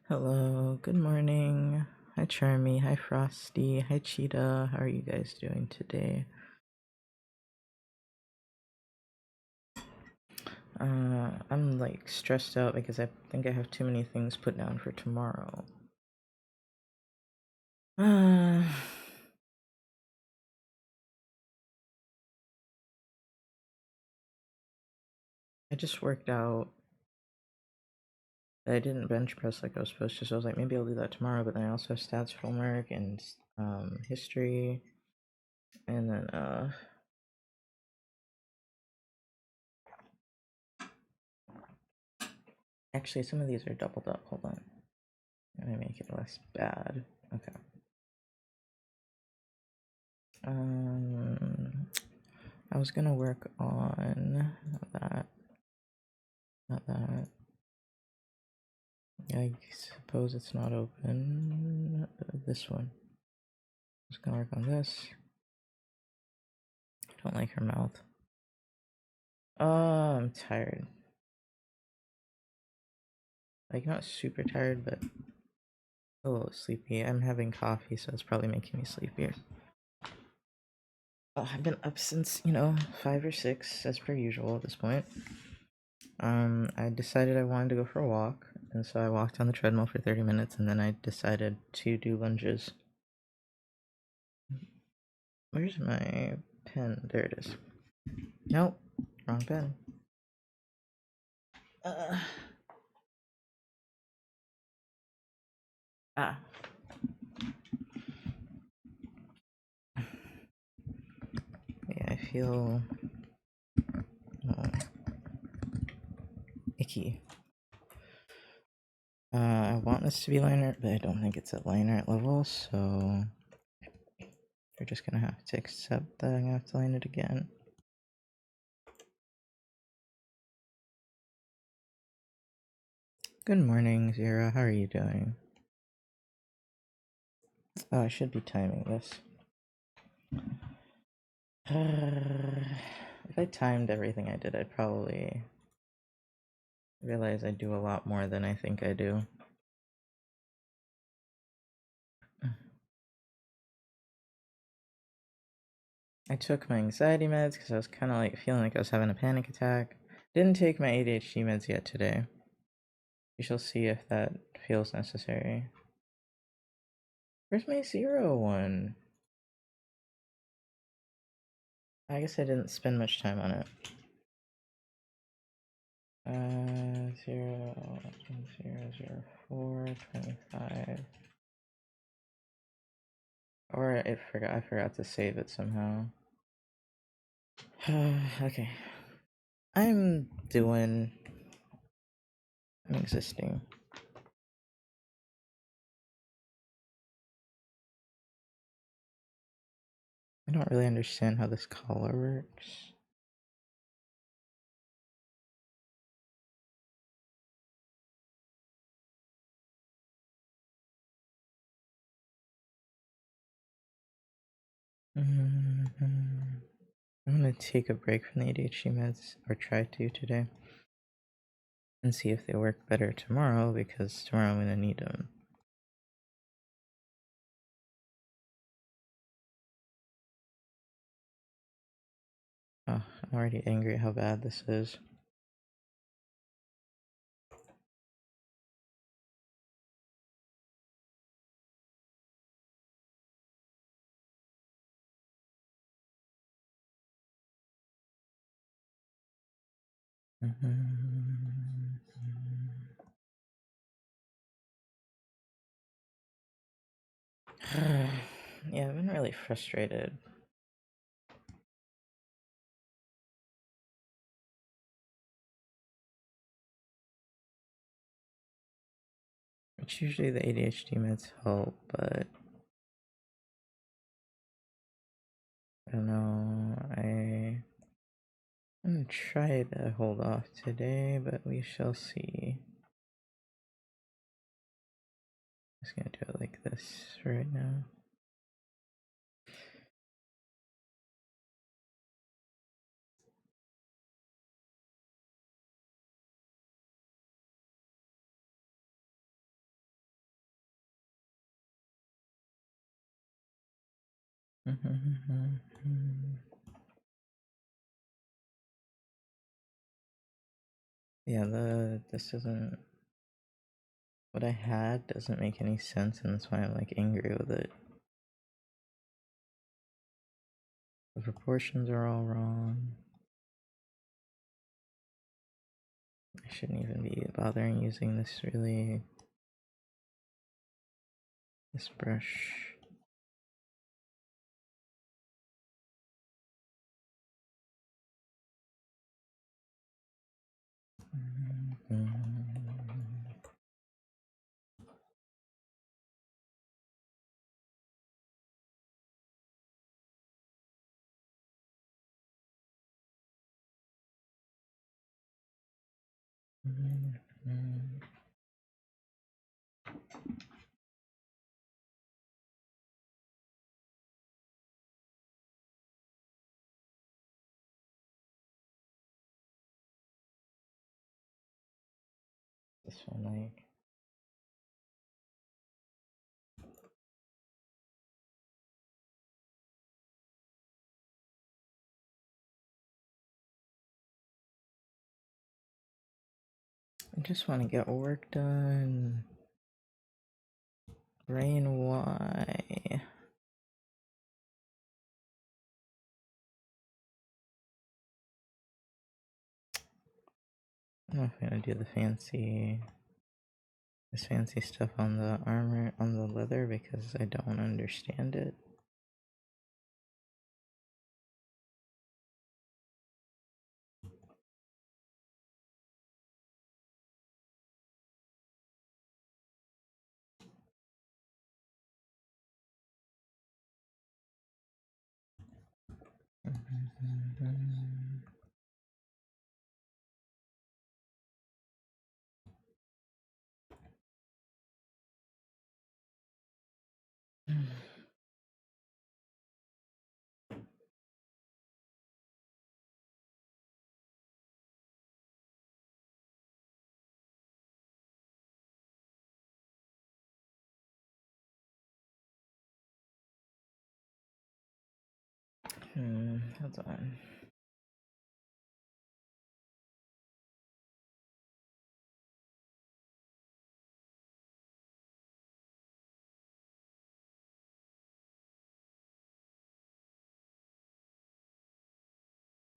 Hello, good morning. Hi, Charmy. Hi, Frosty. Hi, Cheetah. How are you guys doing today? I'm like stressed out because I think I have too many things put down for tomorrow. Uh, I just worked out. I didn't bench press like I was supposed to, so I was like, maybe I'll do that tomorrow. But then I also have stats homework and history, and then actually some of these are doubled up. Hold on, let me make it less bad. Okay. I was gonna work on that, not that. I suppose it's not open. This one. Just gonna work on this. I don't like her mouth. Oh, I'm tired. Like, not super tired, but a little sleepy. I'm having coffee, so it's probably making me sleepier. I've been up since, 5 or 6, as per usual at this point. I decided I wanted to go for a walk, and so I walked on the treadmill for 30 minutes, and then I decided to do lunges. Where's my pen? There it is. Nope, wrong pen. Uh, ah. Yeah, I feel icky. I want this to be line art, but I don't think it's at line art level, so you're just gonna have to accept that I'm gonna have to line it again. Good morning, Zira. How are you doing? Oh, I should be timing this. If I timed everything I did, I'd probably realize I do a lot more than I think I do. I took my anxiety meds because I was kind of like feeling like I was having a panic attack. Didn't take my ADHD meds yet today. We shall see if that feels necessary. Where's my 0 one? I guess I didn't spend much time on it. 0, 0, 0, 4, 25. Or I forgot to save it somehow. Okay. I'm existing. I don't really understand how this collar works. I'm gonna take a break from the ADHD meds, or try to today, and see if they work better tomorrow, because tomorrow I'm gonna need them. Oh, I'm already angry at how bad this is. Yeah, I've been really frustrated. Which usually the ADHD meds help, but I don't know. I'm gonna try to hold off today, but we shall see. I'm just gonna do it like this for right now. Yeah, this doesn't. What I had doesn't make any sense, and that's why I'm like angry with it. The proportions are all wrong. I shouldn't even be bothering using this really. This brush. This one, like. I just want to get work done. Brain, why? I'm not gonna do this fancy stuff on the armor, on the leather, because I don't understand it. Hold on.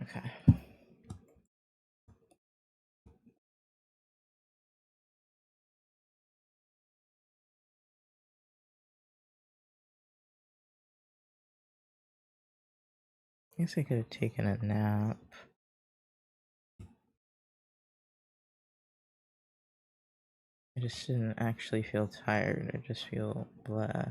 Okay. I guess I could have taken a nap. I just didn't actually feel tired. I just feel blah.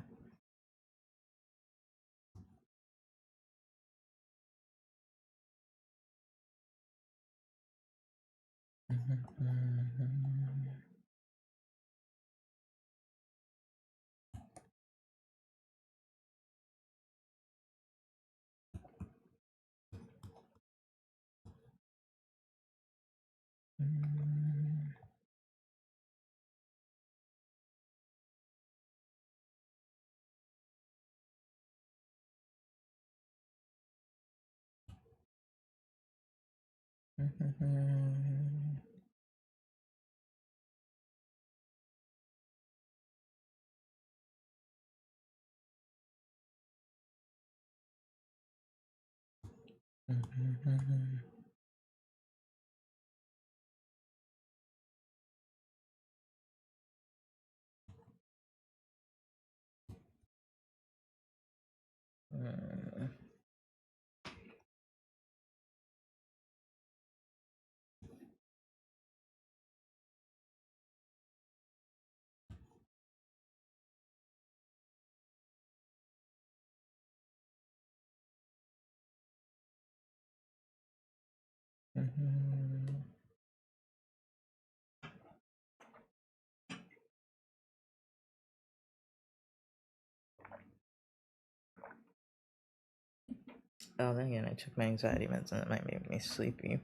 Oh, then again, I took my anxiety meds and it might make me sleepy.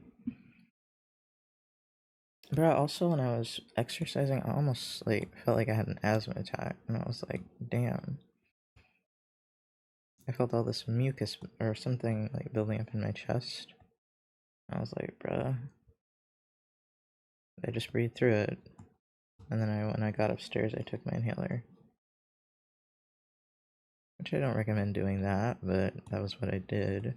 Bro, also when I was exercising, I almost like felt like I had an asthma attack, and I was like, damn. I felt all this mucus or something like building up in my chest. I was like, bruh. I just breathed through it. And then when I got upstairs, I took my inhaler. Which I don't recommend doing that, but that was what I did.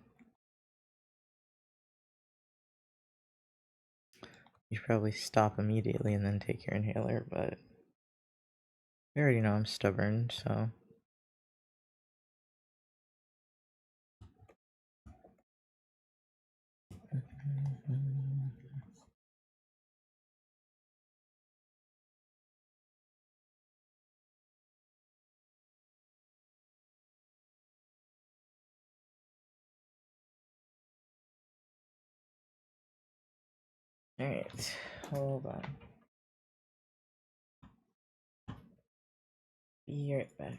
You should probably stop immediately and then take your inhaler, but you already know I'm stubborn, so. Alright, hold on. Be right back.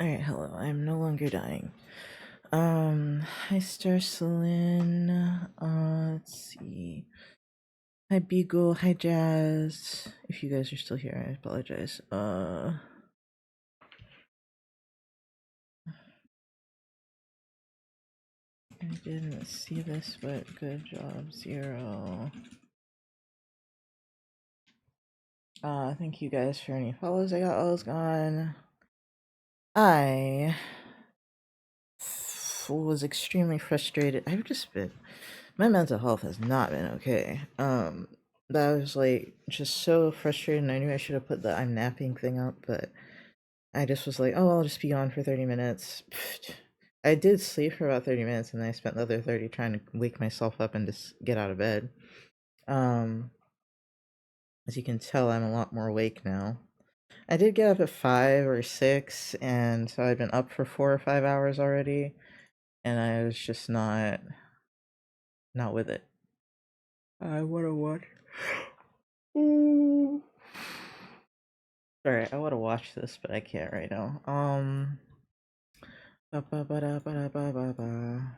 Alright, hello. I'm no longer dying. Hi Starcelyn. Let's see. Hi Beagle, hi Jazz. If you guys are still here, I apologize. I didn't see this, but good job, Zero. Thank you guys for any follows I got while I was gone. I was extremely frustrated. I've just been, my mental health has not been okay. That was like just so frustrated, and I knew I should have put the I'm napping thing up, but I just was like, oh, I'll just be on for 30 minutes. I did sleep for about 30 minutes, and then I spent the other 30 trying to wake myself up and just get out of bed. As you can tell, I'm a lot more awake now. I did get up at 5 or 6, and so I'd been up for 4 or 5 hours already, and I was just not with it. I wanna watch. Ooh. Sorry, I wanna watch this, but I can't right now. Ba ba ba da ba da ba ba ba.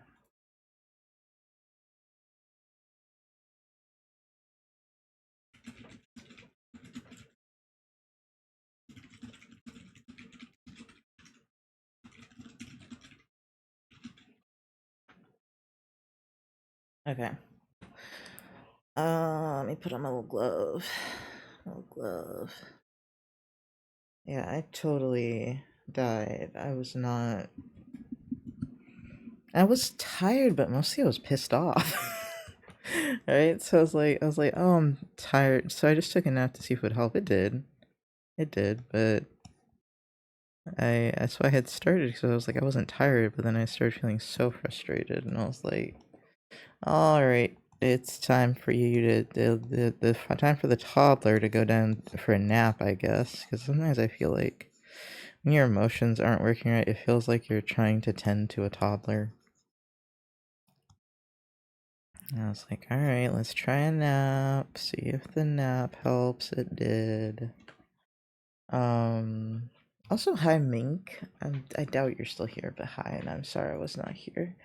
Okay. Let me put on my little glove. Little glove. Yeah, I totally died. I was tired, but mostly I was pissed off. Right? So I was like, oh, I'm tired. So I just took a nap to see if it would help. It did. It did, but that's why I had started because I was like, I wasn't tired, but then I started feeling so frustrated, and I was like, all right, it's time for you to the time for the toddler to go down for a nap, I guess. Because sometimes I feel like when your emotions aren't working right, it feels like you're trying to tend to a toddler. And I was like, all right, let's try a nap. See if the nap helps. It did. Also, hi Mink. I doubt you're still here, but hi, and I'm sorry I was not here.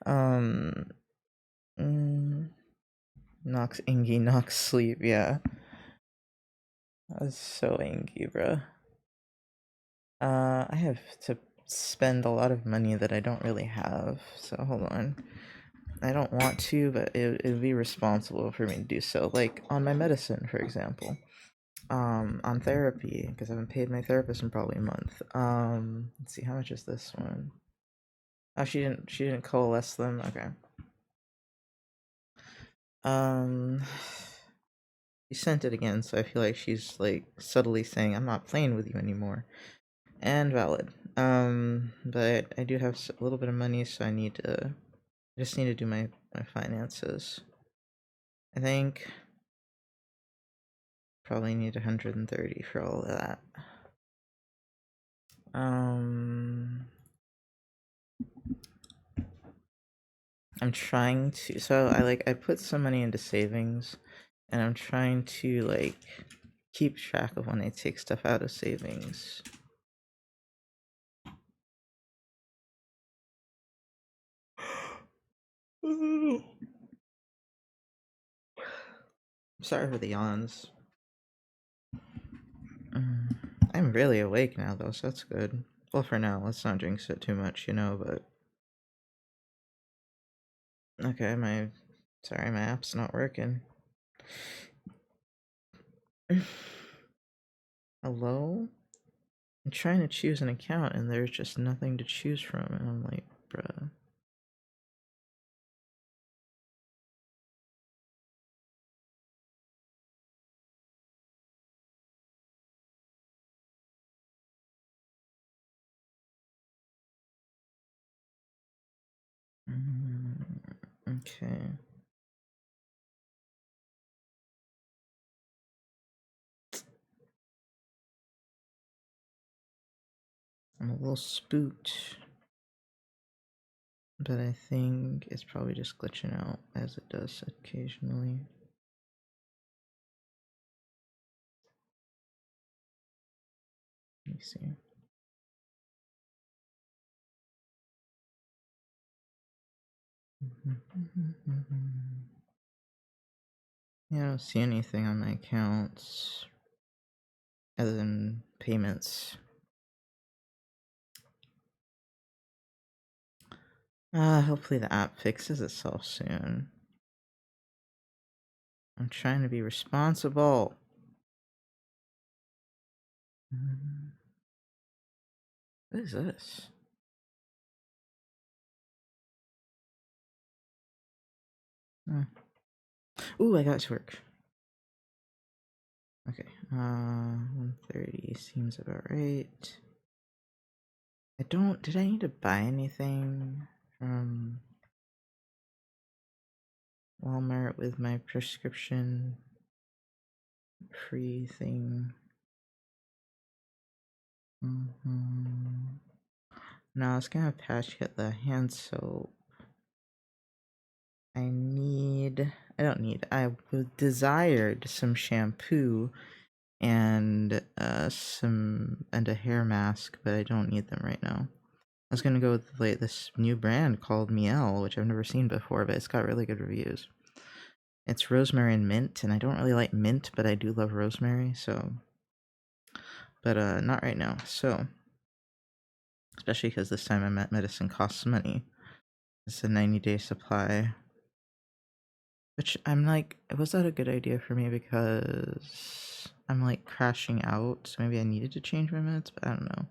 Um, Knocks Ingy, knocks sleep. Yeah, I was so angry, bro. I have to spend a lot of money that I don't really have. So hold on. I don't want to, but it'd be responsible for me to do so. Like on my medicine, for example. On therapy, because I haven't paid my therapist in probably a month. Let's see, how much is this one? Oh, she didn't coalesce them. Okay. Um, she sent it again, so I feel like she's like subtly saying, "I'm not playing with you anymore." And valid. But I do have a little bit of money, so I just need to do my finances. I think probably need 130 for all of that. I'm trying to, so I put some money into savings, and I'm trying to like keep track of when I take stuff out of savings. Sorry for the yawns. I'm really awake now though, so that's good. Well, for now, let's not jinx it too much, but okay, sorry, my app's not working. Hello? I'm trying to choose an account and there's just nothing to choose from, and I'm like, bruh. Okay. I'm a little spooked. But I think it's probably just glitching out as it does occasionally. Let me see. Yeah, I don't see anything on my accounts other than payments. Hopefully the app fixes itself soon. I'm trying to be responsible. What is this? Ooh, I got to work. Okay, 1:30 seems about right. Did I need to buy anything from Walmart with my prescription free thing? No, I was gonna patch get the hand soap. I desired some shampoo and a hair mask, but I don't need them right now. I was gonna go with like this new brand called Miel, which I've never seen before, but it's got really good reviews. It's rosemary and mint, and I don't really like mint, but I do love rosemary, so. But not right now. So, especially because this time medicine costs money. It's a 90-day supply. Which I'm like, was that a good idea for me? Because I'm like crashing out, so maybe I needed to change my meds, but I don't know.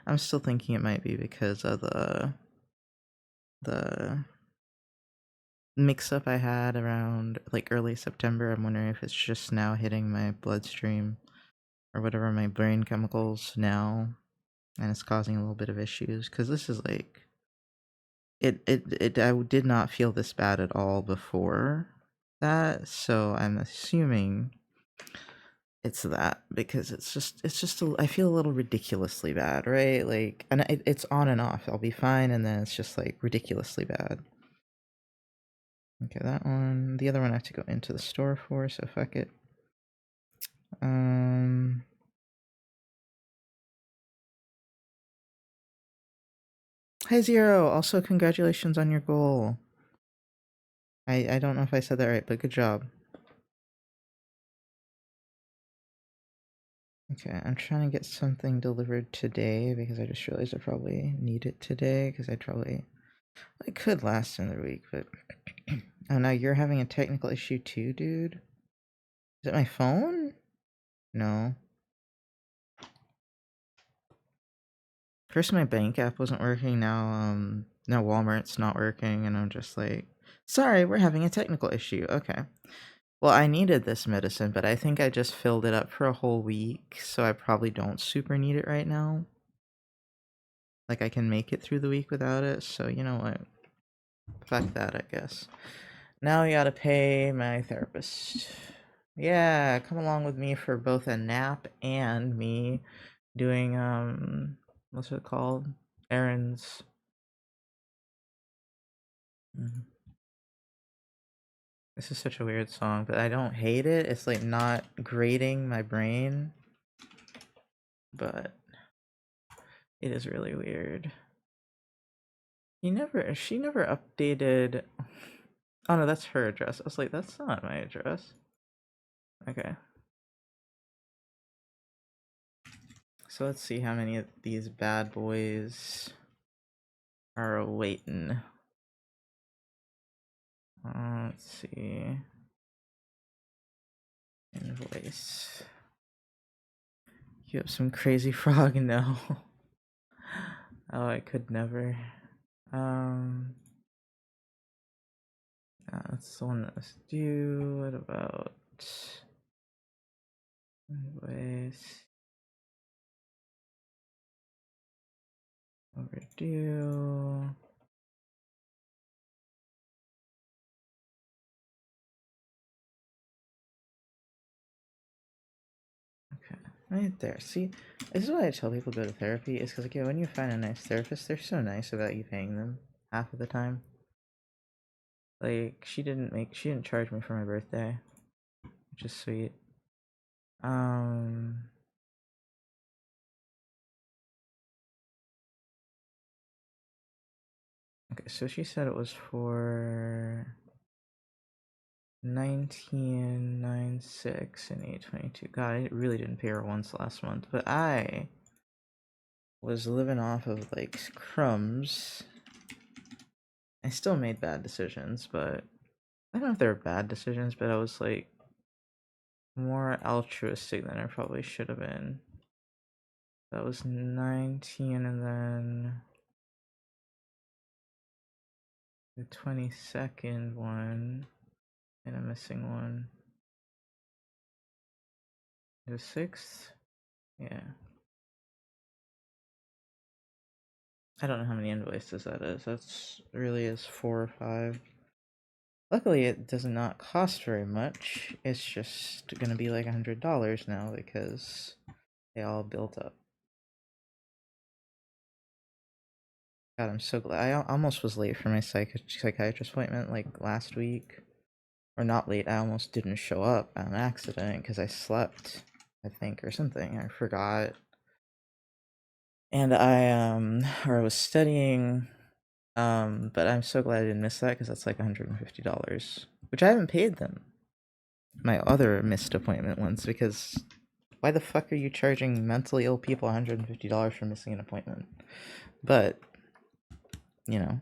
I'm still thinking it might be because of the mix-up I had around like early September. I'm wondering if it's just now hitting my bloodstream or whatever, my brain chemicals now, and it's causing a little bit of issues. Because this is like, I did not feel this bad at all before that, so I'm assuming it's that, because I feel a little ridiculously bad, right? Like, and it's on and off. I'll be fine, and then it's just like ridiculously bad. Okay, that one. The other one I have to go into the store for, so fuck it. Hi Zero. Also, congratulations on your goal. I don't know if I said that right, but good job. Okay, I'm trying to get something delivered today because I just realized I probably need it today because I could last another week, but oh, now you're having a technical issue too, dude? Is it my phone? No. First my bank app wasn't working, now Walmart's not working, and I'm just like, sorry, we're having a technical issue. Okay. Well, I needed this medicine, but I think I just filled it up for a whole week, so I probably don't super need it right now. Like, I can make it through the week without it, so you know what? Fuck that, I guess. Now I gotta pay my therapist. Yeah, come along with me for both a nap and me doing, what's it called? Errands. This is such a weird song, but I don't hate it. It's like not grating my brain, but it is really weird. She never updated. Oh no, that's her address. I was like, that's not my address. Okay. So let's see how many of these bad boys are waiting. Let's see. Invoice. You have some crazy frog? No. Oh, I could never. That's the one that was due. What about invoice? Overdue. Okay, right there. See, this is why I tell people go to therapy. Is because like, yeah, when you find a nice therapist, they're so nice about you paying them half of the time. Like she didn't charge me for my birthday, which is sweet. Okay, so she said it was for 1996 and 822. God, I really didn't pay her once last month, but I was living off of like crumbs. I still made bad decisions, but I don't know if they were bad decisions, but I was like more altruistic than I probably should have been. That was 19, and then the 22nd one, and a missing one. The 6th? Yeah. I don't know how many invoices that is. That's really is 4 or 5. Luckily, it does not cost very much. It's just gonna be like $100 now because they all built up. God, I'm so glad. I almost was late for my psychiatrist appointment like last week. Or not late, I almost didn't show up on accident because I slept, I think, or something. I forgot. And or I was studying. But I'm so glad I didn't miss that because that's like $150, which I haven't paid them. My other missed appointment ones, because why the fuck are you charging mentally ill people $150 for missing an appointment? But, you know.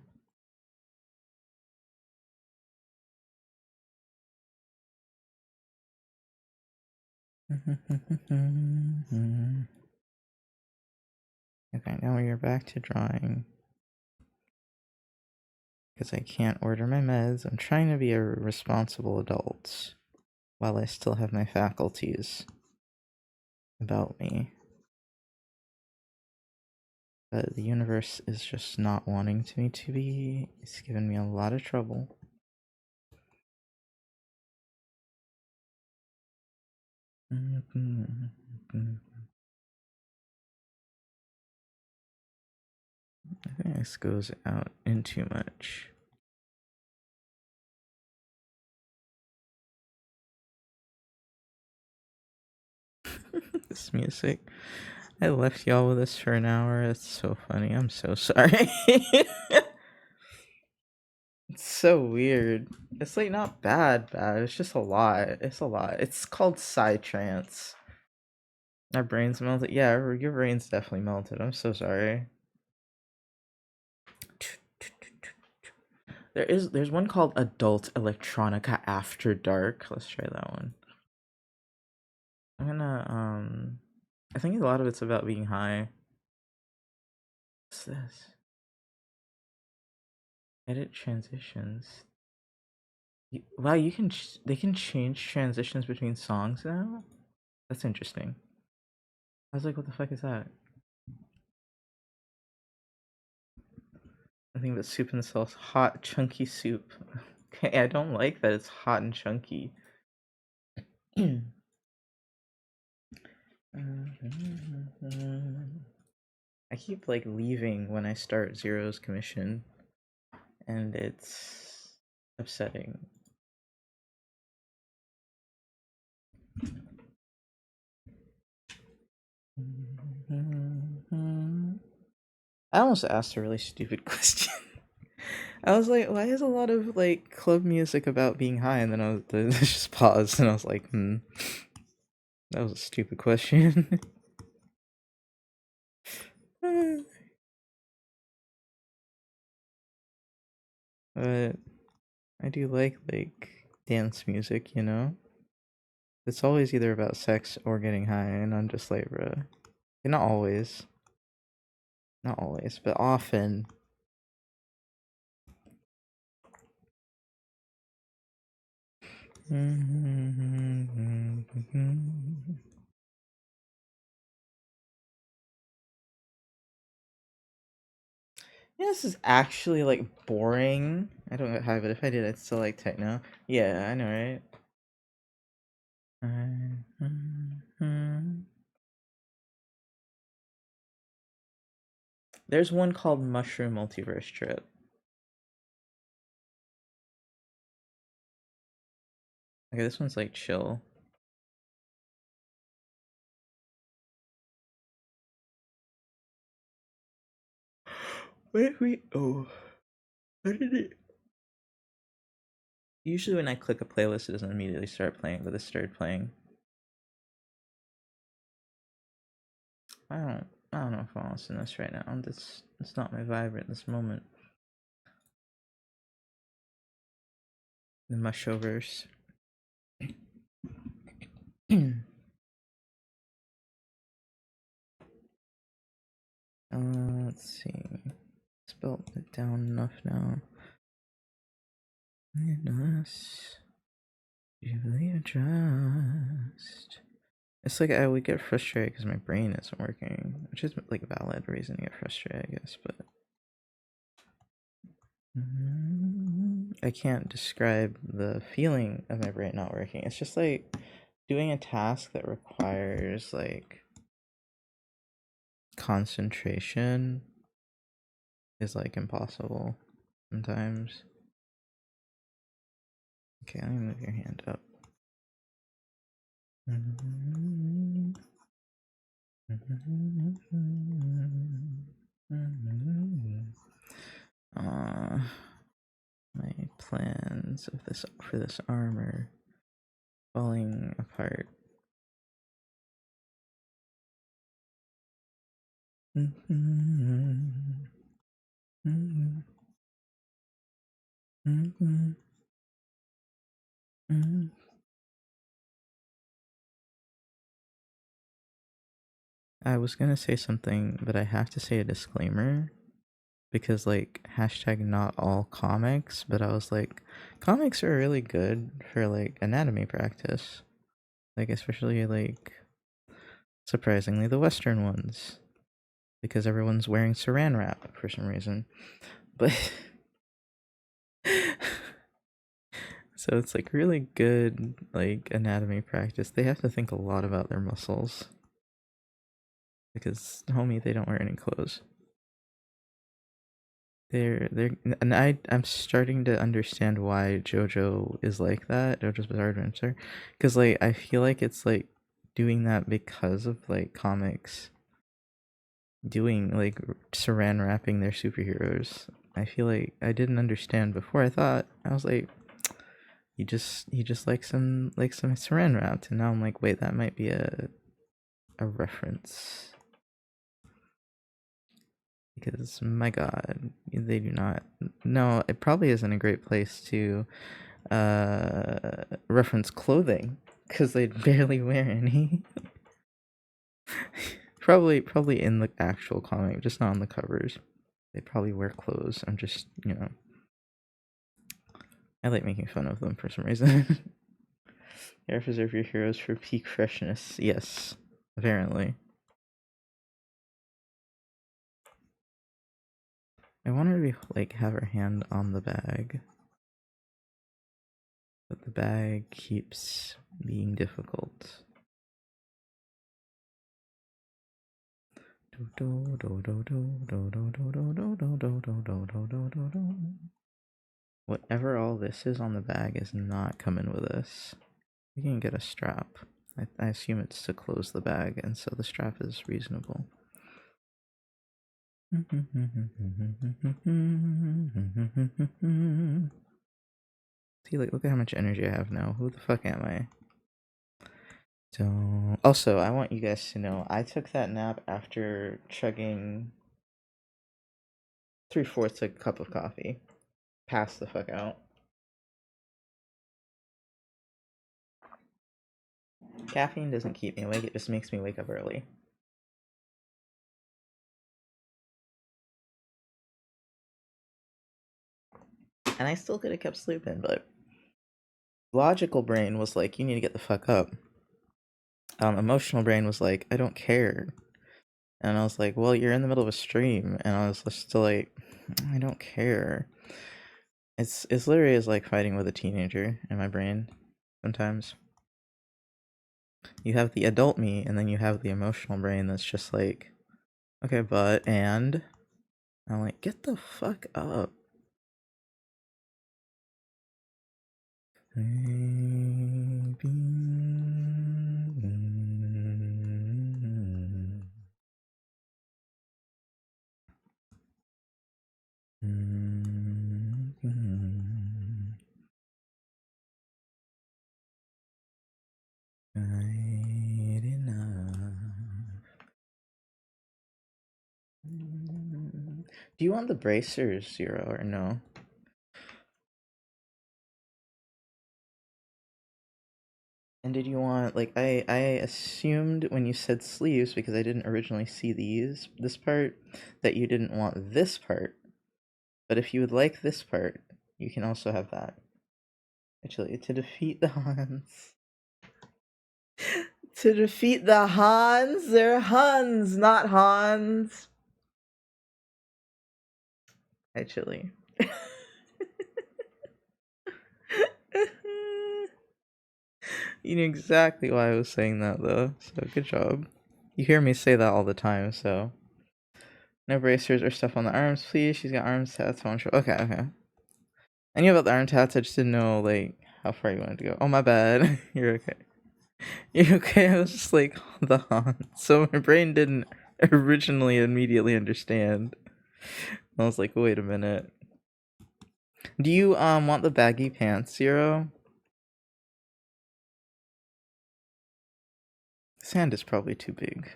Okay, now we are back to drawing. Because I can't order my meds. I'm trying to be a responsible adult while I still have my faculties about me. But the universe is just not wanting me to be. It's given me a lot of trouble. I think this goes out in too much. This music. I left y'all with this for an hour. It's so funny. I'm so sorry. It's so weird. It's like not bad. It's just a lot. It's a lot. It's called psytrance. Our brains melted. Yeah, your brain's definitely melted. I'm so sorry. There's one called Adult Electronica After Dark. Let's try that one. I'm gonna I think a lot of it's about being high. What's this? Edit transitions. Wow, you can they can change transitions between songs now? That's interesting. I was like, what the fuck is that? I think that soup and sauce, hot chunky soup. Okay, I don't like that it's hot and chunky. I keep like leaving when I start Zero's commission, and it's upsetting. I almost asked a really stupid question. I was like, why is a lot of like club music about being high? And then I just paused and I was like, that was a stupid question. But I do like dance music, you know? It's always either about sex or getting high, and I'm just like, bruh. Not always. Not always, but often. Yeah, this is actually like boring. I don't get high, but if I did, I'd still like techno. Yeah, I know, right? There's one called Mushroom Multiverse Trip. Okay, this one's like chill. Wait, oh. What did it? Usually when I click a playlist, it doesn't immediately start playing, but it started playing. I don't know if I want to listen to this right now. It's not my vibe at this moment. The Mushoverse. Let's see. Spelled it down enough now. In us, you believe in trust. It's like I would get frustrated because my brain isn't working, which is like a valid reason to get frustrated, I guess, but I can't describe the feeling of my brain not working. It's just like doing a task that requires like concentration is like impossible sometimes. Okay, let me move your hand up. My plans of this for this armor falling apart. I was gonna say something, but I have to say a disclaimer because like hashtag not all comics, but I was like, comics are really good for like anatomy practice, like especially like surprisingly the Western ones, because everyone's wearing saran wrap for some reason, but so it's like really good like anatomy practice. They have to think a lot about their muscles because homie, they don't wear any clothes. They're and I'm starting to understand why JoJo is like that, JoJo's Bizarre Adventure, because like I feel like it's like doing that because of like comics doing like saran wrapping their superheroes. I feel like I didn't understand before. I was like, you just like some saran wrapped, and now I'm like, wait, that might be a reference. Because my god, they do not. No, it probably isn't a great place to reference clothing because they barely wear any. probably in the actual comic, just not on the covers. They probably wear clothes. I'm just, I like making fun of them for some reason. You ever preserve your heroes for peak freshness? Yes, apparently. I want her to be, like have her hand on the bag, but the bag keeps being difficult. Whatever all this is on the bag is not coming with us. We can get a strap. I assume it's to close the bag, and so the strap is reasonable. See, like, look at how much energy I have now. Who the fuck am I? So, also, I want you guys to know I took that nap after chugging 3/4 a cup of coffee. Pass the fuck out. Caffeine doesn't keep me awake, it just makes me wake up early. And I still could have kept sleeping, but logical brain was like, you need to get the fuck up. Emotional brain was like, I don't care. And I was like, well, you're in the middle of a stream. And I was still like, I don't care. It's literally is like fighting with a teenager in my brain sometimes. You have the adult me, and then you have the emotional brain that's just like, okay, but, and I'm like, get the fuck up. Right enough. Do you want the bracer 0 or no? And did you want, like, I assumed when you said sleeves, because I didn't originally see this part, that you didn't want this part. But if you would like this part, you can also have that. Actually, to defeat the Hans. To defeat the Hans, they're Huns, not Hans. Actually. You knew exactly why I was saying that, though, so good job. You hear me say that all the time, so. No bracers or stuff on the arms, please. She's got arms tats on show. Okay, okay. I knew about the arm tats, I just didn't know, like, how far you wanted to go. Oh, my bad. You're okay. You're okay. I was just like, the Hans. So my brain didn't originally immediately understand. I was like, wait a minute. Do you want the baggy pants, 0? His hand is probably too big.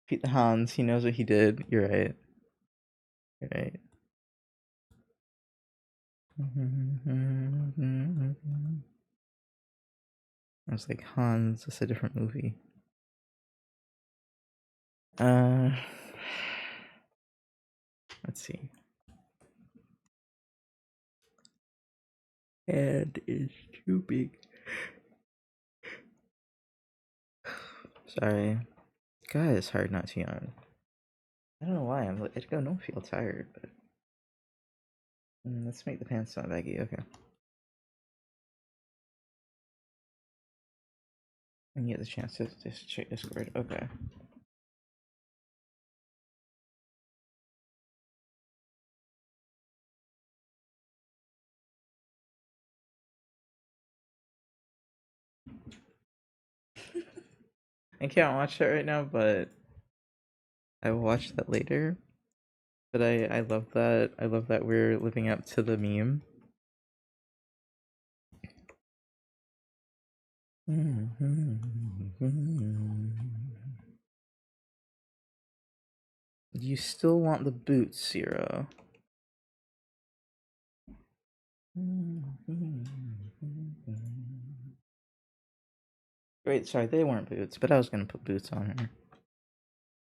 Pete the Hans, he knows what he did. You're right. You're right. I was like, Hans, that's a different movie. Let's see. Head is too big. Sorry. God, it's hard not to yawn. I don't know why. I don't feel tired, but let's make the pants not baggy. Okay. And get the chance to just check Discord. Okay. I can't watch that right now, but I will watch that later. But I love that. I love that we're living up to the meme. You still want the boots, 0. Wait, sorry, they weren't boots, but I was gonna put boots on her.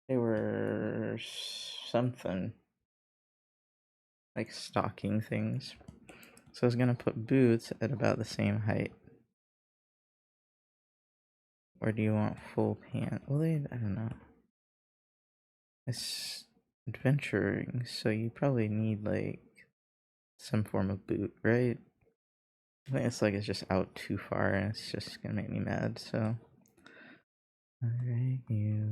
They were something like stocking things. So I was gonna put boots at about the same height. Or do you want full pants? Well, I don't know. It's adventuring, so you probably need like some form of boot, right? I think it's just out too far and it's just gonna make me mad, so. Alright, you.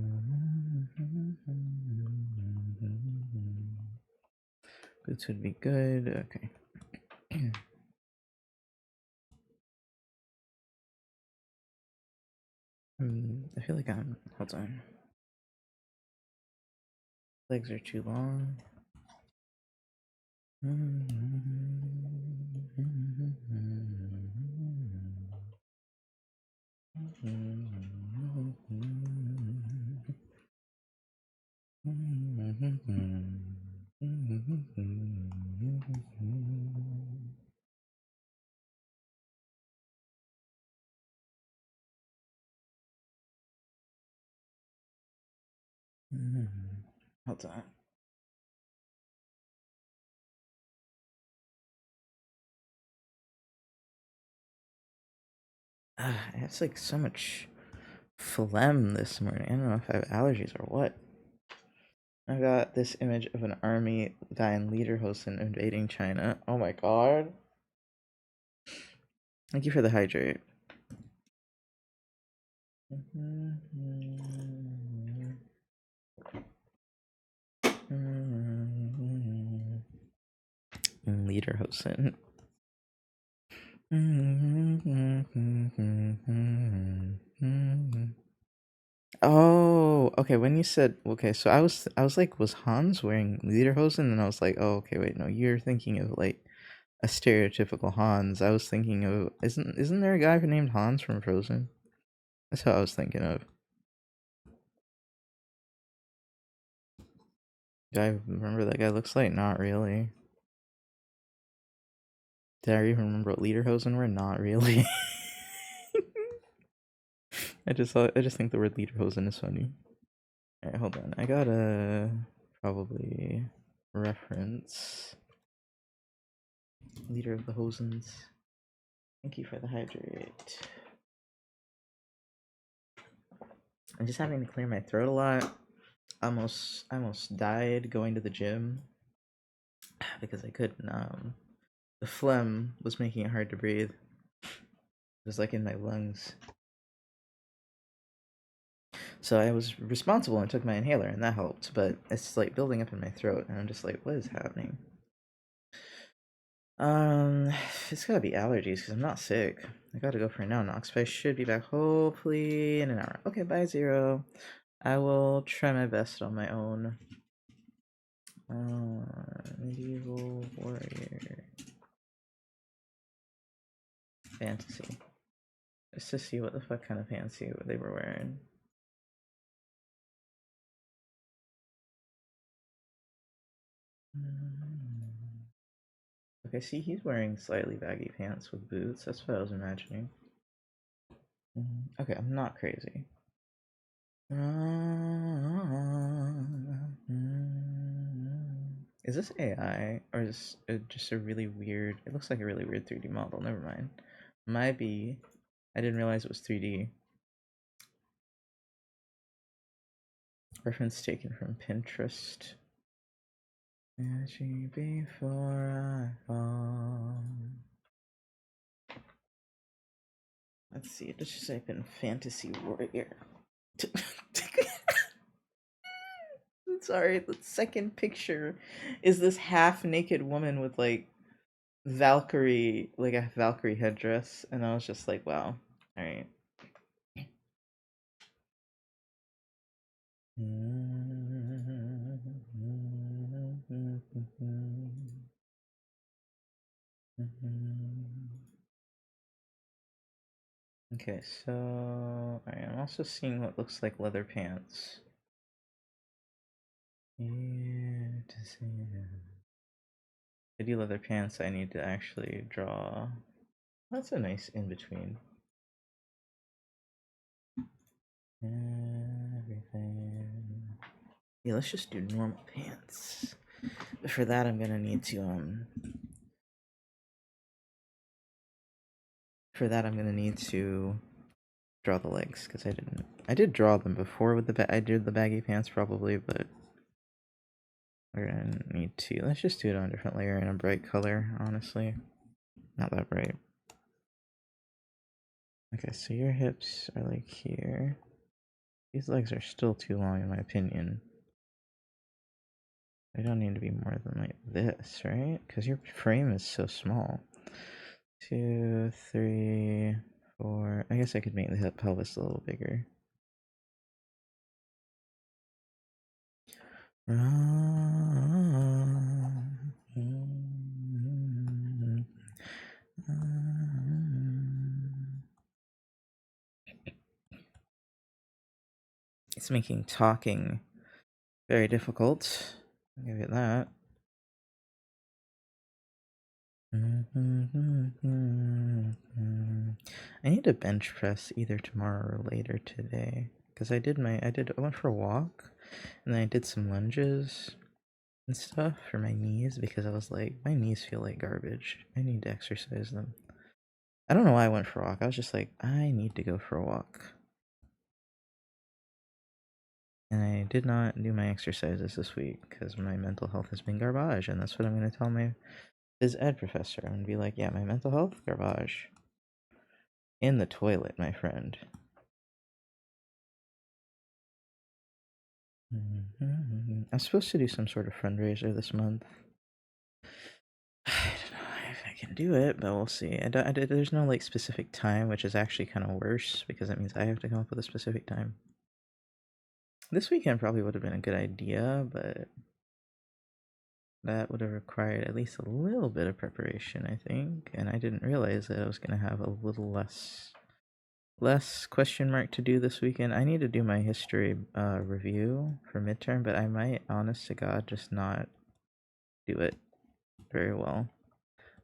Boots would be good, okay. I feel like hold on. Legs are too long. Hold on. It's like so much phlegm this morning. I don't know if I have allergies or what. I got this image of an army guy in Lederhosen invading China. Oh my god. Thank you for the hydrate. Lederhosen. Oh, okay. When you said okay, so I was like, was Hans wearing lederhosen? And I was like, oh, okay, wait, no, you're thinking of like a stereotypical Hans. I was thinking of isn't there a guy named Hans from Frozen? That's how I was thinking of. Do I remember that guy looks like? Not really. Did I even remember what Lederhosen were? Not really. I just think the word Lederhosen is funny. Alright, hold on. I gotta probably reference Leader of the Hosens. Thank you for the hydrate. I'm just having to clear my throat a lot. I almost died going to the gym because I couldn't. The phlegm was making it hard to breathe. It was like in my lungs. So I was responsible and took my inhaler, and that helped. But it's like building up in my throat, and I'm just like, what is happening? It's gotta be allergies because I'm not sick. I gotta go for a now Nox, but I should be back hopefully in an hour. Okay, bye Zero. I will try my best on my own. Medieval warrior fantasy. Just to see what the fuck kind of fancy they were wearing. Okay, see, he's wearing slightly baggy pants with boots. That's what I was imagining. Okay, I'm not crazy. Is this AI or is it just a really weird? It looks like a really weird 3D model. Never mind. Might be. I didn't realize it was 3D. Reference taken from Pinterest. Before I fall. Let's see. Let's just type in fantasy warrior. Sorry, the second picture is this half naked woman with like Valkyrie, like a Valkyrie headdress, and I was just like, wow, all right. Okay, so I'm also seeing what looks like leather pants. Yeah, to see. To do leather pants, I need to actually draw. That's a nice in between. Everything. Yeah, let's just do normal pants. But for that, I'm gonna need to For that, I'm gonna need to draw the legs because I did draw them before with I did the baggy pants probably, but we're gonna need to. Let's just do it on a different layer in a bright color. Honestly, not that bright. Okay, so your hips are like here. These legs are still too long in my opinion. They don't need to be more than like this, right? Because your frame is so small. 2, 3, 4. I guess I could make the hip pelvis a little bigger. It's making talking very difficult. I'll give it that. I need to bench press either tomorrow or later today because I went for a walk and then I did some lunges and stuff for my knees because I was like, my knees feel like garbage. I need to exercise them. I don't know why I went for a walk. I was just like, I need to go for a walk. And I did not do my exercises this week because my mental health has been garbage, and that's what I'm going to tell my phys ed professor. I'm going to be like, yeah, my mental health, garbage. In the toilet, my friend. I'm supposed to do some sort of fundraiser this month. I don't know if I can do it, but we'll see. There's no like specific time, which is actually kind of worse because that means I have to come up with a specific time. This weekend probably would have been a good idea, but that would have required at least a little bit of preparation, I think. And I didn't realize that I was going to have a little less less question mark to do this weekend. I need to do my history review for midterm, but I might, honest to God, just not do it very well.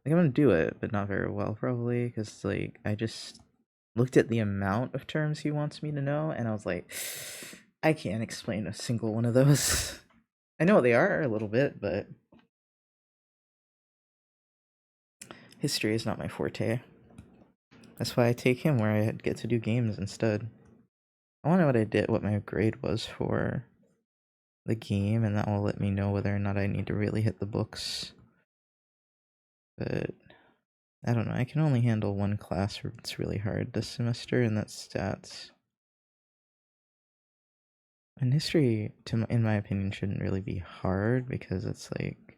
Like, I'm gonna do it, but not very well, probably, because, like, I just looked at the amount of terms he wants me to know, and I was like, I can't explain a single one of those. I know what they are a little bit, but history is not my forte. That's why I take him, where I get to do games instead. I want to know what I did, what my grade was for the game, and that will let me know whether or not I need to really hit the books. But I don't know. I can only handle one class where it's really hard this semester, and that's stats. And history, in my opinion, shouldn't really be hard because it's like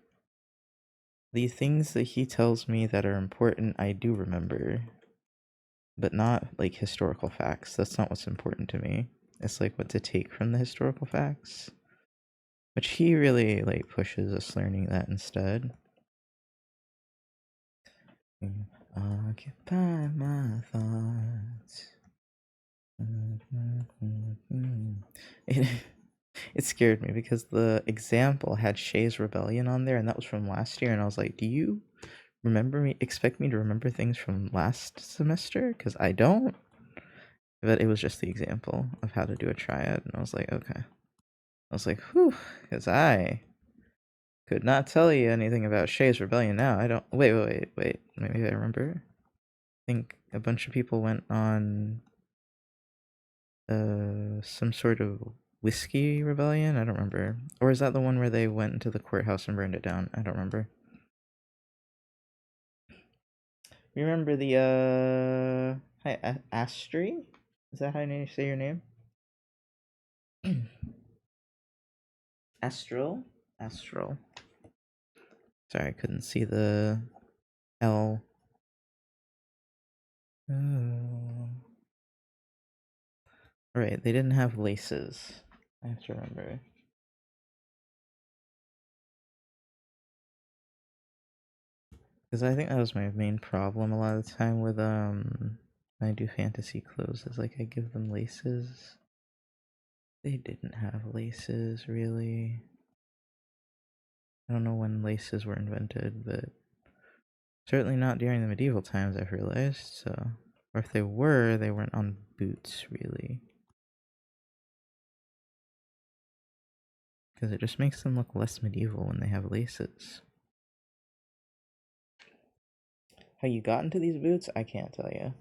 the things that he tells me that are important, I do remember, but not like historical facts. That's not what's important to me. It's like what to take from the historical facts, which he really like pushes us learning that instead. Occupy my thoughts. It scared me because the example had Shay's Rebellion on there, and that was from last year. And I was like, "Do you expect me to remember things from last semester? Because I don't." But it was just the example of how to do a triad, and I was like, "Okay." I was like, "Whew," because I could not tell you anything about Shay's Rebellion now. I don't. Wait. Maybe I remember. I think a bunch of people went on some sort of whiskey rebellion. I don't remember. Or is that the one where they went into the courthouse and burned it down? I don't remember. Remember the hi, Astri? Is that how you say your name? Astral? Astral. Sorry, I couldn't see the L. Oh. Right, they didn't have laces. I have to remember. Because I think that was my main problem a lot of the time with when I do fantasy clothes, is like I give them laces. They didn't have laces really. I don't know when laces were invented, but certainly not during the medieval times, I've realized. So, or if they weren't on boots really. Because it just makes them look less medieval when they have laces. How you got into these boots, I can't tell you.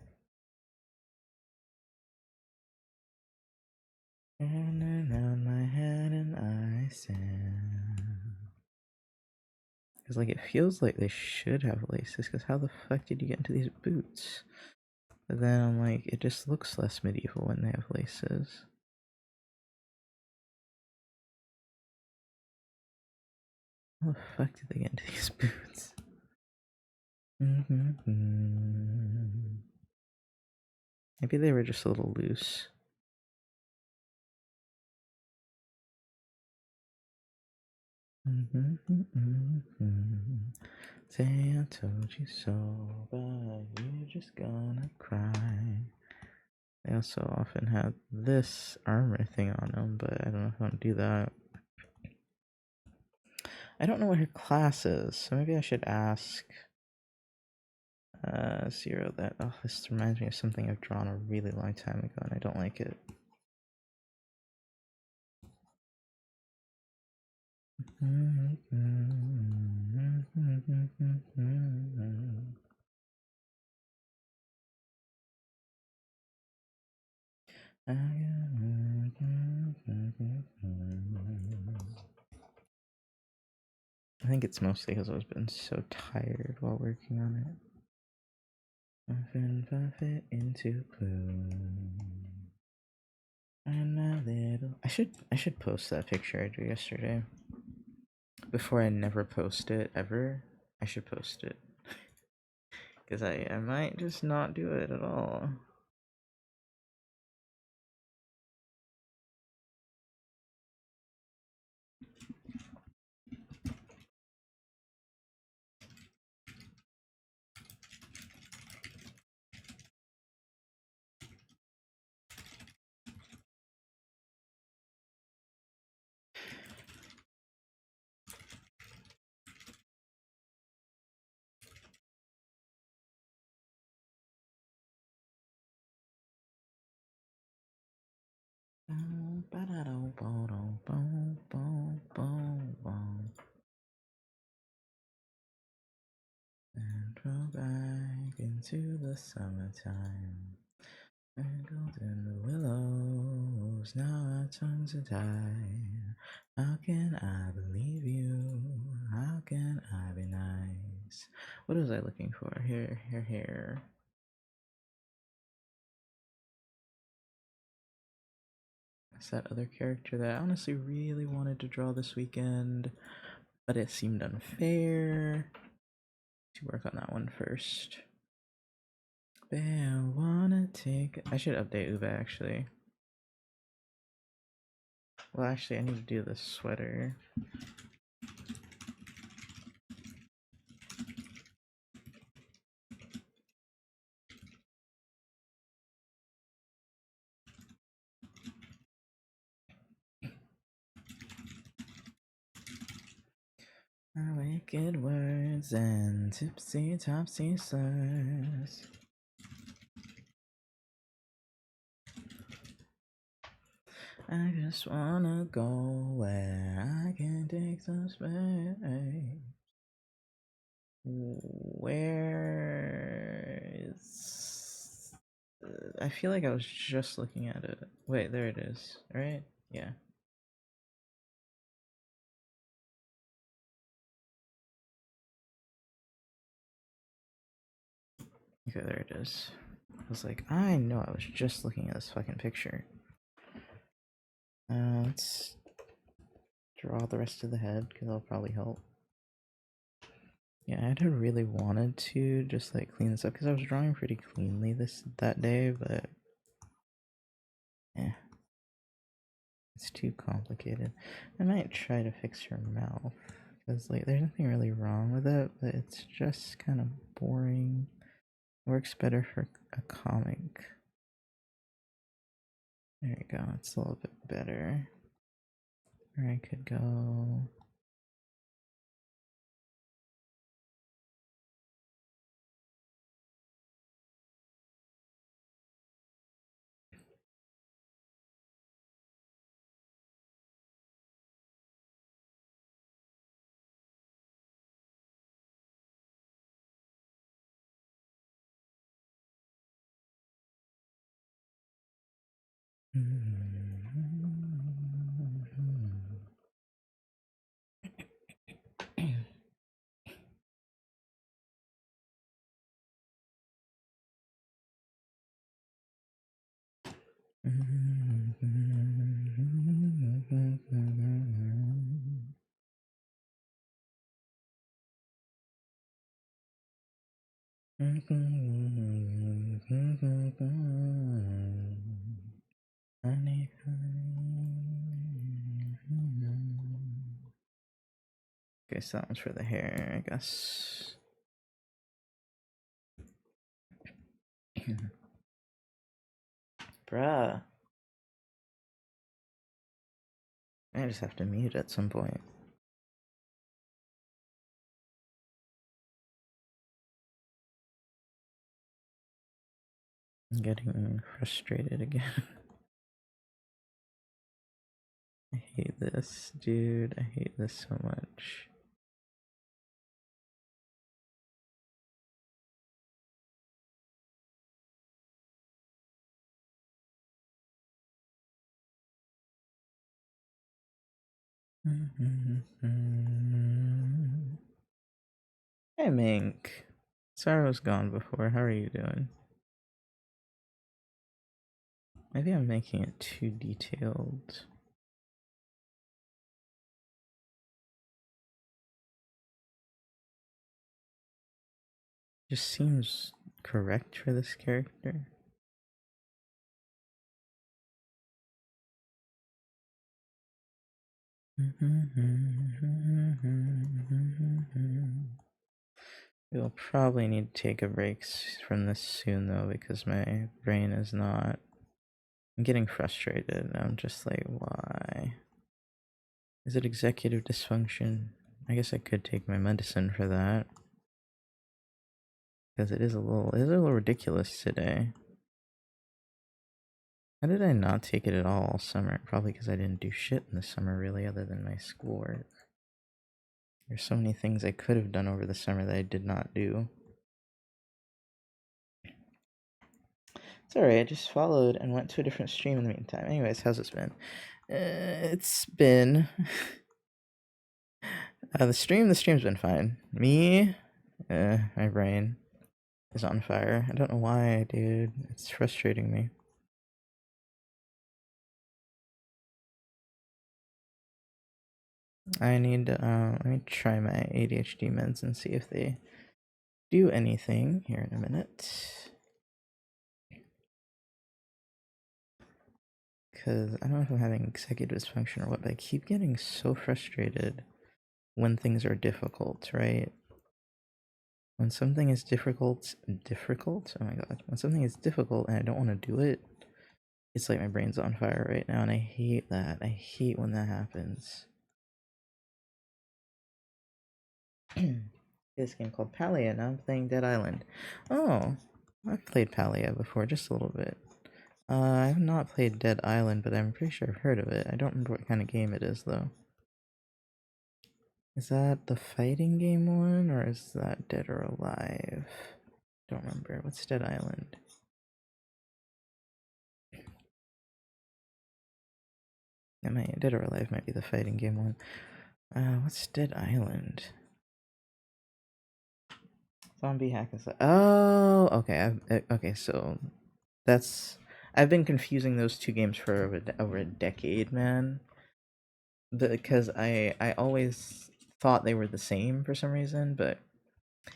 And around my head and I stand. Because, like, it feels like they should have laces, because how the fuck did you get into these boots? But then I'm like, it just looks less medieval when they have laces. How the fuck did they get into these boots? Maybe they were just a little loose. Say I told you so, but you're just gonna cry. They also often have this armor thing on them, but I don't know if I want to do that. I don't know what her class is, so maybe I should ask Zero that. Oh, this reminds me of something I've drawn a really long time ago, and I don't like it. I think it's mostly because I've been so tired while working on it. Muffin puff it into bloom. And my little. I should post that picture I drew yesterday. Before I never post it ever, I should post it. Because I might just not do it at all. And roll back into the summertime. And golden willows, now our tongues are tied. How can I believe you? How can I be nice? What was I looking for? Here. It's that other character that I honestly really wanted to draw this weekend, but it seemed unfair to work on that one first. I wanna take. I should update Uba actually. Well, actually, I need to do the sweater. Wicked words and tipsy topsy slurs. I just wanna go where I can take some space. Where is. I feel like I was just looking at it. Wait, there it is, right? Yeah. Okay, there it is. I was like, I know I was just looking at this fucking picture. Let's draw the rest of the head, because that'll probably help. Yeah, I'd have really wanted to just like clean this up, because I was drawing pretty cleanly that day, but yeah, it's too complicated. I might try to fix her mouth, because like there's nothing really wrong with it, but it's just kind of boring. Works better for a comic. There you go, it's a little bit better. Or I could go. Okay, so that one's for the hair, I guess. Bruh. I just have to mute at some point. I'm getting frustrated again. I hate this, dude. I hate this so much. Hey, Mink. Sorry I was gone before. How are you doing? Maybe I'm making it too detailed. Just seems correct for this character. We'll probably need to take a break from this soon though, because my brain is not. I'm getting frustrated. I'm just like, why? Is it executive dysfunction? I guess I could take my medicine for that. Because it's a little ridiculous today. How did I not take it at all summer? Probably because I didn't do shit in the summer really other than my schoolwork. There's so many things I could have done over the summer that I did not do. It's alright, I just followed and went to a different stream in the meantime. Anyways, how's this been? It's been... the stream's been fine. Me? My brain is on fire. I don't know why, dude. It's frustrating me. I need to, let me try my ADHD meds and see if they do anything here in a minute. Because I don't know if I'm having executive dysfunction or what, but I keep getting so frustrated when things are difficult, right? When something is difficult? Oh my god. When something is difficult and I don't want to do it, it's like my brain's on fire right now, and I hate that. I hate when that happens. This game called Palia, now I'm playing Dead Island. Oh, I've played Palia before, just a little bit. I have not played Dead Island, but I'm pretty sure I've heard of it. I don't remember what kind of game it is, though. Is that the fighting game one, or is that Dead or Alive? Don't remember. What's Dead Island? Dead or Alive might be the fighting game one. What's Dead Island? Zombie hack and slash. Oh, okay. Okay, so that's... I've been confusing those two games for over a decade, man. Because I always thought they were the same for some reason, but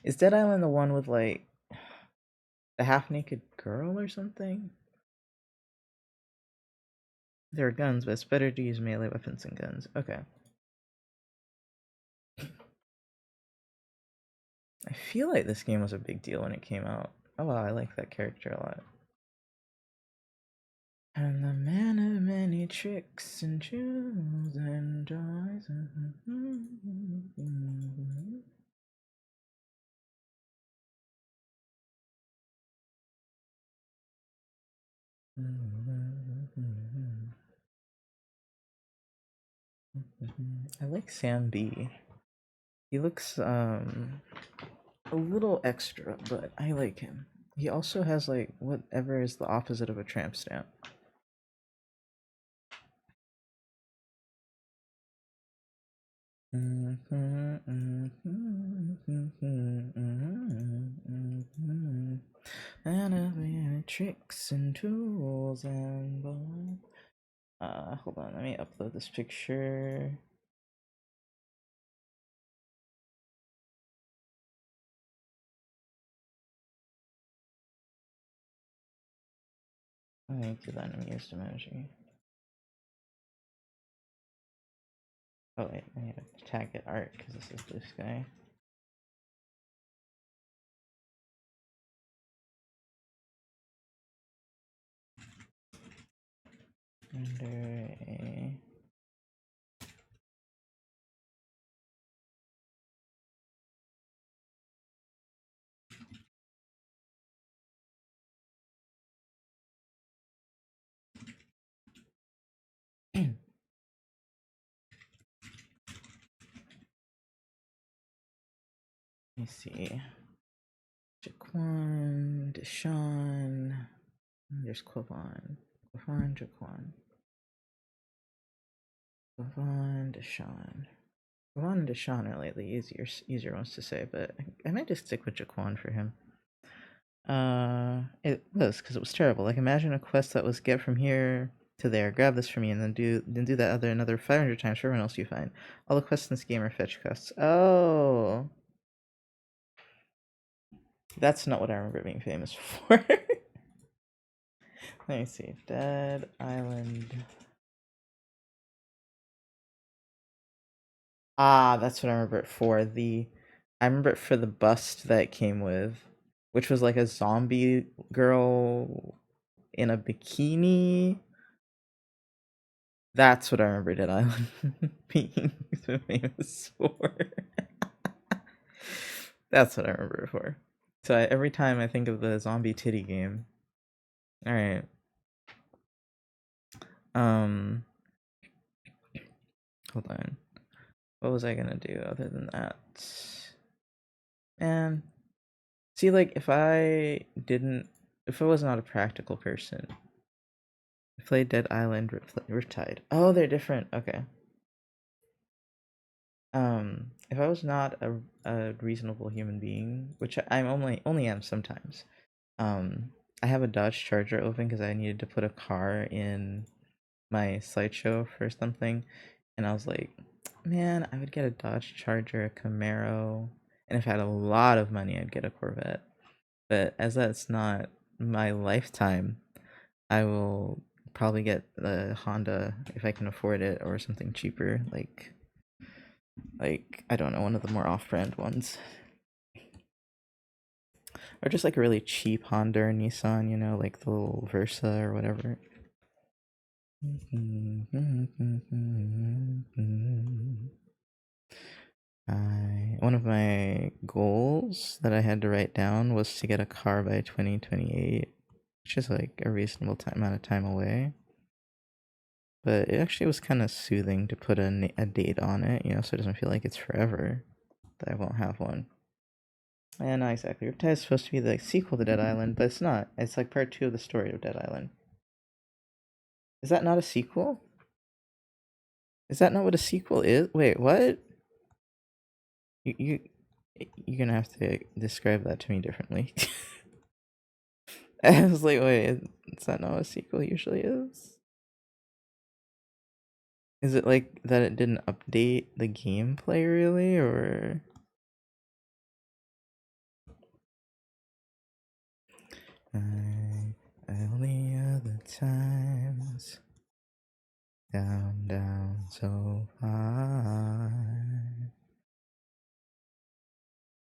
is Dead Island the one with like the half-naked girl or something? There are guns, but it's better to use melee weapons than guns. Okay. I feel like this game was a big deal when it came out. Oh wow, I like that character a lot. And the man of many tricks and jewels and joys. I like Sam B. He looks a little extra, but I like him. He also has like whatever is the opposite of a tramp stamp. And tricks and tools and hold on, let me upload this picture. I need to then use emoji. Oh wait, I need to tag it art because this is this guy. Under a let me see. Jaquan, Deshaun. There's Quavon. Jaquan. Quavon, Deshaun. Quavon and Deshaun are like the easier ones to say, but I might just stick with Jaquan for him. It was because it was terrible. Like, imagine a quest that was get from here to there, grab this for me, and then do that another 500 times for everyone else you find. All the quests in this game are fetch quests. Oh, that's not what I remember being famous for. Let me see. Dead Island. Ah, that's what I remember it for. I remember it for the bust that it came with, which was like a zombie girl in a bikini. That's what I remember Dead Island being so famous for. That's what I remember it for. So every time I think of the zombie titty game, all right. Hold on. What was I gonna do other than that? And see, like, if I was not a practical person, I played Dead Island, Riptide. Oh, they're different. Okay. If I was not a reasonable human being, which I'm only am sometimes, I have a Dodge Charger open because I needed to put a car in my slideshow for something, and I was like, man, I would get a Dodge Charger, a Camaro, and if I had a lot of money, I'd get a Corvette. But as that's not my lifetime, I will probably get the Honda if I can afford it, or something cheaper, like I don't know, one of the more off-brand ones, or just like a really cheap Honda or Nissan, you know, like the little Versa or whatever. One of my goals that I had to write down was to get a car by 2028, which is like a reasonable amount of time away. But it actually was kind of soothing to put a date on it, you know, so it doesn't feel like it's forever that I won't have one. And not exactly. Riptide is supposed to be the sequel to Dead Island, but it's not. It's like part 2 of the story of Dead Island. Is that not a sequel? Is that not what a sequel is? Wait, what? You you're gonna have to describe that to me differently. I was like, wait, is that not what a sequel usually is? Is it like that it didn't update the gameplay really, or? All the other times down so far.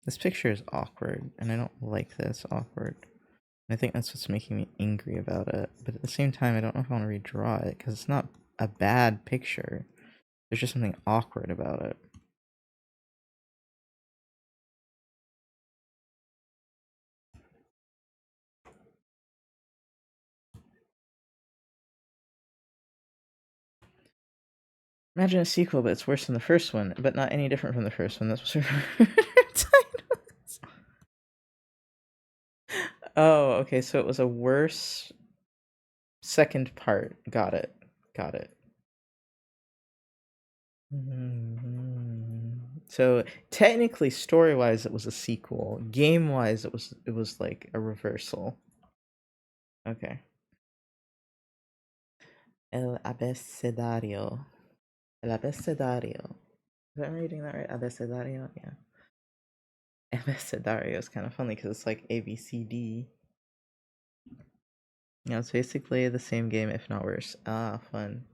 This picture is awkward, and I don't like that it's awkward. I think that's what's making me angry about it. But at the same time, I don't know if I want to redraw it, because it's not a bad picture. There's just something awkward about it. Imagine a sequel, but it's worse than the first one, but not any different from the first one. That's what Oh, okay, so it was a worse second part. Got it. Got it. So technically, story-wise, it was a sequel. Game-wise, it was like a reversal. Okay. El abecedario. El abecedario. Is that reading that right? Abecedario? Yeah. Abecedario is kind of funny because it's like ABCD. Yeah, it's basically the same game, if not worse. Ah, fun.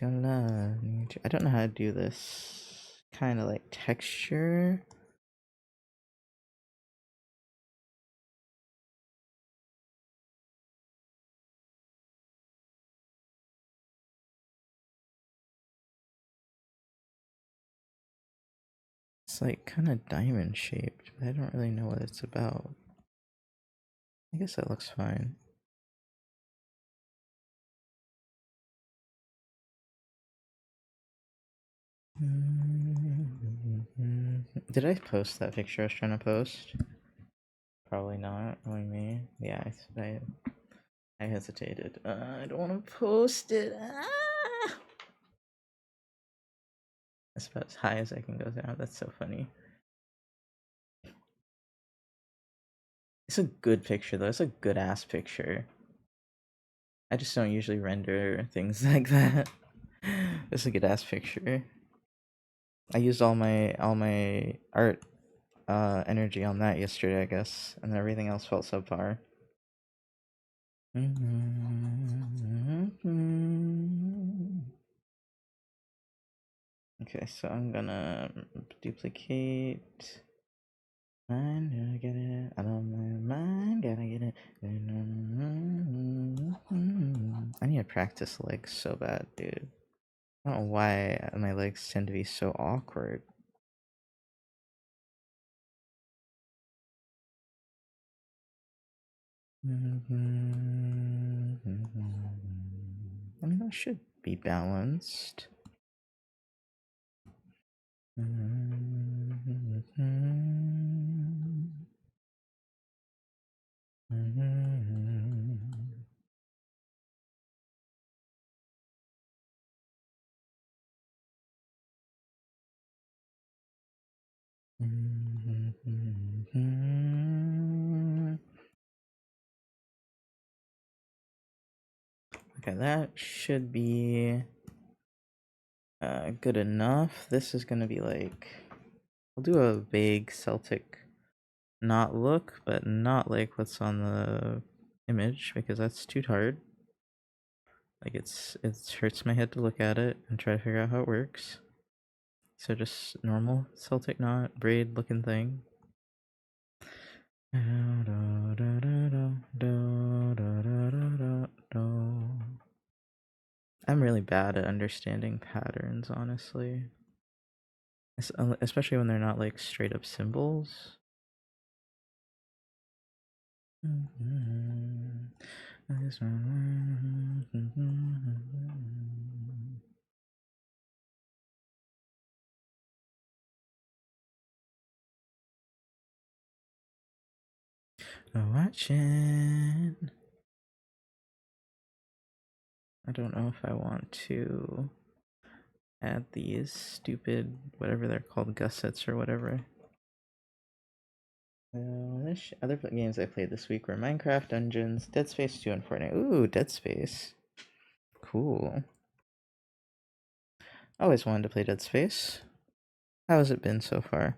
I don't know how to do this. Kind of like texture. It's like kind of diamond shaped, but I don't really know what it's about. I guess that looks fine. Did I post that picture I was trying to post? Probably not. Only me. Yeah, I hesitated. I don't want to post it. That's about as high as I can go down. That's so funny. It's a good picture though. It's a good ass picture. I just don't usually render things like that. It's a good ass picture. I used all my art energy on that yesterday, I guess, and everything else felt subpar. Okay, so I'm gonna duplicate. Mind, gotta get it out of my mind, gotta get it. I need to practice legs so bad, dude. I don't know why my legs tend to be so awkward. Should be balanced. Okay, that should be good enough. This is gonna be like, I'll do a vague Celtic not look, but not like what's on the image because that's too hard. Like it hurts my head to look at it and try to figure out how it works. So just normal Celtic knot braid looking thing. I'm really bad at understanding patterns, honestly. Especially when they're not like straight up symbols. Watching. I don't know if I want to add these stupid, whatever they're called, gussets or whatever. Other games I played this week were Minecraft Dungeons, Dead Space 2, and Fortnite. Ooh, Dead Space. Cool. Always wanted to play Dead Space. How has it been so far?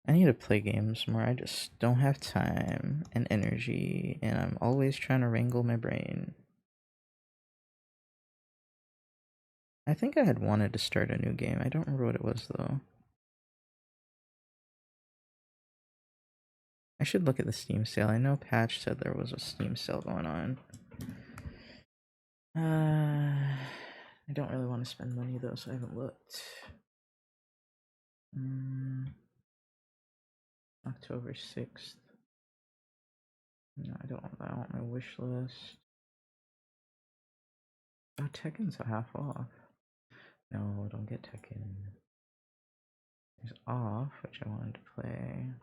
I need to play games more. I just don't have time and energy, and I'm always trying to wrangle my brain. I think I had wanted to start a new game. I don't remember what it was, though. I should look at the Steam sale. I know Patch said there was a Steam sale going on. I don't really want to spend money, though, so I haven't looked. October 6th. No, I don't want that. I want my wish list. Oh, Tekken's a half off. No, don't get Tekken. There's Off, which I wanted to play.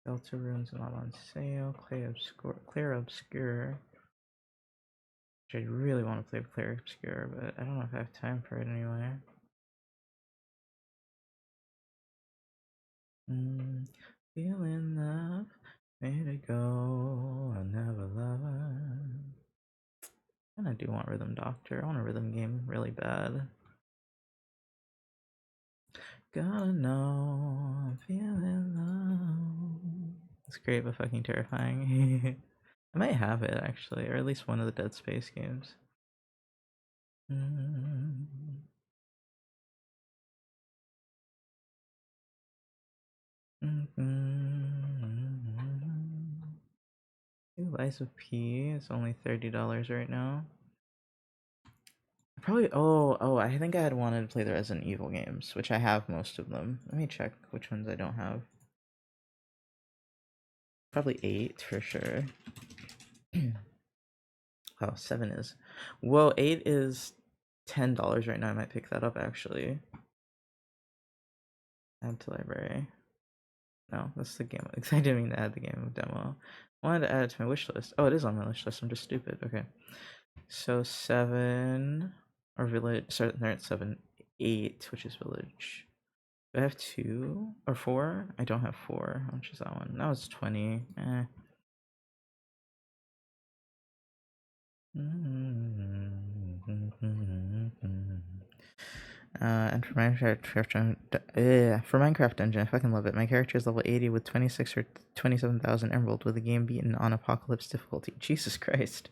Deltarune's not on sale. Clair Obscure. Which I really want to play Clair Obscure, but I don't know if I have time for it anyway. Feeling love, made it go, I never love her. And I do want Rhythm Doctor. I want a rhythm game really bad. Gotta know, I'm feeling love. It's great but fucking terrifying. I might have it actually, or at least one of the Dead Space games. Lies of P is only $30 right now. Probably. Oh, I think I had wanted to play the Resident Evil games, which I have most of them. Let me check which ones I don't have. Probably 8 for sure. Oh, 7 is. Whoa, 8 is $10 right now. I might pick that up actually. Add to library. No, that's the game. I didn't mean to add the game demo. I wanted to add it to my wish list. Oh, it is on my wish list. I'm just stupid. Okay. So 7 or village. Sorry, they're at 7. 8, which is village. Do I have 2 or 4? I don't have 4. How much is that one? That was 20. And for Minecraft Dungeon, I fucking love it. My character is level 80 with 26 or 27,000 emerald with the game beaten on apocalypse difficulty. Jesus Christ.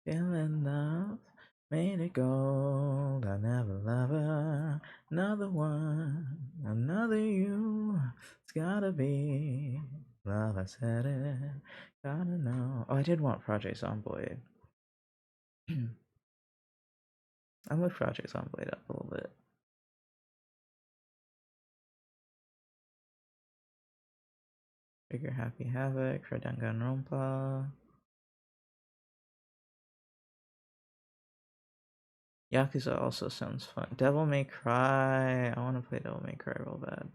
Feeling love, made it gold. I never love her. Another one, another you. It's gotta be love. I said it. Gotta know. Oh, I did want Project Zomboid. I'm with Project Zomboid up a little bit. Trigger Happy Havoc for Danganronpa. Yakuza also sounds fun. Devil May Cry. I want to play Devil May Cry real bad.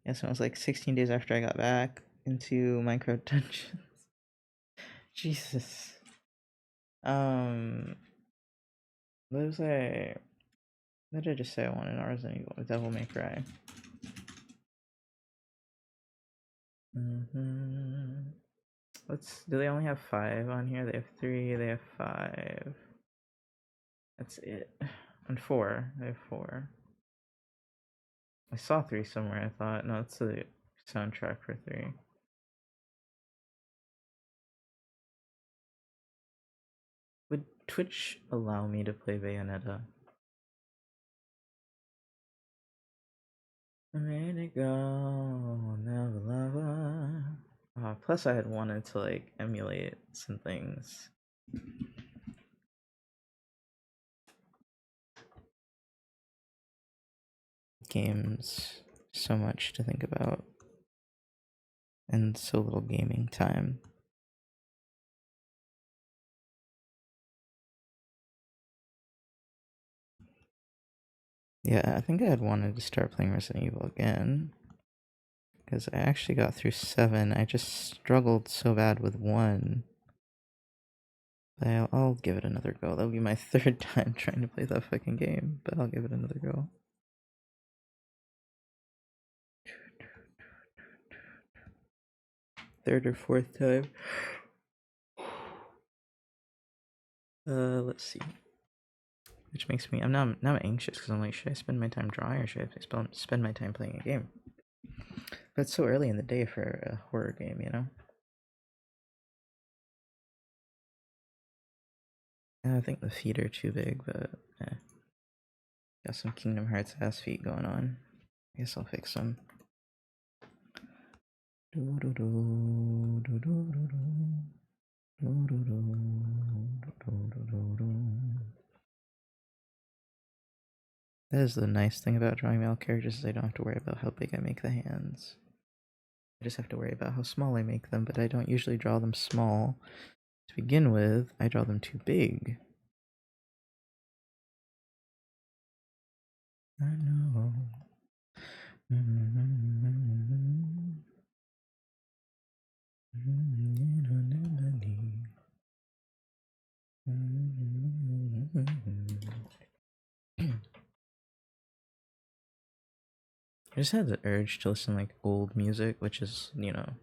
Yes, it was like 16 days after I got back into Minecraft Dungeons. Jesus. What was I? What did I just say I wanted? Resident Evil, Devil May Cry. Do they only have 5 on here? They have 3. They have 5. That's it. And 4. They have 4. I saw 3 somewhere. I thought no, it's the soundtrack for 3. Would Twitch allow me to play Bayonetta? I'm ready to go, never lover. Plus, I had wanted to like emulate some things. Games, so much to think about, and so little gaming time. Yeah, I think I had wanted to start playing Resident Evil again. Because I actually got through 7. I just struggled so bad with 1. But I'll give it another go. That'll be my 3rd time trying to play that fucking game. But I'll give it another go. Third or 4th time. Let's see. Which makes me, I'm now anxious because I'm like, should I spend my time drawing or should I spend my time playing a game? But it's so early in the day for a horror game, you know? And I think the feet are too big, but got some Kingdom Hearts ass feet going on. I guess I'll fix them. That is the nice thing about drawing male characters is I don't have to worry about how big I make the hands. I just have to worry about how small I make them, but I don't usually draw them small. To begin with, I draw them too big. I know. I just had the urge to listen to like old music, which is, you know,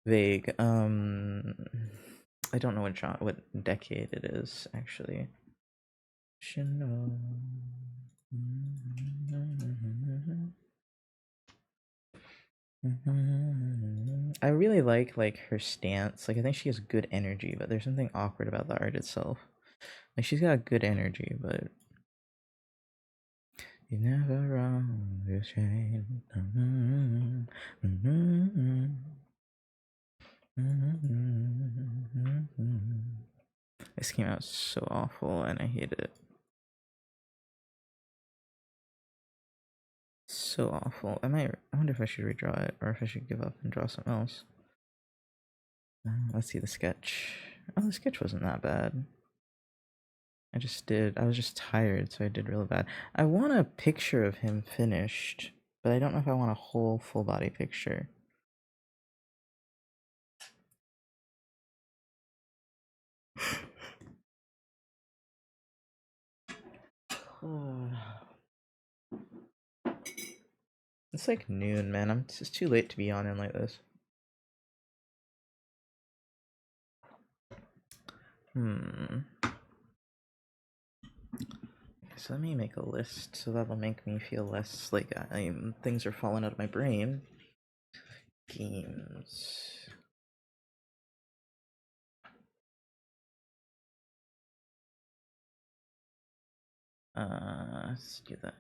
vague. I don't know what decade it is actually. I really like her stance. Like I think she has good energy, but there's something awkward about the art itself. Like she's got good energy, but you never wrong your shade. This came out so awful and I hate it. So awful. I wonder if I should redraw it or if I should give up and draw something else. Let's see the sketch. Oh, the sketch wasn't that bad. I was just tired, so I did real bad. I want a picture of him finished, but I don't know if I want a whole full body picture. It's like noon, man. It's just too late to be on in like this. So let me make a list so that'll make me feel less like things are falling out of my brain. Games. Let's do that.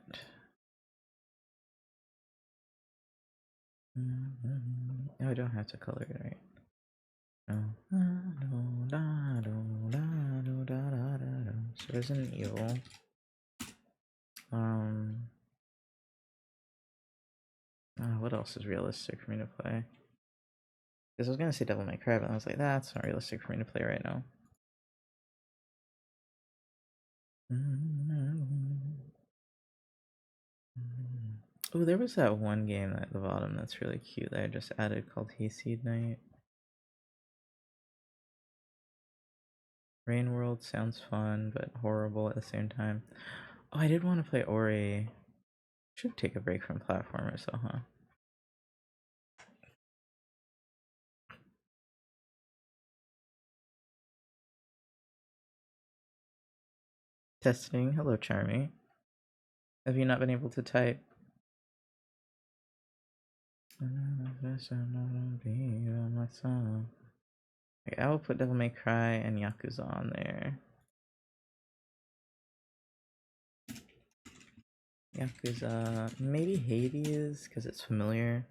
Oh, I don't have to color it, right? So Resident Evil. What else is realistic for me to play? Because I was gonna say Devil May Cry, but I was like, that's not realistic for me to play right now. Oh, there was that one game at the bottom that's really cute that I just added called Hayseed Night. Rain World sounds fun, but horrible at the same time. Oh, I did want to play Ori. Should take a break from platformers, though, huh? Testing. Hello, Charmy. Have you not been able to type? Okay, I will put Devil May Cry and Yakuza on there. Yakuza, maybe Hades, because it's familiar.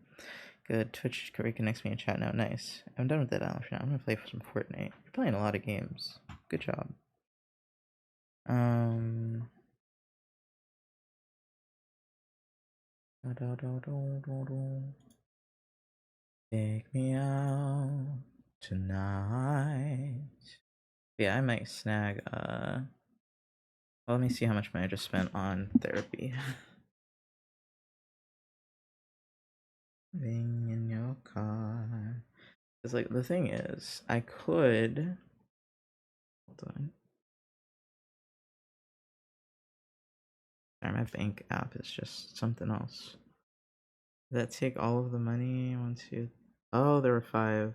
Good, Twitch reconnects me in chat now, nice. I'm done with that Alan for now, I'm gonna play for some Fortnite. You're playing a lot of games, good job. Take me out tonight. Yeah, I might snag, well, let me see how much money I just spent on therapy. Being in your car. Cause like the thing is, I could. Hold on. Sorry, my bank app is just something else. Did that take all of the money? 1, 2. Oh, there were 5.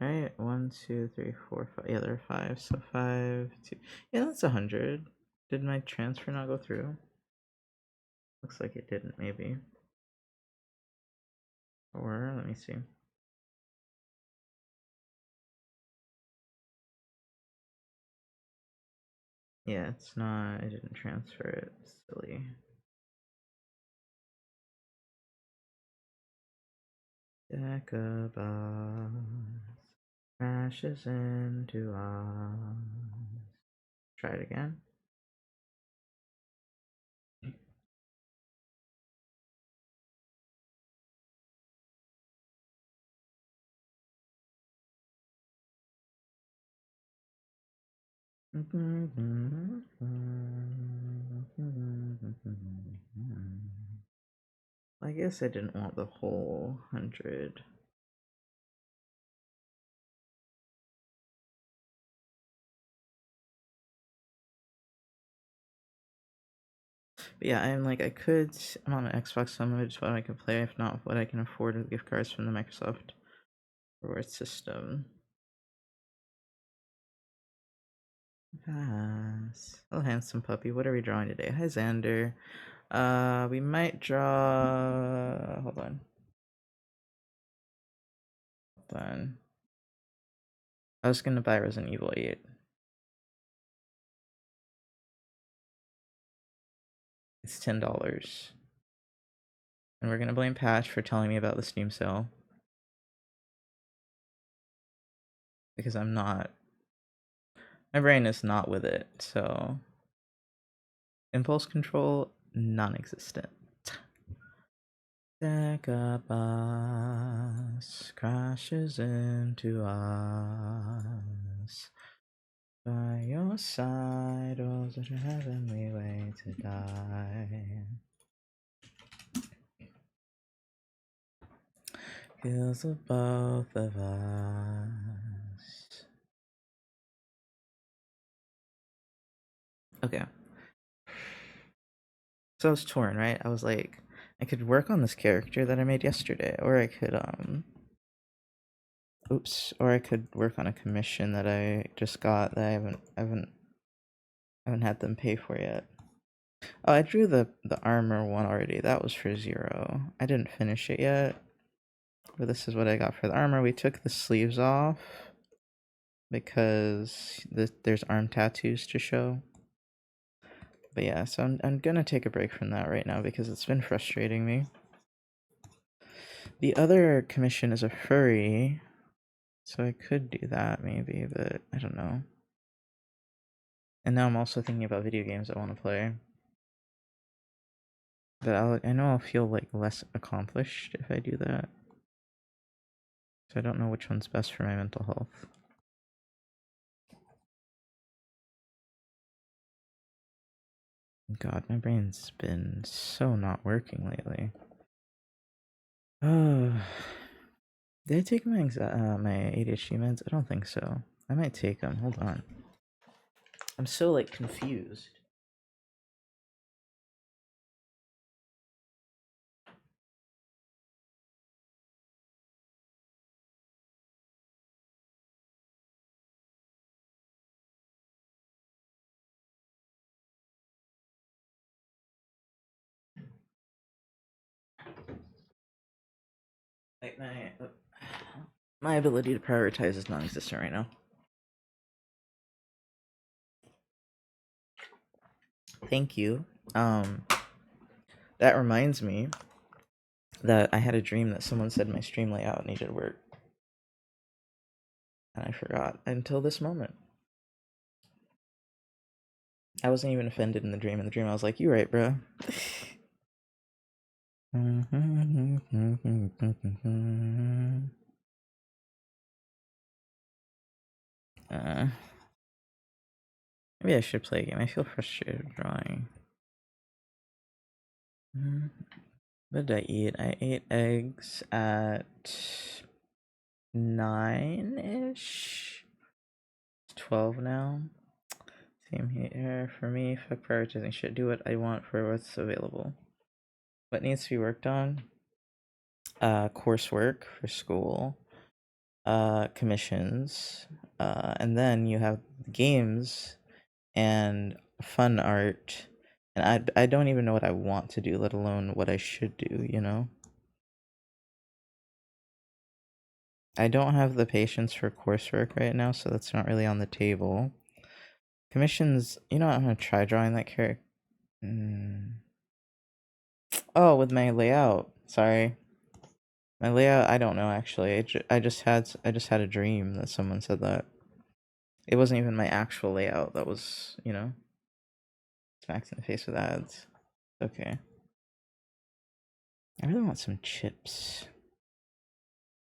Right? 1, 2, 3, 4, 5. Yeah, there are 5. So 5, 2. Yeah, that's 100. Did my transfer not go through? Looks like it didn't, maybe. Or let me see. Yeah, it's not. I didn't transfer it. Silly. Jacobus crashes into us. Try it again. I guess I didn't want the whole 100. But yeah, I'm like, I'm on an Xbox Unlimited, what I can play. If not, what I can afford with gift cards from the Microsoft reward system. Pass. Oh, handsome puppy. What are we drawing today? Hi, Xander. We might draw. Hold on. Hold on. I was gonna buy Resident Evil 8. It's $10. And we're gonna blame Patch for telling me about the Steam sale. Because I'm not. My brain is not with it, so. Impulse control, non existent. Dagobah crashes into us. By your side, oh, such a heavenly way to die. Feels of both of us. Okay. So I was torn, right? I was like, I could work on this character that I made yesterday, or I could or I could work on a commission that I just got that I haven't had them pay for yet. Oh, I drew the armor one already. That was for 0. I didn't finish it yet. But this is what I got for the armor. We took the sleeves off because there's arm tattoos to show. But yeah, so I'm gonna take a break from that right now because it's been frustrating me. The other commission is a furry, so I could do that maybe, but I don't know. And now I'm also thinking about video games I want to play. But I know I'll feel like less accomplished if I do that. So I don't know which one's best for my mental health. God, my brain's been so not working lately. Oh, did I take my my ADHD meds? I don't think so. I might take them. Hold on. I'm so like confused. Like my ability to prioritize is non-existent right now. Thank you. That reminds me that I had a dream that someone said my stream layout needed work, and I forgot until this moment. I wasn't even offended in the dream. In the dream, I was like, "You right, bro." Maybe I should play a game. I feel frustrated drawing. What did I eat? I ate eggs at 9-ish. It's 12 now. Same here for me. Fuck prioritizing shit. Do what I want for what's available. What needs to be worked on? Coursework for school. Commissions. And then you have games and fun art. And I don't even know what I want to do, let alone what I should do, you know? I don't have the patience for coursework right now, so that's not really on the table. Commissions, you know what, I'm gonna try drawing that character. Oh, with my layout. Sorry. My layout, I don't know actually. I just had a dream that someone said that. It wasn't even my actual layout. That was, you know, smacked in the face with ads. Okay. I really want some chips.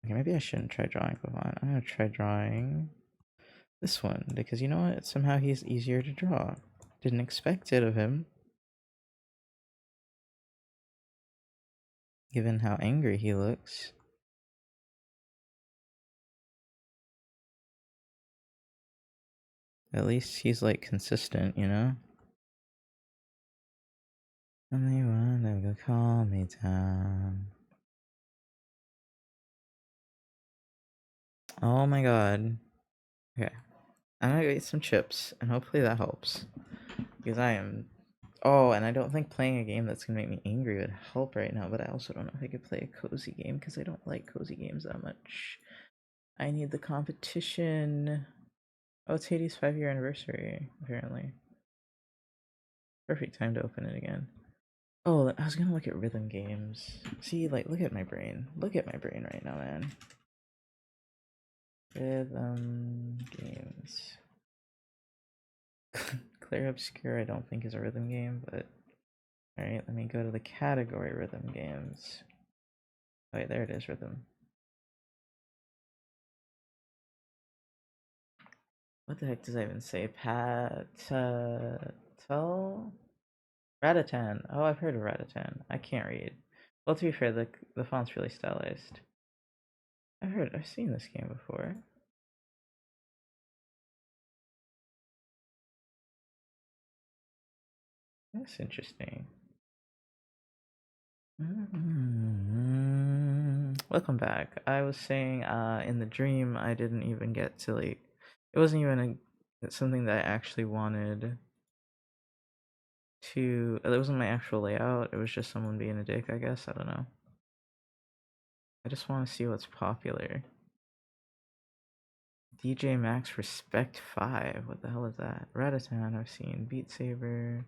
Okay, maybe I shouldn't try drawing Pavon. I'm gonna try drawing this one because you know what? Somehow he's easier to draw. Didn't expect it of him. Given how angry he looks. At least he's like consistent, you know? Only one that could calm me down. Oh my god. Okay. I'm gonna go eat some chips, and hopefully that helps. Because I am... Oh, and I don't think playing a game that's gonna make me angry would help right now, but I also don't know if I could play a cozy game, because I don't like cozy games that much. I need the competition. Oh, it's Hades' 5-year anniversary, apparently. Perfect time to open it again. Oh, I was gonna look at rhythm games. See, like, look at my brain. Look at my brain right now, man. Rhythm games. Clear Obscure I don't think is a rhythm game, but... Alright, let me go to the category rhythm games. Wait, there it is, rhythm. What the heck does that even say? Ratatan. Oh, I've heard of Ratatan. I can't read. Well, to be fair, the font's really stylized. I've seen this game before. That's interesting. Welcome back. I was saying, in the dream, I didn't even get to like, it wasn't even something that I actually wanted to. It wasn't my actual layout. It was just someone being a dick, I guess. I don't know. I just want to see what's popular. DJ Max Respect 5. What the hell is that? Ratatan, I've seen. Beat Saber.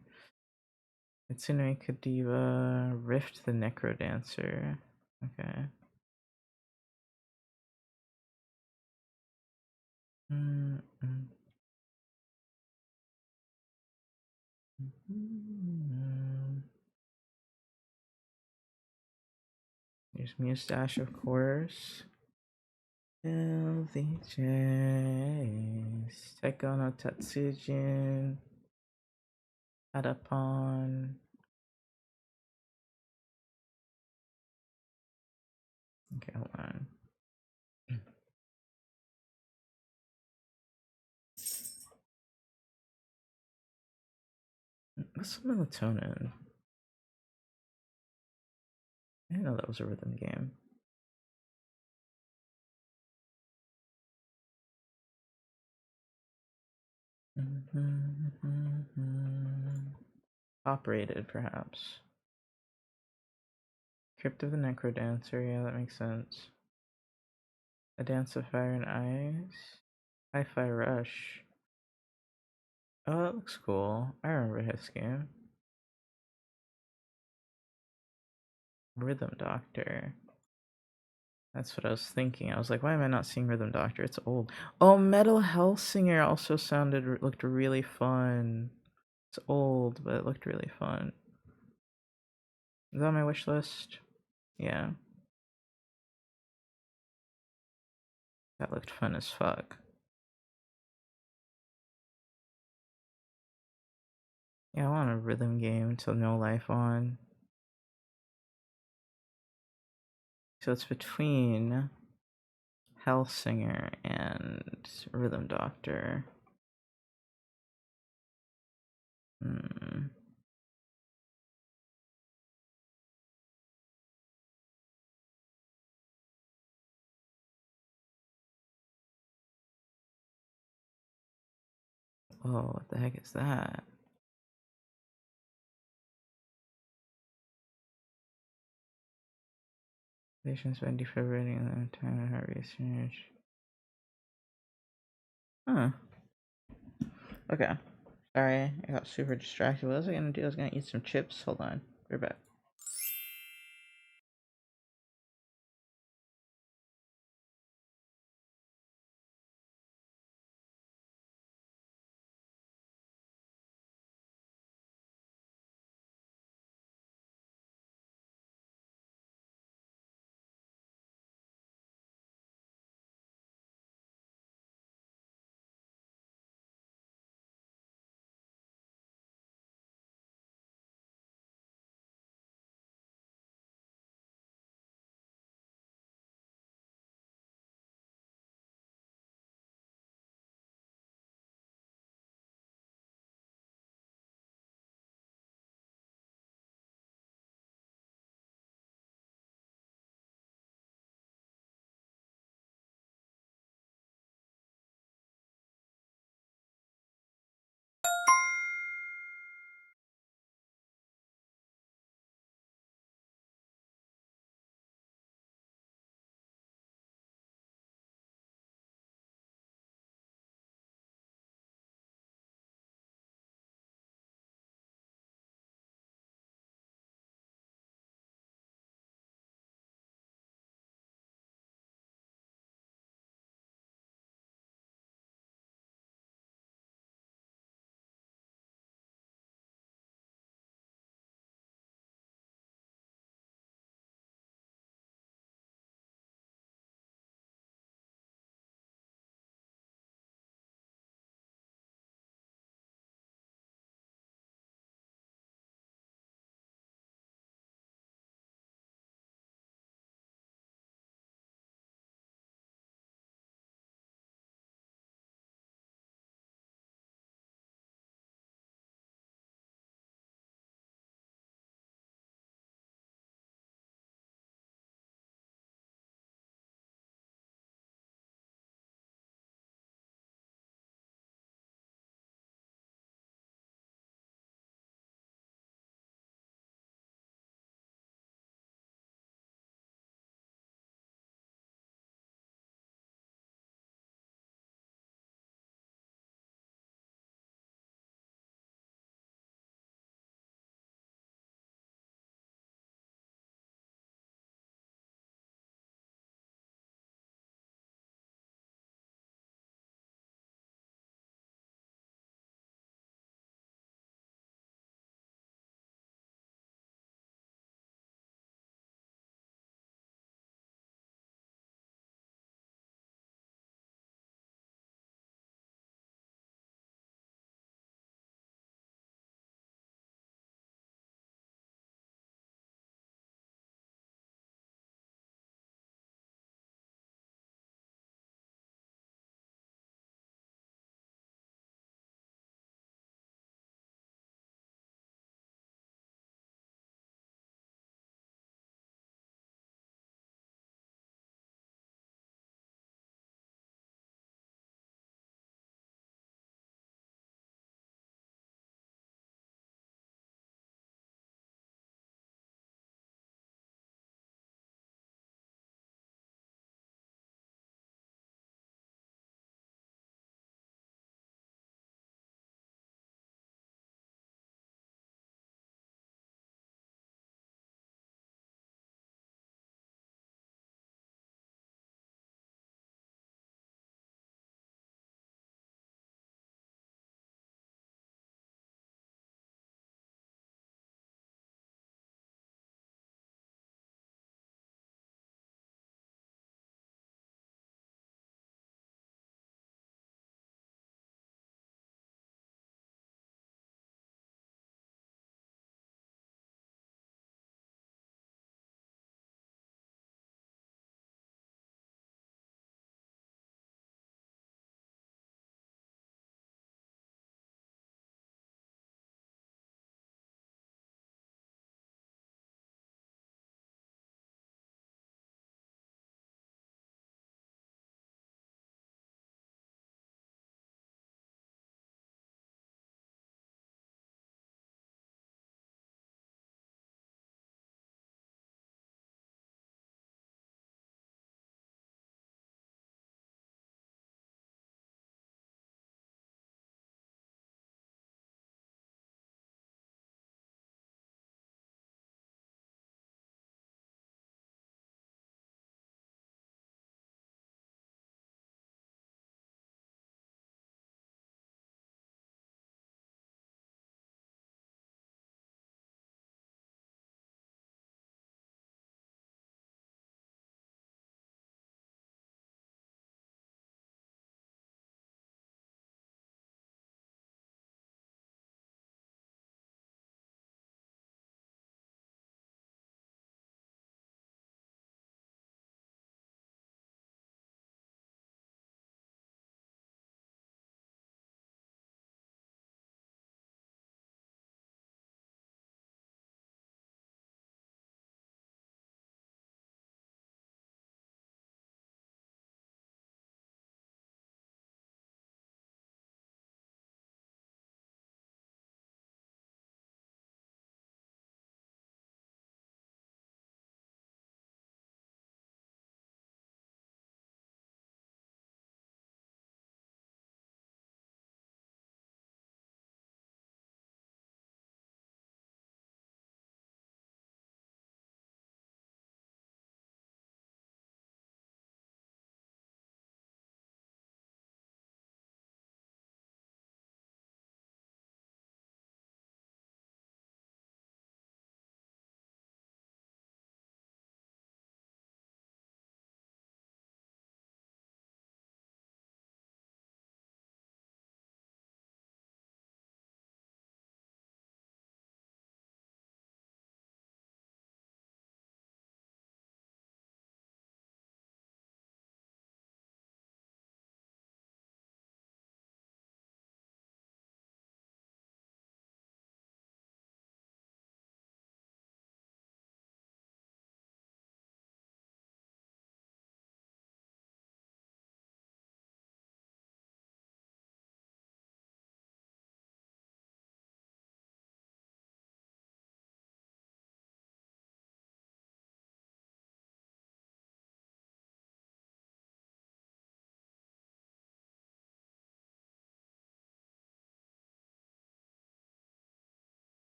Itsune Kadiva. Rift the Necrodancer. Okay. There's Mustache, of course. Healthy Chase. Tekken no Tatsujin. Add up on. Okay, hold on. What's melatonin? I didn't know that was a rhythm game. Operated, perhaps. Crypt of the Necrodancer, yeah, that makes sense. A Dance of Fire and Ice. Hi-Fi Rush. Oh, that looks cool. I remember his game. Rhythm Doctor. That's what I was thinking. I was like, why am I not seeing Rhythm Doctor? It's old. Oh, Metal Hellsinger also looked really fun. It's old, but it looked really fun. Is that on my wish list? Yeah. That looked fun as fuck. Yeah, I want a rhythm game to No Life on. So it's between Hellsinger and Rhythm Doctor. Hmm. Oh, what the heck is that? Patients by defibrillating the time of heart research. Huh. Okay. Sorry, I got super distracted. What was I gonna do? I was gonna eat some chips. Hold on. We're back.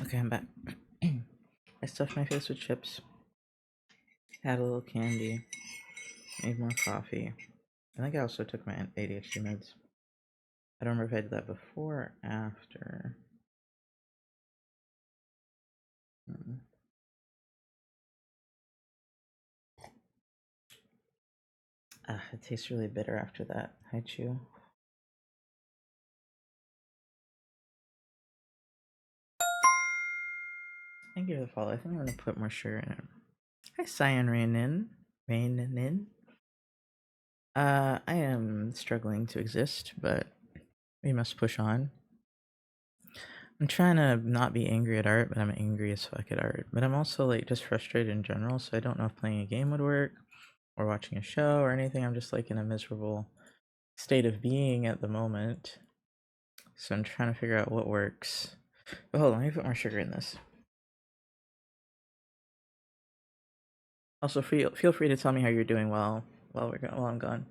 Okay, I'm back. I stuffed my face with chips, had a little candy, made more coffee. I think I also took my ADHD meds. I don't remember if I did that before or after. Hmm. It tastes really bitter after that. Hi, Chew. Thank you for the follow. I think I'm gonna put more sugar in it. Hi, Cyan Rainin. Rainin. I am struggling to exist, but we must push on. I'm trying to not be angry at art, but I'm angry as fuck at art. But I'm also like just frustrated in general, so I don't know if playing a game would work or watching a show or anything. I'm just like in a miserable state of being at the moment. So I'm trying to figure out what works. But hold on, let me put more sugar in this. Also, feel free to tell me how you're doing while I'm gone.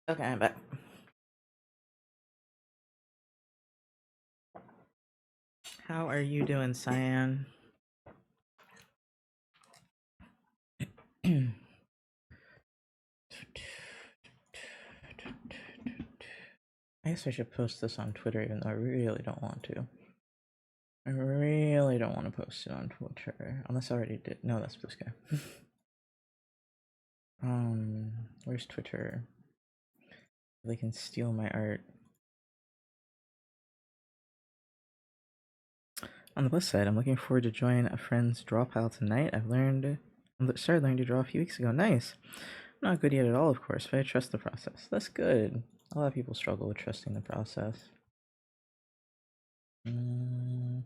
Okay, I'm back. How are you doing, Cyan? I guess I should post this on Twitter, even though I really don't want to. I really don't want to post it on Twitter, unless I already did. No, that's Blue Sky. Where's Twitter? They can steal my art. On the plus side, I'm looking forward to join a friend's draw pile tonight. I started learning to draw a few weeks ago. Nice. I'm not good yet at all, of course, but I trust the process. That's good. A lot of people struggle with trusting the process. Bum,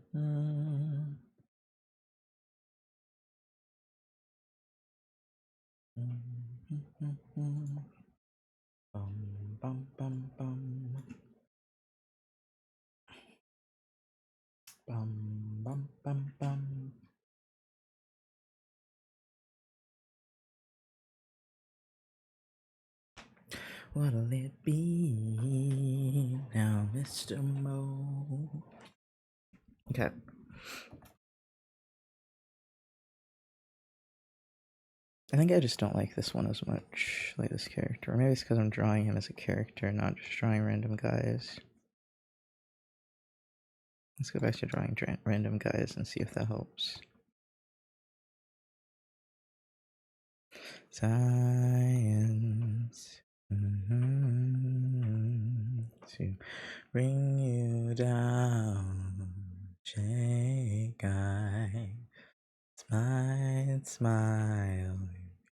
bum, bum, bum. Bum, bum, bum, bum. What'll it be now, Mr. Mo? Okay. I think I just don't like this one as much, like this character. Or maybe it's because I'm drawing him as a character, not just drawing random guys. Let's go back to drawing random guys and see if that helps. Science. To bring you down, shake I. Smile,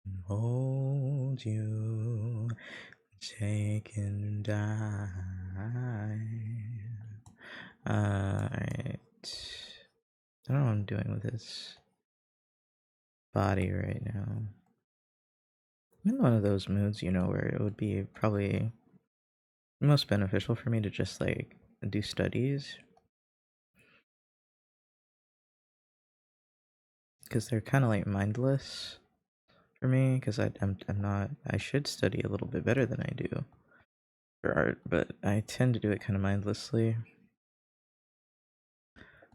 and hold you, shake and die. Alright. I don't know what I'm doing with his body right now. I'm in one of those moods, where it would be probably most beneficial for me to just like do studies, because they're kind of like mindless for me, because I'm not, I should study a little bit better than I do for art, but I tend to do it kind of mindlessly.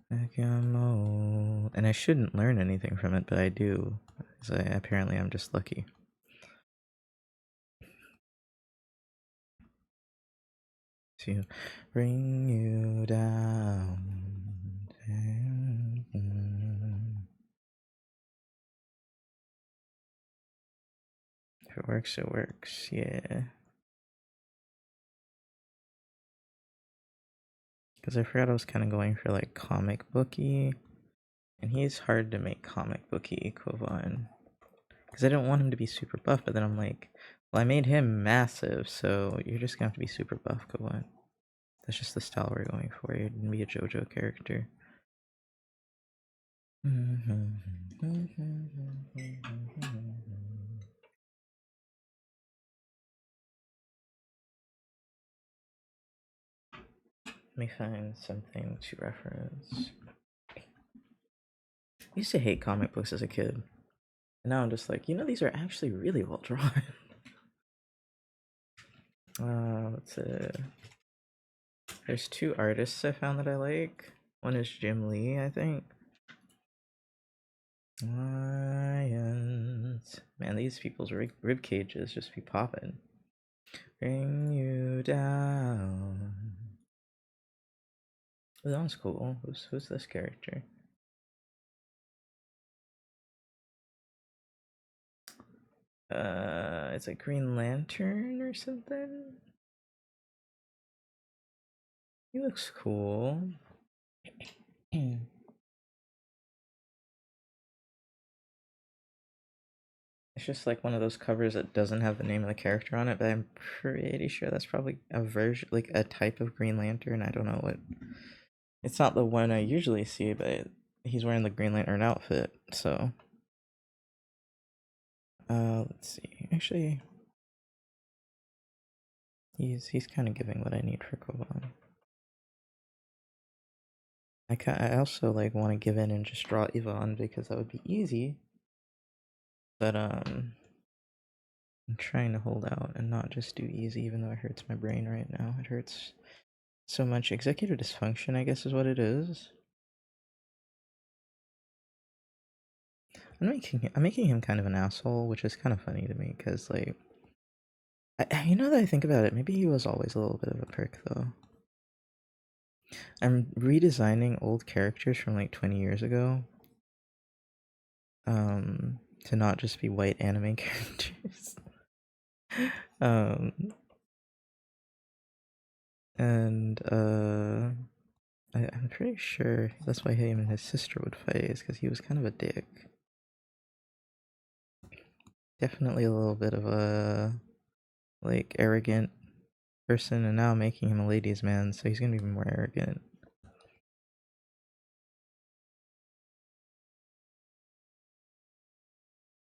And I shouldn't learn anything from it, but I do, because apparently I'm just lucky. To bring you down. If it works, it works. Yeah. Because I forgot I was kind of going for like comic booky. And he's hard to make comic booky, Quovan. Because I don't want him to be super buff, but then I'm like, well, I made him massive, so you're just gonna have to be super buff, Quovan. That's just the style we're going for. You're gonna be a JoJo character. Let me find something to reference. I used to hate comic books as a kid. And now I'm just like, you know, these are actually really well drawn. Let's see. There's two artists I found that I like. One is Jim Lee, I think. Lions. Man, these people's rib cages just be popping. Bring you down. Oh, that one's cool. Who's this character? It's a Green Lantern or something. He looks cool. It's just like one of those covers that doesn't have the name of the character on it, but I'm pretty sure that's probably a version, like a type of Green Lantern. I don't know what. It's not the one I usually see, but he's wearing the Green Lantern outfit, so. Let's see. Actually, he's kind of giving what I need for Quovan. I also like want to give in and just draw Yvonne because that would be easy. But I'm trying to hold out and not just do easy, even though it hurts my brain right now. It hurts so much. Executive dysfunction, I guess, is what it is. I'm making him kind of an asshole, which is kind of funny to me because, like, you know that I think about it, maybe he was always a little bit of a prick though. I'm redesigning old characters from like 20 years ago. To not just be white anime characters. And I'm pretty sure that's why him and his sister would fight, is because he was kind of a dick. Definitely a little bit of a like arrogant person, and now making him a ladies' man, so he's gonna be even more arrogant.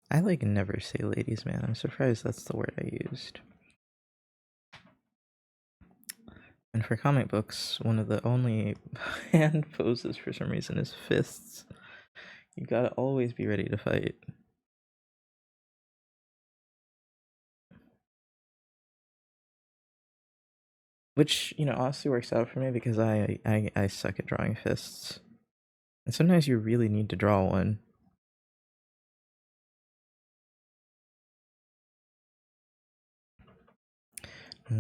I like never say ladies' man. I'm surprised that's the word I used. And for comic books, one of the only hand poses for some reason is fists. You gotta always be ready to fight. Which, you know, honestly works out for me because I suck at drawing fists. And sometimes you really need to draw one. Okay,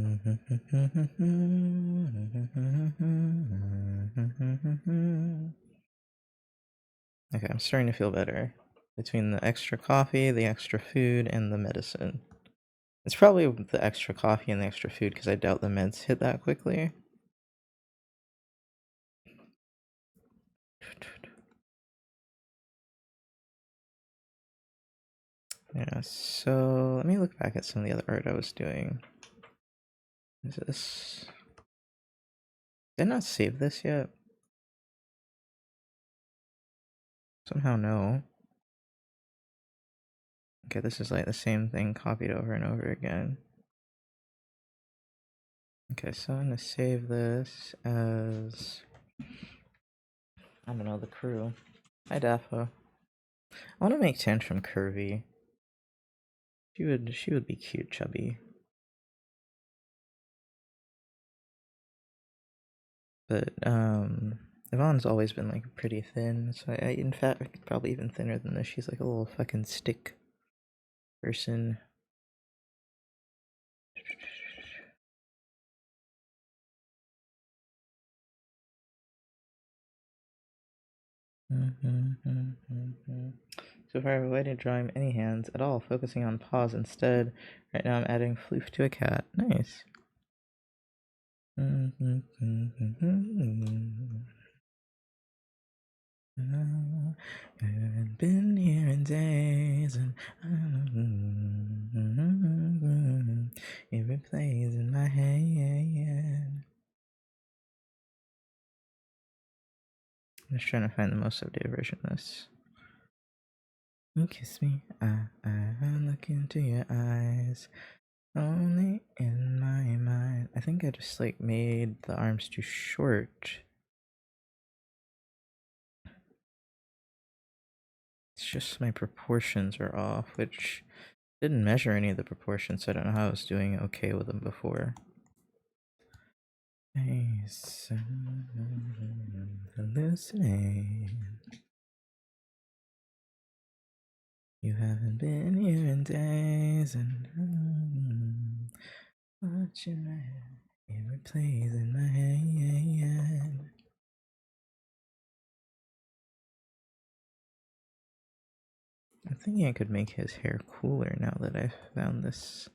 I'm starting to feel better. Between the extra coffee, the extra food, and the medicine. It's probably the extra coffee and the extra food because I doubt the meds hit that quickly. Yeah, so let me look back at some of the other art I was doing. Is this... Did I not save this yet? Somehow no. Okay, this is like the same thing copied over and over again. Okay, so I'm gonna save this as... I don't know, the crew. Hi, Daffo. I want to make Tantrum curvy. She would be cute, chubby. But Yvonne's always been like pretty thin, so I in fact probably even thinner than this. She's like a little fucking stick person. So far I've avoided drawing any hands at all, focusing on paws instead. Right now I'm adding floof to a cat. Nice. I haven't been here in days, and it replays in my head. I'm just trying to find the most updated version of this. You kiss me, I look into your eyes, only in my mind. I think I just like made the arms too short. It's just my proportions are off, which didn't measure any of the proportions, so I don't know how I was doing okay with them before. I hallucinate. You haven't been here in days, and watching my head, it replays in my head. I'm thinking I could make his hair cooler now that I've found this.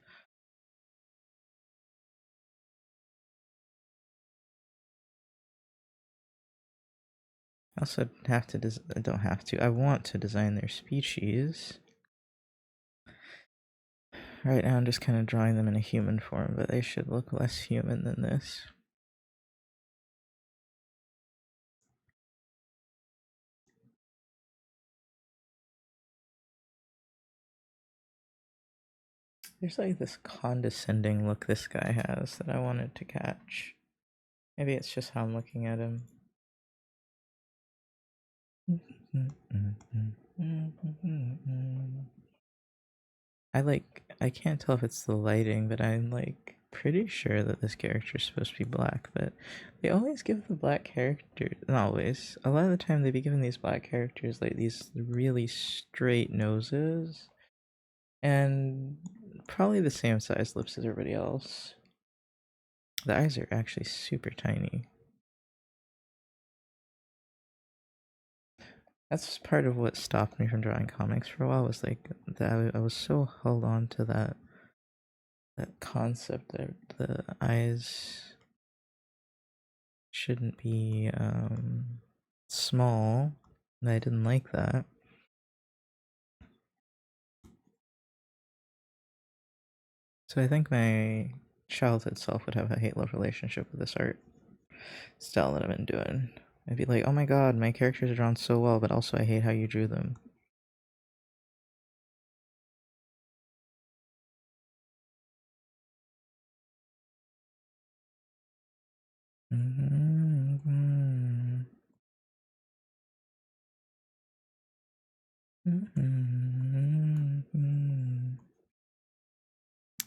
I also have to don't have to. I want to design their species. Right now I'm just kind of drawing them in a human form, but they should look less human than this. There's like this condescending look this guy has that I wanted to catch. Maybe it's just how I'm looking at him. I can't tell if it's the lighting, but I'm like pretty sure that this character is supposed to be black, but they always give the black characters, not always, a lot of the time they be giving these black characters like these really straight noses and probably the same size lips as everybody else. The eyes are actually super tiny. That's part of what stopped me from drawing comics for a while, was like that I was so held on to that concept that the eyes shouldn't be small, and I didn't like that. So I think my childhood self would have a hate-love relationship with this art style that I've been doing. I'd be like, oh my god, my characters are drawn so well, but also I hate how you drew them.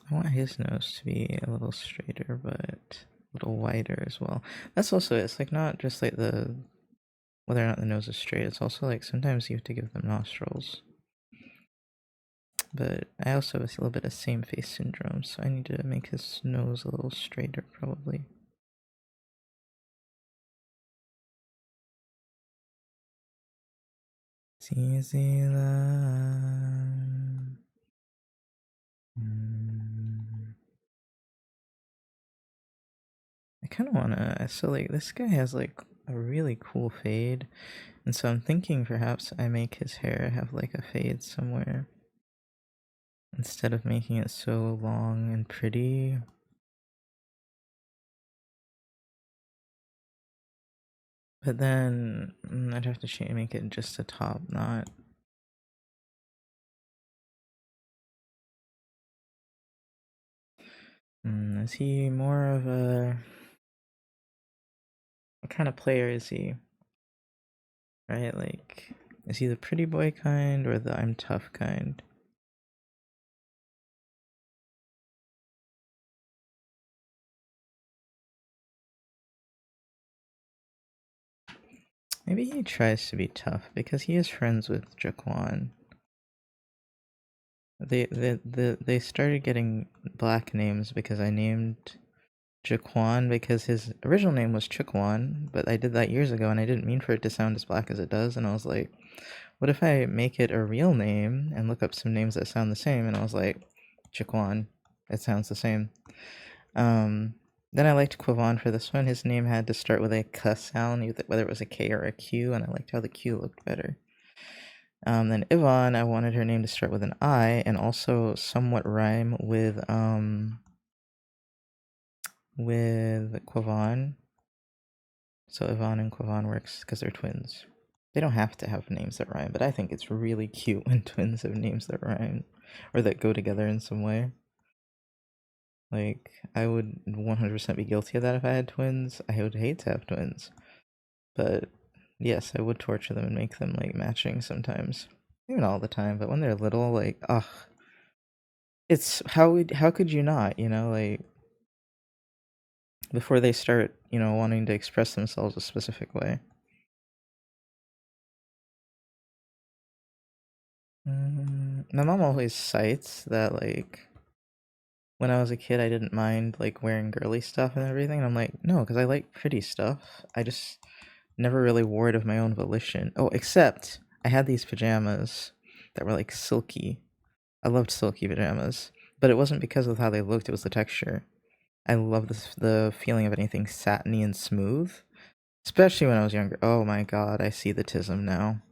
I want his nose to be a little straighter, but a little wider as well. That's also, it's like not just like the whether or not the nose is straight, it's also like sometimes you have to give them nostrils. But I also have a little bit of same face syndrome, so I need to make his nose a little straighter probably. It's easy love. I kind of want to, so like this guy has like a really cool fade, and so I'm thinking perhaps I make his hair have like a fade somewhere instead of making it so long and pretty. But then I'd have to make it just a top knot. Is he more of a... What kind of player is he? Right, like, is he the pretty boy kind or the I'm tough kind? Maybe he tries to be tough because he is friends with Jaquan. They started getting black names because I named Jaquan because his original name was Chiquan, but I did that years ago and I didn't mean for it to sound as black as it does, and I was like, what if I make it a real name and look up some names that sound the same? And I was like, Jaquan, it sounds the same. Then I liked Quavon for this one. His name had to start with a K sound, whether it was a K or a Q, and I liked how the Q looked better. Then Yvonne, I wanted her name to start with an I and also somewhat rhyme with Quavon. So Yvonne and Quavon works because they're twins. They don't have to have names that rhyme, but I think it's really cute when twins have names that rhyme or that go together in some way. Like, I would 100% be guilty of that if I had twins. I would hate to have twins. But yes, I would torture them and make them like matching sometimes. Even all the time, but when they're little, like, ugh. It's how could you not, like before they start, wanting to express themselves a specific way. My mom always cites that like when I was a kid I didn't mind like wearing girly stuff and everything. And I'm like, no, because I like pretty stuff. I just never really wore it of my own volition. Oh, except I had these pajamas that were like silky. I loved silky pajamas, but it wasn't because of how they looked, it was the texture. I love the feeling of anything satiny and smooth, especially when I was younger. Oh my god, I see the tism now.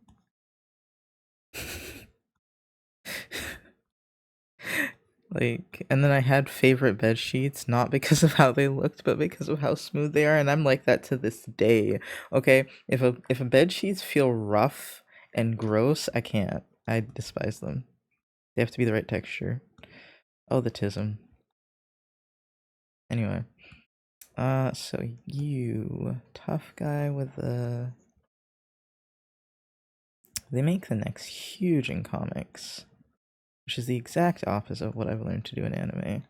Like, and then I had favorite bed sheets not because of how they looked, but because of how smooth they are, and I'm like that to this day. Okay, if a bed sheets feel rough and gross, I can't. I despise them. They have to be the right texture. Oh, the tism. Anyway, so you tough guy with the. They make the next huge in comics, which is the exact opposite of what I've learned to do in anime.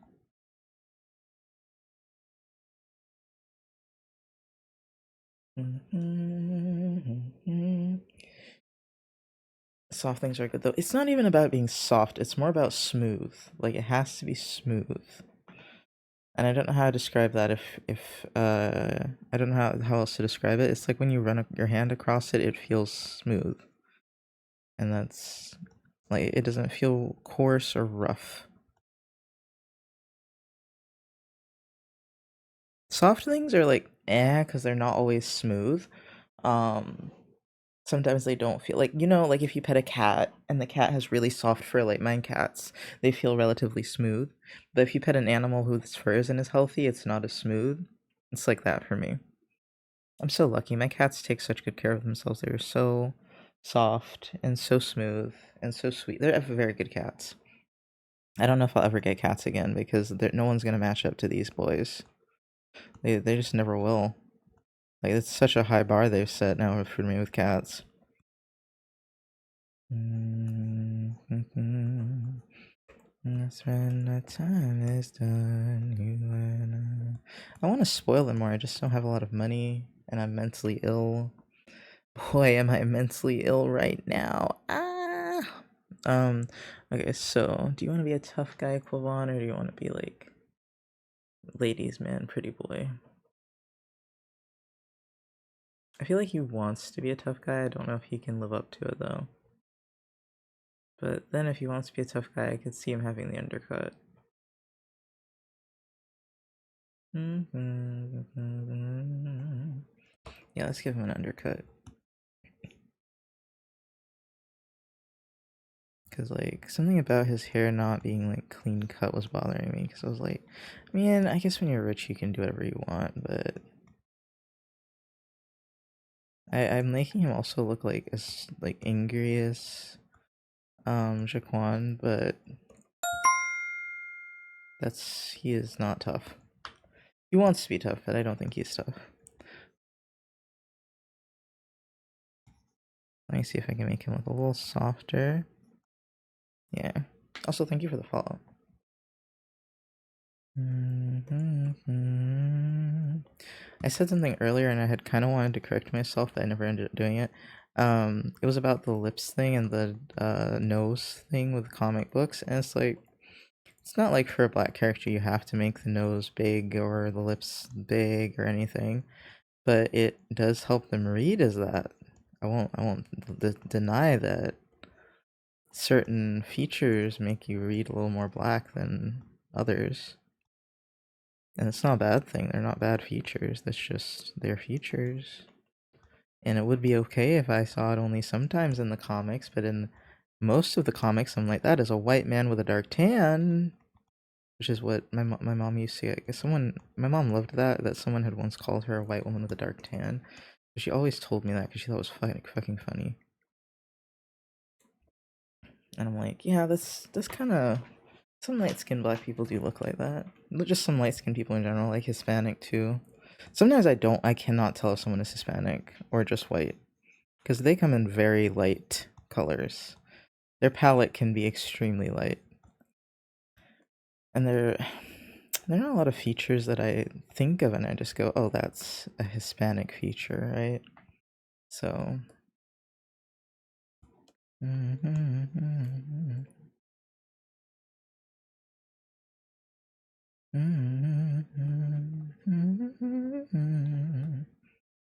Soft things are good though. It's not even about being soft, it's more about smooth. Like it has to be smooth. And I don't know how to describe that if I don't know how else to describe it. It's like when you run your hand across it, it feels smooth. And that's like it doesn't feel coarse or rough. Soft things are like because they're not always smooth. Um Sometimes they don't feel like like if you pet a cat and the cat has really soft fur like mine cats, they feel relatively smooth. But if you pet an animal whose fur isn't as healthy, it's not as smooth. It's like that for me. I'm so lucky. My cats take such good care of themselves. They're so soft and so smooth and so sweet. They're very good cats. I don't know if I'll ever get cats again because no one's gonna match up to these boys. They just never will. Like it's such a high bar they've set now for me with cats. That's when the time is done. You and I want to spoil it more. I just don't have a lot of money, and I'm mentally ill. Boy, am I mentally ill right now. Ah. Okay. So, do you want to be a tough guy, Quavon, or do you want to be like ladies' man, pretty boy? I feel like he wants to be a tough guy. I don't know if he can live up to it though. But then, if he wants to be a tough guy, I could see him having the undercut. Yeah, let's give him an undercut. Because, like, something about his hair not being, like, clean cut was bothering me. Because I was like, man, I guess when you're rich, you can do whatever you want. But I'm making him also look like as, like, angry as, Jaquan. But he is not tough. He wants to be tough, but I don't think he's tough. Let me see if I can make him look a little softer. Yeah. Also, thank you for the follow. I said something earlier and I had kind of wanted to correct myself, but I never ended up doing it. It was about the lips thing and the nose thing with comic books, and it's like it's not like for a black character you have to make the nose big or the lips big or anything, but it does help them read as that. I won't deny that certain features make you read a little more black than others. And it's not a bad thing. They're not bad features. That's just their features. And it would be okay if I saw it only sometimes in the comics, but in most of the comics, I'm like, that is a white man with a dark tan, which is what my mom used to get. My mom loved that someone had once called her a white woman with a dark tan. But she always told me that because she thought it was fucking funny. And I'm like, yeah, that's kind of, some light-skinned black people do look like that. Just some light-skinned people in general, like Hispanic too. Sometimes I cannot tell if someone is Hispanic or just white, because they come in very light colors. Their palette can be extremely light. And there are not a lot of features that I think of and I just go, oh, that's a Hispanic feature, right? So.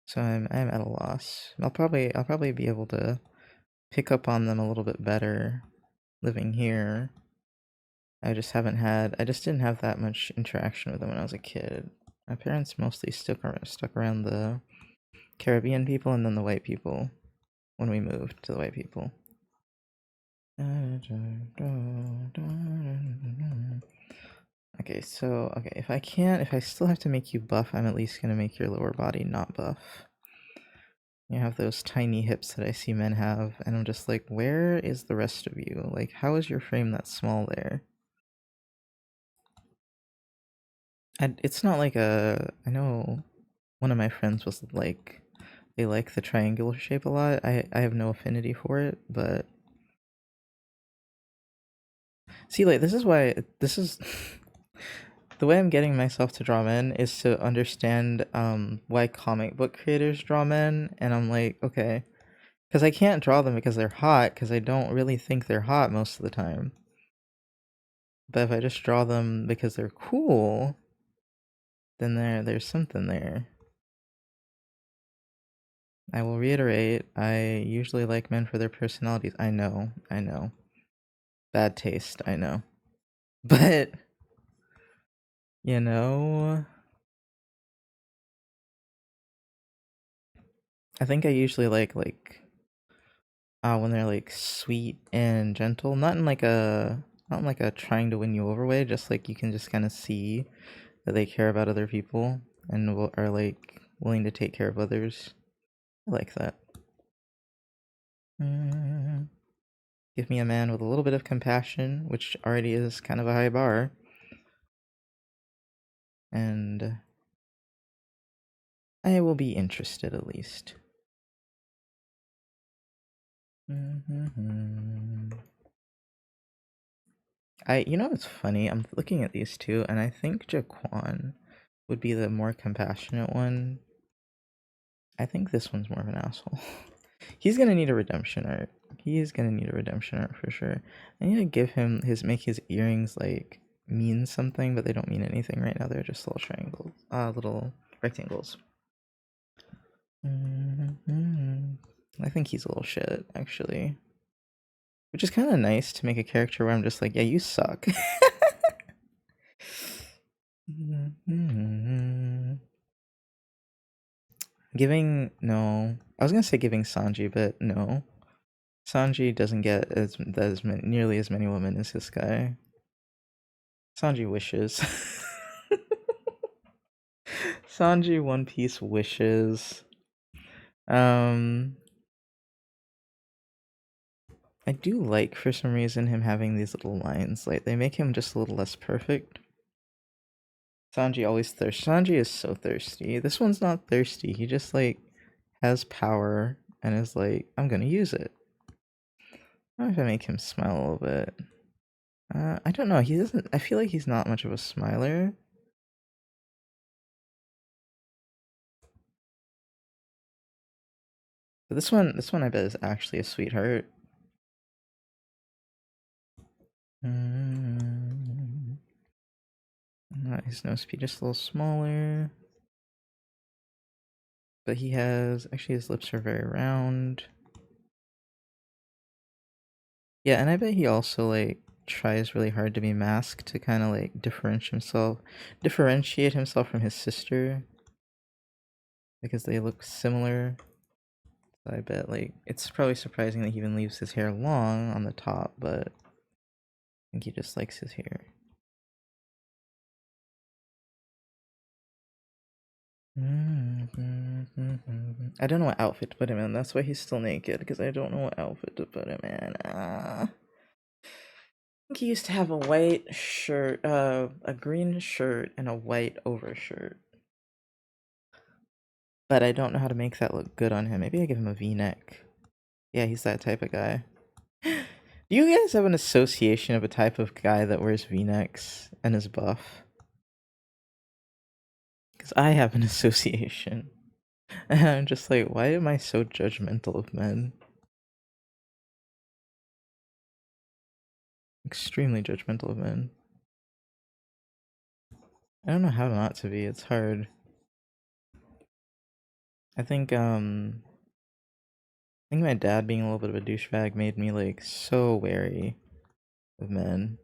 So I'm at a loss. I'll probably be able to pick up on them a little bit better living here. I just didn't have that much interaction with them when I was a kid. My parents mostly stuck around the Caribbean people and then the white people when we moved to the white people. Okay, so, if I still have to make you buff, I'm at least gonna make your lower body not buff. You have those tiny hips that I see men have, and I'm just like, where is the rest of you? Like, how is your frame that small there? And it's not like I know one of my friends was like, they like the triangular shape a lot. I have no affinity for it, but see, like, this is the way I'm getting myself to draw men is to understand why comic book creators draw men, and I'm like, okay, because I can't draw them because they're hot, because I don't really think they're hot most of the time. But if I just draw them because they're cool, then there's something there. I will reiterate, I usually like men for their personalities. I know. Bad taste, I know. But, you know, I think I usually like when they're like sweet and gentle, not in like a trying to win you over way, just like you can just kind of see that they care about other people and are like willing to take care of others. I like that. Give me a man with a little bit of compassion, which already is kind of a high bar. And I will be interested at least. It's funny, I'm looking at these two, and I think Jaquan would be the more compassionate one. I think this one's more of an asshole. He's gonna need a redemption arc. He is gonna need a redemption arc for sure. I need to give him make his earrings like mean something, but they don't mean anything right now. They're just little triangles, little rectangles. I think he's a little shit, actually. Which is kind of nice to make a character where I'm just like, yeah, you suck. No. I was gonna say giving Sanji, but no. Sanji doesn't get nearly as many women as this guy. Sanji wishes. Sanji One Piece wishes. I do like, for some reason, him having these little lines. Like, they make him just a little less perfect. Sanji always thirsts. Sanji is so thirsty. This one's not thirsty. He just, like, has power and is like, I'm gonna use it. I wonder if I make him smile a little bit. I don't know. He doesn't. I feel like he's not much of a smiler. But this one I bet is actually a sweetheart. His nose speed just a little smaller. But he has, actually his lips are very round. Yeah, and I bet he also, like, tries really hard to be masked to kind of like differentiate himself from his sister because they look similar. So I bet like it's probably surprising that he even leaves his hair long on the top, but I think he just likes his hair. I don't know what outfit to put him in. That's why he's still naked, because I don't know what outfit to put him in. I think he used to have a white shirt, a green shirt, and a white overshirt. But I don't know how to make that look good on him. Maybe I give him a V-neck. Yeah, he's that type of guy. Do you guys have an association of a type of guy that wears V-necks and is buff? Because I have an association. And I'm just like, why am I so judgmental of men? Extremely judgmental of men. I don't know how not to be, it's hard. I think my dad being a little bit of a douchebag made me like so wary of men.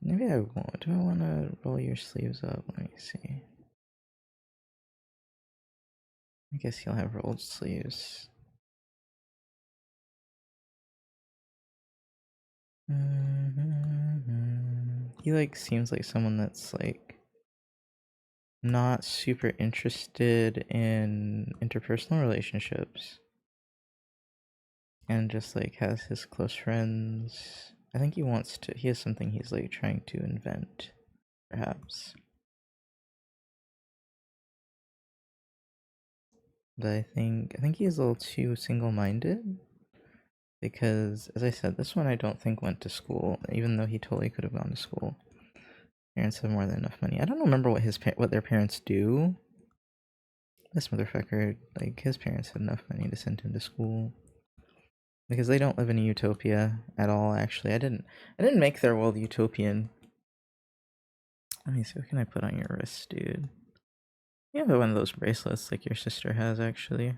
Maybe I won't. Do I want to roll your sleeves up? Let me see. I guess he'll have rolled sleeves. He like seems like someone that's like not super interested in interpersonal relationships and just like has his close friends. I think he has something he's like trying to invent, perhaps. But I think he's a little too single-minded because, as I said, this one I don't think went to school, even though he totally could have gone to school. Parents have more than enough money. I don't remember what their parents do. This motherfucker, like his parents had enough money to send him to school because they don't live in a utopia at all. Actually, I didn't make their world utopian. Let me see, what can I put on your wrist, dude? You have one of those bracelets like your sister has, actually.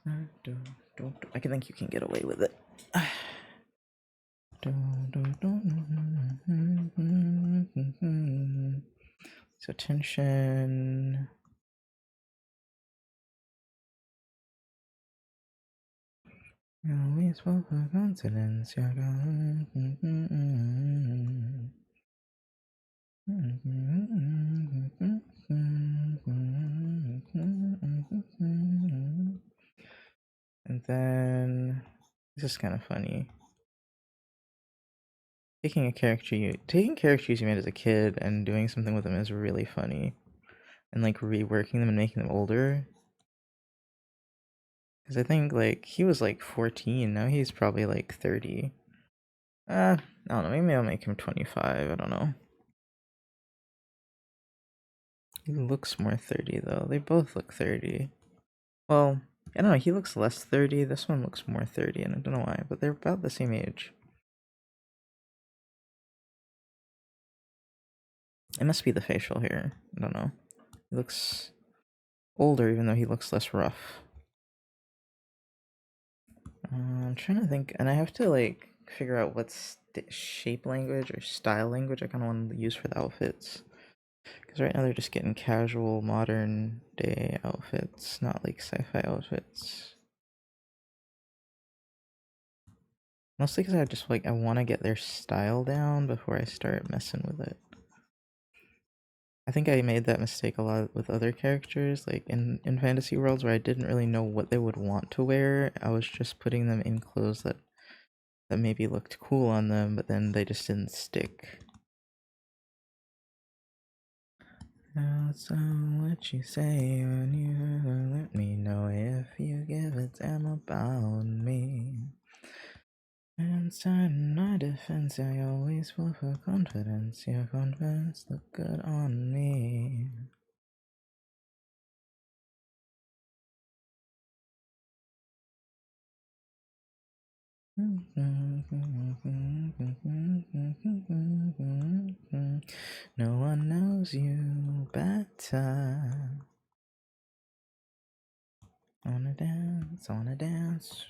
I think you can get away with it. So tension. Always full of confidence. And then this is kind of funny. Taking characters you made as a kid and doing something with them is really funny, and like reworking them and making them older. Because I think like he was like 14, now he's probably like 30. I don't know, maybe I'll make him 25, I don't know. He looks more 30 though, they both look 30. Well, I don't know, he looks less 30, this one looks more 30, and I don't know why, but they're about the same age. It must be the facial hair, I don't know. He looks older even though he looks less rough. I'm trying to think, and I have to like figure out what shape language or style language I kind of want to use for the outfits. Because right now they're just getting casual, modern day outfits, not like sci-fi outfits. Mostly because I want to get their style down before I start messing with it. I think I made that mistake a lot with other characters, like in fantasy worlds where I didn't really know what they would want to wear. I was just putting them in clothes that maybe looked cool on them, but then they just didn't stick. So what you say when you let me know if you give a damn about me. Inside my defense, I always fall for confidence. Your confidence look good on me. No one knows you better. Wanna dance, wanna dance.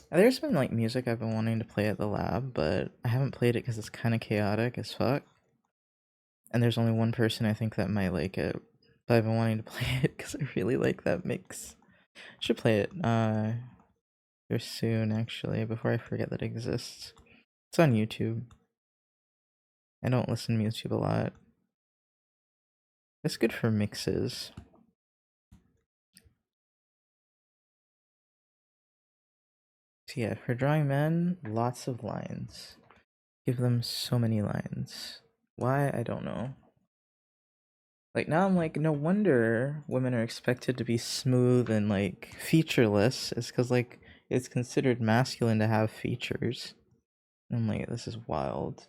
There's been like music I've been wanting to play at the lab, but I haven't played it because it's kind of chaotic as fuck. And there's only one person I think that might like it, but I've been wanting to play it because I really like that mix. Should play it here soon, actually, before I forget that it exists. It's on YouTube. I don't listen to YouTube a lot. It's good for mixes. So yeah, for drawing men, lots of lines. Give them so many lines. Why? I don't know. Like now I'm like, no wonder women are expected to be smooth and like featureless. It's because like it's considered masculine to have features. I'm like, this is wild.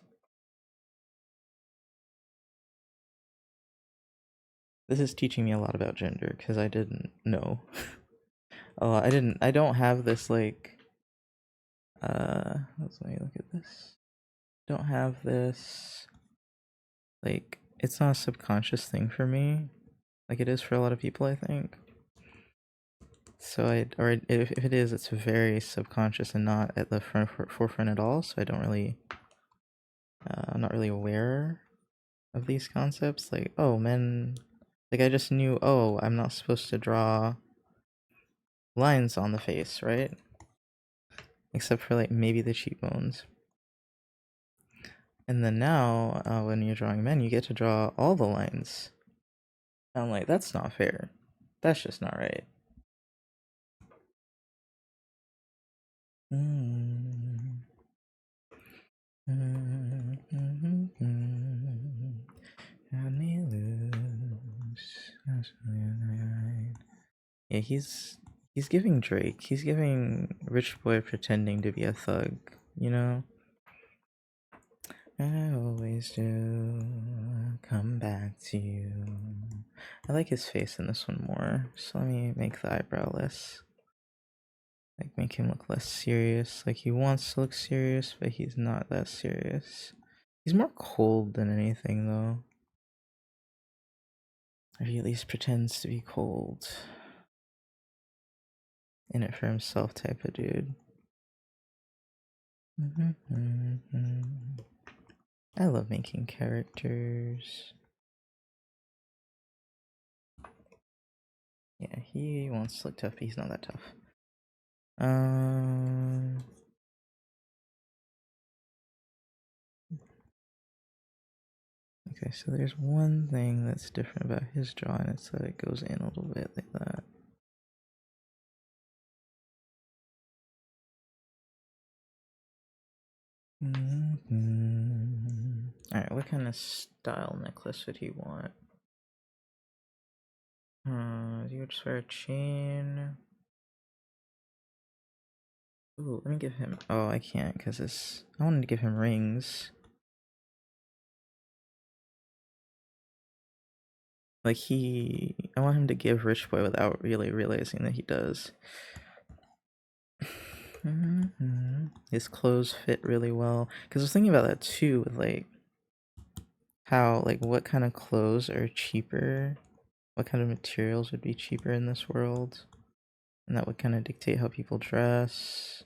This is teaching me a lot about gender because I didn't know. I don't have this like let me look at this. Don't have this like it's not a subconscious thing for me. Like it is for a lot of people, I think. So if it is, it's very subconscious and not at the forefront at all. So I don't really, I'm not really aware of these concepts. Like, oh, men, like I just knew, oh, I'm not supposed to draw lines on the face, right? Except for like maybe the cheekbones. And then now, when you're drawing men, you get to draw all the lines. And I'm like, that's not fair. That's just not right. Yeah, he's giving Drake. He's giving Rich Boy pretending to be a thug, you know? I always do come back to you. I like his face in this one more. So let me make the eyebrow less. Like make him look less serious. Like he wants to look serious, but he's not that serious. He's more cold than anything though. Or he at least pretends to be cold. In it for himself type of dude. I love making characters. Yeah, he wants to look tough, but he's not that tough. Okay, so there's one thing that's different about his drawing. It's that it goes in a little bit like that. Alright, what kind of style necklace would he want? You would just wear a chain. Ooh, let me give him. Oh, I can't because this. I wanted to give him rings. Like I want him to give Rich Boy without really realizing that he does. His clothes fit really well. Because I was thinking about that too, with like how, like, what kind of clothes are cheaper? What kind of materials would be cheaper in this world? And that would kind of dictate how people dress,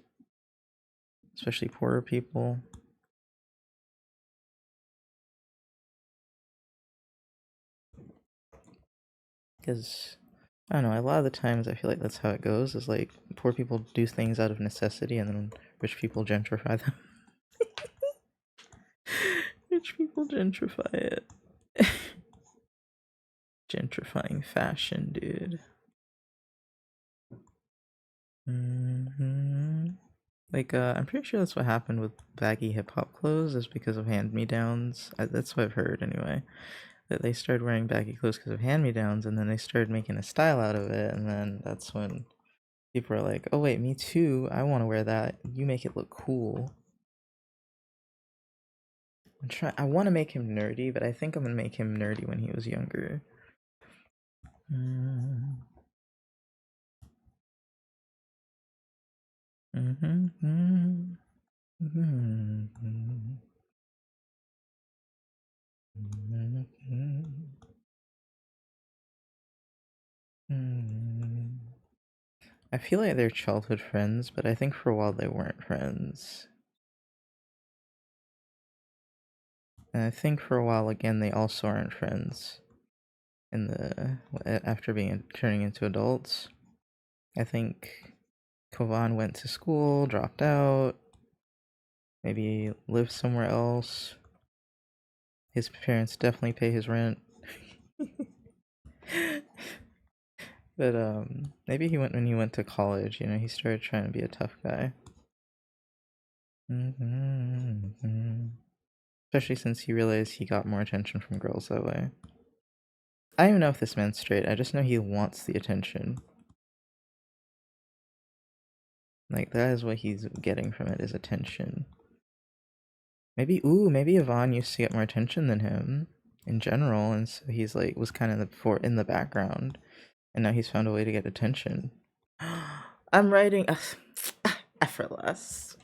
especially poorer people. Because I don't know, a lot of the times I feel like that's how it goes, is like poor people do things out of necessity and then rich people gentrify them. Rich people gentrify it. Gentrifying fashion, dude. Like, I'm pretty sure that's what happened with baggy hip hop clothes, is because of hand-me-downs. That's what I've heard, anyway. that they started wearing baggy clothes because of hand-me-downs, and then they started making a style out of it, and then that's when people are like, oh wait, me too, I want to wear that, you make it look cool. I want to make him nerdy, but I think I'm gonna make him nerdy when he was younger. I feel like they're childhood friends, but I think for a while they weren't friends. And I think for a while again they also aren't friends. In the after turning into adults, I think Kovan went to school, dropped out, maybe lived somewhere else. His parents definitely pay his rent. But maybe when he went to college, you know, he started trying to be a tough guy. Especially since he realized he got more attention from girls that way. I don't even know if this man's straight, I just know he wants the attention. Like, that is what he's getting from it, is attention. Maybe Yvonne used to get more attention than him in general, and so he's like, was kind of in the background, and now he's found a way to get attention. I'm writing effortless.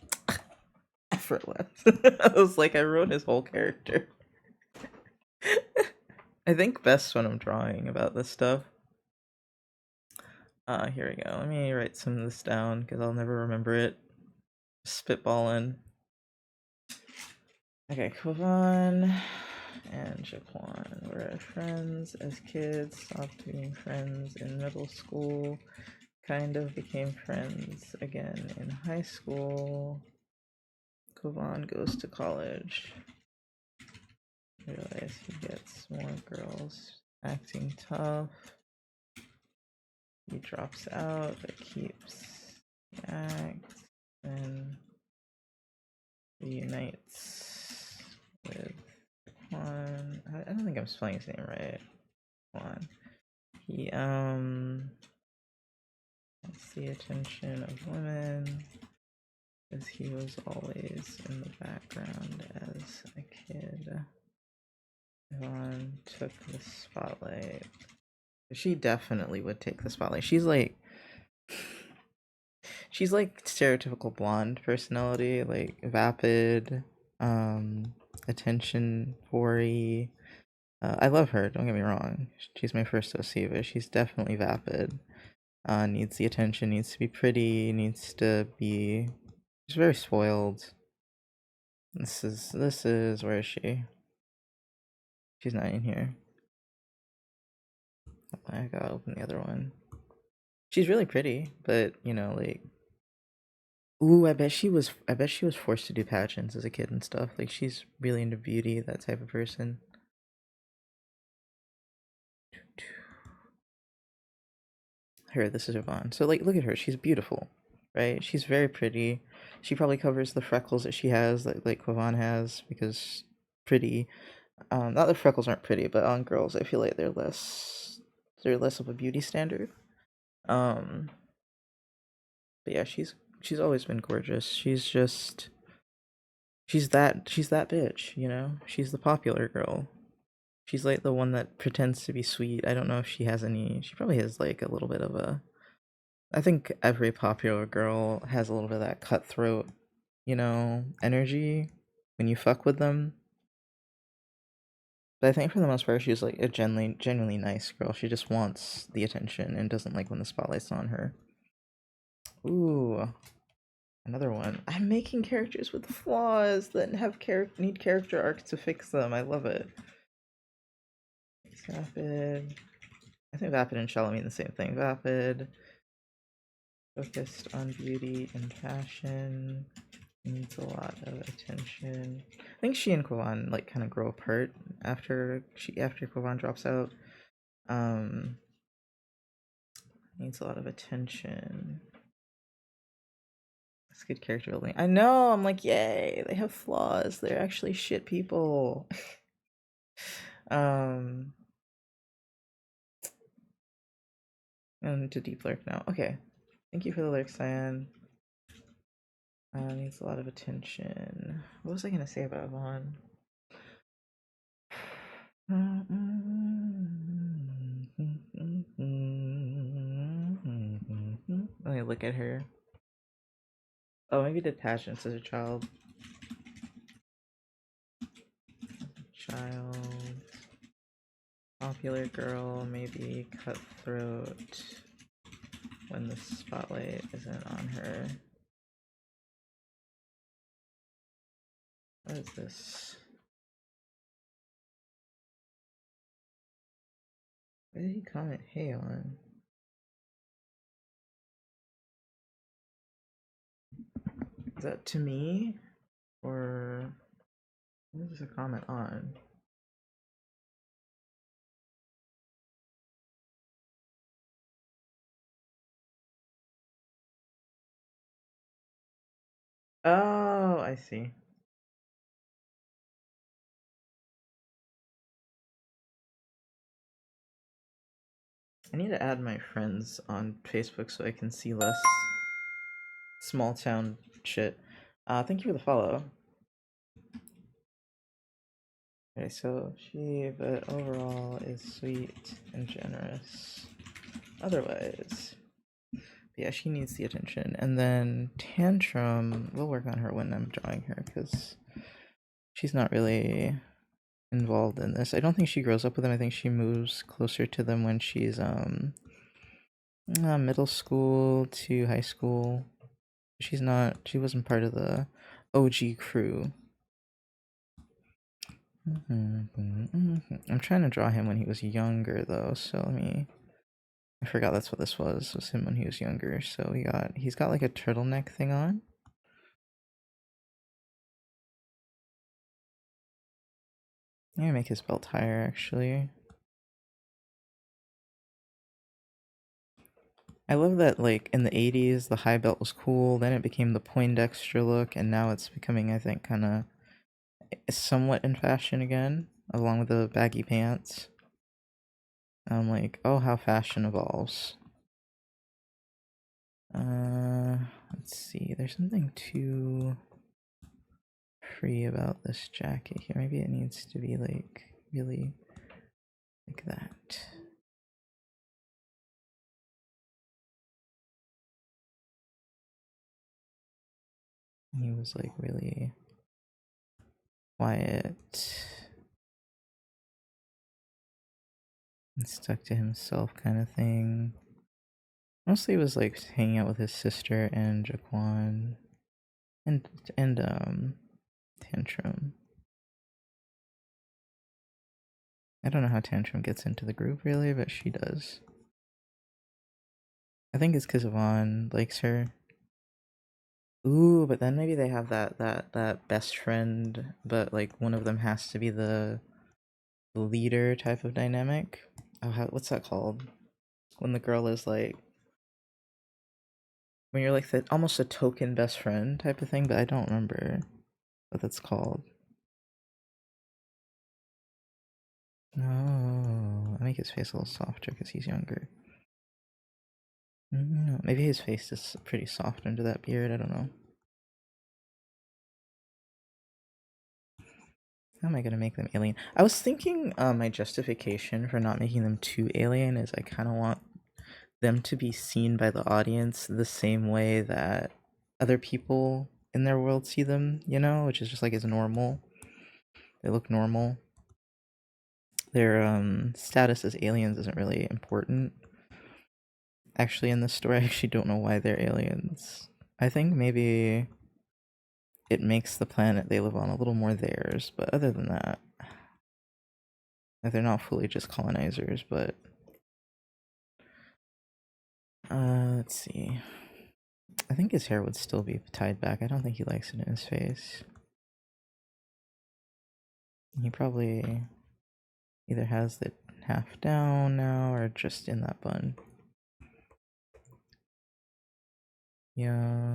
I was like, I wrote his whole character. I think best when I'm drawing about this stuff. Here we go. Let me write some of this down because I'll never remember it. Spitballing. Okay, Kovan and Jaquan were friends as kids, stopped being friends in middle school, kind of became friends again in high school. Kovan goes to college. Realize he gets more girls, acting tough. He drops out but keeps the act and reunites with Juan. I don't think I'm spelling his name right. Juan. He gets the attention of women because he was always in the background as a kid. Yvonne took the spotlight. She definitely would take the spotlight. She's like stereotypical blonde personality, like vapid, attention whorey. I love her, don't get me wrong. She's my first OC, but she's definitely vapid. Needs the attention, needs to be pretty, needs to be... She's very spoiled. This is, where is she? She's not in here. I gotta open the other one. She's really pretty, but, you know, like... Ooh, I bet she was forced to do pageants as a kid and stuff. Like, she's really into beauty, that type of person. Here, this is Yvonne. So, like, look at her. She's beautiful, right? She's very pretty. She probably covers the freckles that she has, like Yvonne has, because pretty. Not that freckles aren't pretty, but on girls, I feel like they're less of a beauty standard. But yeah, she's always been gorgeous. She's that bitch, you know? She's the popular girl. She's like the one that pretends to be sweet. I don't know if she has any. She probably has like a little bit of a. I think every popular girl has a little bit of that cutthroat, you know, energy when you fuck with them. But I think for the most part, she's like a genuinely nice girl. She just wants the attention and doesn't like when the spotlight's on her. Ooh, another one. I'm making characters with flaws that need character arcs to fix them. I love it. Vapid. I think Vapid and Shallow mean the same thing. Vapid. Focused on beauty and fashion. Needs a lot of attention. I think she and Kovan like kind of grow apart after Kovan drops out. Needs a lot of attention. That's good character building. I know, I'm like, yay, they have flaws. They're actually shit people. Um, and to deep lurk now. Okay. Thank you for the lurk, Cyan. Needs a lot of attention. What was I gonna say about Vaughn? Let me look at her. Oh, maybe did pageants as a child. Popular girl, maybe cutthroat when the spotlight isn't on her. What is this? What did he comment hey on? Is that to me? Or what is this a comment on? Oh, I see. I need to add my friends on Facebook so I can see less small town shit. Thank you for the follow. Okay, so she, but overall, is sweet and generous. Otherwise, yeah, she needs the attention. And then Tantrum, we'll work on her when I'm drawing her because she's not really involved in this. I don't think she grows up with them. I think she moves closer to them when she's middle school to high school. She wasn't part of the OG crew. I'm trying to draw him when he was younger though, so I forgot that's what this was him when he was younger. So he's got like a turtleneck thing on. I'm gonna make his belt higher actually. I love that like in the 80s the high belt was cool, then it became the Poindexter look, and now it's becoming, I think, kinda somewhat in fashion again, along with the baggy pants. I'm like, oh, how fashion evolves. Let's see. There's something too free about this jacket here. Maybe it needs to be like really like that. He was like really quiet and stuck to himself kind of thing. Mostly was like hanging out with his sister and Jaquan and Tantrum. I don't know how Tantrum gets into the group really, but she does. I think it's because Vaughn likes her. Ooh, but then maybe they have that best friend, but like one of them has to be the leader type of dynamic. Oh, what's that called? When the girl is like, when you're like the almost a token best friend type of thing, but I don't remember what that's called. No, I make his face a little softer because he's younger. Maybe his face is pretty soft under that beard. I don't know. How am I gonna make them alien? I was thinking my justification for not making them too alien is I kind of want them to be seen by the audience the same way that other people in their world see them, you know, which is just like as normal. They look normal. Their status as aliens isn't really important. Actually, in this story, I actually don't know why they're aliens. I think maybe it makes the planet they live on a little more theirs, but other than that, they're not fully just colonizers, but let's see. I think his hair would still be tied back. I don't think he likes it in his face. He probably either has it half down now or just in that bun. Younger.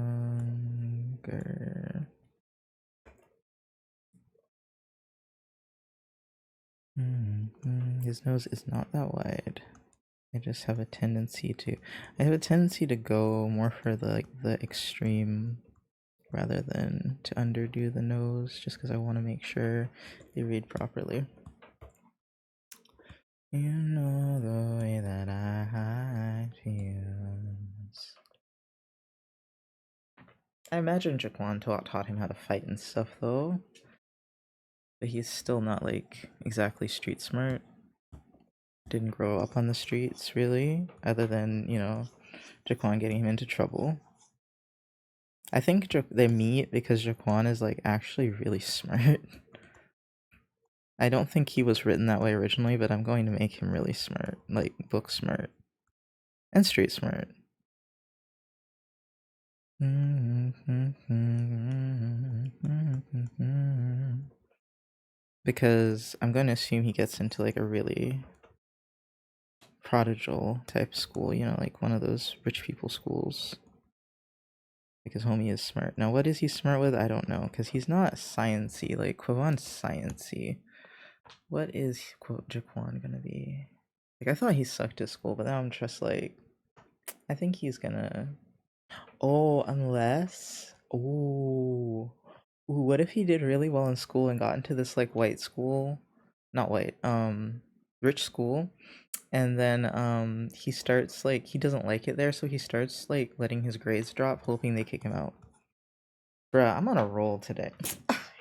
His nose is not that wide. I just have a tendency to. I have a tendency to go more for the extreme rather than to underdo the nose, just because I want to make sure they read properly. You know the way that I feels. I imagine Jaquan taught him how to fight and stuff though, but he's still not like exactly street smart. Didn't grow up on the streets really, other than, you know, Jaquan getting him into trouble. I think they meet because Jaquan is like actually really smart. I don't think he was written that way originally, but I'm going to make him really smart, like book smart and street smart. Because I'm going to assume he gets into like a really prodigal type school, you know, like one of those rich people schools. Because homie is smart. Now, what is he smart with? I don't know, because he's not sciencey. Like, Quavon's sciencey. What is, quote, Jaquan gonna be? Like, I thought he sucked at school, but now I'm just like, I think he's gonna... Oh, unless... Ooh. Ooh, what if he did really well in school and got into this, like, white school? Not white, rich school. And then, he starts, like, he doesn't like it there, so he starts, like, letting his grades drop, hoping they kick him out. Bruh, I'm on a roll today.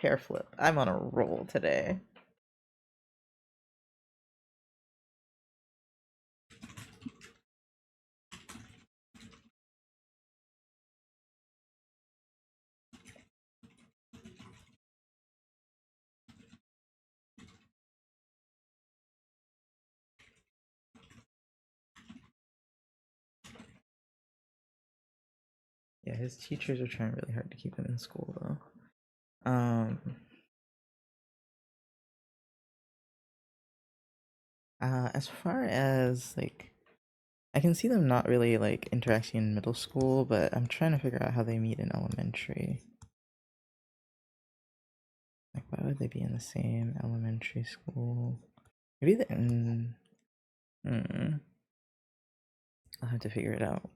Hair flip. I'm on a roll today. Yeah, his teachers are trying really hard to keep him in school, though. As far as, like, I can see them not really, like, interacting in middle school, but I'm trying to figure out how they meet in elementary. Like, why would they be in the same elementary school? Maybe they... I'll have to figure it out.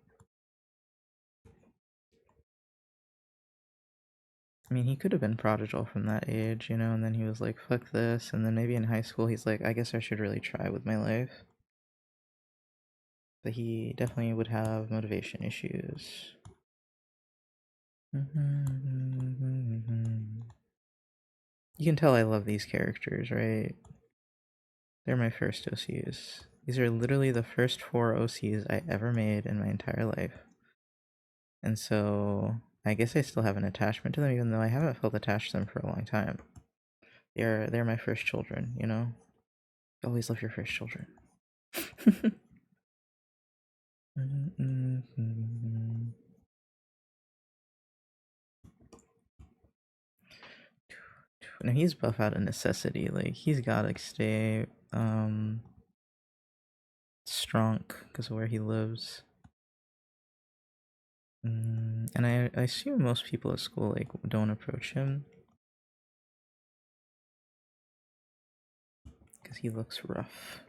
I mean, he could have been prodigal from that age, you know, and then he was like, fuck this, and then maybe in high school he's like, I guess I should really try with my life. But he definitely would have motivation issues. You can tell I love these characters, right? They're my first OCs. These are literally the first 4 OCs I ever made in my entire life. And so I guess I still have an attachment to them, even though I haven't felt attached to them for a long time. They're my first children, you know? You always love your first children. Now he's buff out of necessity. Like, he's gotta stay strong because of where he lives. And I assume most people at school like don't approach him because he looks rough.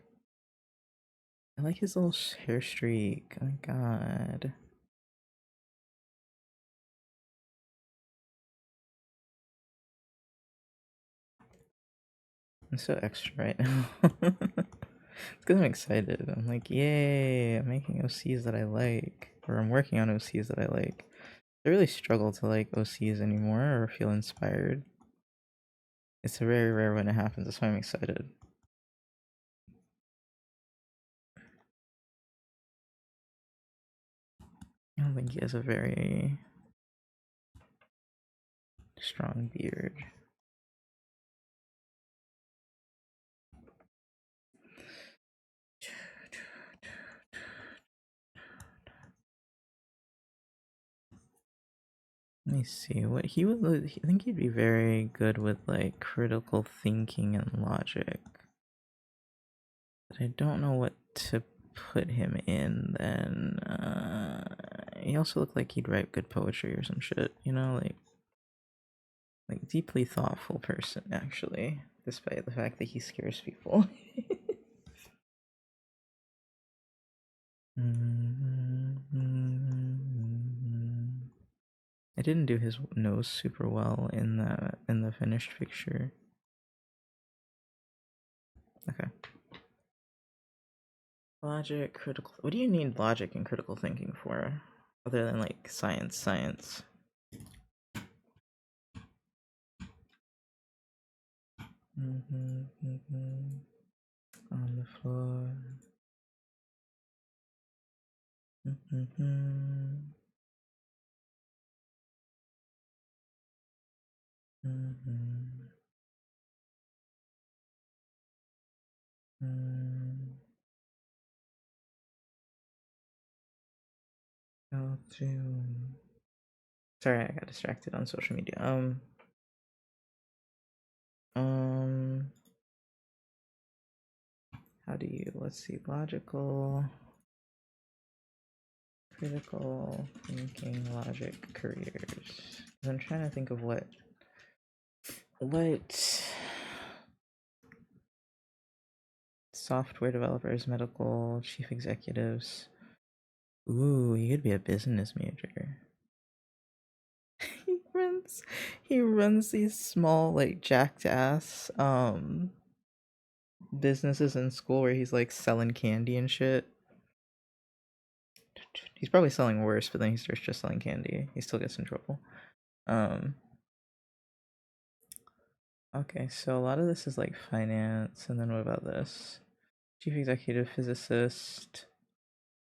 I like his little hair streak. Oh my god. I'm so extra right now. It's because I'm excited. I'm like, yay, I'm making OCs that I like. Or I'm working on OCs that I like. I really struggle to like OCs anymore or feel inspired. It's very rare when it happens. That's why I'm excited. I don't think he has a very strong beard. Let me see what he would. I think he'd be very good with like critical thinking and logic. But I don't know what to put him in. Then he also looked like he'd write good poetry or some shit. You know, like deeply thoughtful person. Actually, despite the fact that he scares people. I didn't do his nose super well in the finished picture. Okay. Logic, critical. What do you need logic and critical thinking for, other than like science? On the floor. How to. Sorry, I got distracted on social media. How do you? Let's see. Logical, critical thinking, logic, careers. I'm trying to think of what software developers, medical, chief executives. Ooh, you could be a business major. he runs these small, like, jacked ass businesses in school where he's like selling candy and shit. He's probably selling worse, but then he starts just selling candy. He still gets in trouble. Okay, so a lot of this is like finance, and then what about this? Chief executive physicist,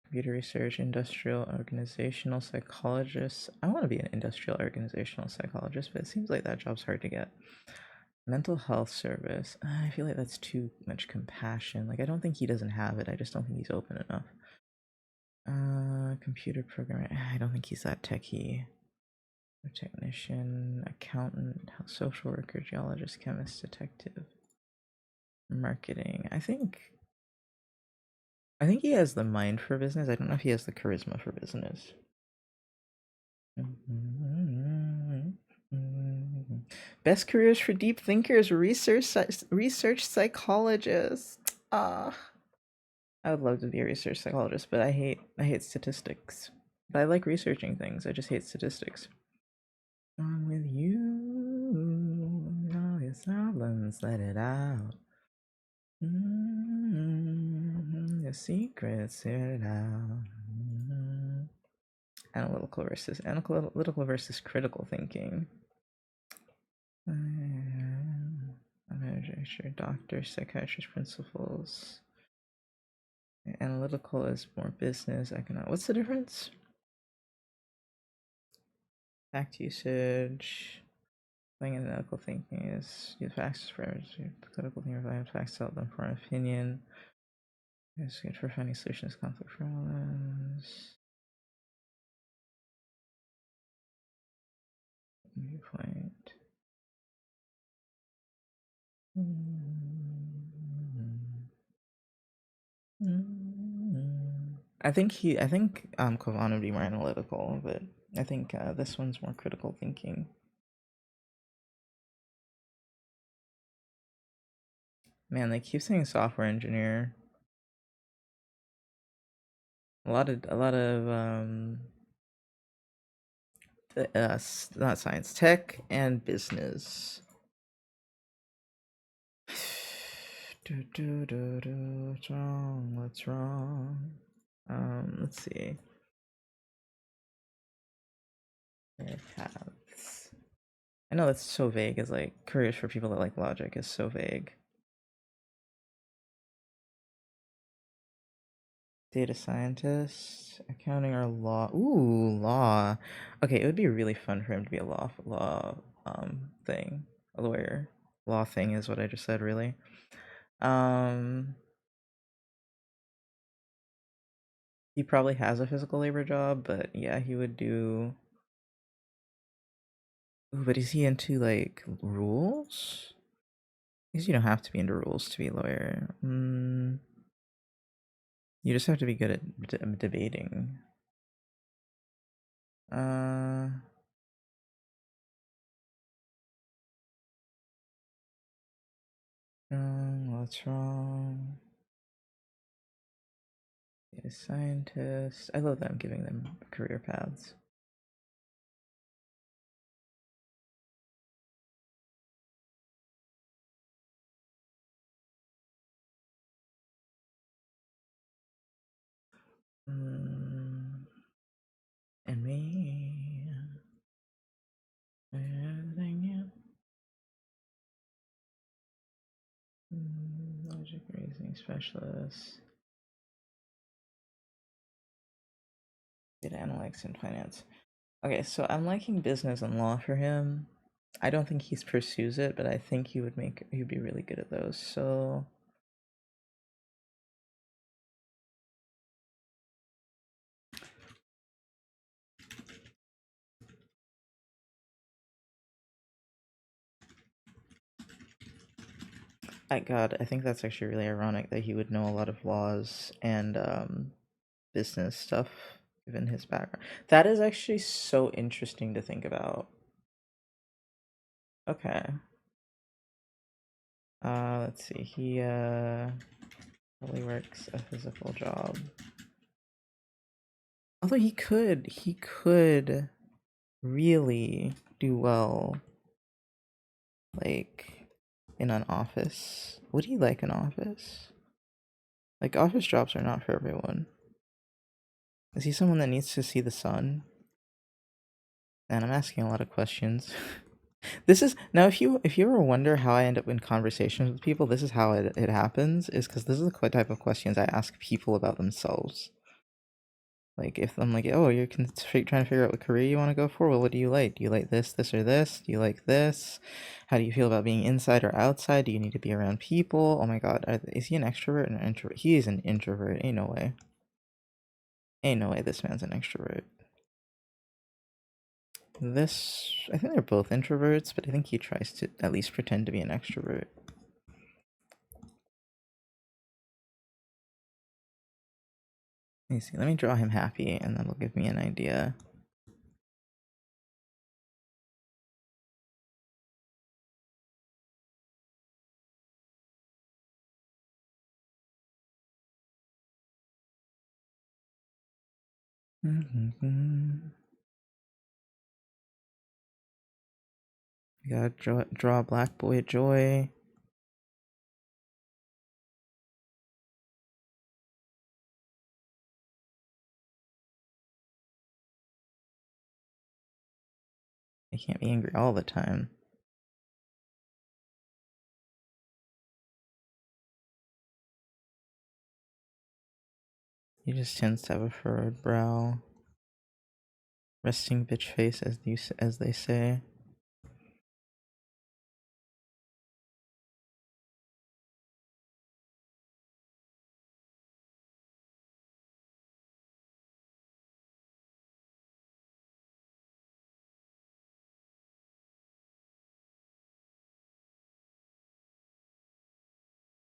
computer research, industrial organizational psychologist. I want to be an industrial organizational psychologist, but it seems like that job's hard to get. Mental health service. I feel like that's too much compassion. Like, I don't think he doesn't have it. I just don't think he's open enough. Computer programmer. I don't think he's that techie. Technician, accountant, social worker, geologist, chemist, detective, marketing. I think he has the mind for business. I don't know if he has the charisma for business. Best careers for deep thinkers, research psychologists. I would love to be a research psychologist, but I hate statistics. But I like researching things. I just hate statistics. I'm with you. All your problems, let it out. Your secrets, let it out. Analytical versus critical thinking. Manager, doctor, psychiatrist, principles. Analytical is more business, economic. What's the difference? Fact usage. Playing analytical thinking is use facts for critical thinking relies facts to help them form an opinion. It's good for finding solutions to conflict problems. Viewpoint. I think Kovan would be more analytical, but I think this one's more critical thinking. Man, they keep saying software engineer. A lot of not science, tech and business. What's wrong? Let's see. Paths. I know that's so vague. It's like careers for people that like logic is so vague. Data scientist, accounting, or law. Ooh, law. Okay, it would be really fun for him to be a law thing, a lawyer. Law thing is what I just said, really. He probably has a physical labor job, but yeah, he would do. Ooh, but is he into like rules? Because you don't have to be into rules to be a lawyer. You just have to be good at debating. What's wrong? Data scientist. I love them giving them career paths. And me. Everything you. Logic reasoning specialist. Data analytics and finance. Okay, so I'm liking business and law for him. I don't think he pursues it, but I think he'd be really good at those. So God, I think that's actually really ironic that he would know a lot of laws and business stuff given his background. That is actually so interesting to think about. Okay. Let's see. He probably works a physical job. Although he could really do well, like, in an office. Would he like an office? Like, office jobs are not for everyone. Is he someone that needs to see the sun? And I'm asking a lot of questions. This is now if you ever wonder how I end up in conversations with people, this is how it happens, is because this is the type of questions I ask people about themselves. Like if I'm like, oh, you're trying to figure out what career you want to go for, well, what do you like? Do you like this, this, or this? Do you like this? How do you feel about being inside or outside? Do you need to be around people? Oh my god, is he an extrovert or an introvert? He is an introvert. Ain't no way. Ain't no way this man's an extrovert. I think they're both introverts, but I think he tries to at least pretend to be an extrovert. Let me see. Let me draw him happy, and that'll give me an idea. We gotta draw Black Boy Joy. I can't be angry all the time. He just tends to have a furrowed brow. Resting bitch face, as they say.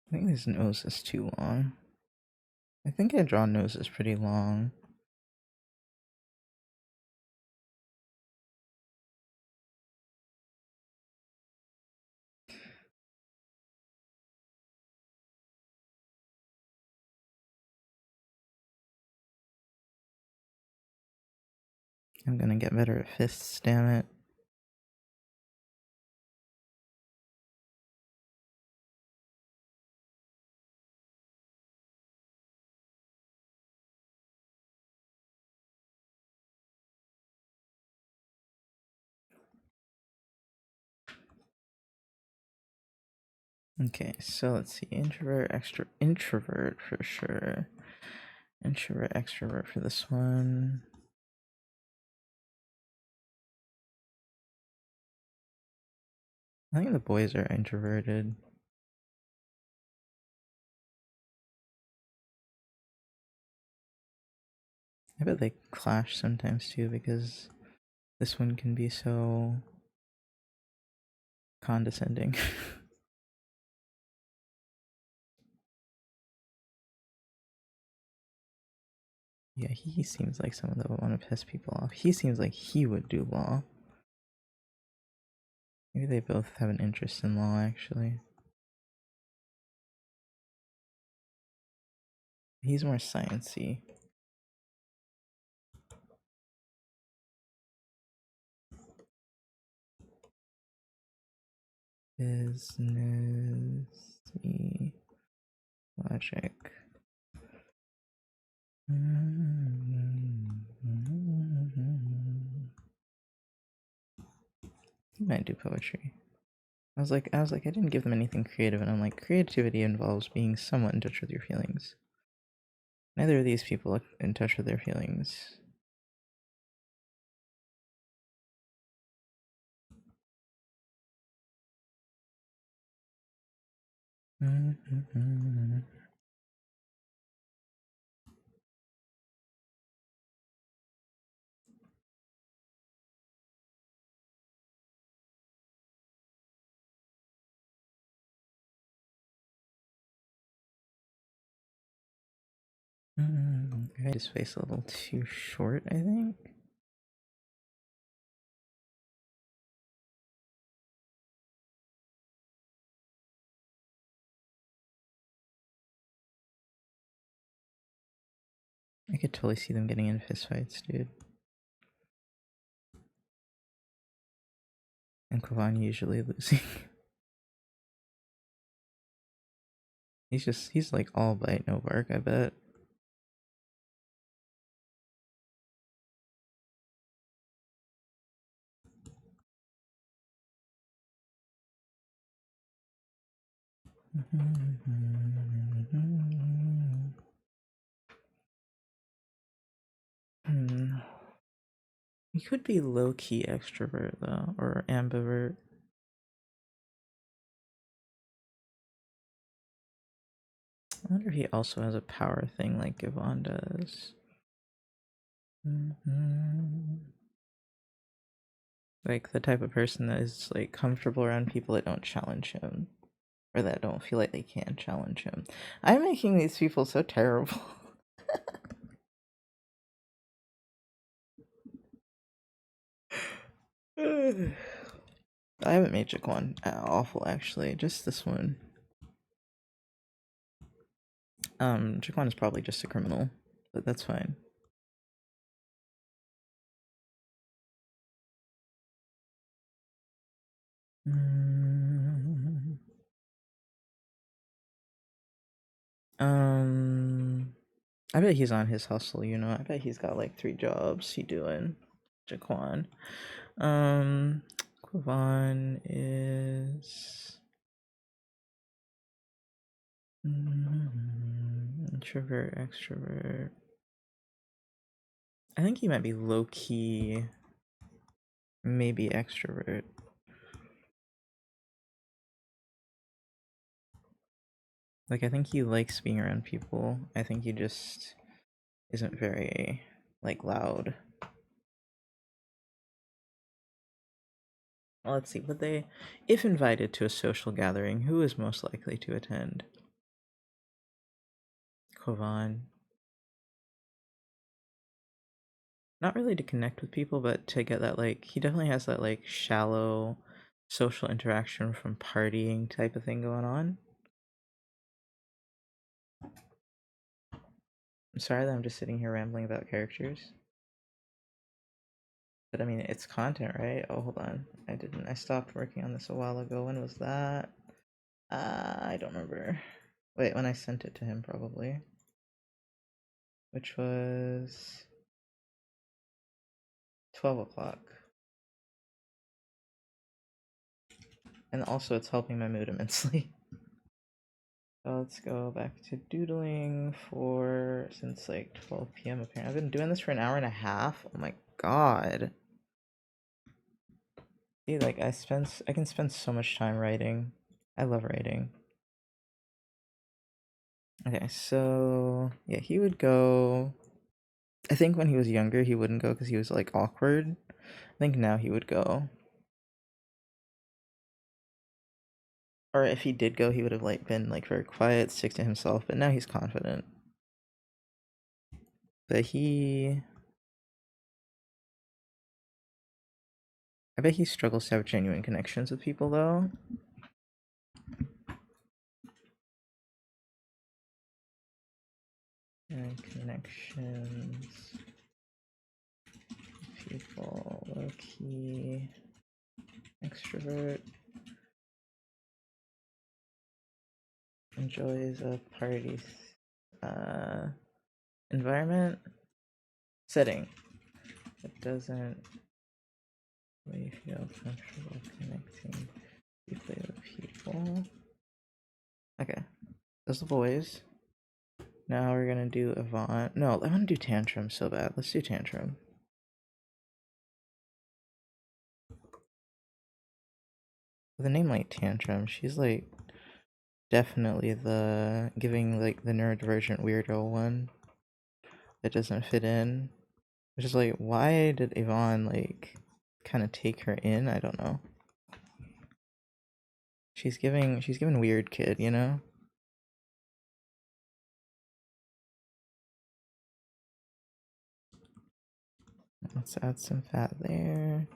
I think his nose is too long. I think I draw noses pretty long. I'm gonna get better at fists, damn it. Okay, so let's see. Introvert for sure. Introvert, extrovert for this one. I think the boys are introverted. I bet they clash sometimes too, because this one can be so condescending. Yeah, he seems like someone that would want to piss people off. He seems like he would do law. Maybe they both have an interest in law, actually. He's more sciencey. Businessy logic. He might do poetry. I was like, I didn't give them anything creative, and I'm like, creativity involves being somewhat in touch with your feelings. Neither of these people are in touch with their feelings. I made his face a little too short, I think. I could totally see them getting in fistfights, dude. And Kwan usually losing. he's like all bite, no bark, I bet. He could be low-key extrovert though, or ambivert. I wonder if he also has a power thing like Yvonne does. Like the type of person that is like comfortable around people that don't challenge him, or that don't feel like they can challenge him. I'm making these people so terrible. I haven't made Jaquan awful actually, just this one. Jaquan is probably just a criminal, but that's fine. I bet he's on his hustle, you know. I bet he's got like 3 jobs he doing. Jaquan. Quavon is introvert, extrovert. I think he might be low key, maybe extrovert. Like, I think he likes being around people. I think he just isn't very, like, loud. Well, let's see. Would they, if invited to a social gathering, who is most likely to attend? Kovan. Not really to connect with people, but to get that, like, he definitely has that, like, shallow social interaction from partying type of thing going on. I'm sorry that I'm just sitting here rambling about characters. But I mean, it's content, right? Oh, hold on. I stopped working on this a while ago. When was that? I don't remember. Wait, when I sent it to him, probably. Which was 12 o'clock. And also, it's helping my mood immensely. So let's go back to doodling for since like 12 p.m. apparently. I've been doing this for an hour and a half. Oh my god. See, like I can spend so much time writing. I love writing. Okay, so yeah, he would go. I think when he was younger, he wouldn't go because he was like awkward. I think now he would go. Or if he did go, he would have like been like very quiet, stick to himself. But now he's confident. But I bet he struggles to have genuine connections with people though. and connections, people, low-key, extrovert, enjoys a party environment, setting. It doesn't really feel comfortable connecting deeply with people. Okay, those are the boys. Now we're gonna do Avant. No, I want to do Tantrum so bad. Let's do Tantrum. With a name like Tantrum, she's like definitely the giving like the neurodivergent weirdo one that doesn't fit in. Which is like, why did Yvonne like kind of take her in? I don't know. She's giving weird kid, you know? Let's add some fat there.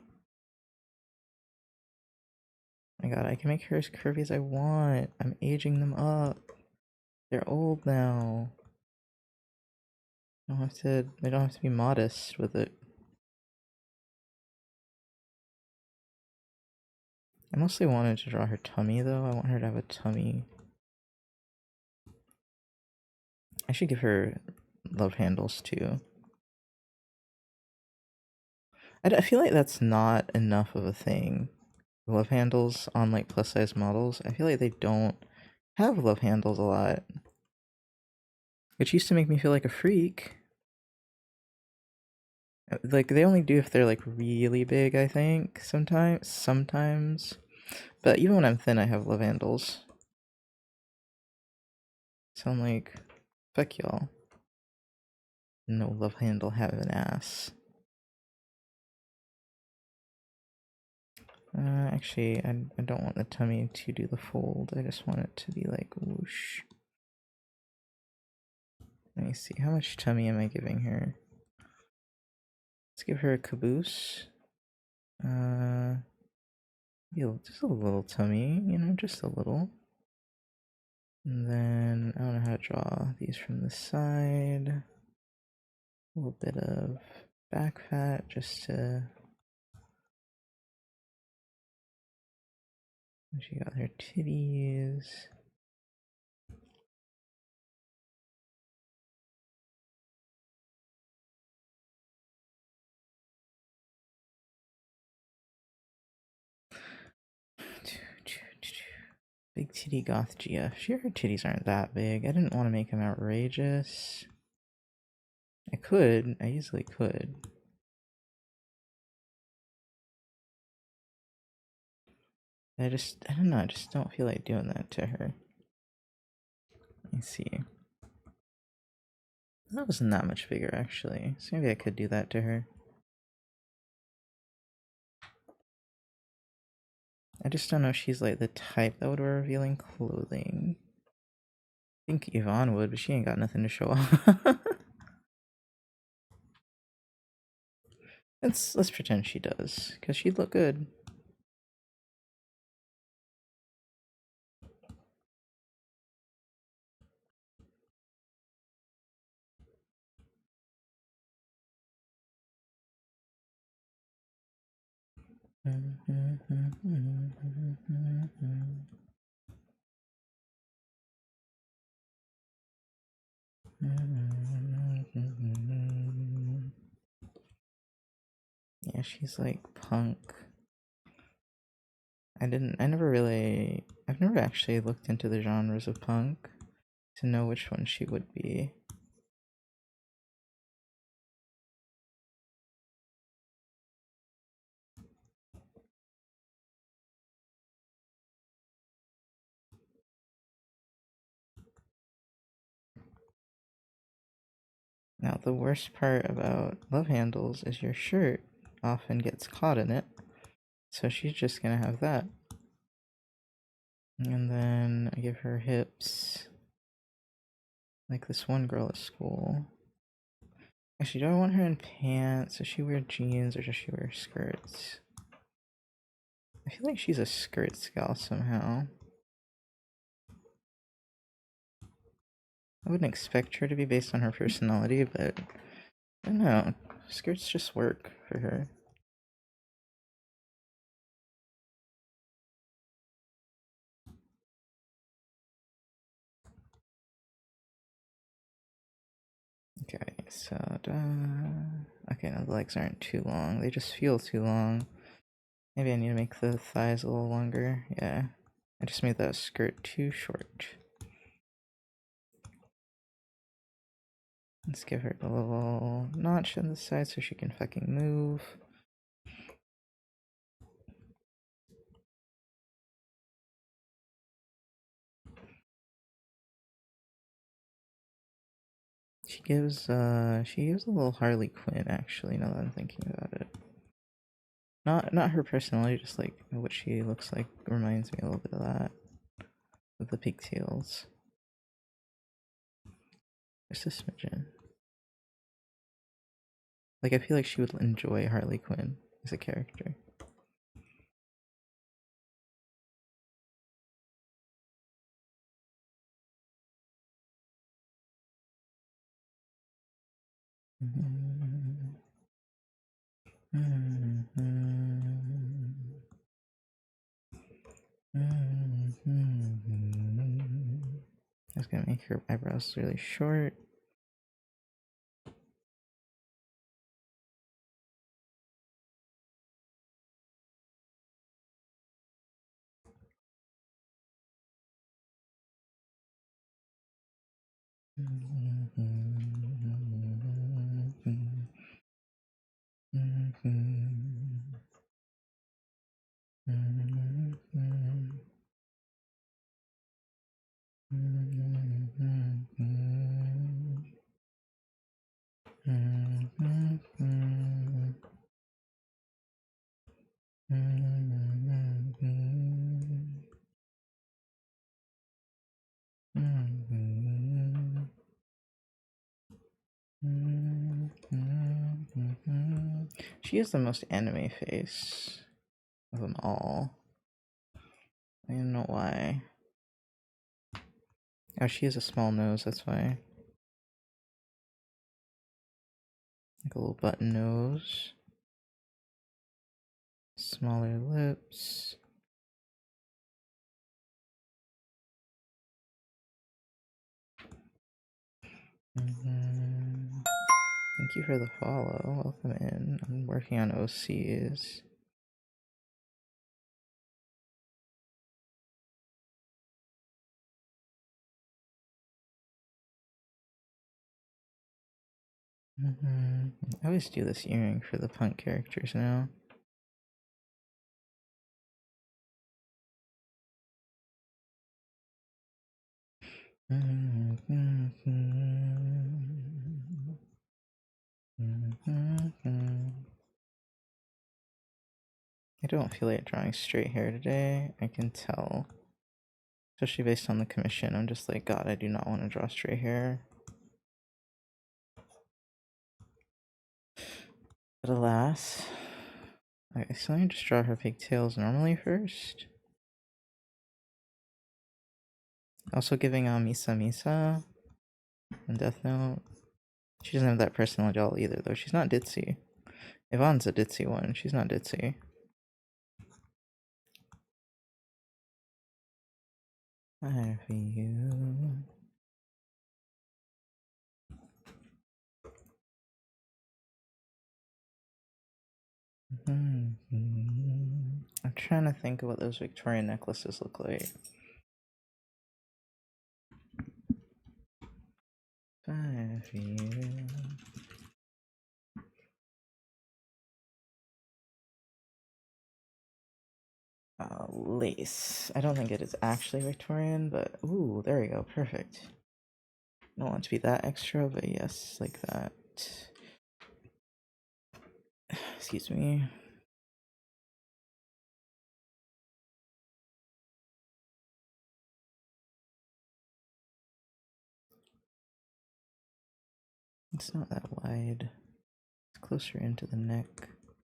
My god, I can make her as curvy as I want. I'm aging them up. They're old now. They don't have to be modest with it. I mostly wanted to draw her tummy though. I want her to have a tummy. I should give her love handles too. I feel like that's not enough of a thing. Love handles on like plus size models. I feel like they don't have love handles a lot. Which used to make me feel like a freak. Like they only do if they're like really big, I think. Sometimes. But even when I'm thin I have love handles. So I'm like, fuck y'all. No love handle have an ass. Actually, I don't want the tummy to do the fold. I just want it to be like whoosh. Let me see. How much tummy am I giving her? Let's give her a caboose. Just a little tummy, you know, just a little. And then I don't know how to draw these from the side. A little bit of back fat just to. She got her titties. Big titty goth GF. Sure, her titties aren't that big. I didn't want to make them outrageous. I easily could. I don't know, I just don't feel like doing that to her. Let me see. That wasn't that much bigger, actually. So maybe I could do that to her. I just don't know if she's like the type that would wear revealing clothing. I think Yvonne would, but she ain't got nothing to show off. Let's pretend she does, because she'd look good. Yeah, she's like punk. I've never actually looked into the genres of punk to know which one she would be. Now, the worst part about love handles is your shirt often gets caught in it, so she's just gonna have that. And then I give her hips, like this one girl at school. Actually, do I want her in pants? Does she wear jeans or does she wear skirts? I feel like she's a skirt gal somehow. I wouldn't expect her to be based on her personality, but I don't know. Skirts just work for her. Okay, so okay, now the legs aren't too long. They just feel too long. Maybe I need to make the thighs a little longer. Yeah, I just made that skirt too short. Let's give her a little notch on the side so she can fucking move. She gives a little Harley Quinn actually, now that I'm thinking about it. Not her personality, just like what she looks like reminds me a little bit of that. With the pigtails. Just a smidgen. Like I feel like she would enjoy Harley Quinn as a character. I was gonna make her eyebrows really short. She has the most anime face of them all. I don't know why. Oh, she has a small nose, that's why. Like a little button nose. Smaller lips. Thank you for the follow. Welcome in. I'm working on OCs. I always do this earring for the punk characters now. I don't feel like drawing straight hair today. I can tell. Especially based on the commission. I'm just like, God, I do not want to draw straight hair. But alas. Okay, so let me just draw her pigtails normally first. Also giving Misa Misa and Death Note. She doesn't have that personality at all either, though. She's not ditzy. Yvonne's a ditzy one. She's not ditzy. I for you. I'm trying to think of what those Victorian necklaces look like. I for you. Lace. I don't think it is actually Victorian, but ooh, there we go. Perfect. I don't want to be that extra, but yes, like that. Excuse me. It's not that wide. It's closer into the neck,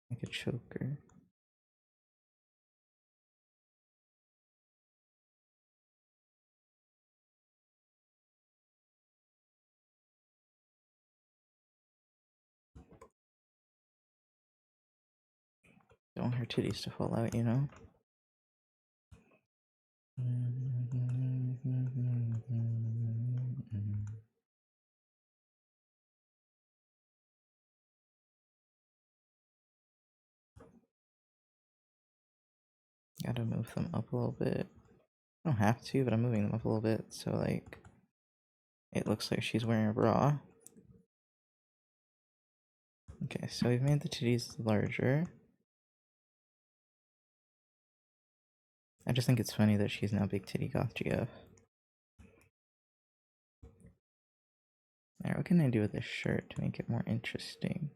like a choker. Don't want her titties to fall out, you know? Gotta move them up a little bit. I don't have to, but I'm moving them up a little bit, so like it looks like she's wearing a bra. Okay, so we've made the titties larger. I just think it's funny that she's now Big Titty Goth GF. Alright, what can I do with this shirt to make it more interesting?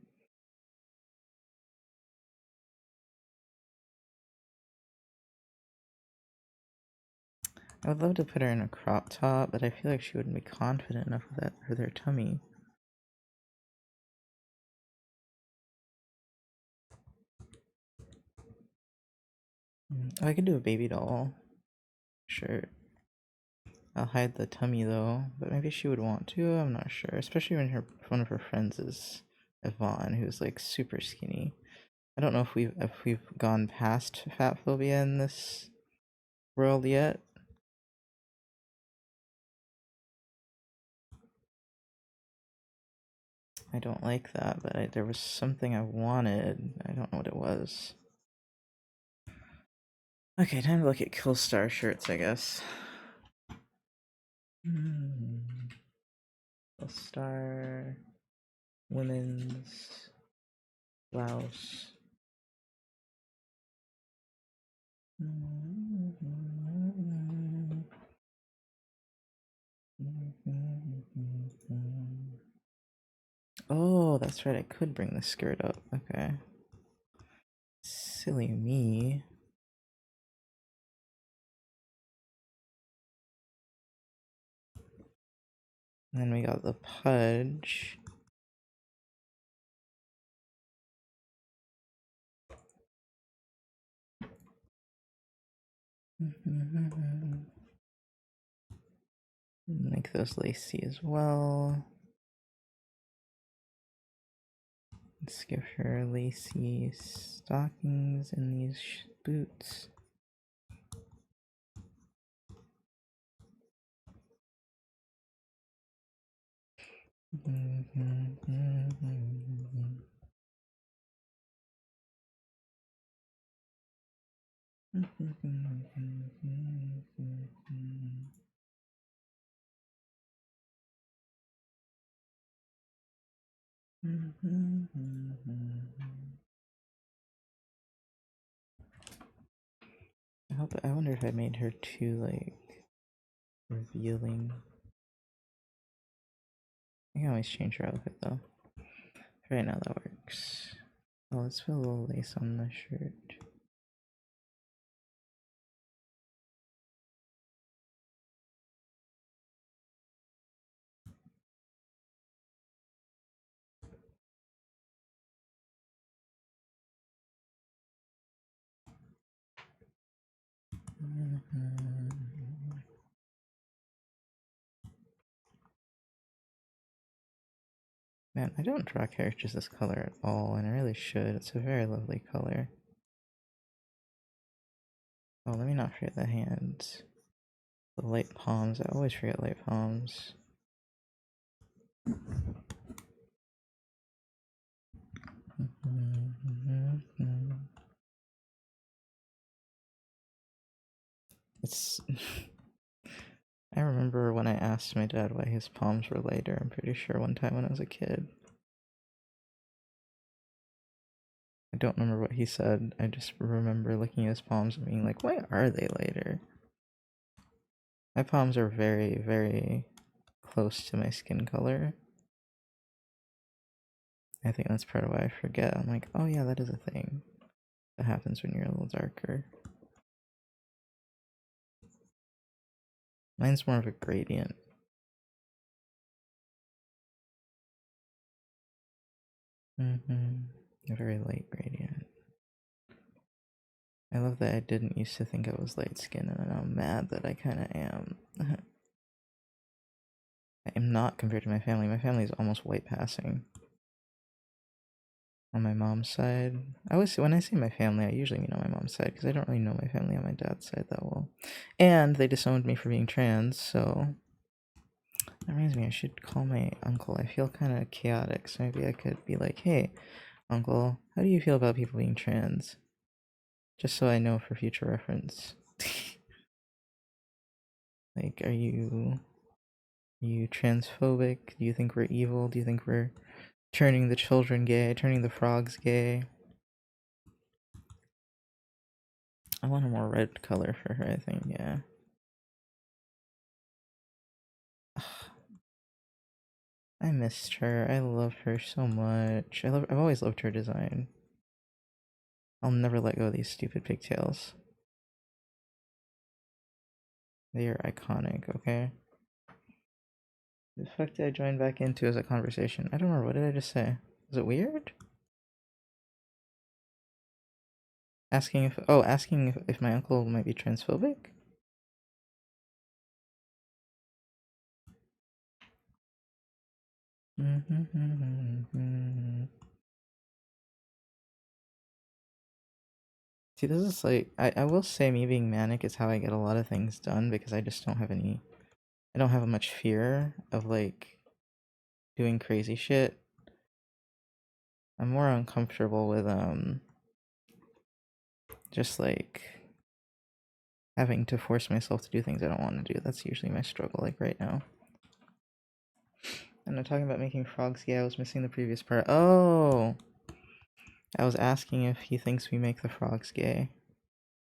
I would love to put her in a crop top, but I feel like she wouldn't be confident enough with that for their tummy. Oh, I could do a baby doll shirt. I'll hide the tummy though, but maybe she would want to. I'm not sure, especially when one of her friends is Yvonne, who's like super skinny. I don't know if we've gone past fat phobia in this world yet. I don't like that, but there was something I wanted. I don't know what it was. Okay, time to look at Killstar shirts, I guess. Killstar women's blouse. Oh, that's right, I could bring the skirt up. Okay. Silly me. And then we got the Pudge. Make those lacy as well. Let's give her lacy stockings and these boots. I wonder if I made her too like revealing. I can always change her outfit though. Right now that works. Oh, let's put a little lace on the shirt. Man, I don't draw characters this color at all, and I really should. It's a very lovely color. Oh, let me not forget the hands. The light palms. I always forget light palms. It's. I remember when I asked my dad why his palms were lighter. I'm pretty sure one time when I was a kid. I don't remember what he said. I just remember looking at his palms and being like, why are they lighter? My palms are very, very close to my skin color. I think that's part of why I forget. I'm like, oh yeah, that is a thing that happens when you're a little darker. Mine's more of a gradient. A very light gradient. I love that I didn't used to think I was light skinned, and I'm mad that I kind of am. I am not compared to my family. My family is almost white passing. on my mom's side. When I say my family, I usually mean on my mom's side because I don't really know my family on my dad's side that well. And they disowned me for being trans, so that reminds me I should call my uncle. I feel kind of chaotic, so maybe I could be like, "Hey, uncle, how do you feel about people being trans?" Just so I know for future reference. Like, are you transphobic? Do you think we're evil? Do you think we're turning the children gay, turning the frogs gay? I want a more red color for her, I think, yeah. I missed her. I love her so much. I've always loved her design. I'll never let go of these stupid pigtails. They are iconic, okay? The fuck did I join back into as a conversation? I don't remember. What did I just say? Was it weird? Asking if my uncle might be transphobic? See, this is like, I will say me being manic is how I get a lot of things done because I just don't have I don't have much fear of like doing crazy shit. I'm more uncomfortable with, just like having to force myself to do things I don't want to do. That's usually my struggle, like right now. And I'm talking about making frogs gay. I was missing the previous part. Oh! I was asking if he thinks we make the frogs gay.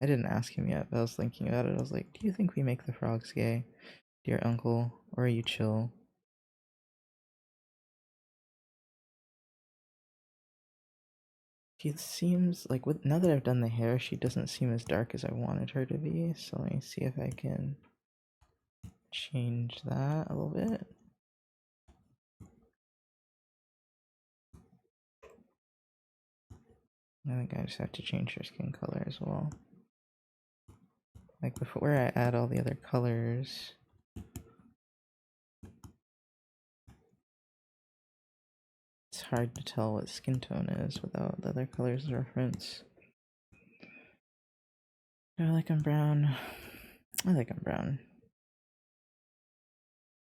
I didn't ask him yet, but I was thinking about it. I was like, do you think we make the frogs gay, dear uncle? Or are you chill? She seems like, now that I've done the hair, she doesn't seem as dark as I wanted her to be. So let me see if I can change that a little bit. I think I just have to change her skin color as well. Like before I add all the other colors. It's hard to tell what skin tone is without the other colors as reference. Do I like I'm brown? I like I'm brown.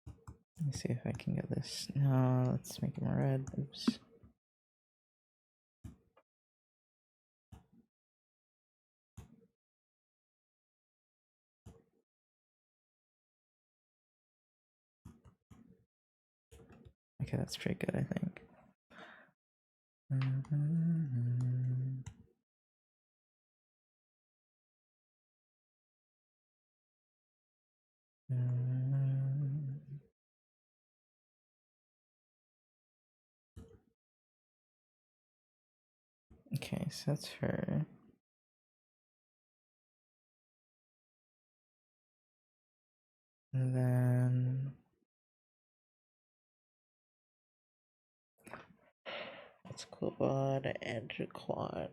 Let me see if I can get this. No, let's make him red. Oops. Okay, that's pretty good, I think. Okay, so that's her. And then let's quad and quad.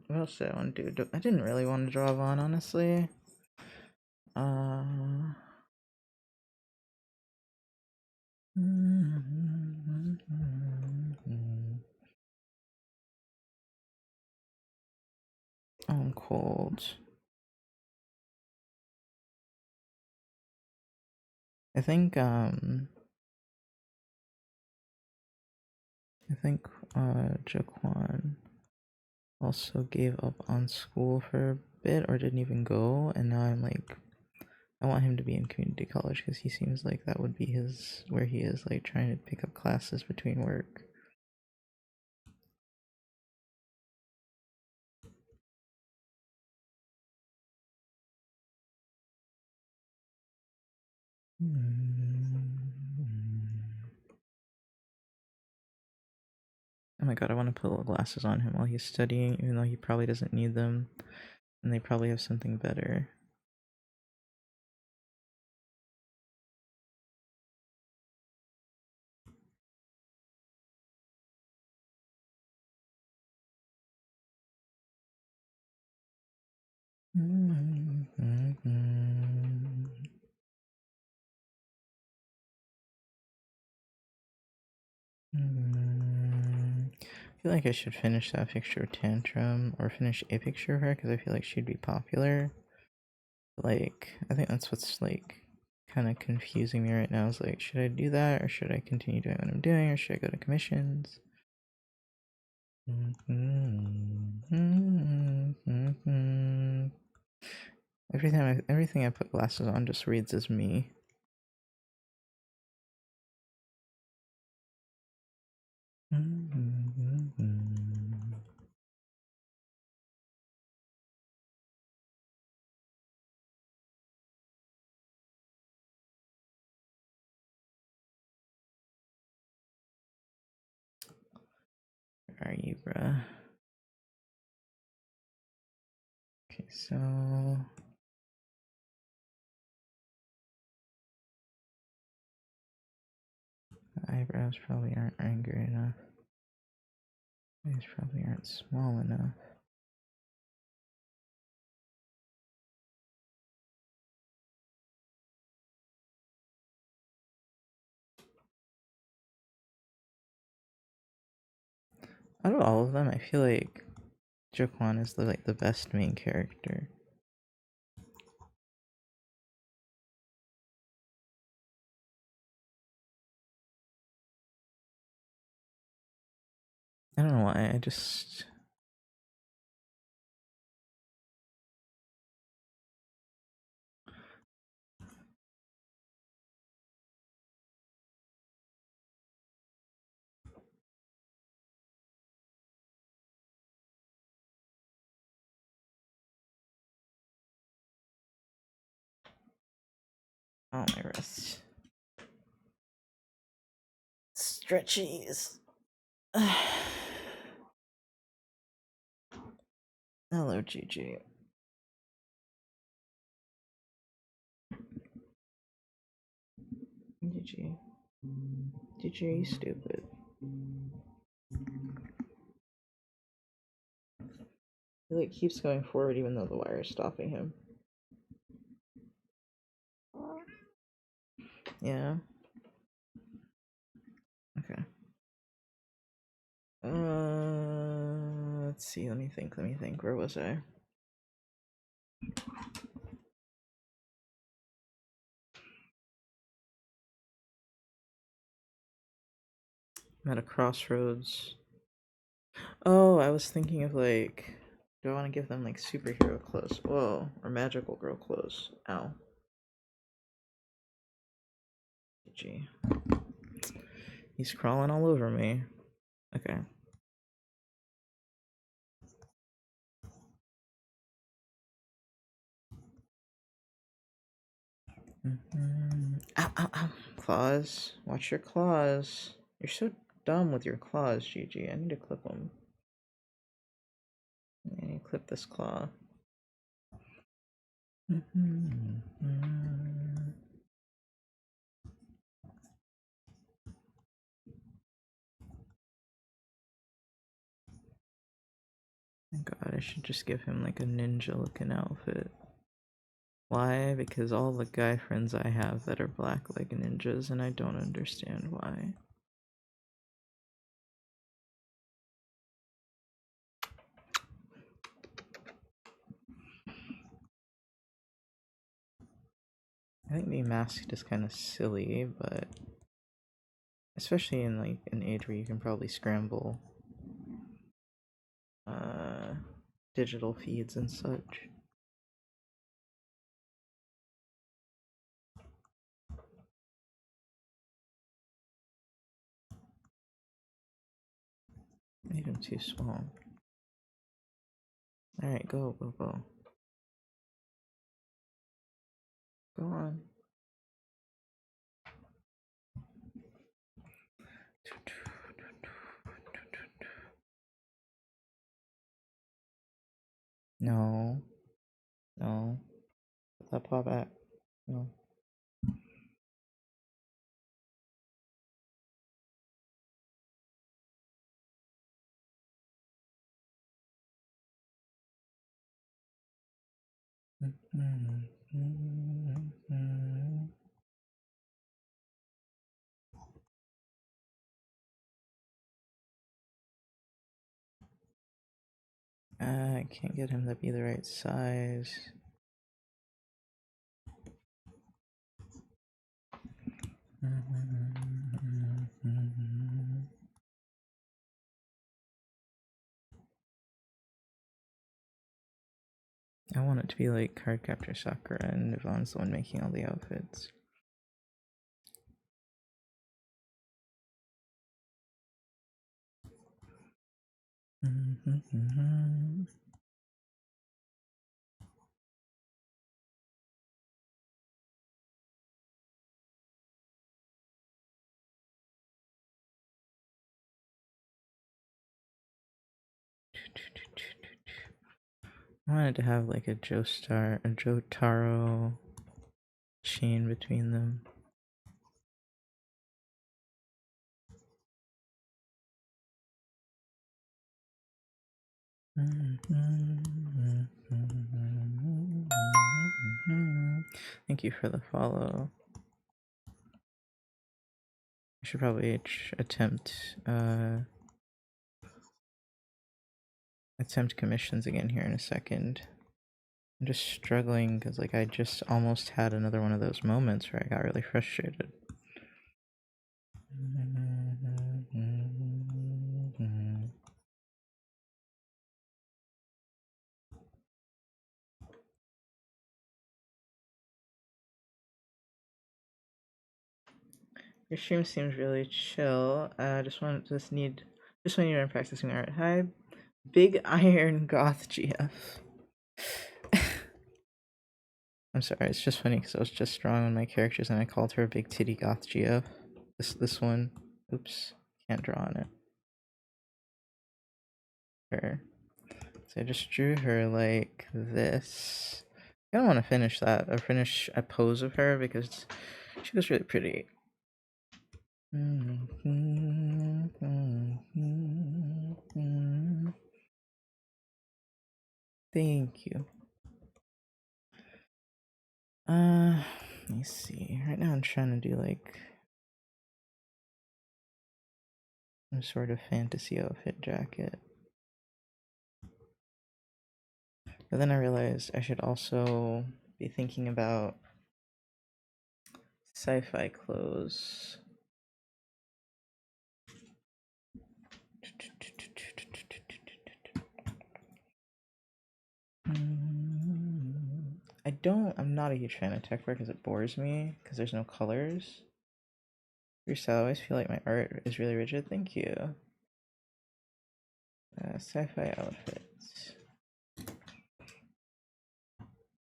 What else did I want to do? I didn't really want to draw Vaughn, honestly. I'm cold. I think Jaquan also gave up on school for a bit or didn't even go, and now I'm like, I want him to be in community college because he seems like that would be where he is, like trying to pick up classes between work. Oh my god, I want to put little glasses on him while he's studying, even though he probably doesn't need them, and they probably have something better. I feel like I should finish that picture of Tantrum, or finish a picture of her, because I feel like she'd be popular. Like, I think that's what's, like, kind of confusing me right now, is like, should I do that, or should I continue doing what I'm doing, or should I go to commissions? Everything I put glasses on just reads as me. Where are you, bruh? Okay, so the eyebrows probably aren't angry enough. These probably aren't small enough. Out of all of them, I feel like Jaquan is the best main character. I don't know why, I just... Oh, my wrist. Stretchies. Hello, GG. GG. GG, stupid. He like keeps going forward even though the wire is stopping him. Yeah. Okay. Let's see. Let me think. Where was I? I'm at a crossroads. Oh, I was thinking of like, do I want to give them like superhero clothes? Whoa, or magical girl clothes? Ow. GG. He's crawling all over me. Okay. Ow, ow, ow. Claws. Watch your claws. You're so dumb with your claws, GG. I need to clip them. I need to clip this claw. God, I should just give him like a ninja looking outfit. Why? Because all the guy friends I have that are black like ninjas, and I don't understand why. I think being masked is kind of silly, but especially in like an age where you can probably scramble digital feeds and such. Made him too small. Alright, go, go, go. Go on. No. No. Put that paw back. No. I can't get him to be the right size. I want it to be like Cardcaptor Sakura and Yvonne's the one making all the outfits. I wanted to have like a Jotaro chain between them. Thank you for the follow. I should probably attempt commissions again here in a second. I'm just struggling because like I just almost had another one of those moments where I got really frustrated. Your stream seems really chill. Just when you're practicing art. Hi, Big Iron Goth GF. I'm sorry, it's just funny because I was just drawing on my characters and I called her a Big Titty Goth GF. This one. Oops, can't draw on it. Her. So I just drew her like this. I don't want to finish that or finish a pose of her because she was really pretty. Thank you. Let me see. Right now I'm trying to do like some sort of fantasy outfit jacket. But then I realized I should also be thinking about sci-fi clothes. I'm not a huge fan of tech wear because it bores me because there's no colors. I always feel like my art is really rigid. Thank you. Sci-fi outfits.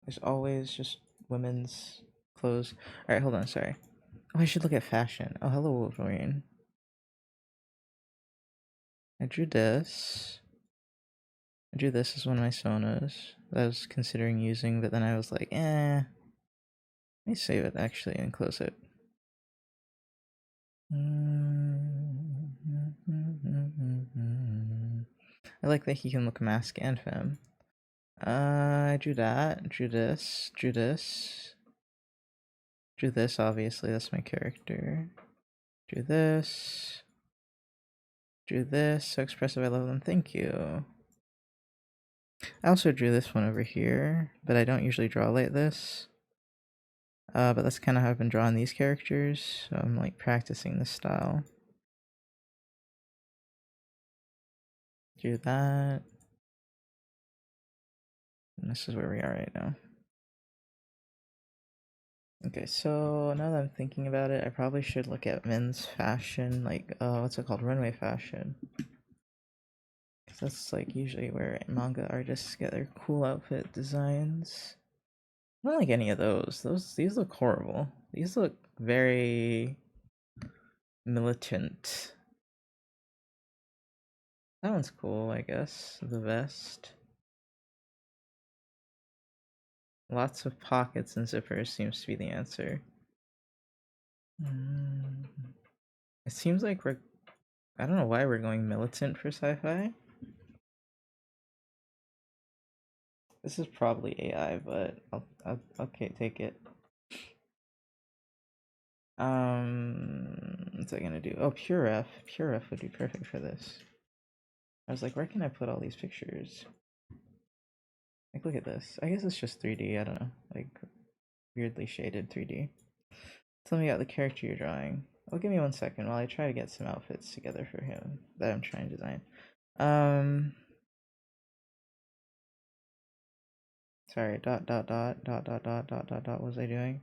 There's always just women's clothes. Alright, hold on, sorry. Oh, I should look at fashion. Oh, hello, Wolverine. I drew this. I drew this as one of my sonas that I was considering using, but then I was like, let me save it actually and close it. I like that he can look mask and femme. I drew that, drew this, drew this. Drew this, obviously, that's my character. Drew this. Drew this, so expressive, I love them, thank you. I also drew this one over here, but I don't usually draw like this. But that's kind of how I've been drawing these characters, so I'm like practicing this style. Do that. And this is where we are right now. Okay, so now that I'm thinking about it, I probably should look at men's fashion, like, what's it called? Runway fashion. Because that's like usually where manga artists get their cool outfit designs. I don't like any of those. These look horrible. These look very militant. That one's cool, I guess. The vest. Lots of pockets and zippers seems to be the answer. It seems like I don't know why we're going militant for sci-fi. This is probably AI, but I'll okay, take it. What's I gonna do? Oh, PureRef. PureRef would be perfect for this. I was like, where can I put all these pictures? Like, look at this. I guess it's just 3D. I don't know. Like, weirdly shaded 3D. Tell me about the character you're drawing. Oh, give me 1 second while I try to get some outfits together for him that I'm trying to design. Sorry. What was I doing?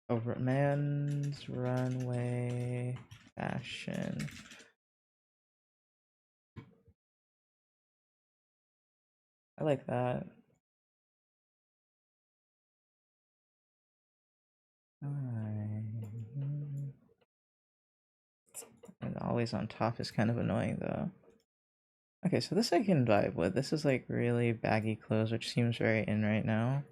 Over man's runway fashion. I like that. And always on top is kind of annoying though. Okay, so this I can vibe with. This is like really baggy clothes, which seems very in right now.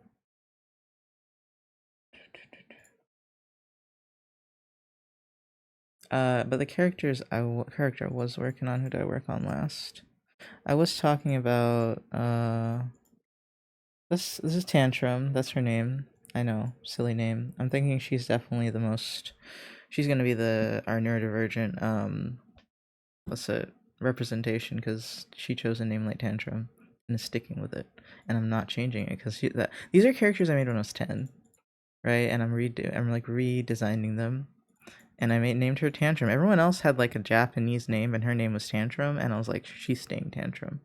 But the characters character I was working on, who did I work on last? I was talking about this is Tantrum, that's her name. I know, silly name. I'm thinking she's definitely the most, she's gonna be our neurodivergent what's it, representation, because she chose a name like Tantrum and is sticking with it, and I'm not changing it because these are characters I made when I was 10, right? And I'm like redesigning them, and named her Tantrum. Everyone else had like a Japanese name, and her name was Tantrum, and I was like, she's staying Tantrum.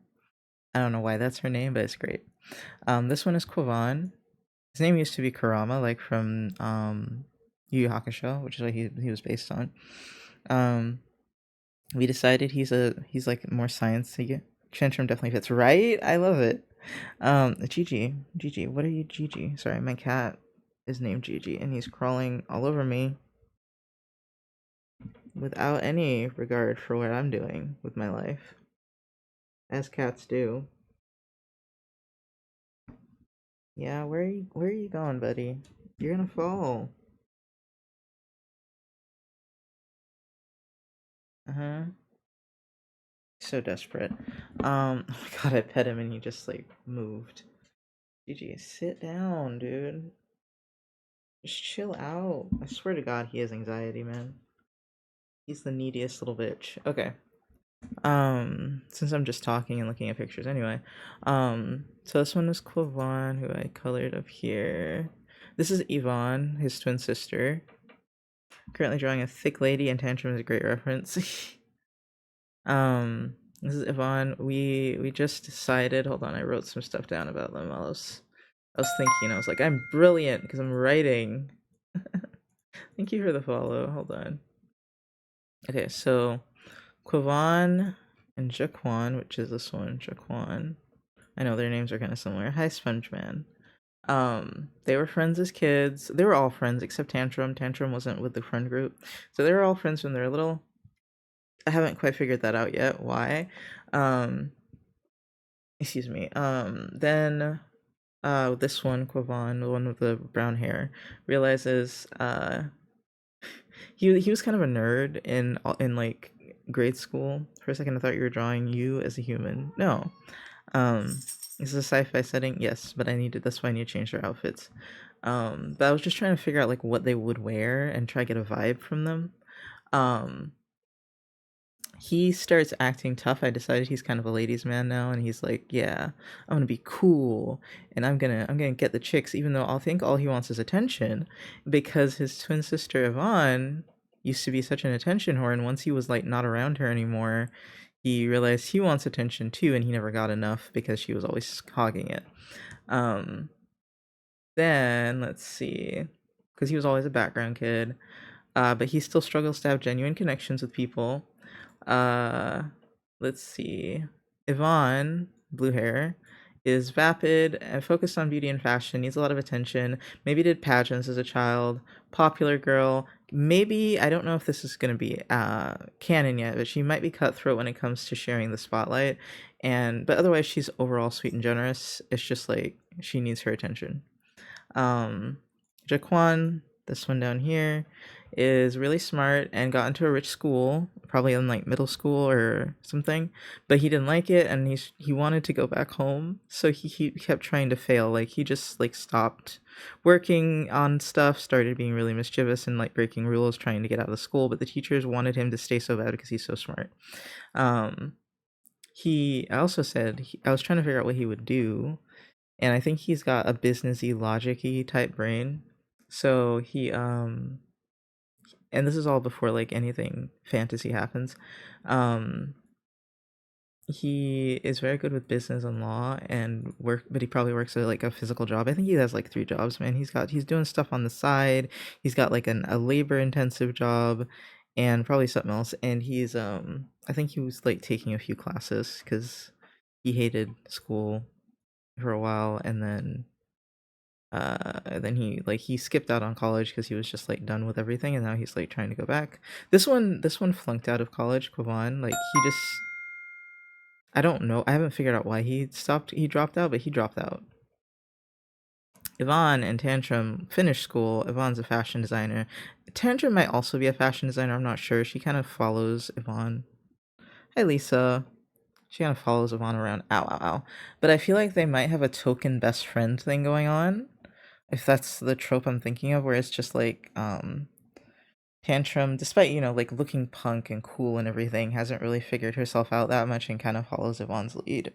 I don't know why that's her name, but it's great. This one is Quavan. His name used to be Kurama, like from Yu Yu Hakusho, which is what he was based on. We decided he's like more sciencey. Tantrum definitely fits, right? I love it. Gigi, what are you, Gigi? Sorry, my cat is named Gigi, and he's crawling all over me without any regard for what I'm doing with my life, as cats do. Yeah, where are you going, buddy? You're gonna fall. Uh-huh. So desperate. Oh my god, I pet him and he just like moved. GG, sit down, dude. Just chill out. I swear to god he has anxiety, man. He's the neediest little bitch. Okay. Since I'm just talking and looking at pictures anyway. So this one was Quavan, who I colored up here. This is Yvonne, his twin sister. Currently drawing a thick lady, and Tantrum is a great reference. This is Yvonne. We just decided. Hold on, I wrote some stuff down about them. I was thinking. I was like, I'm brilliant because I'm writing. Thank you for the follow. Hold on. Okay, so Quavan and Jaquan, which is this one, Jaquan. I know their names are kind of similar. Hi, SpongeMan. They were friends as kids. They were all friends except Tantrum. Tantrum wasn't with the friend group, so they were all friends when they were little. I haven't quite figured that out yet. Why? Um, excuse me. Then this one, Quavan, the one with the brown hair, realizes he was kind of a nerd in like grade school. For a second, I thought you were drawing you as a human. No. This is a sci-fi setting, yes, but that's why I need to change their outfits. But I was just trying to figure out like what they would wear and try to get a vibe from them. Um, he starts acting tough. I decided he's kind of a ladies' man now, and he's like, "Yeah, I'm gonna be cool, and I'm gonna get the chicks," even though I'll think all he wants is attention, because his twin sister Yvonne used to be such an attention whore, and once he was like not around her anymore, he realized he wants attention too, and he never got enough because she was always hogging it. Um, then let's see, because he was always a background kid, but he still struggles to have genuine connections with people. Uh, let's see. Yvonne, blue hair, is vapid and focused on beauty and fashion, needs a lot of attention. Maybe did pageants as a child. Popular girl. Maybe, I don't know if this is going to be canon yet, but she might be cutthroat when it comes to sharing the spotlight. But otherwise, she's overall sweet and generous. It's just like she needs her attention. Jaquan, this one down here, is really smart and got into a rich school, probably in like middle school or something, but he didn't like it and he wanted to go back home, so he kept trying to fail. Like he just like stopped working on stuff, started being really mischievous and like breaking rules, trying to get out of the school, but the teachers wanted him to stay so bad because he's so smart. I also said I was trying to figure out what he would do, and I think he's got a businessy, logic-y type brain. So and this is all before like anything fantasy happens. Um, he is very good with business and law and work, but he probably works at like a physical job. I think he has like 3 jobs, man. He's doing stuff on the side. He's got like a labor intensive job and probably something else. And I think he was like taking a few classes because he hated school for a while, and then he skipped out on college because he was just like done with everything, and now he's like trying to go back. This one flunked out of college, Kwan. Like he just, I don't know. I haven't figured out why he dropped out, but he dropped out. Yvonne and Tantrum finished school. Yvonne's a fashion designer. Tantrum might also be a fashion designer. I'm not sure. She kind of follows Yvonne. Hi, Lisa. She kind of follows Yvonne around. Ow, ow, ow. But I feel like they might have a token best friend thing going on. If that's the trope I'm thinking of, where it's just like, Tantrum, despite, like looking punk and cool and everything, hasn't really figured herself out that much and kind of follows Yvonne's lead.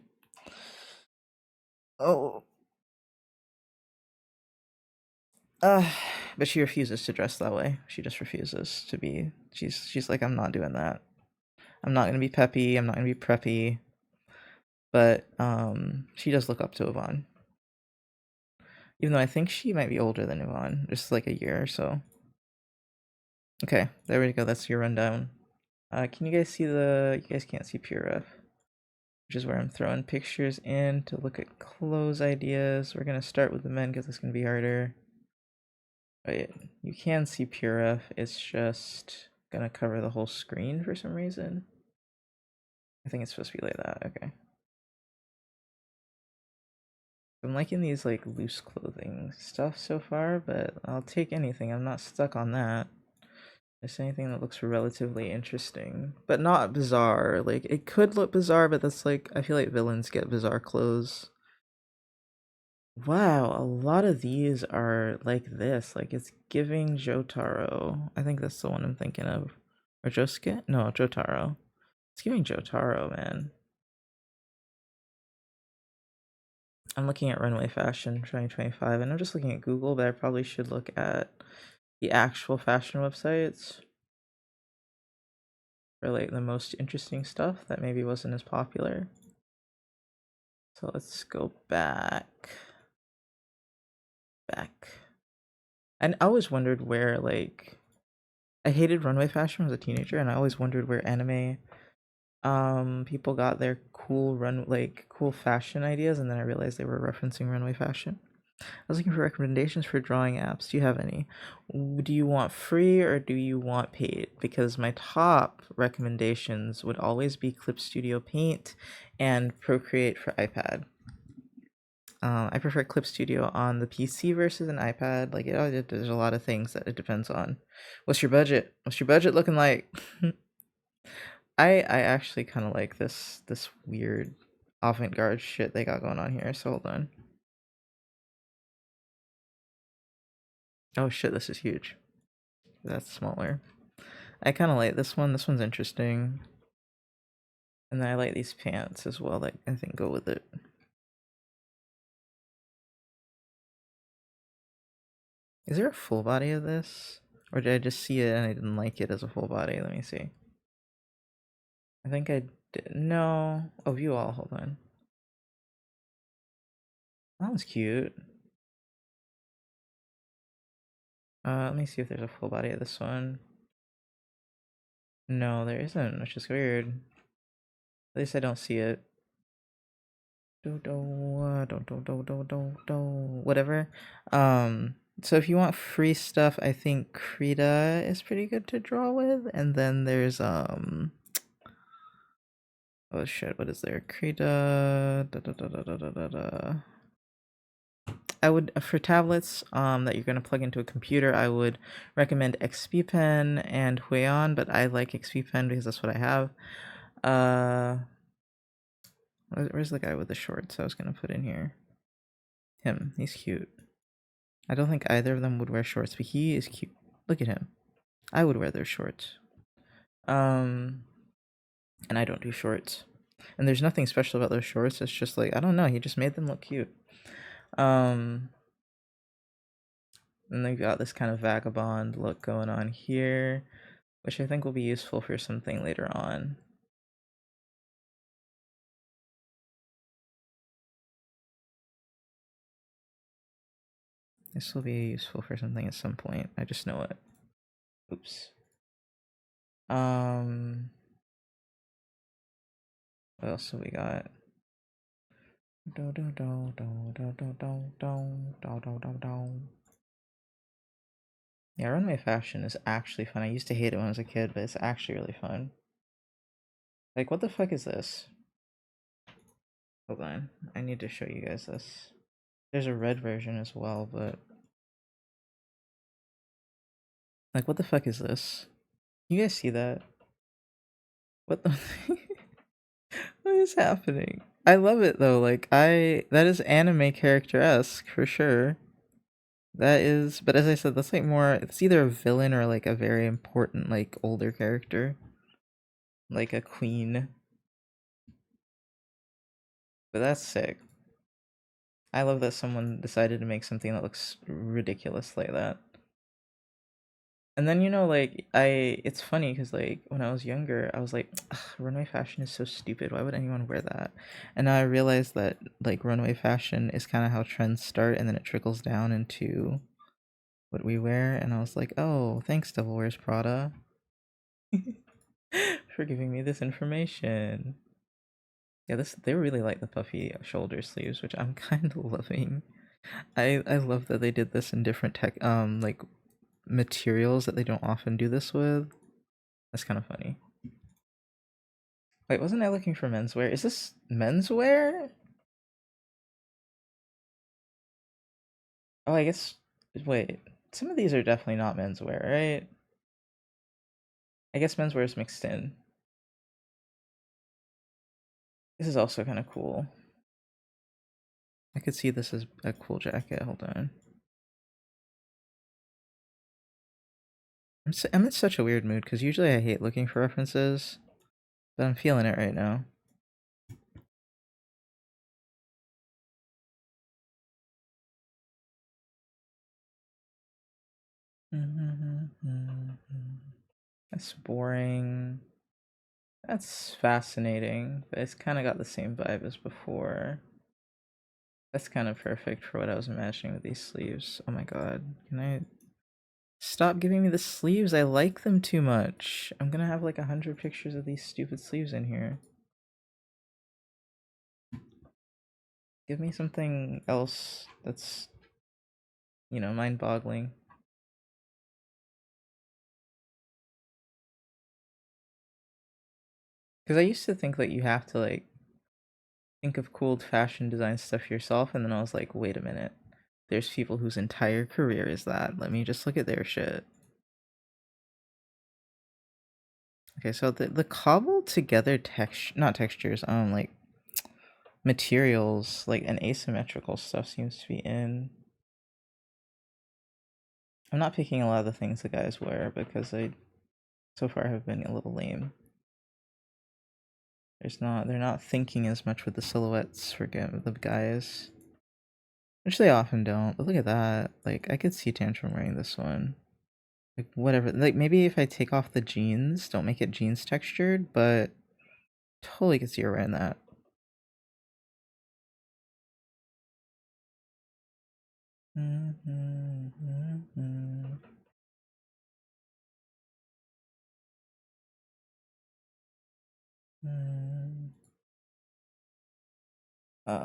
Oh. But she refuses to dress that way. She just refuses to be. She's like, I'm not doing that. I'm not gonna be peppy. I'm not gonna be preppy. But she does look up to Yvonne, even though I think she might be older than Yvonne, just like a year or so. Okay, there we go. That's your rundown. Can you guys see you guys can't see PureRef, which is where I'm throwing pictures in to look at clothes ideas. We're gonna start with the men because it's gonna be harder. Wait, you can see PureRef. It's just gonna cover the whole screen for some reason. I think it's supposed to be like that. Okay. I'm liking these like loose clothing stuff so far, but I'll take anything. I'm not stuck on that. Just anything that looks relatively interesting, but not bizarre. Like it could look bizarre, but that's like, I feel like villains get bizarre clothes. Wow, a lot of these are like this. Like it's giving Jotaro. I think that's the one I'm thinking of. Or Josuke? No, Jotaro. It's giving Jotaro, man. I'm looking at Runway Fashion 2025, and I'm just looking at Google, but I probably should look at the actual fashion websites for like the most interesting stuff that maybe wasn't as popular. So let's go back. And I always wondered where, like, I hated runway fashion as a teenager, and I always wondered where anime people got their cool fashion ideas, and then I realized they were referencing runway fashion. I was looking for recommendations for drawing apps. Do you have any? Do you want free or do you want paid? Because my top recommendations would always be Clip Studio Paint and Procreate for iPad. I prefer Clip Studio on the PC versus an iPad. Like, there's a lot of things that it depends on. What's your budget? What's your budget looking like? I actually kind of like this weird avant-garde shit they got going on here. So hold on. Oh shit, this is huge. That's smaller. I kind of like this one. This one's interesting. And then I like these pants as well that I think go with it. Is there a full body of this? Or did I just see it and I didn't like it as a full body? Let me see. I think I did. No. Oh, view all. Hold on. That was cute. Let me see if there's a full body of this one. No, there isn't, which is weird. At least I don't see it. Whatever. So if you want free stuff, I think Krita is pretty good to draw with, and then there's oh shit, what is there? Krita. I would, for tablets that you're gonna plug into a computer, I would recommend XP Pen and Huion, but I like XP Pen because that's what I have. Where's the guy with the shorts I was gonna put in here? Him, he's cute. I don't think either of them would wear shorts, but he is cute. Look at him. I would wear those shorts. And I don't do shorts. And there's nothing special about those shorts. It's just like, I don't know, he just made them look cute. And they've got this kind of vagabond look going on here, which I think will be useful for something later on. This will be useful for something at some point. I just know it. Oops. What else have we got? Yeah, runway fashion is actually fun. I used to hate it when I was a kid, but it's actually really fun. Like, what the fuck is this? Hold on. I need to show you guys this. There's a red version as well, but... Like, what the fuck is this? You guys see that? What the... What is happening? I love it, though. Like, that is anime character-esque, for sure. That is... But as I said, that's like more... It's either a villain or, like, a very important, like, older character. Like a queen. But that's sick. I love that someone decided to make something that looks ridiculous like that. And then, you know, like, it's funny because, like, when I was younger, I was like, runway fashion is so stupid. Why would anyone wear that? And now I realized that, like, runway fashion is kind of how trends start and then it trickles down into what we wear. And I was like, oh, thanks, Devil Wears Prada, for giving me this information. Yeah, they really like the puffy shoulder sleeves, which I'm kind of loving. I love that they did this in different like materials that they don't often do this with. That's kind of funny. Wait, wasn't I looking for menswear? Is this menswear? Oh, I guess. Wait, some of these are definitely not menswear, right? I guess menswear is mixed in. This is also kind of cool. I could see this as a cool jacket. Hold on. I'm in such a weird mood because usually I hate looking for references, but I'm feeling it right now. That's boring. That's fascinating, but it's kind of got the same vibe as before. That's kind of perfect for what I was imagining with these sleeves. Oh my god. Can I stop giving me the sleeves? I like them too much. I'm gonna have like 100 pictures of these stupid sleeves in here. Give me something else that's, you know, mind-boggling. Because I used to think that you have to like think of cool fashion design stuff yourself, and then I was like, wait a minute. There's people whose entire career is that. Let me just look at their shit. Okay, so the cobbled together not textures, like materials, like an asymmetrical stuff seems to be in. I'm not picking a lot of the things the guys wear because they so far have been a little lame. They're not thinking as much with the silhouettes for the guys. Which they often don't, but look at that. Like, I could see Tantrum wearing this one. Like, whatever. Like, maybe if I take off the jeans, don't make it jeans textured, but totally could see her wearing that.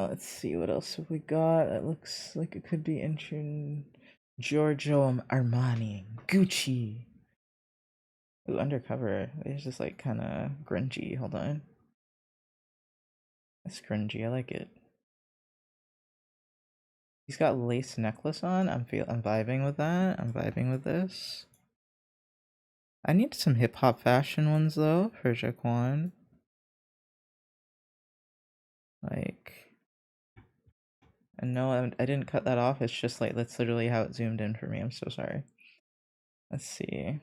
Let's see, what else have we got? It looks like it could be entering Giorgio Armani, Gucci. Ooh, undercover. It's just like kind of grungy. Hold on. That's grungy. I like it. He's got lace necklace on. I'm vibing with that. I'm vibing with this. I need some hip hop fashion ones though for Jaquan. Like, and no, I didn't cut that off. It's just like that's literally how it zoomed in for me. I'm so sorry. Let's see.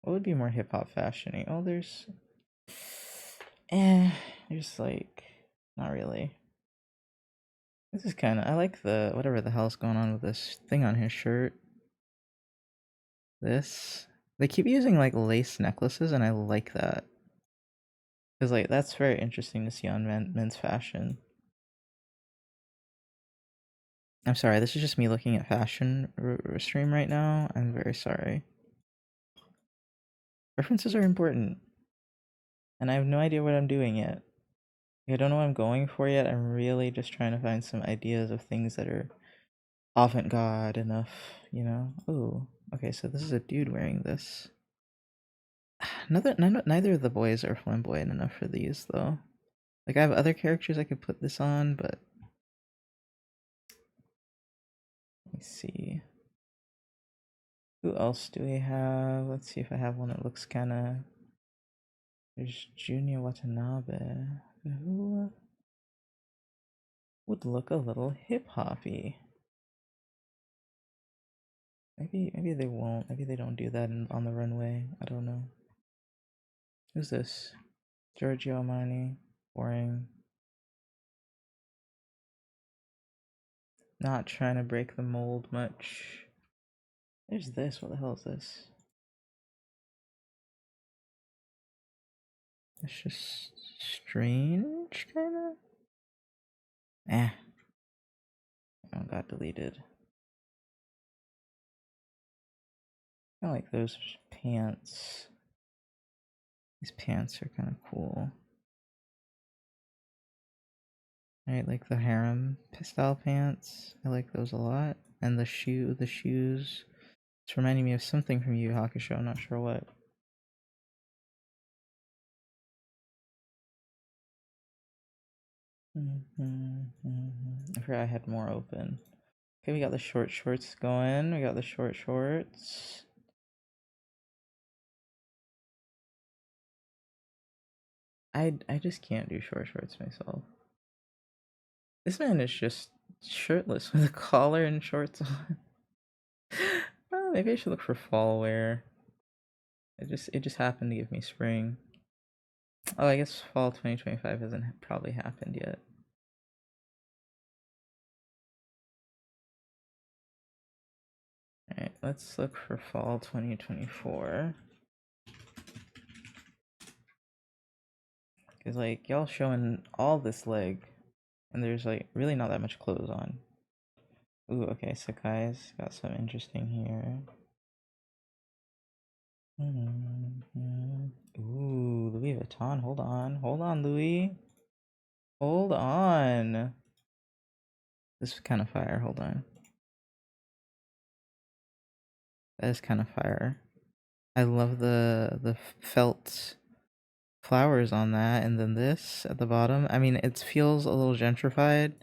What would be more hip hop fashiony? Oh, there's like Not really. This is kind of, I like the, whatever the hell's going on with this thing on his shirt. This. They keep using like lace necklaces and I like that. Because like, that's very interesting to see on men's fashion. I'm sorry, this is just me looking at fashion stream right now. I'm very sorry. References are important. And I have no idea what I'm doing yet. I don't know what I'm going for yet. I'm really just trying to find some ideas of things that are avant-garde enough, you know? Ooh, okay, so this is a dude wearing this. Neither of the boys are flamboyant enough for these, though. Like, I have other characters I could put this on, but... Let me see. Who else do we have? Let's see if I have one that looks kinda... There's Junya Watanabe. Who would look a little hip-hoppy? Maybe they won't. Maybe they don't do that on the runway. I don't know. Who's this? Giorgio Armani. Boring. Not trying to break the mold much. There's this. What the hell is this? It's just strange, kinda. Eh. Oh, got deleted. I like those pants. These pants are kind of cool. I like the harem style pants. I like those a lot. And the shoes. It's reminding me of something from Yu Yu Hakusho. I'm not sure what. I forgot I had more open. Okay, we got the short shorts going. We got the short shorts. I just can't do short shorts myself. This man is just shirtless with a collar and shorts on. Well, maybe I should look for fall wear. It just happened to give me spring. Oh, I guess fall 2025 hasn't probably happened yet. Alright, let's look for fall 2024. Because, like, y'all showing all this leg, and there's, like, really not that much clothes on. Ooh, okay, Sakai's got some interesting here. Ooh, Louis Vuitton. Hold on, Louis. Hold on. This is kind of fire. Hold on. That is kind of fire. I love the felt flowers on that, and then this at the bottom. I mean, it feels a little gentrified,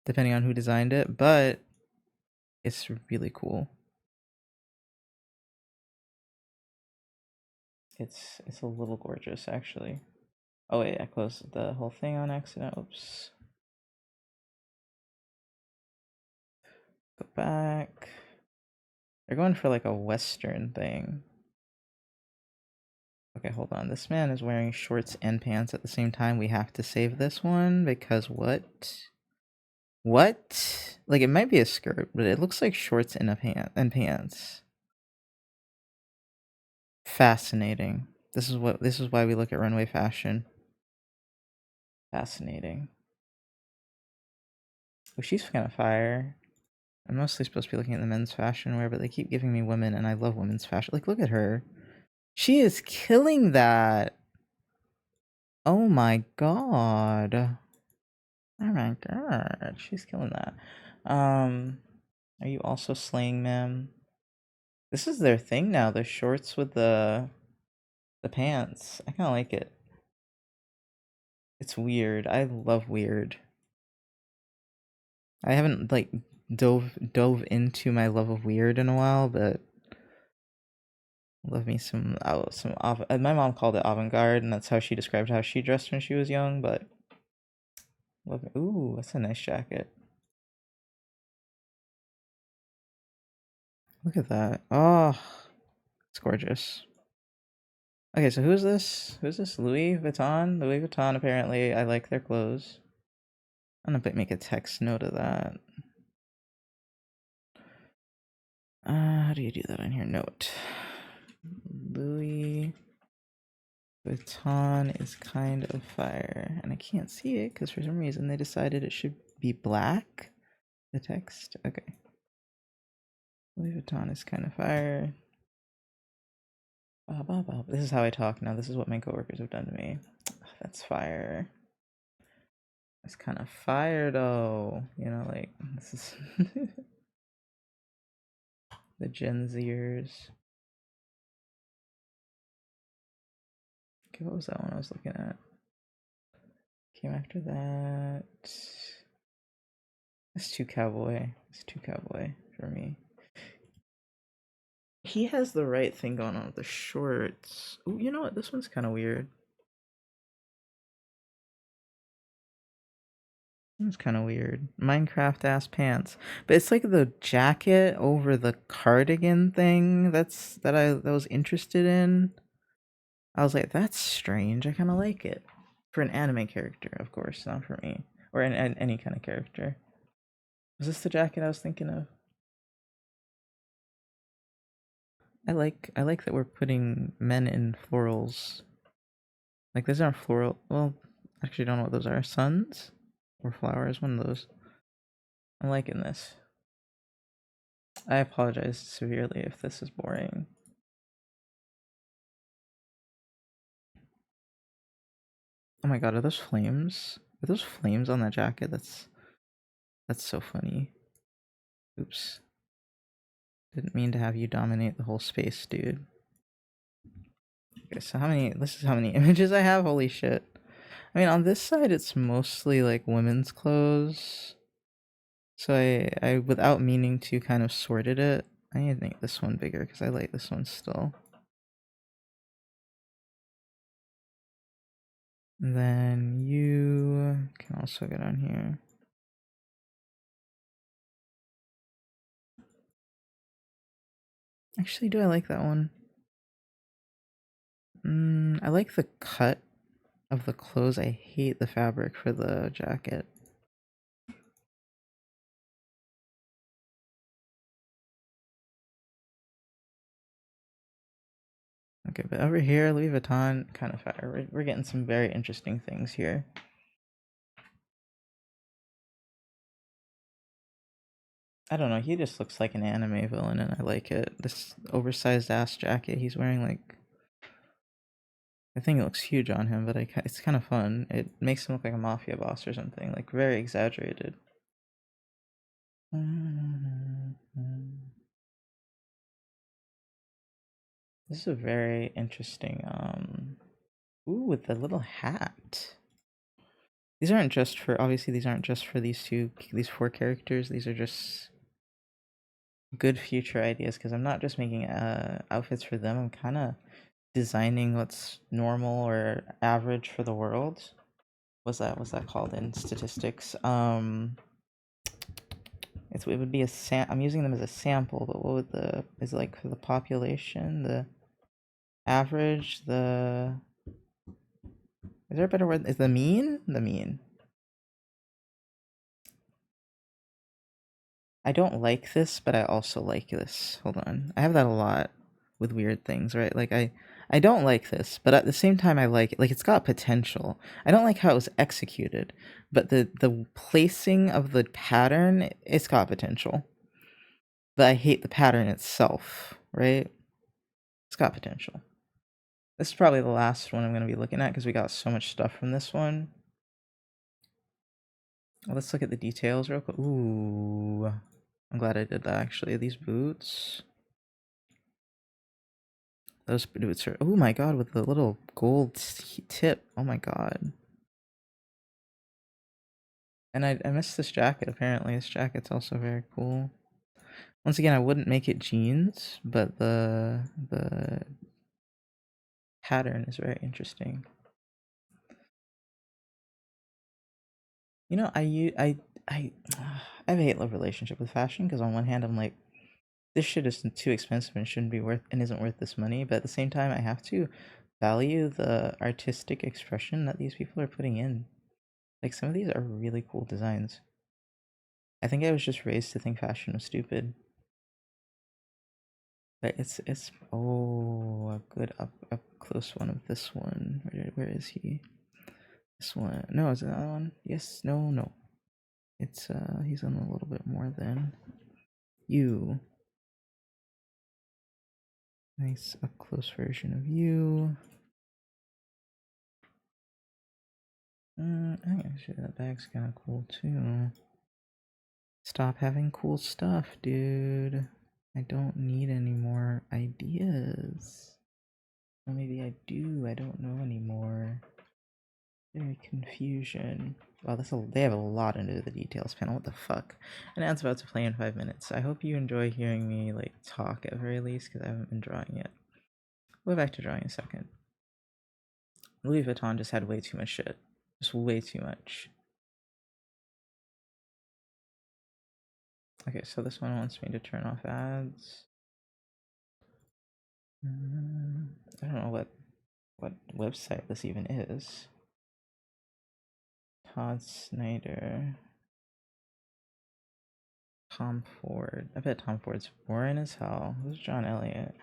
depending on who designed it, but it's really cool. It's a little gorgeous, actually. Oh wait, I closed the whole thing on accident. Oops. Go back. They're going for like a Western thing. Okay, hold on. This man is wearing shorts and pants at the same time. We have to save this one because what? What? Like it might be a skirt, but it looks like shorts and pants. Fascinating. This is why we look at runway fashion. Fascinating. Oh, she's kind of fire. I'm mostly supposed to be looking at the men's fashion wear, but they keep giving me women, and I love women's fashion. Like, look at her. She is killing that. Oh my god. Oh my god. She's killing that. Are you also slaying, ma'am? This is their thing now, the shorts with the pants. I kinda like it. It's weird. I love weird. I haven't like dove into my love of weird in a while, but love me some my mom called it avant-garde, and that's how she described how she dressed when she was young, but love me. Ooh, that's a nice jacket. Look at that. Oh, it's gorgeous. Okay, so who's this? Who's this? Louis Vuitton? Louis Vuitton, apparently. I like their clothes. I'm gonna make a text note of that. How do you do that on here? Note. Louis Vuitton is kind of fire. And I can't see it because for some reason they decided it should be black. The text? Okay. Louis Vuitton is kind of fire. This is how I talk now. This is what my coworkers have done to me. That's fire. It's kind of fire though. You know, like, this is the Gen Zers. Okay, what was that one I was looking at? Came after that. It's too cowboy. It's too cowboy for me. He has the right thing going on with the shorts. Ooh, you know what? This one's kind of weird. It's kind of weird. Minecraft ass pants, but it's like the jacket over the cardigan thing. That was interested in. I was like, that's strange. I kind of like it for an anime character, of course, not for me or any kind of character. Was this the jacket I was thinking of? I like that we're putting men in florals. Like those aren't floral. Well, actually, don't know what those are. Suns or flowers? One of those. I'm liking this. I apologize severely if this is boring. Oh my god, are those flames? Are those flames on that jacket? That's so funny. Oops. Didn't mean to have you dominate the whole space, dude. Okay, so this is how many images I have? Holy shit. I mean, on this side, it's mostly like women's clothes. So I without meaning to kind of sorted it. I need to make this one bigger because I like this one still. And then you can also get on here. Actually, do I like that one? I like the cut of the clothes. I hate the fabric for the jacket. Okay, but over here, Louis Vuitton, kind of fire. We're getting some very interesting things here. I don't know, he just looks like an anime villain and I like it. This oversized ass jacket he's wearing, like, I think it looks huge on him, but it's kind of fun. It makes him look like a mafia boss or something, like very exaggerated. This is a very interesting, ooh, with the little hat. These aren't just for, obviously these aren't just for these four characters. These are just good future ideas because I'm not just making outfits for them. I'm kind of designing what's normal or average for the world. What's that called in statistics? It would be I'm using them as a sample, but what would is it like for the population, the average, is there a better word? Is the mean? The mean. I don't like this, but I also like this. Hold on. I have that a lot with weird things, right? Like I don't like this, but at the same time I like it. Like it's got potential. I don't like how it was executed, but the placing of the pattern, it's got potential. But I hate the pattern itself, right? It's got potential. This is probably the last one I'm going to be looking at because we got so much stuff from this one. Let's look at the details real quick. Ooh. I'm glad I did that actually. These boots. Those boots are, oh my god, with the little gold tip. Oh my god. And I missed this jacket apparently. This jacket's also very cool. Once again, I wouldn't make it jeans, but the pattern is very interesting. You know, I have a hate-love relationship with fashion because on one hand I'm like, this shit is too expensive and shouldn't be worth and isn't worth this money, but at the same time I have to value the artistic expression that these people are putting in. Like, some of these are really cool designs. I think I was just raised to think fashion was stupid. But it's oh, a good up close one of this one. Where is he? This one. No, is it that one? Yes, no. It's he's on a little bit more than you. Nice up close version of you. I think actually that bag's kind of cool too. Stop having cool stuff, dude. I don't need any more ideas. Or maybe I do, I don't know anymore. Very confusion. Wow, they have a lot into the details panel. What the fuck? And ad's about to play in 5 minutes. I hope you enjoy hearing me like talk at very least, because I haven't been drawing yet. We'll go back to drawing in a second. Louis Vuitton just had way too much shit. Just way too much. Okay, so this one wants me to turn off ads. I don't know what website this even is. Todd Snyder. Tom Ford. I bet Tom Ford's boring as hell. Who's John Elliott?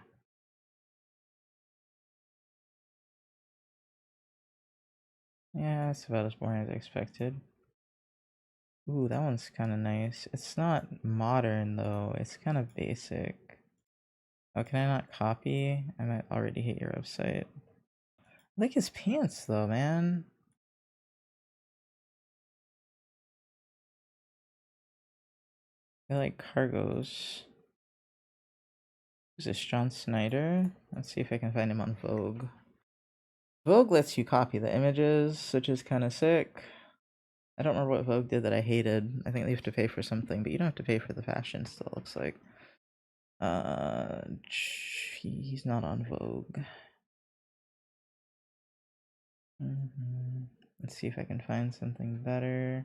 Yeah, it's about as boring as I expected. Ooh, that one's kind of nice. It's not modern though. It's kind of basic. Oh, can I not copy? I might already hate your website. I like his pants though, man. I like cargos. Who's this, John Snyder? Let's see if I can find him on Vogue. Vogue lets you copy the images, which is kind of sick. I don't remember what Vogue did that I hated. I think they have to pay for something, but you don't have to pay for the fashion still, it looks like. He's not on Vogue. Let's see if I can find something better.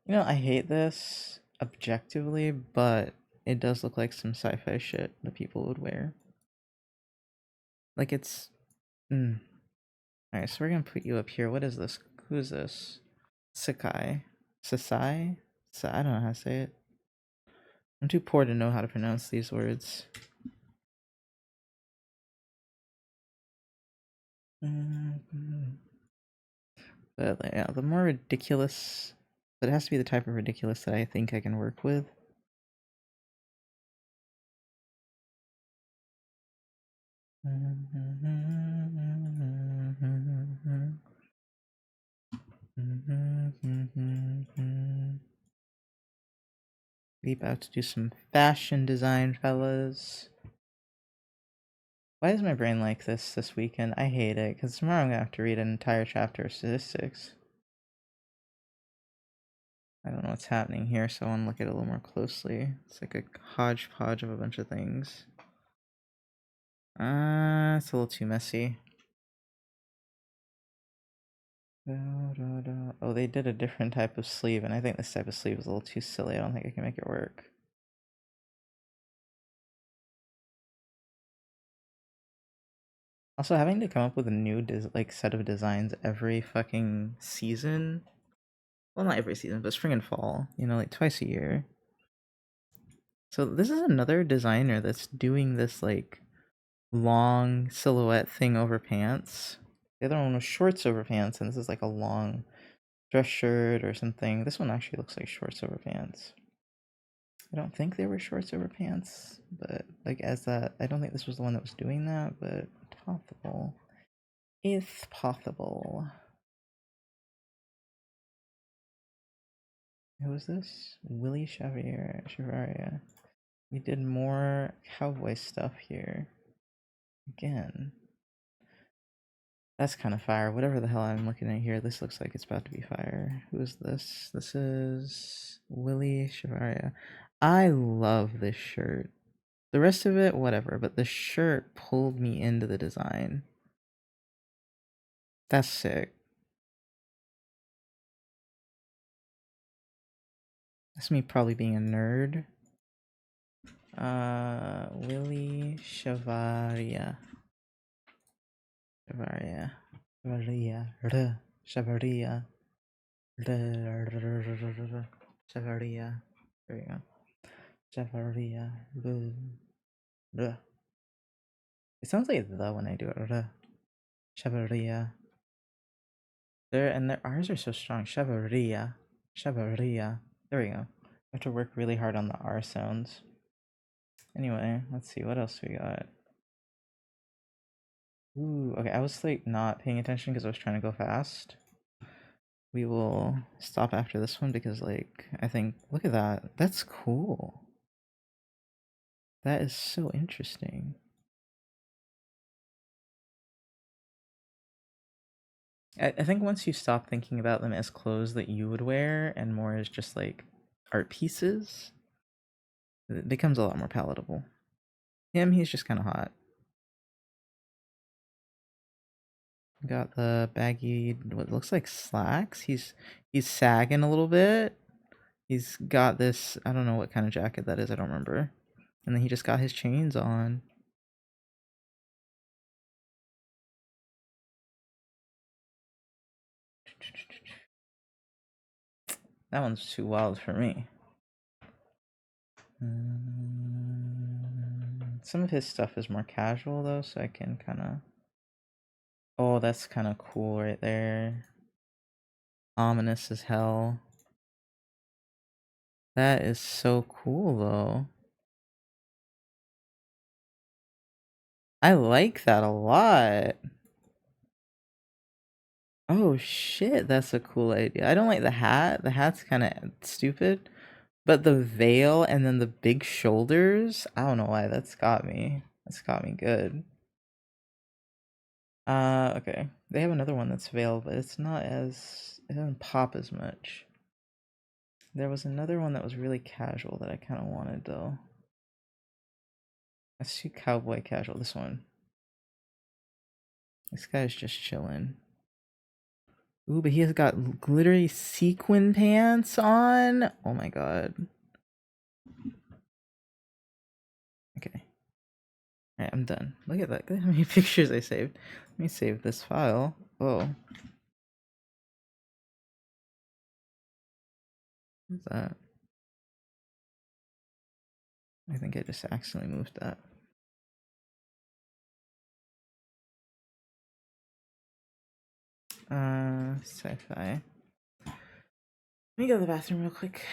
You know, I hate this objectively, but it does look like some sci-fi shit that people would wear. Like it's... Alright, so we're gonna put you up here. What is this? Who is this? Sakai? Sasai? I don't know how to say it. I'm too poor to know how to pronounce these words. But yeah, the more ridiculous... But it has to be the type of ridiculous that I think I can work with. We about to do some fashion design, fellas. Why is my brain like this weekend? I hate it, because tomorrow I'm gonna have to read an entire chapter of statistics. I don't know what's happening here, so I want to look at it a little more closely. It's like a hodgepodge of a bunch of things. It's a little too messy. Oh, they did a different type of sleeve, and I think this type of sleeve is a little too silly. I don't think I can make it work. Also, having to come up with a new set of designs every fucking season. Well, not every season, but spring and fall. You know, like twice a year. So this is another designer that's doing this like long silhouette thing over pants. The other one was shorts over pants, and this is like a long dress shirt or something. This one actually looks like shorts over pants. I don't think they were shorts over pants, but like I don't think this was the one that was doing that, but possible. It's possible. Who was this? Willie Chavaria. We did more cowboy stuff here. Again. That's kind of fire. Whatever the hell I'm looking at here, this looks like it's about to be fire. Who is this? This is Willie Chavaria. I love this shirt. The rest of it, whatever, but the shirt pulled me into the design. That's sick. That's me probably being a nerd. Willie Chavaria. Shavaria. Shavaria. Shavaria. Shavaria. There you go. Shavaria. It sounds like the when I do it. Shavaria. Their R's are so strong. Shavaria. Shavaria. There we go. I have to work really hard on the R sounds. Anyway, let's see what else we got. Ooh, okay, I was like not paying attention because I was trying to go fast. We will stop after this one because like I think look at that. That's cool. That is so interesting. I think once you stop thinking about them as clothes that you would wear and more as just like art pieces, it becomes a lot more palatable. Him, he's just kind of hot. Got the baggy, what looks like slacks. He's sagging a little bit. He's got this, I don't know what kind of jacket that is, I don't remember. And then he just got his chains on. That one's too wild for me. Some of his stuff is more casual though, so I can kind of. Oh, that's kind of cool right there. Ominous as hell. That is so cool though. I like that a lot. Oh shit, that's a cool idea. I don't like the hat. The hat's kind of stupid. But the veil and then the big shoulders, I don't know why that's got me. That's got me good. Okay. They have another one that's veil, but it's not as it doesn't pop as much. There was another one that was really casual that I kind of wanted though. Let's see cowboy casual. This one. This guy's just chilling. Ooh, but he has got glittery sequin pants on. Oh my god. Okay. Alright, I'm done. Look at that. Look at how many pictures I saved. Let me save this file. Oh. What's that? I think I just accidentally moved that. Sci-fi. Let me go to the bathroom real quick.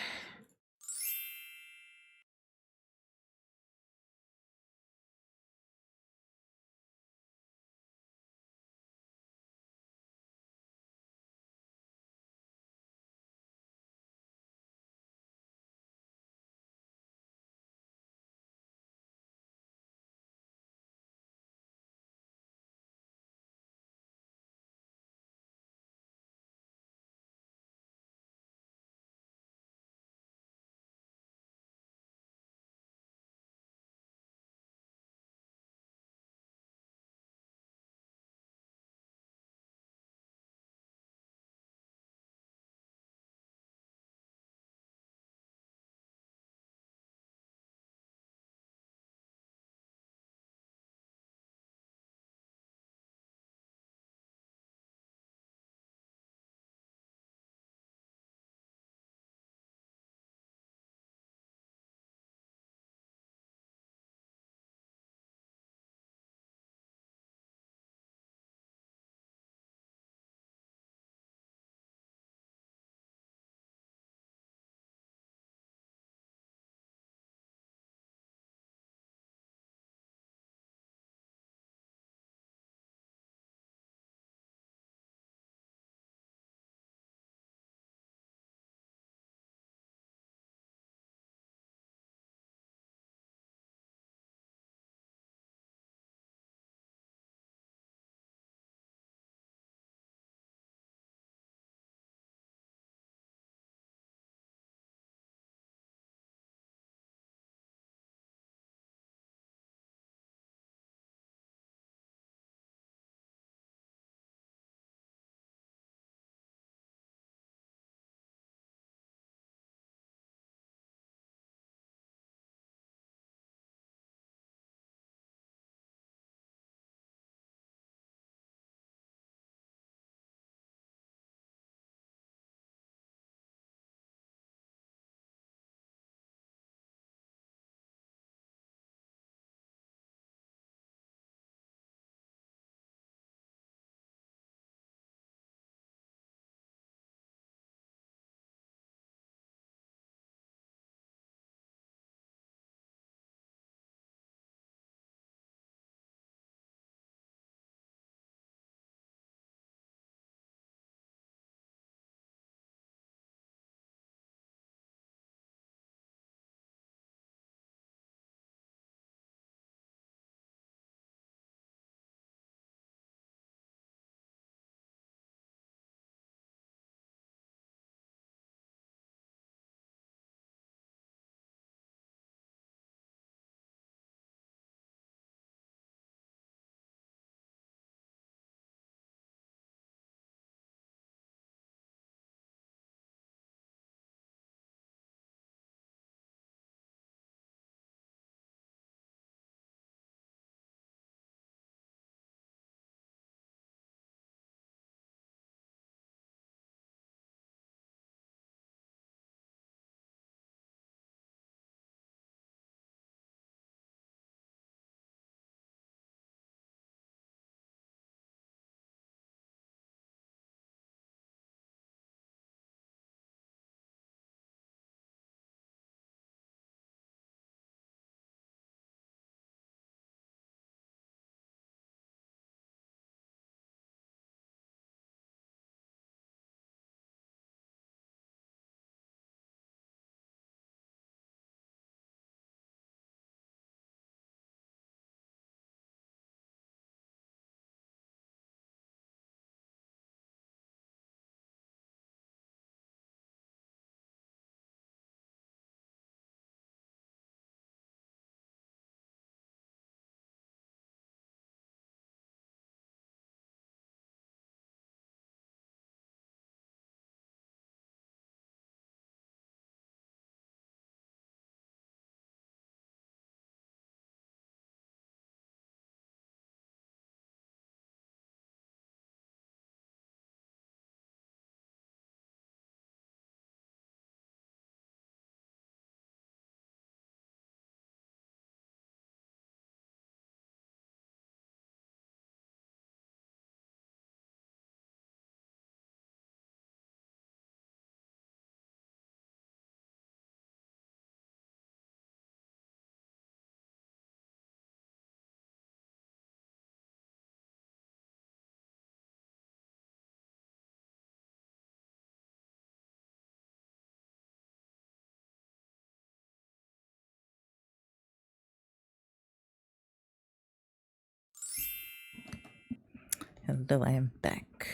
Hello, I am back.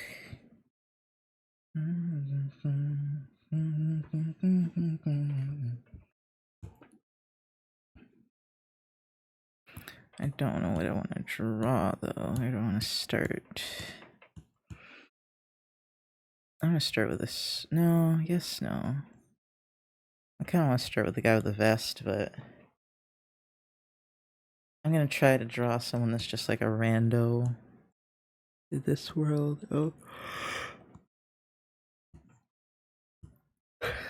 I don't know what I want to draw though. I don't want to start. I'm gonna start with this. No, yes, no. I kind of want to start with the guy with the vest, but I'm gonna try to draw someone that's just like a rando in this world. Oh.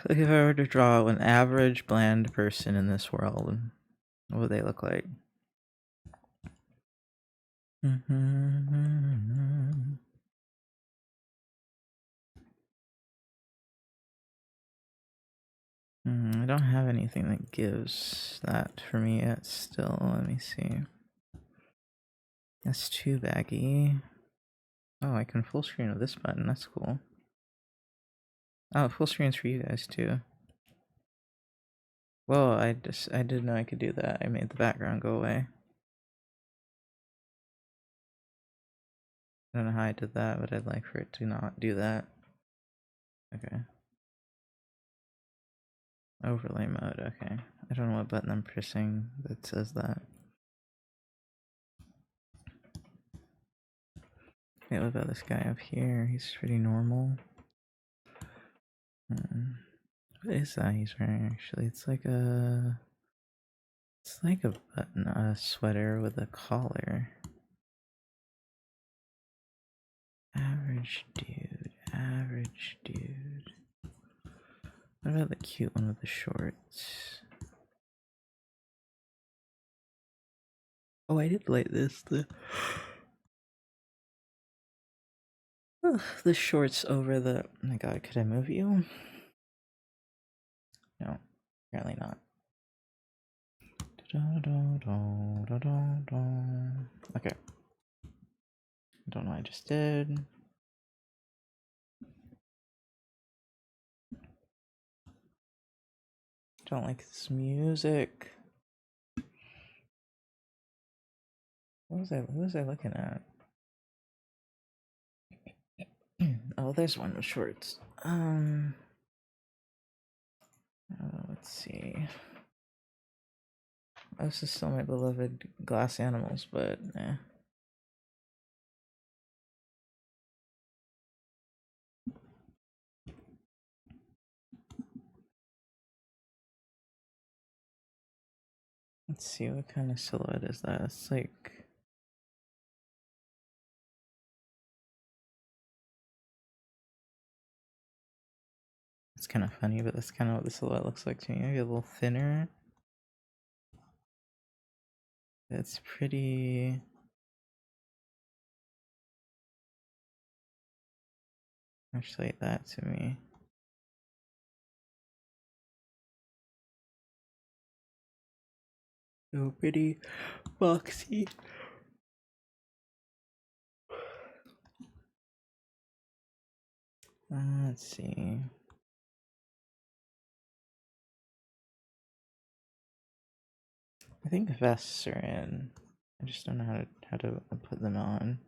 Like if I were to draw an average bland person in this world, what would they look like? I don't have anything that gives that for me yet still. Let me see. That's too baggy. Oh, I can full screen with this button. That's cool. Oh, full screen's for you guys too. Well, I didn't know I could do that. I made the background go away. I don't know how I did that, but I'd like for it to not do that. Okay. Overlay mode, okay. I don't know what button I'm pressing that says that. Okay, what about this guy up here? He's pretty normal. What is that he's wearing actually? It's like a button, a sweater with a collar. Average dude, average dude. What about the cute one with the shorts? Oh, I did like this. The shorts over the. Oh my god, could I move you? No, apparently not. Okay. I don't know what I just did. Don't like this music. What was I looking at? Oh, there's one with shorts. Let's see. Oh, this is still my beloved glass animals, but eh. Let's see, what kind of silhouette is that? It's like. It's kind of funny, but that's kind of what the silhouette looks like to me. Maybe a little thinner. It's pretty. Actually, that to me. So pretty boxy. Let's see. I think vests are in. I just don't know how to put them on.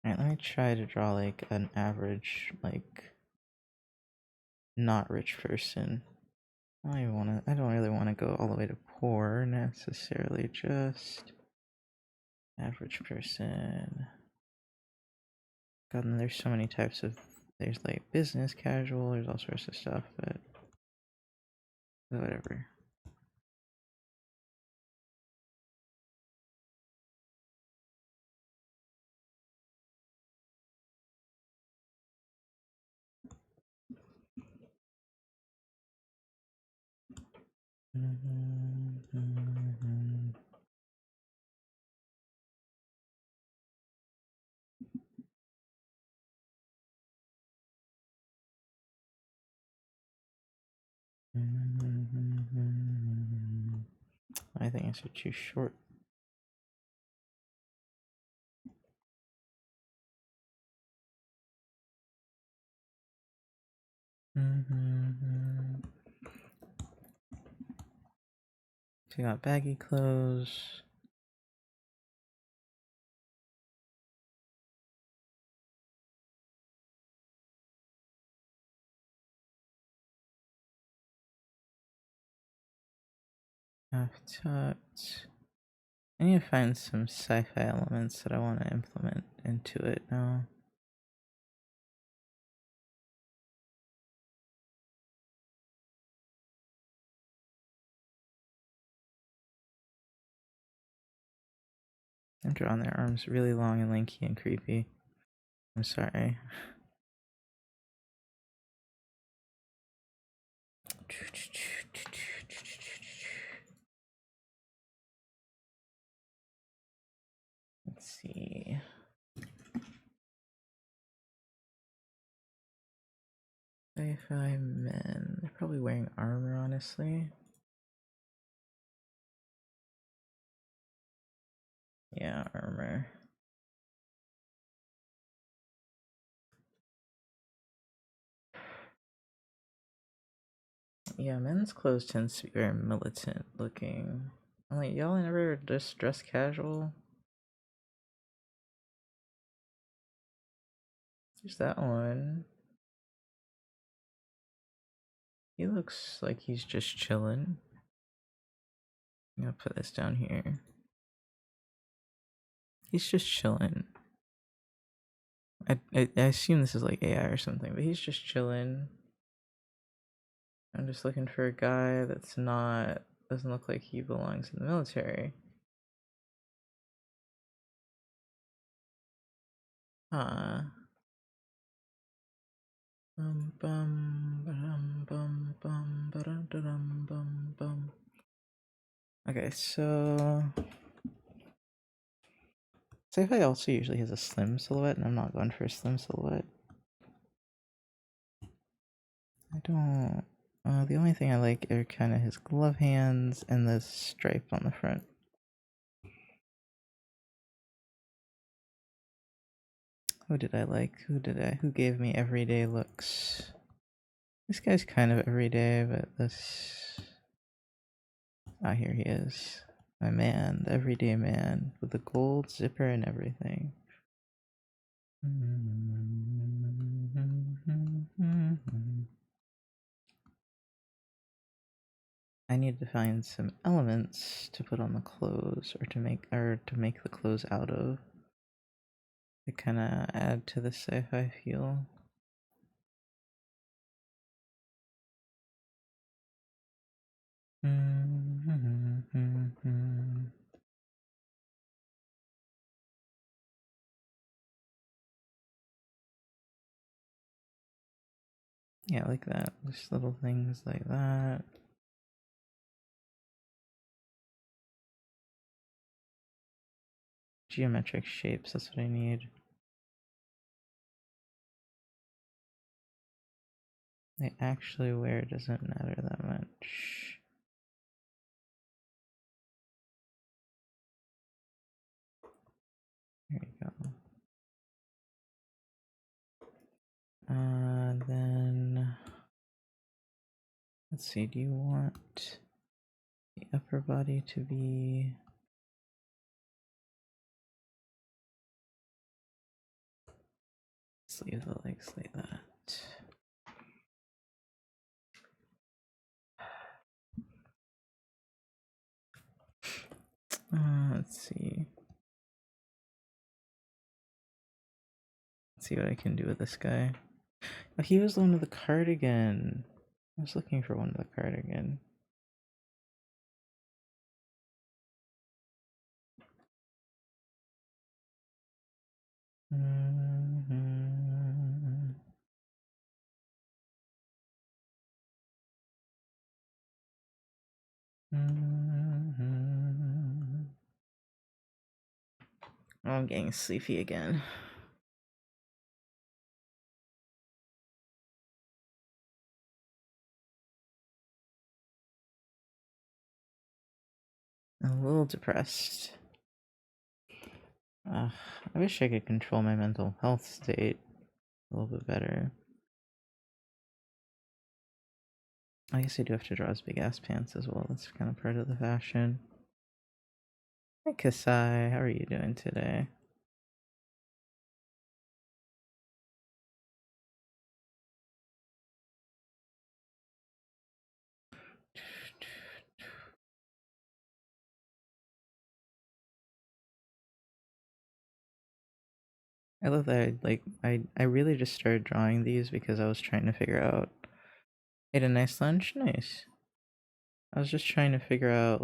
Alright, let me try to draw like an average, like not rich person. I don't really wanna go all the way to poor necessarily, just average person. God, and there's so many types of, there's like business casual, there's all sorts of stuff, but whatever. I think it's too short. So you got baggy clothes. Half tucked. I need to find some sci-fi elements that I want to implement into it now. I'm drawing their arms really long and lanky and creepy. I'm sorry. Let's see. Sci-fi men. They're probably wearing armor, honestly. Yeah, armor. Yeah, men's clothes tends to be very militant looking. I'm like, y'all never just dress casual? There's that one. He looks like he's just chilling. I'm gonna put this down here. He's just chilling. I assume this is like AI or something, but he's just chilling. I'm just looking for a guy that's not doesn't look like he belongs in the military. Huh. Okay, so Sci-Fi also usually has a slim silhouette, and I'm not going for a slim silhouette. I don't. The only thing I like are kind of his glove hands and the stripe on the front. Who did I like? Who gave me everyday looks? This guy's kind of everyday, but this. Ah, here he is. My man, the everyday man, with the gold zipper and everything. I need to find some elements to put on the clothes, or to make the clothes out of. To kind of add to the sci-fi feel. Yeah, like that. Just little things like that. Geometric shapes, that's what I need. They actually wear doesn't matter that much. There you go. Then let's see, do you want the upper body to be let's leave the legs like that. Let's see. Let's see what I can do with this guy. Oh, he was the one with the cardigan. I was looking for one with the cardigan. Oh, I'm getting sleepy again. I'm a little depressed. I wish I could control my mental health state a little bit better. I guess I do have to draw his big ass pants as well. That's kind of part of the fashion. Hi Kasai, how are you doing today? I love that I really just started drawing these because I was trying to figure out. Ate a nice lunch? Nice. I was just trying to figure out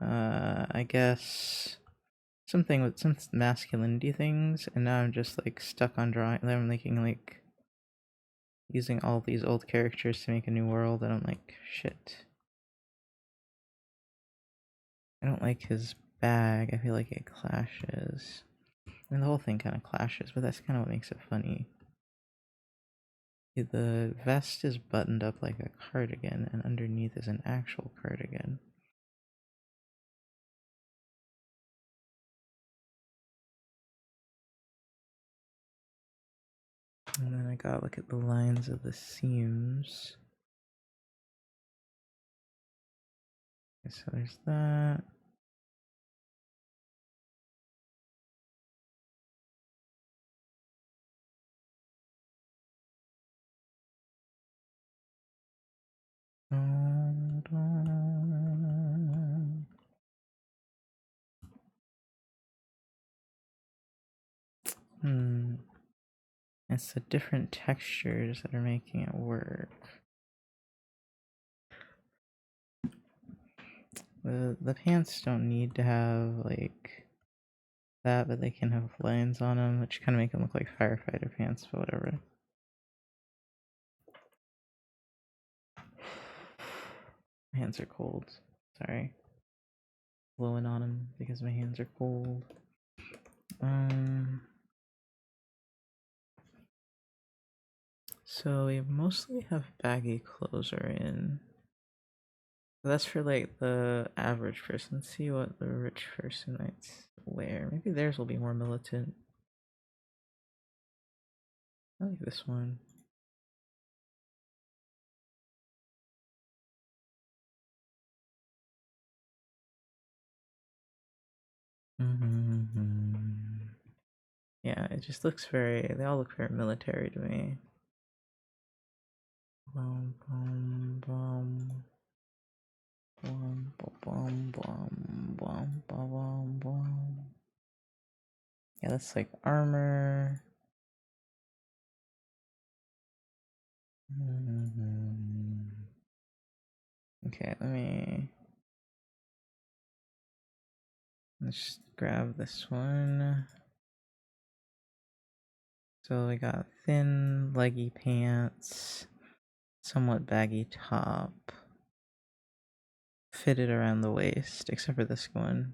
I guess something with some masculinity things, and now I'm just like stuck on drawing. I'm making like using all these old characters to make a new world, and I'm like, shit. I don't like his bag. I feel like it clashes. I mean, the whole thing kind of clashes, but that's kind of what makes it funny. The vest is buttoned up like a cardigan, and underneath is an actual cardigan. And then I gotta look at the lines of the seams. Okay, so there's that. Hold on. It's the different textures that are making it work. The pants don't need to have like that, but they can have lines on them, which kind of make them look like firefighter pants, but whatever. My hands are cold. Sorry. Blowing on them because my hands are cold. So we mostly have baggy clothes are in. That's for like the average person. Let's see what the rich person might wear. Maybe theirs will be more militant. I like this one. Yeah, it just looks very. They all look very military to me. Bum, bum, bum. Bum, bum, bum, bum, bum, bum. Yeah, that's like armor. Okay, let's grab this one. So we got thin, leggy pants, somewhat baggy top, fitted around the waist, except for this one.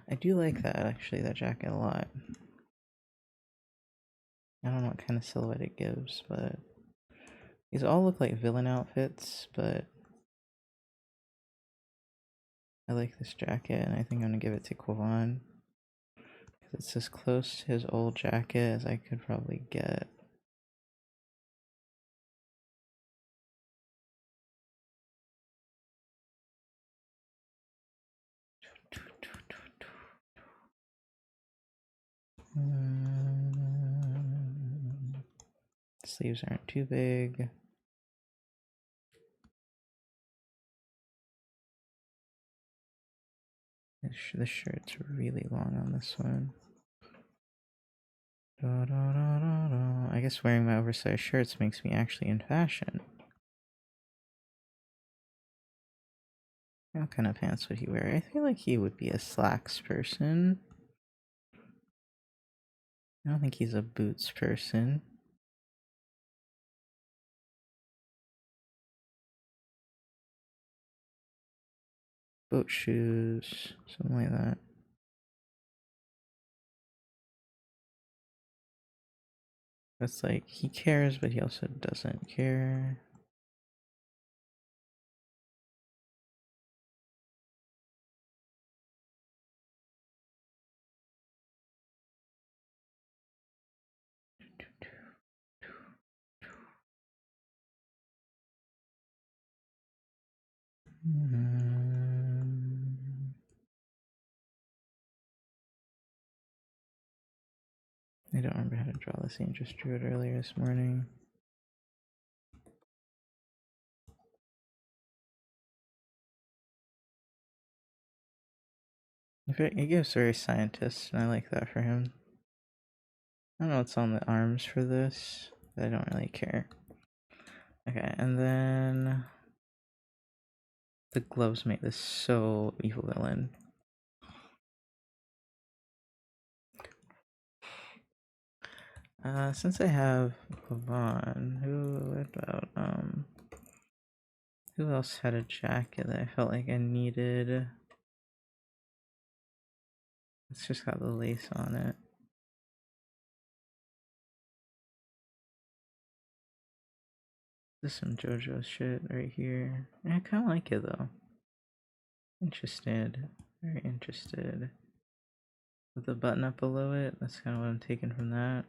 I do like that actually, that jacket a lot. I don't know what kind of silhouette it gives, but these all look like villain outfits, but I like this jacket and I think I'm gonna give it to Quvan. It's as close to his old jacket as I could probably get. Sleeves aren't too big. This shirt's really long on this one. I guess wearing my oversized shirts makes me actually in fashion. What kind of pants would he wear? I feel like he would be a slacks person. I don't think he's a boots person. Boat shoes, something like that. That's like, he cares, but he also doesn't care. I don't remember how to draw this Ancient Druid earlier this morning. It gives very scientist, and I like that for him. I don't know what's on the arms for this, but I don't really care. Okay, and then the gloves make this so evil villain. Since I have Vaughn, who else had a jacket that I felt like I needed? It's just got the lace on it. This is some JoJo shit right here. I kind of like it though. Interested. Very interested. With the button up below it, that's kind of what I'm taking from that.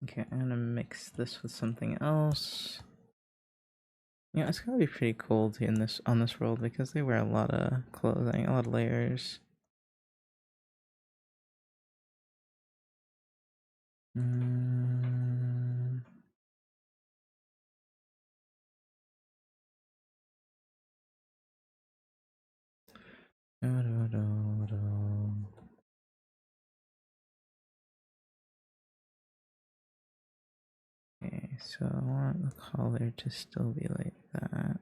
Okay, I'm gonna mix this with something else. Yeah, it's gotta be pretty cold in this on this world because they wear a lot of clothing, a lot of layers. Okay, so I want the collar to still be like that.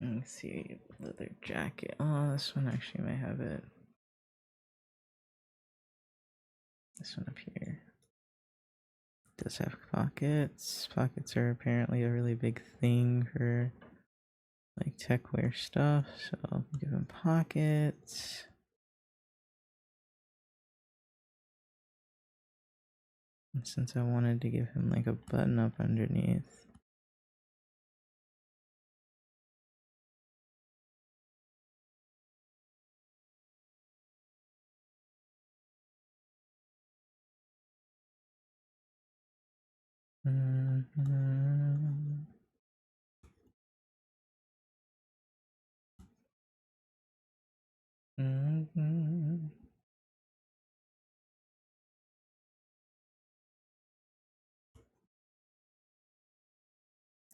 Let's see, leather jacket. Oh, this one actually might have it. This one up here does have pockets. Pockets are apparently a really big thing for like tech wear stuff, so I'll give him pockets. And since I wanted to give him like a button up underneath.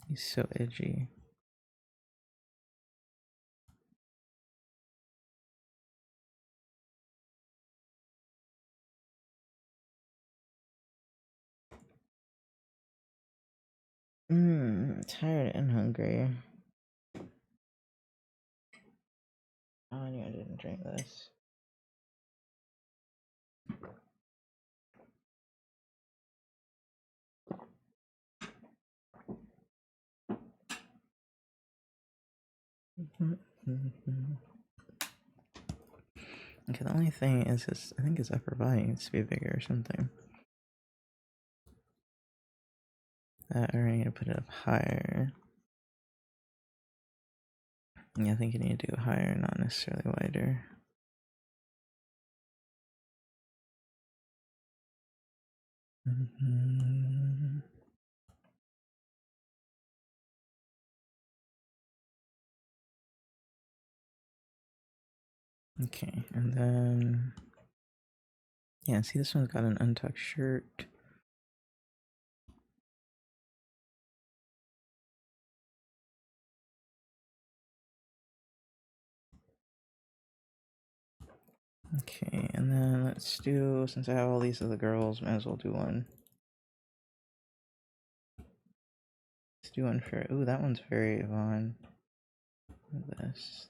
He's so edgy. Tired and hungry. Oh, I knew I didn't drink this. Okay, the only thing is I think his upper body needs to be bigger or something. That, or I need to put it up higher. Yeah, I think you need to go higher, not necessarily wider. Okay, and then yeah, see this one's got an untucked shirt. Okay, and then let's do, since I have all these other girls, might as well do one. Let's do one for, ooh, that one's very Yvonne. This.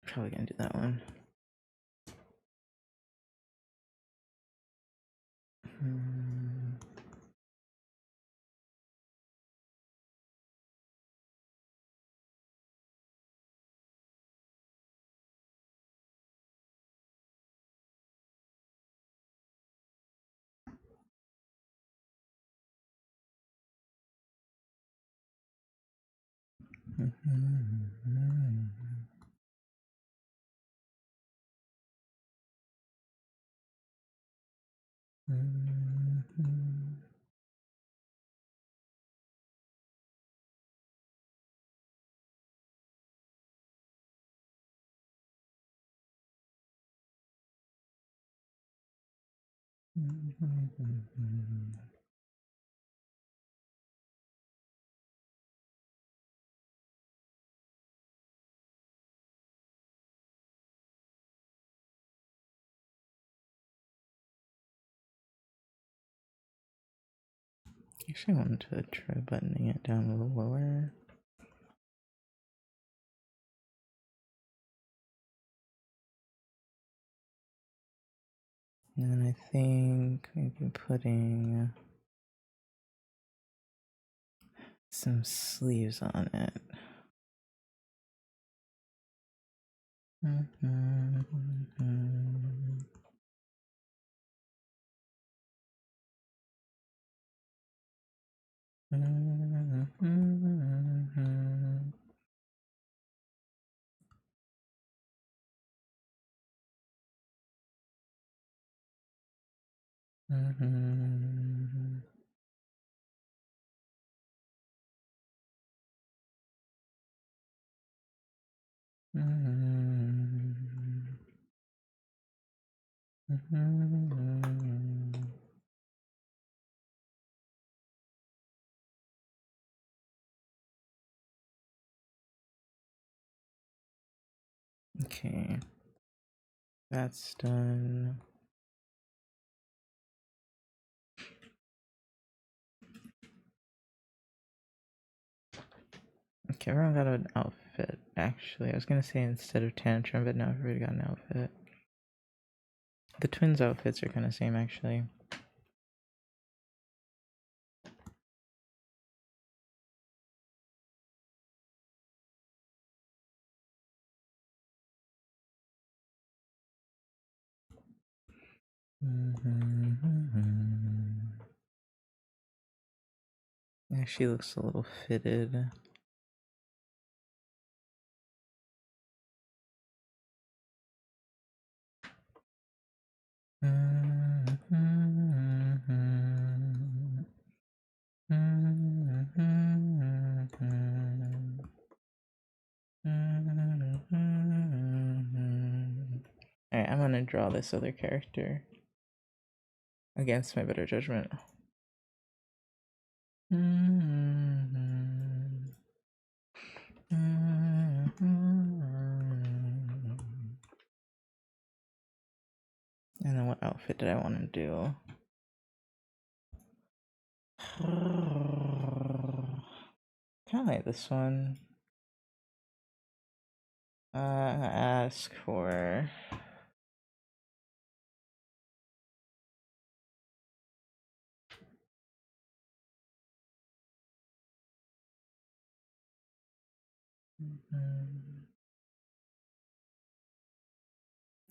Probably gonna do that one. Actually, I wanted to try buttoning it down a little lower. And then I think maybe putting some sleeves on it. Okay, that's done. Okay, everyone got an outfit. Actually, I was gonna say instead of tantrum, but now everybody got an outfit. The twins' outfits are kind of same, actually. Yeah, she looks a little fitted. Alright, I'm gonna draw this other character against my better judgment. And then what outfit did I want to do? Kind of like this one. Ask for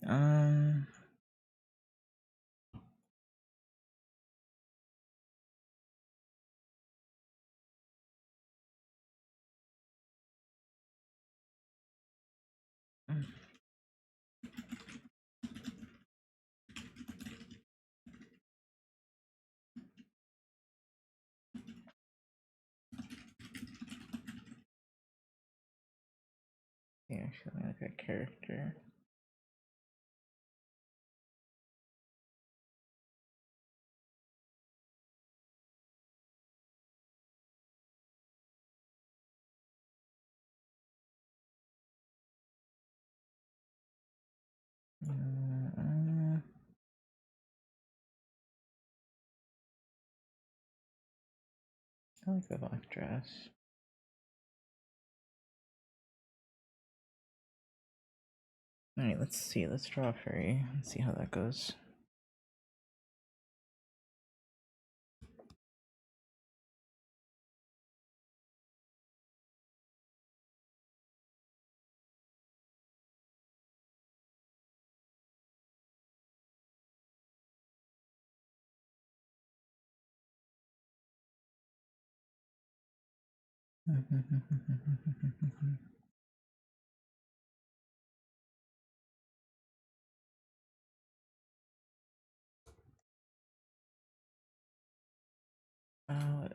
um yeah, actually like a character. I like the black dress. Alright, let's see. Let's draw a furry and see how that goes.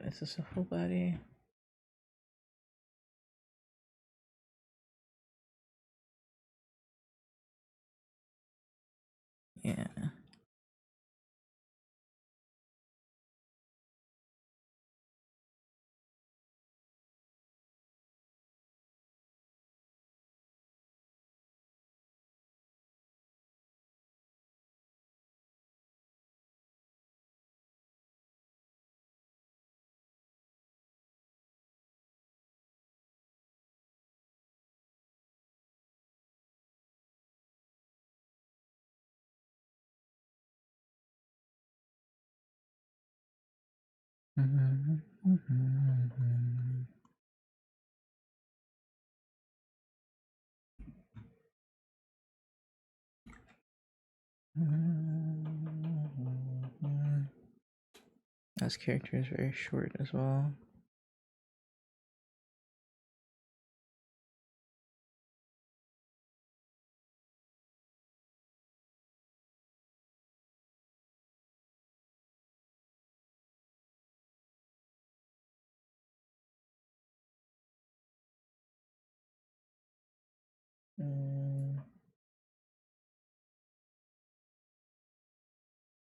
Is this a full body? Yeah. This character is very short as well.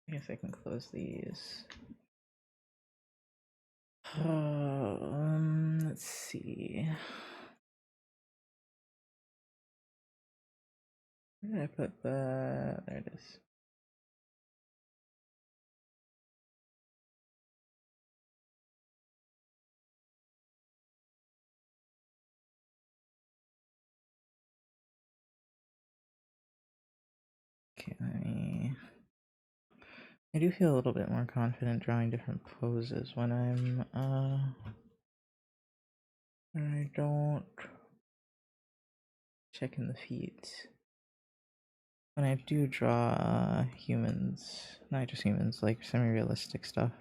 I guess I can close these. Let's see. Where did I put the? There it is. Okay, let me. I do feel a little bit more confident drawing different poses when when I don't check in the feet. When I do draw humans, not just humans, like semi-realistic stuff.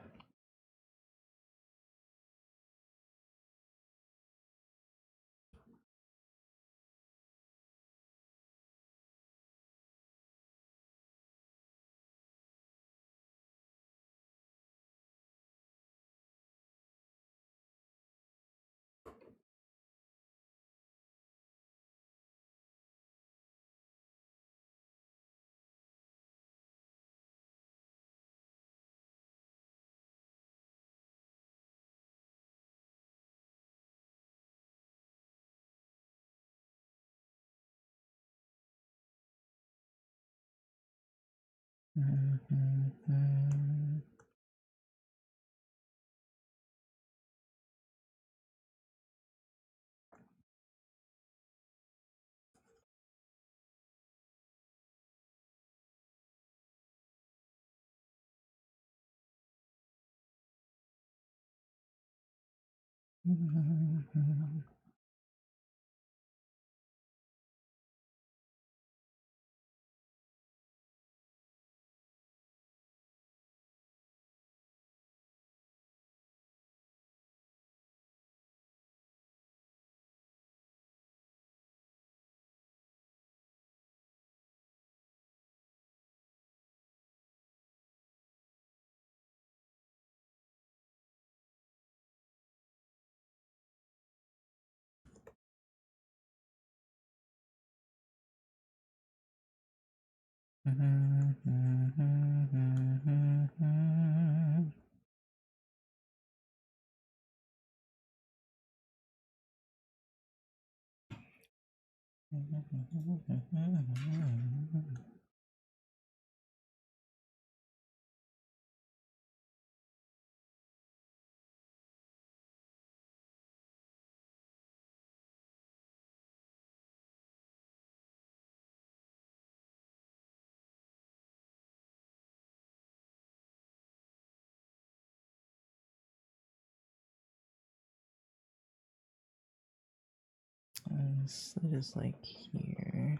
Slit is like here.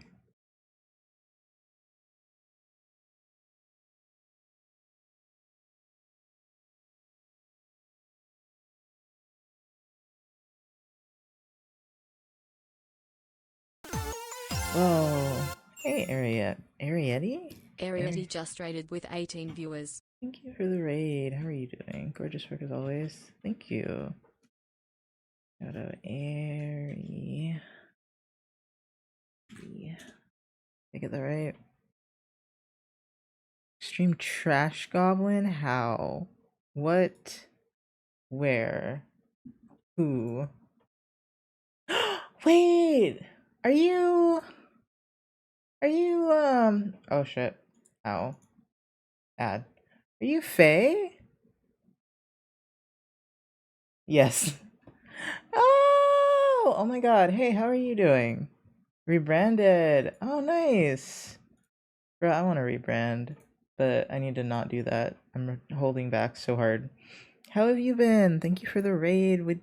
Whoa. Hey, Arietti? Arietti just rated with 18 viewers. Thank you for the raid. How are you doing? Gorgeous work as always. Thank you. Shout out Airy. Did I get that right? Extreme Trash Goblin? How? What? Where? Who? Wait! Are you... Oh shit. Ow. Ad. Are you Faye? Yes. Oh! Oh my god. Hey, how are you doing? Rebranded. Oh, nice. Bro, I want to rebrand, but I need to not do that. I'm holding back so hard. How have you been? Thank you for the raid with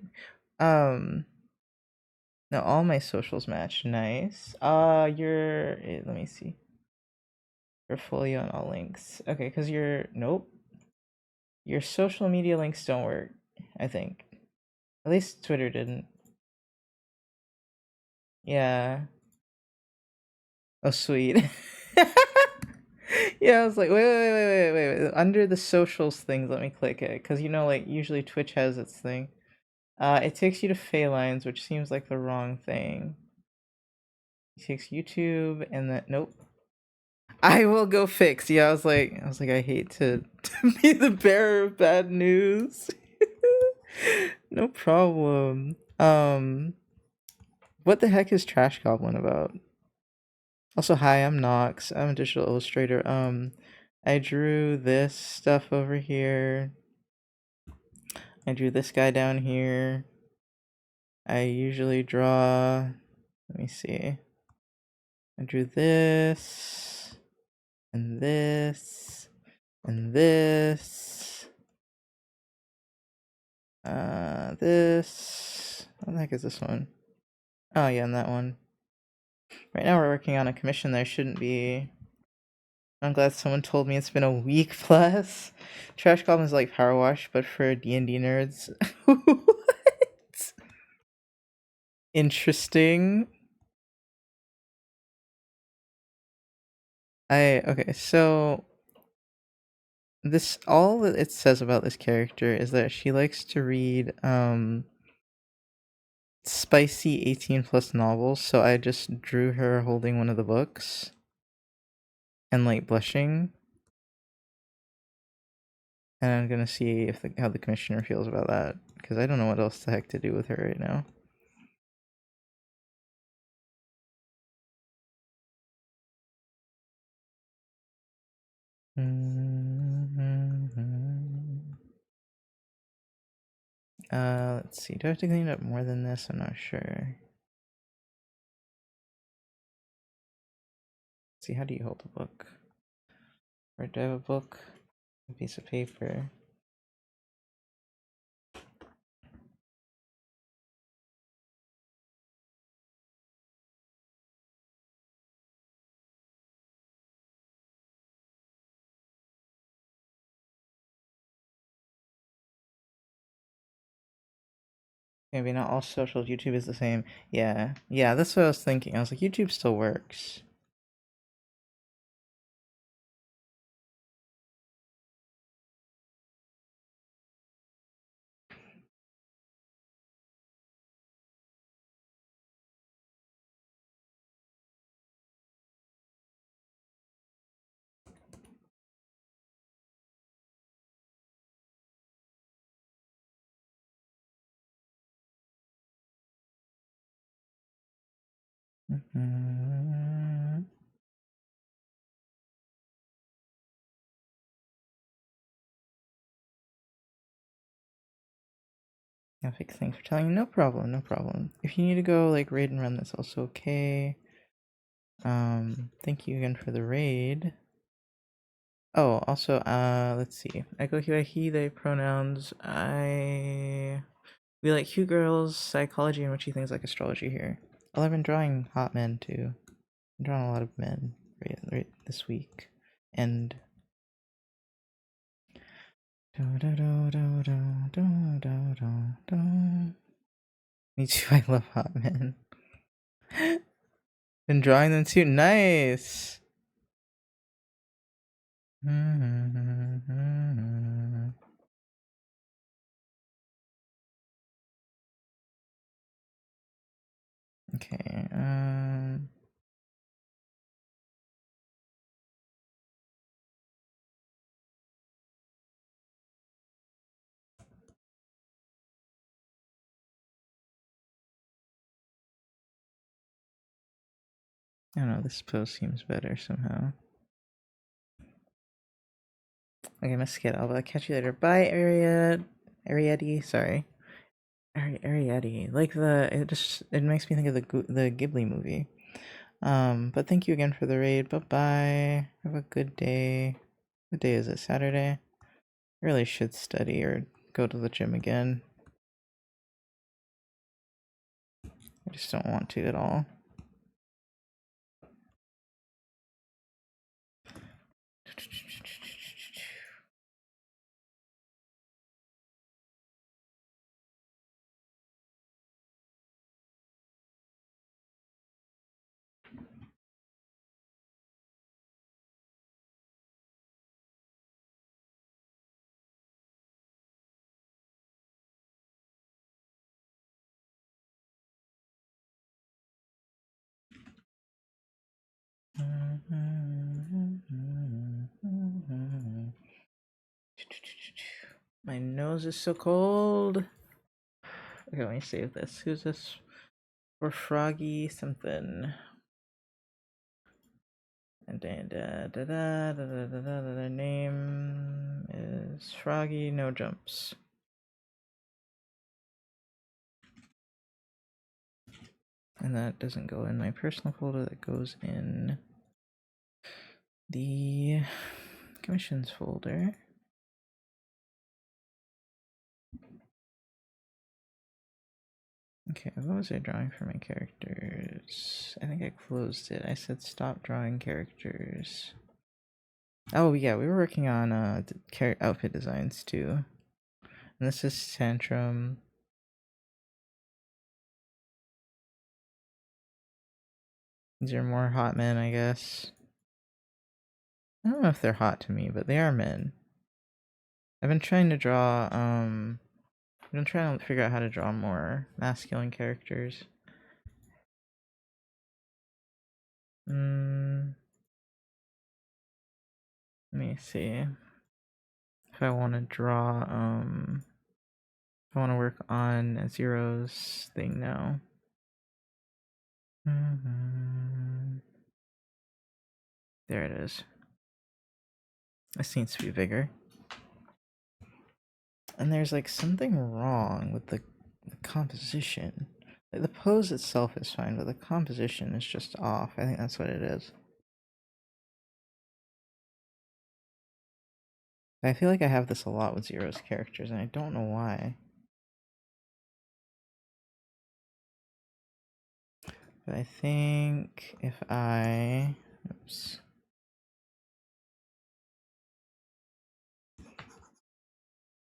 now all my socials match. Nice. Let me see. Portfolio and all links. Okay, cuz nope. Your social media links don't work, I think. At least Twitter didn't. Yeah. Oh, sweet. Yeah, I was like, wait. Under the socials things, let me click it. Because, like, usually Twitch has its thing. It takes you to Phaylines, which seems like the wrong thing. It takes YouTube, and then, nope. I will go fix. Yeah, I was like, I hate to be the bearer of bad news. No problem. What the heck is Trash Goblin about? Also, hi, I'm Nox. I'm a digital illustrator. I drew this stuff over here. I drew this guy down here. I usually draw. Let me see. I drew this, and this, and this. This. What the heck is this one? Oh, yeah, and that one. Right now we're working on a commission there shouldn't be. I'm glad someone told me it's been a week plus. Trash Goblin is like Power Wash, but for D&D nerds. What? Interesting. Okay, so all that it says about this character is that she likes to read spicy 18 plus novels, so I just drew her holding one of the books and like blushing. And I'm gonna see if how the commissioner feels about that, because I don't know what else the heck to do with her right now. Let's see. Do I have to clean it up more than this? I'm not sure. Let's see, how do you hold a book? Or do I have a book? A piece of paper. Maybe not all socials. YouTube is the same. Yeah, that's what I was thinking. I was like, YouTube still works. Yeah, fix thanks for telling me. No problem, no problem. If you need to go like raid and run, that's also okay. Thank you again for the raid. Oh, also, let's see. I go here, he, they pronouns. We like cute girls, psychology, and witchy things like astrology here. Well, I've been drawing hot men too. I'm drawing a lot of men right this week. And me too, I love hot men. Been drawing them too. Nice. Okay. I don't know. This pose seems better somehow. Okay, Mosquito. I'll catch you later. Bye, Arietti. Sorry. Arietti. Like it makes me think of the Ghibli movie. But thank you again for the raid. Bye bye. Have a good day. What day is it? Saturday? I really should study or go to the gym again. I just don't want to at all. My nose is so cold. Okay, let me save this. Who's this? For Froggy something. And the name is Froggy No Jumps. And that doesn't go in my personal folder, that goes in the commissions folder. Okay, what was I drawing for my characters? I think I closed it. I said stop drawing characters. Oh yeah, we were working on outfit designs too. And this is Tantrum. These are more hot men, I guess. I don't know if they're hot to me, but they are men. I've been trying to draw, I've been trying to figure out how to draw more masculine characters. Let me see. If I want to draw, if I want to work on Zero's thing now. There it is. This needs to be bigger. And there's like something wrong with the composition. The pose itself is fine, but the composition is just off. I think that's what it is. I feel like I have this a lot with Zero's characters, and I don't know why. But I think if I... Oops.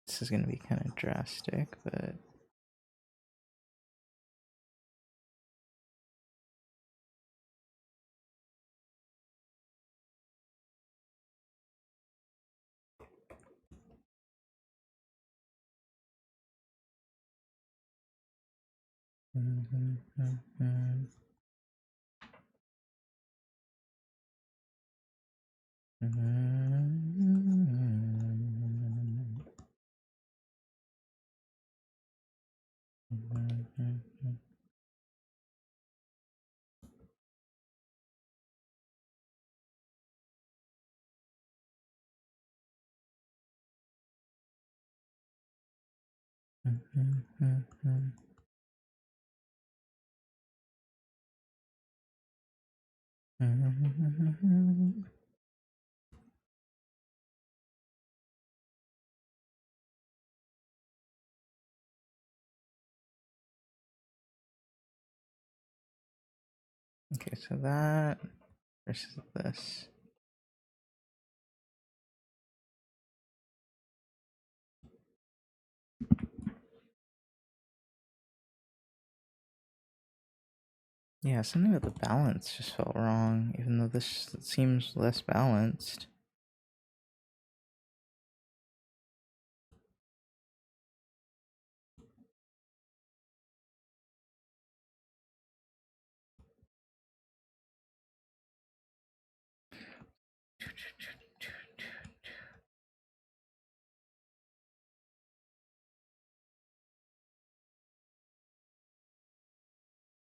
This is going to be kind of drastic, but... Okay, so that versus this. Yeah, something with the balance just felt wrong, even though this seems less balanced.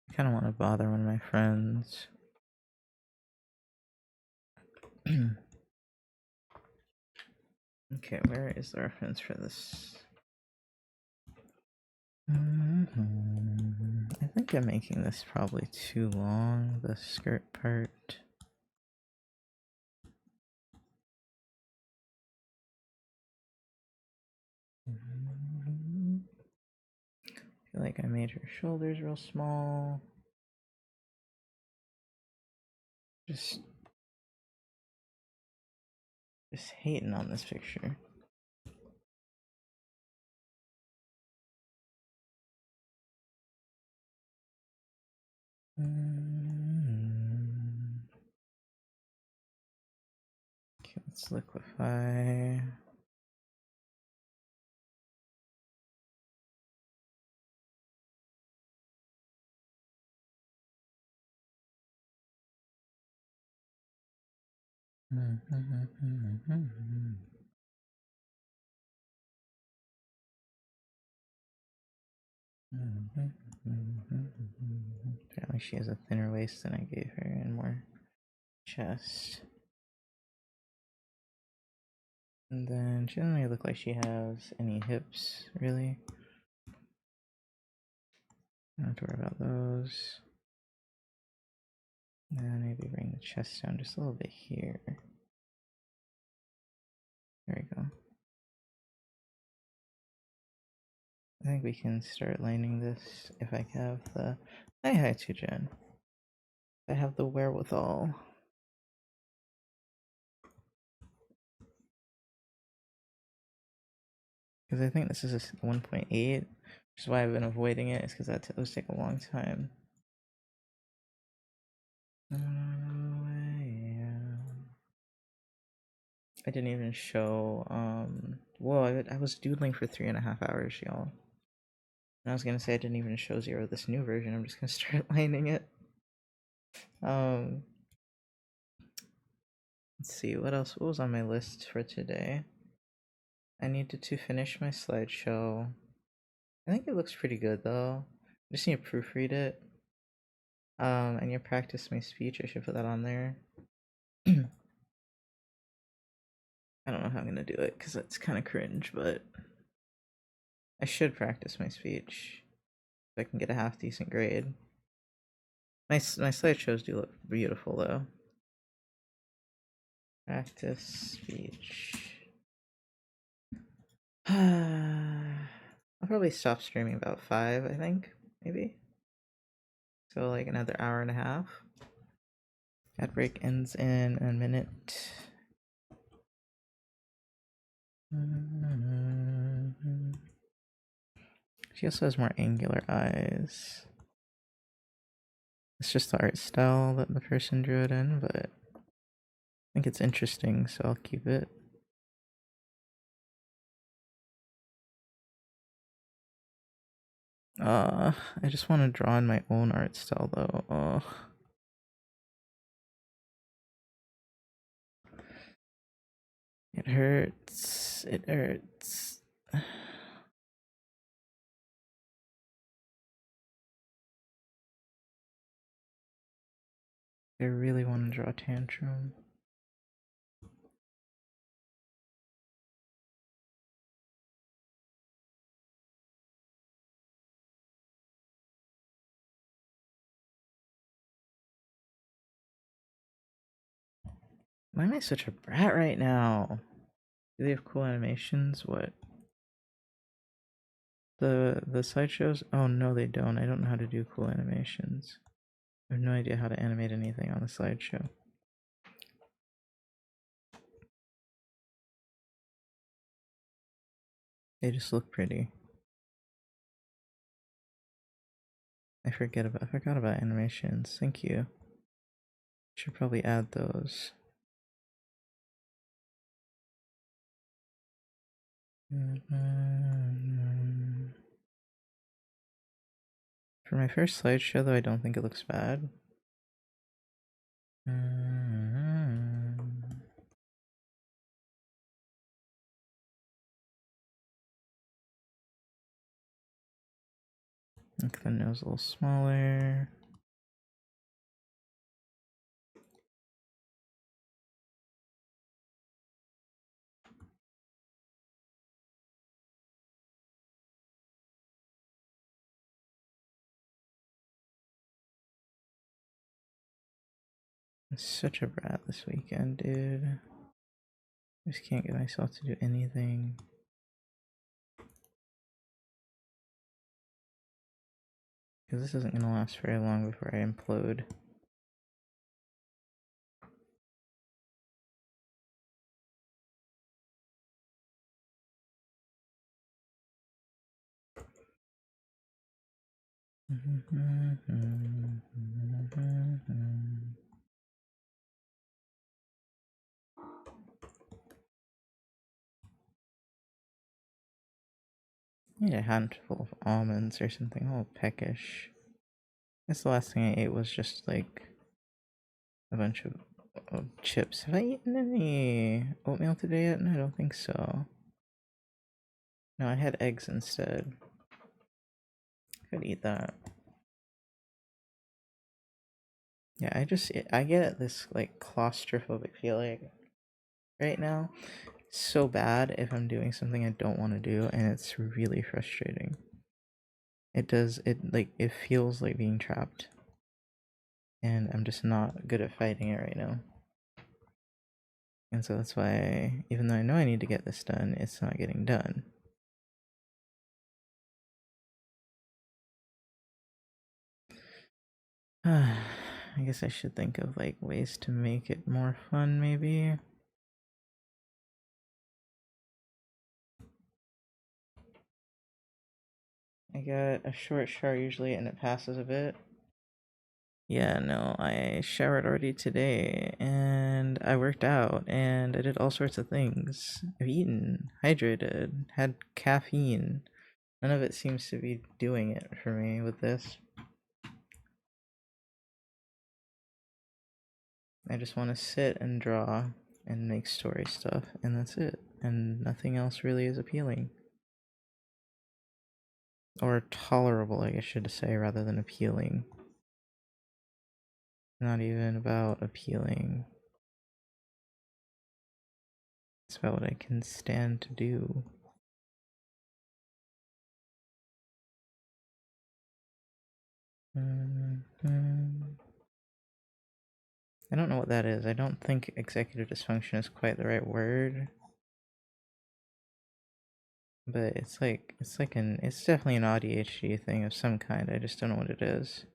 I kind of want to bother one of my friends. Okay, where is the reference for this? I think I'm making this probably too long, the skirt part. I feel like I made her shoulders real small. Just hating on this picture. Okay, let's liquefy. Apparently she has a thinner waist than I gave her and more chest. And then she doesn't really look like she has any hips, really. Don't have to worry about those. And maybe bring the chest down just a little bit here. There we go. I think we can start lining this if I have the... Hi, 2Gen. I have the wherewithal. Because I think this is a 1.8, which is why I've been avoiding it, is because those take a long time. I didn't even show, whoa, I was doodling for 3.5 hours, y'all. And I was gonna say I didn't even show Zero this new version, I'm just gonna start lining it. Let's see, what was on my list for today? I needed to finish my slideshow. I think it looks pretty good though. I just need to proofread it. I need to practice my speech, I should put that on there. I don't know how I'm gonna do it, because that's kind of cringe, but I should practice my speech so I can get a half decent grade. My slideshows do look beautiful though. Practice speech. I'll probably stop streaming about 5, I think, maybe. So like another hour and a half. Ad break ends in a minute. She also has more angular eyes. It's just the art style that the person drew it in, but I think it's interesting, so I'll keep it. I just want to draw in my own art style though. It hurts. It hurts. I really want to draw Tantrum. Why am I such a brat right now? Do they have cool animations? What? The sideshows? Oh no, they don't. I don't know how to do cool animations. I have no idea how to animate anything on the slideshow. They just look pretty. I forgot about animations. Thank you. Should probably add those. For my first slideshow, though, I don't think it looks bad. Make the nose a little smaller. I'm such a brat this weekend, dude. I just can't get myself to do anything. Because this isn't gonna last very long before I implode. I need a handful of almonds or something, a little peckish. I guess the last thing I ate was just like a bunch of chips. Have I eaten any oatmeal today yet? No, I don't think so. No, I had eggs instead. Could eat that. Yeah, I get this like claustrophobic feeling right now. So bad if I'm doing something I don't want to do, and it's really frustrating. It feels like being trapped. And I'm just not good at fighting it right now. And so that's why, even though I know I need to get this done, it's not getting done. I guess I should think of like ways to make it more fun, maybe. I got a short shower usually and it passes a bit. Yeah, no, I showered already today and I worked out and I did all sorts of things. I've eaten, hydrated, had caffeine. None of it seems to be doing it for me with this. I just want to sit and draw and make story stuff, and that's it. And nothing else really is appealing. Or tolerable, I guess I should say, rather than appealing. Not even about appealing. It's about what I can stand to do. I don't know what that is. I don't think executive dysfunction is quite the right word. But it's definitely an ADHD thing of some kind. I just don't know what it is.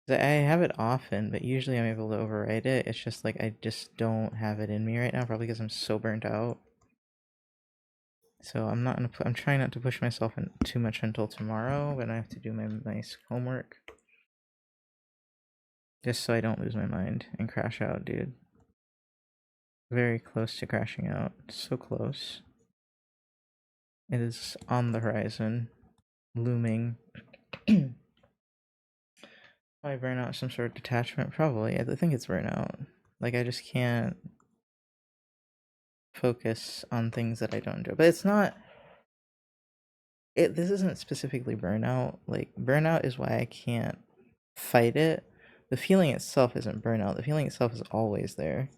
I have it often, but usually I'm able to override it. It's just like I just don't have it in me right now, probably because I'm so burnt out. So I'm trying not to push myself in too much until tomorrow when I have to do my nice homework. Just so I don't lose my mind and crash out, dude. Very close to crashing out. So close. It is on the horizon. Looming. Probably burnout, some sort of detachment. Probably. I think it's burnout. Like, I just can't focus on things that I don't do. But it's not... This isn't specifically burnout. Like, burnout is why I can't fight it. The feeling itself isn't burnout. The feeling itself is always there.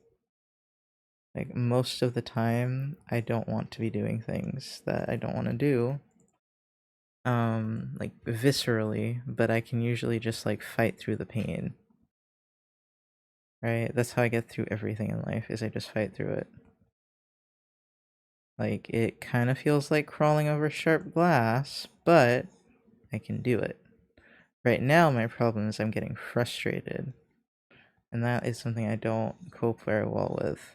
Like, most of the time, I don't want to be doing things that I don't want to do. Like, viscerally, but I can usually just, like, fight through the pain. Right? That's how I get through everything in life, is I just fight through it. Like, it kind of feels like crawling over sharp glass, but I can do it. Right now, my problem is I'm getting frustrated, and that is something I don't cope very well with.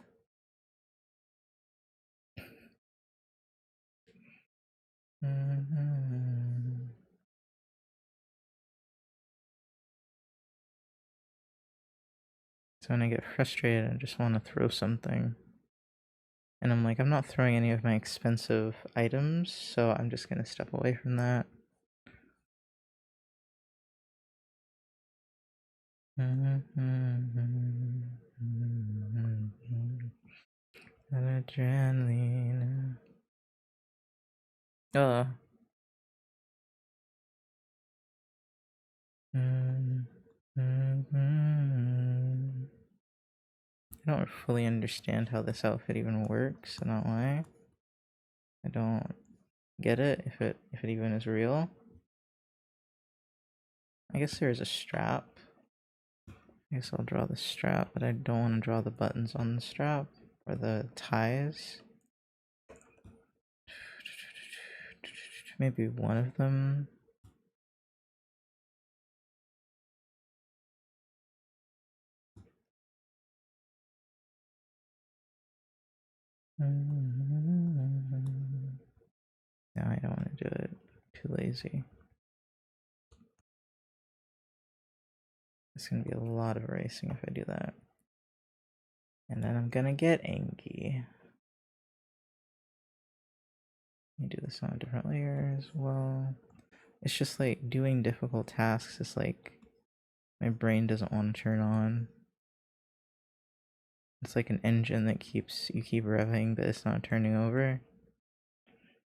So when I get frustrated, I just want to throw something. And I'm like, I'm not throwing any of my expensive items, so I'm just gonna step away from that. Adrenaline. Oh. I don't fully understand how this outfit even works, I'm not lie. I don't get it if it even is real. I guess there's a strap. I guess I'll draw the strap, but I don't want to draw the buttons on the strap or the ties. Maybe one of them. No, I don't want to do it. Too lazy. It's gonna be a lot of erasing if I do that. And then I'm gonna get angry. Let me do this on a different layer as well. It's just like doing difficult tasks is like my brain doesn't want to turn on. It's like an engine that you keep revving, but it's not turning over.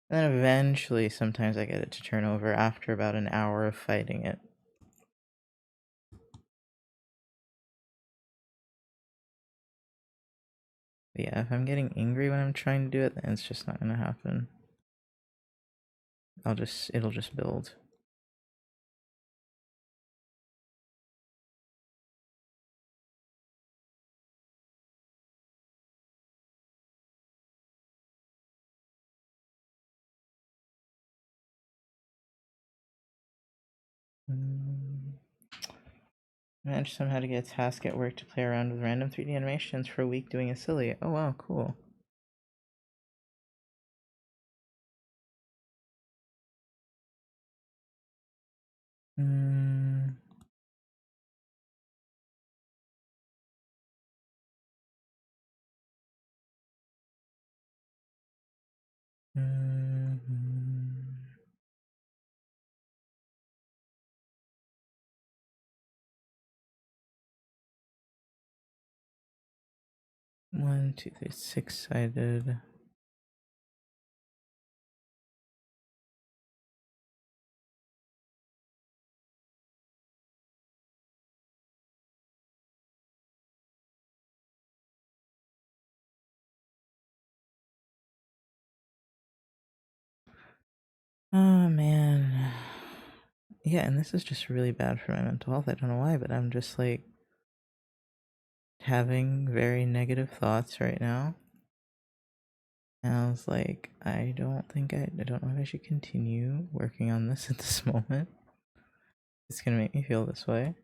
And then eventually, sometimes I get it to turn over after about an hour of fighting it. But yeah, if I'm getting angry when I'm trying to do it, then it's just not gonna happen. It'll just build. Manage somehow to get a task at work to play around with random 3D animations for a week doing a silly. Oh wow, cool. One, two, three, six-sided. Oh man. Yeah, and this is just really bad for my mental health. I don't know why, but I'm just like having very negative thoughts right now. And I was like, I don't know if I should continue working on this at this moment. It's gonna make me feel this way.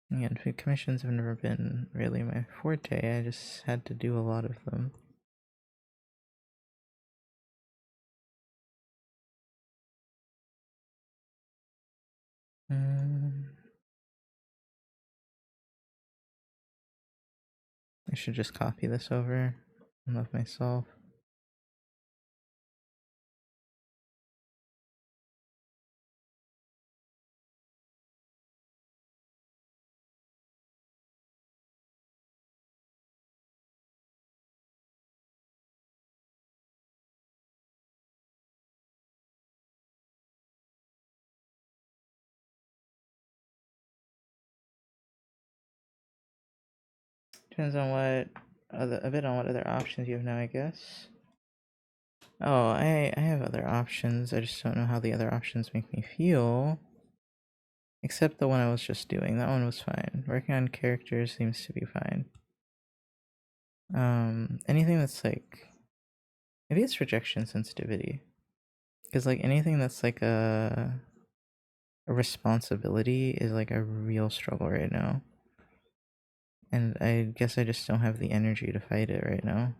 Again, food commissions have never been really my forte. I just had to do a lot of them. I should just copy this over and love myself. Depends on a bit on what other options you have now, I guess. Oh, I have other options. I just don't know how the other options make me feel. Except the one I was just doing. That one was fine. Working on characters seems to be fine. Anything that's like... Maybe it's rejection sensitivity. Because like anything that's like a responsibility is like a real struggle right now. And I guess I just don't have the energy to fight it right now.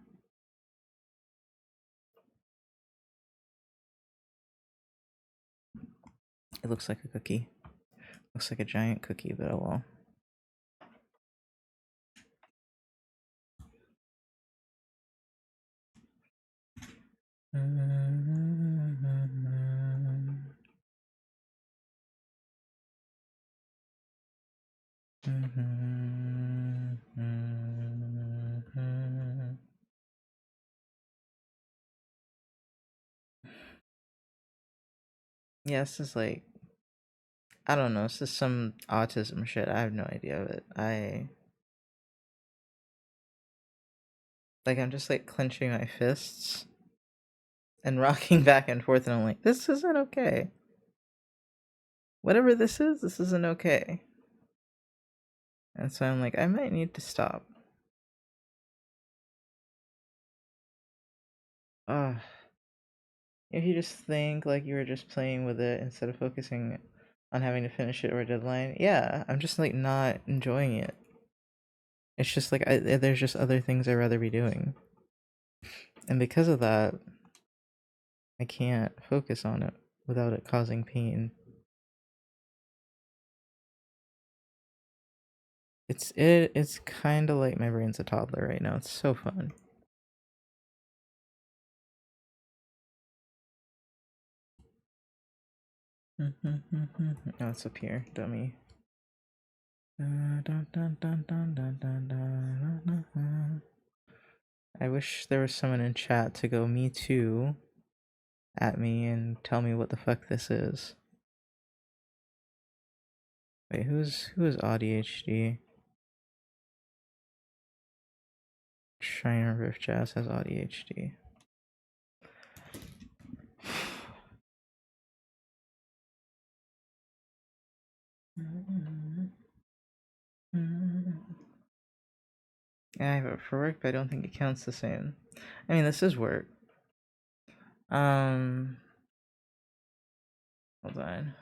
It looks like a cookie. Looks like a giant cookie, but oh well. Yeah, this is like, I don't know, this is some autism shit. I have no idea of it. I'm just like clenching my fists and rocking back and forth, and I'm like, this isn't okay. Whatever this isn't okay. And so I'm like, I might need to stop. If you just think like you were just playing with it instead of focusing on having to finish it or a deadline, yeah, I'm just like not enjoying it. It's just like there's just other things I'd rather be doing. And because of that, I can't focus on it without it causing pain. It's kind of like my brain's a toddler right now. It's so fun. Oh, it's up here, dummy. I wish there was someone in chat to go me too at me and tell me what the fuck this is. Wait, who is ADHD? Trying to remember if Jazz has ADHD. Yeah, I have it for work, but I don't think it counts the same. I mean, this is work. Hold on.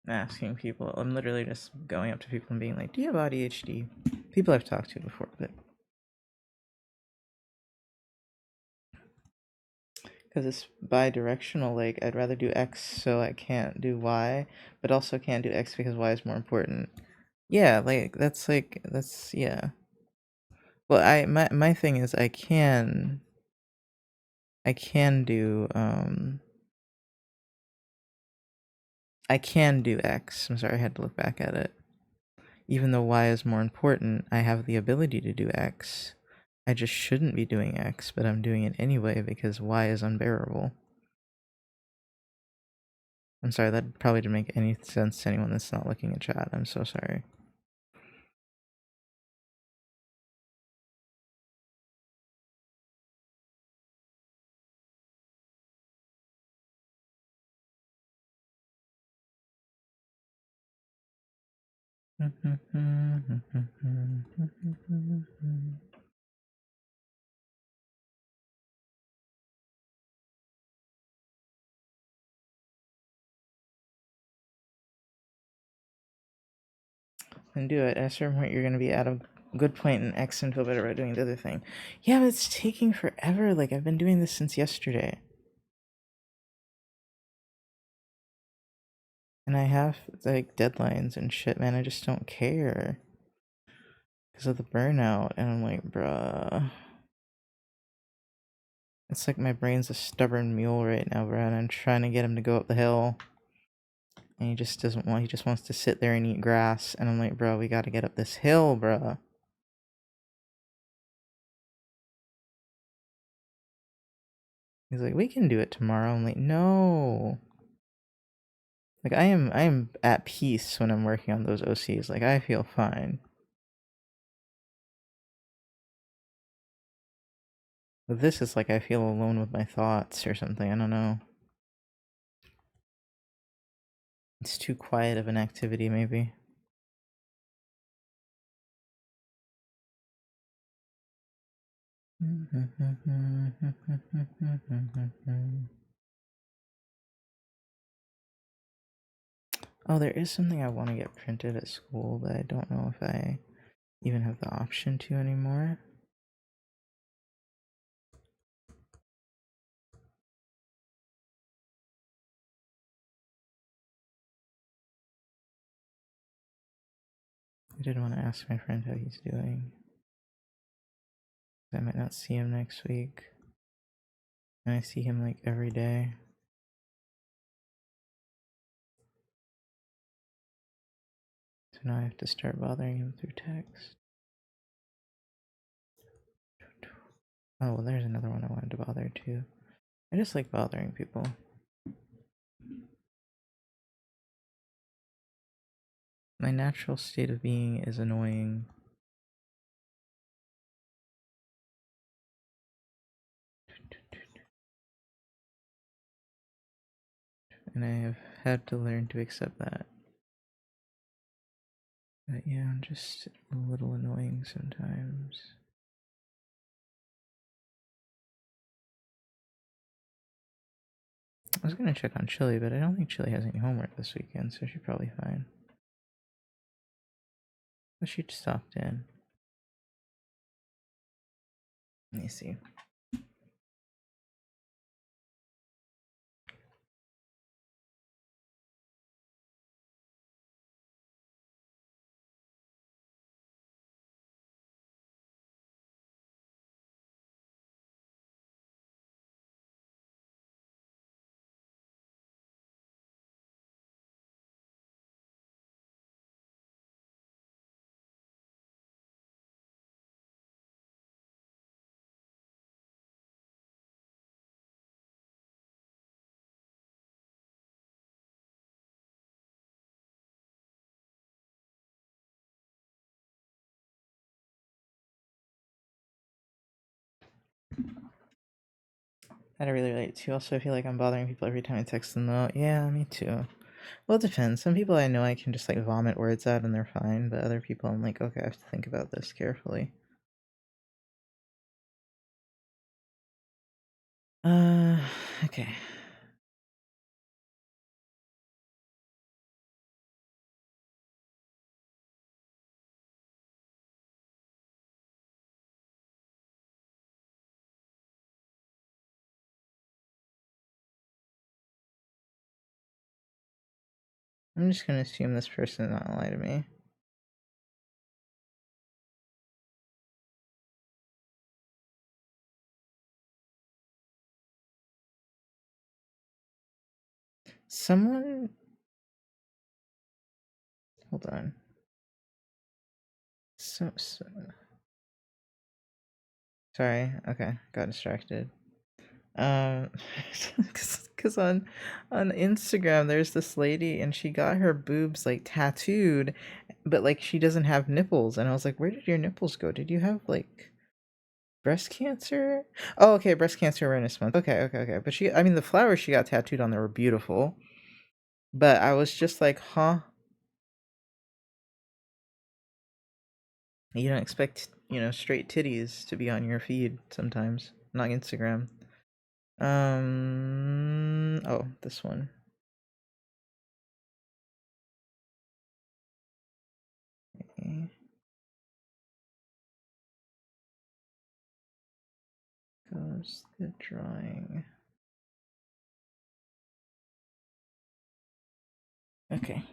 Asking people. I'm literally just going up to people and being like, do you have ADHD? People I've talked to before, but because it's bi-directional, like I'd rather do X so I can't do Y, but also can't do X because Y is more important. Yeah, that's yeah. Well, my thing is I can do I can do X. I'm sorry, I had to look back at it. Even though Y is more important, I have the ability to do X. I just shouldn't be doing X, but I'm doing it anyway because Y is unbearable. I'm sorry, that probably didn't make any sense to anyone that's not looking at chat. I'm so sorry. And do it. At a certain point, you're going to be at a good point in X and feel better about doing the other thing. Yeah, but it's taking forever. Like, I've been doing this since yesterday. And I have, like, deadlines and shit, man. I just don't care. Because of the burnout. And I'm like, bruh. It's like my brain's a stubborn mule right now, bro. And I'm trying to get him to go up the hill. And he just doesn't want, he just wants to sit there and eat grass. And I'm like, bro, we gotta get up this hill, bro. He's like, we can do it tomorrow. I'm like, no. Like I am at peace when I'm working on those OCs. Like I feel fine. But this is like I feel alone with my thoughts or something. I don't know. It's too quiet of an activity, maybe. Oh, there is something I want to get printed at school, but I don't know if I even have the option to anymore. I did want to ask my friend how he's doing. I might not see him next week. And I see him like every day. So now I have to start bothering him through text. Oh, well, there's another one I wanted to bother too. I just like bothering people. My natural state of being is annoying. And I have had to learn to accept that. But yeah, I'm just a little annoying sometimes. I was gonna check on Chili, but I don't think Chili has any homework this weekend, so she's probably fine. But she stopped in. Let me see. I had to really relate too. Also, I feel like I'm bothering people every time I text them though. Yeah, me too. Well, it depends. Some people I know I can just like vomit words out and they're fine, but other people I'm like, okay, I have to think about this carefully. Okay. I'm just gonna assume this person is not lie to me. Someone... Hold on. Sorry, okay, got distracted. Cause on Instagram there's this lady and she got her boobs like tattooed, but like she doesn't have nipples, and I was like, where did your nipples go? Did you have like breast cancer? Oh, okay, breast cancer awareness month. Okay. But I mean, the flowers she got tattooed on there were beautiful, but I was just like, huh? You don't expect, straight titties to be on your feed sometimes, not Instagram. Oh, this one. Okay. Goes the drawing. Okay.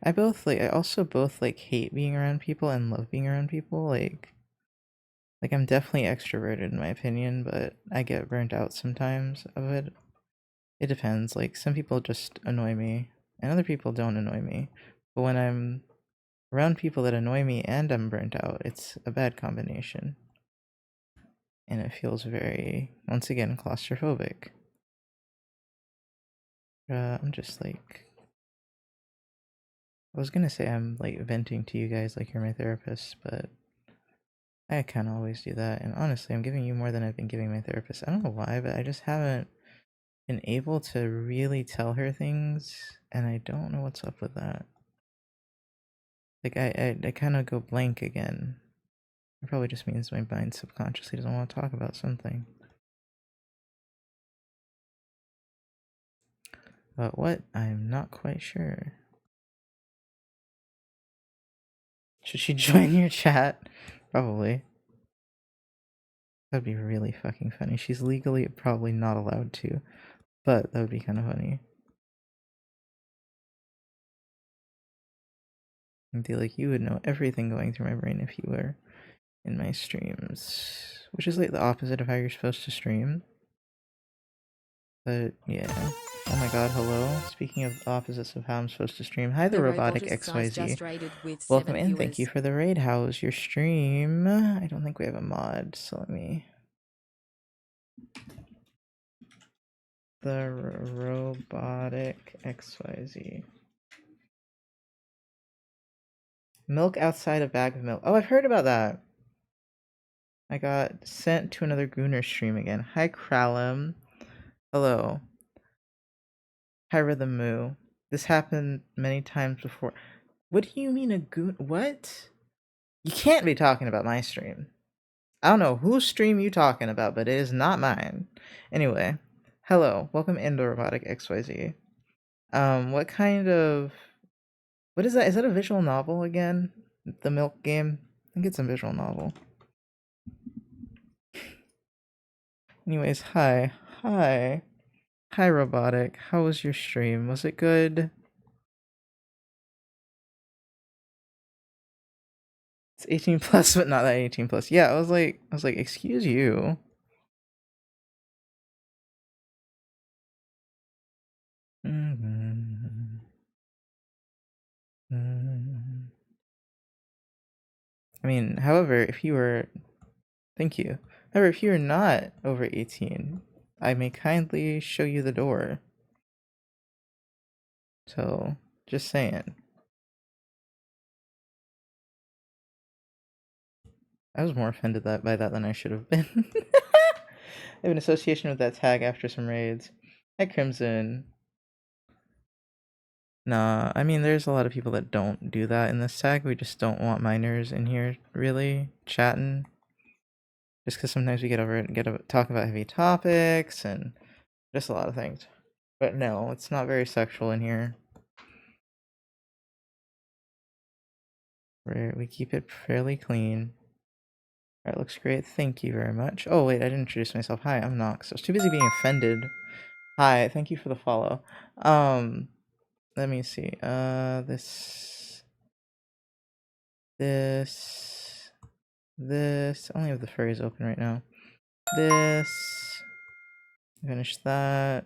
I also both like hate being around people and love being around people. Like I'm definitely extroverted in my opinion, but I get burnt out sometimes of it. It depends. Like some people just annoy me, and other people don't annoy me. But when I'm around people that annoy me and I'm burnt out, it's a bad combination. and it feels very, once again, claustrophobic. I'm just like, I was gonna say I'm like venting to you guys like you're my therapist, but I kind of always do that. And honestly, I'm giving you more than I've been giving my therapist. I don't know why, but I just haven't been able to really tell her things, and I don't know what's up with that. Like I kind of go blank again. It probably just means my mind subconsciously doesn't want to talk about something. But what? I'm not quite sure. Should she join your chat? Probably. That'd be really fucking funny. She's legally probably not allowed to, but that would be kind of funny. I feel like you would know everything going through my brain if you were in my streams, which is like the opposite of how you're supposed to stream. But yeah. Oh my god, hello. Speaking of opposites of how I'm supposed to stream. Hi, the robotic Roboticist XYZ. just rated with Welcome 7 in. Thank you viewers. for the raid. How was your stream? I don't think we have a mod, so let me. The robotic XYZ. Milk outside a bag of milk. Oh, I've heard about that. I got sent to another Gooner stream again. Hi, Kralum. Hello. Hi, Rhythm Moo. This happened many times before. What do you mean a goon? What? You can't be talking about my stream. I don't know whose stream you talking about, but it is not mine. Anyway, hello. Welcome into Robotic XYZ. What kind of... What is that? Is that a visual novel again? The Milk Game? I think it's a visual novel. Anyways, hi. Hi. Hi, Robotic. How was your stream? Was it good? It's 18 plus, but not that 18 plus. Yeah, I was like, excuse you. I mean, however, if you were, thank you. However, if you are not over 18, I may kindly show you the door. So, just saying. I was more offended by that than I should have been. I have an association with that tag after some raids. Hi, Crimson. Nah, I mean, there's a lot of people that don't do that in this tag. We just don't want minors in here, really, chatting. Just because sometimes we talk about heavy topics and just a lot of things. But no, it's not very sexual in here. We keep it fairly clean. Alright, looks great. Thank you very much. Oh, wait, I didn't introduce myself. Hi, I'm Nox. I was too busy being offended. Hi, thank you for the follow. Let me see. This. I only have the furries open right now. This. Finish that.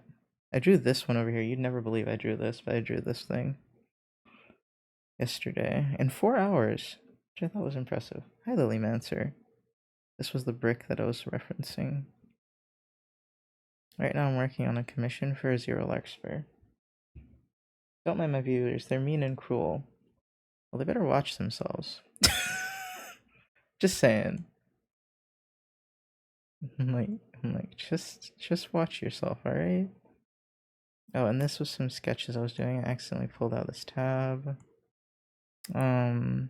I drew this one over here. You'd never believe I drew this, but I drew this thing yesterday in 4 hours, which I thought was impressive. Hi, Lilymancer. This was the brick that I was referencing. Right now I'm working on a commission for a Zero Larkspur. Don't mind my viewers, they're mean and cruel. Well, they better watch themselves. Just saying. I'm like, just watch yourself, alright? Oh, and this was some sketches I was doing. I accidentally pulled out this tab. I've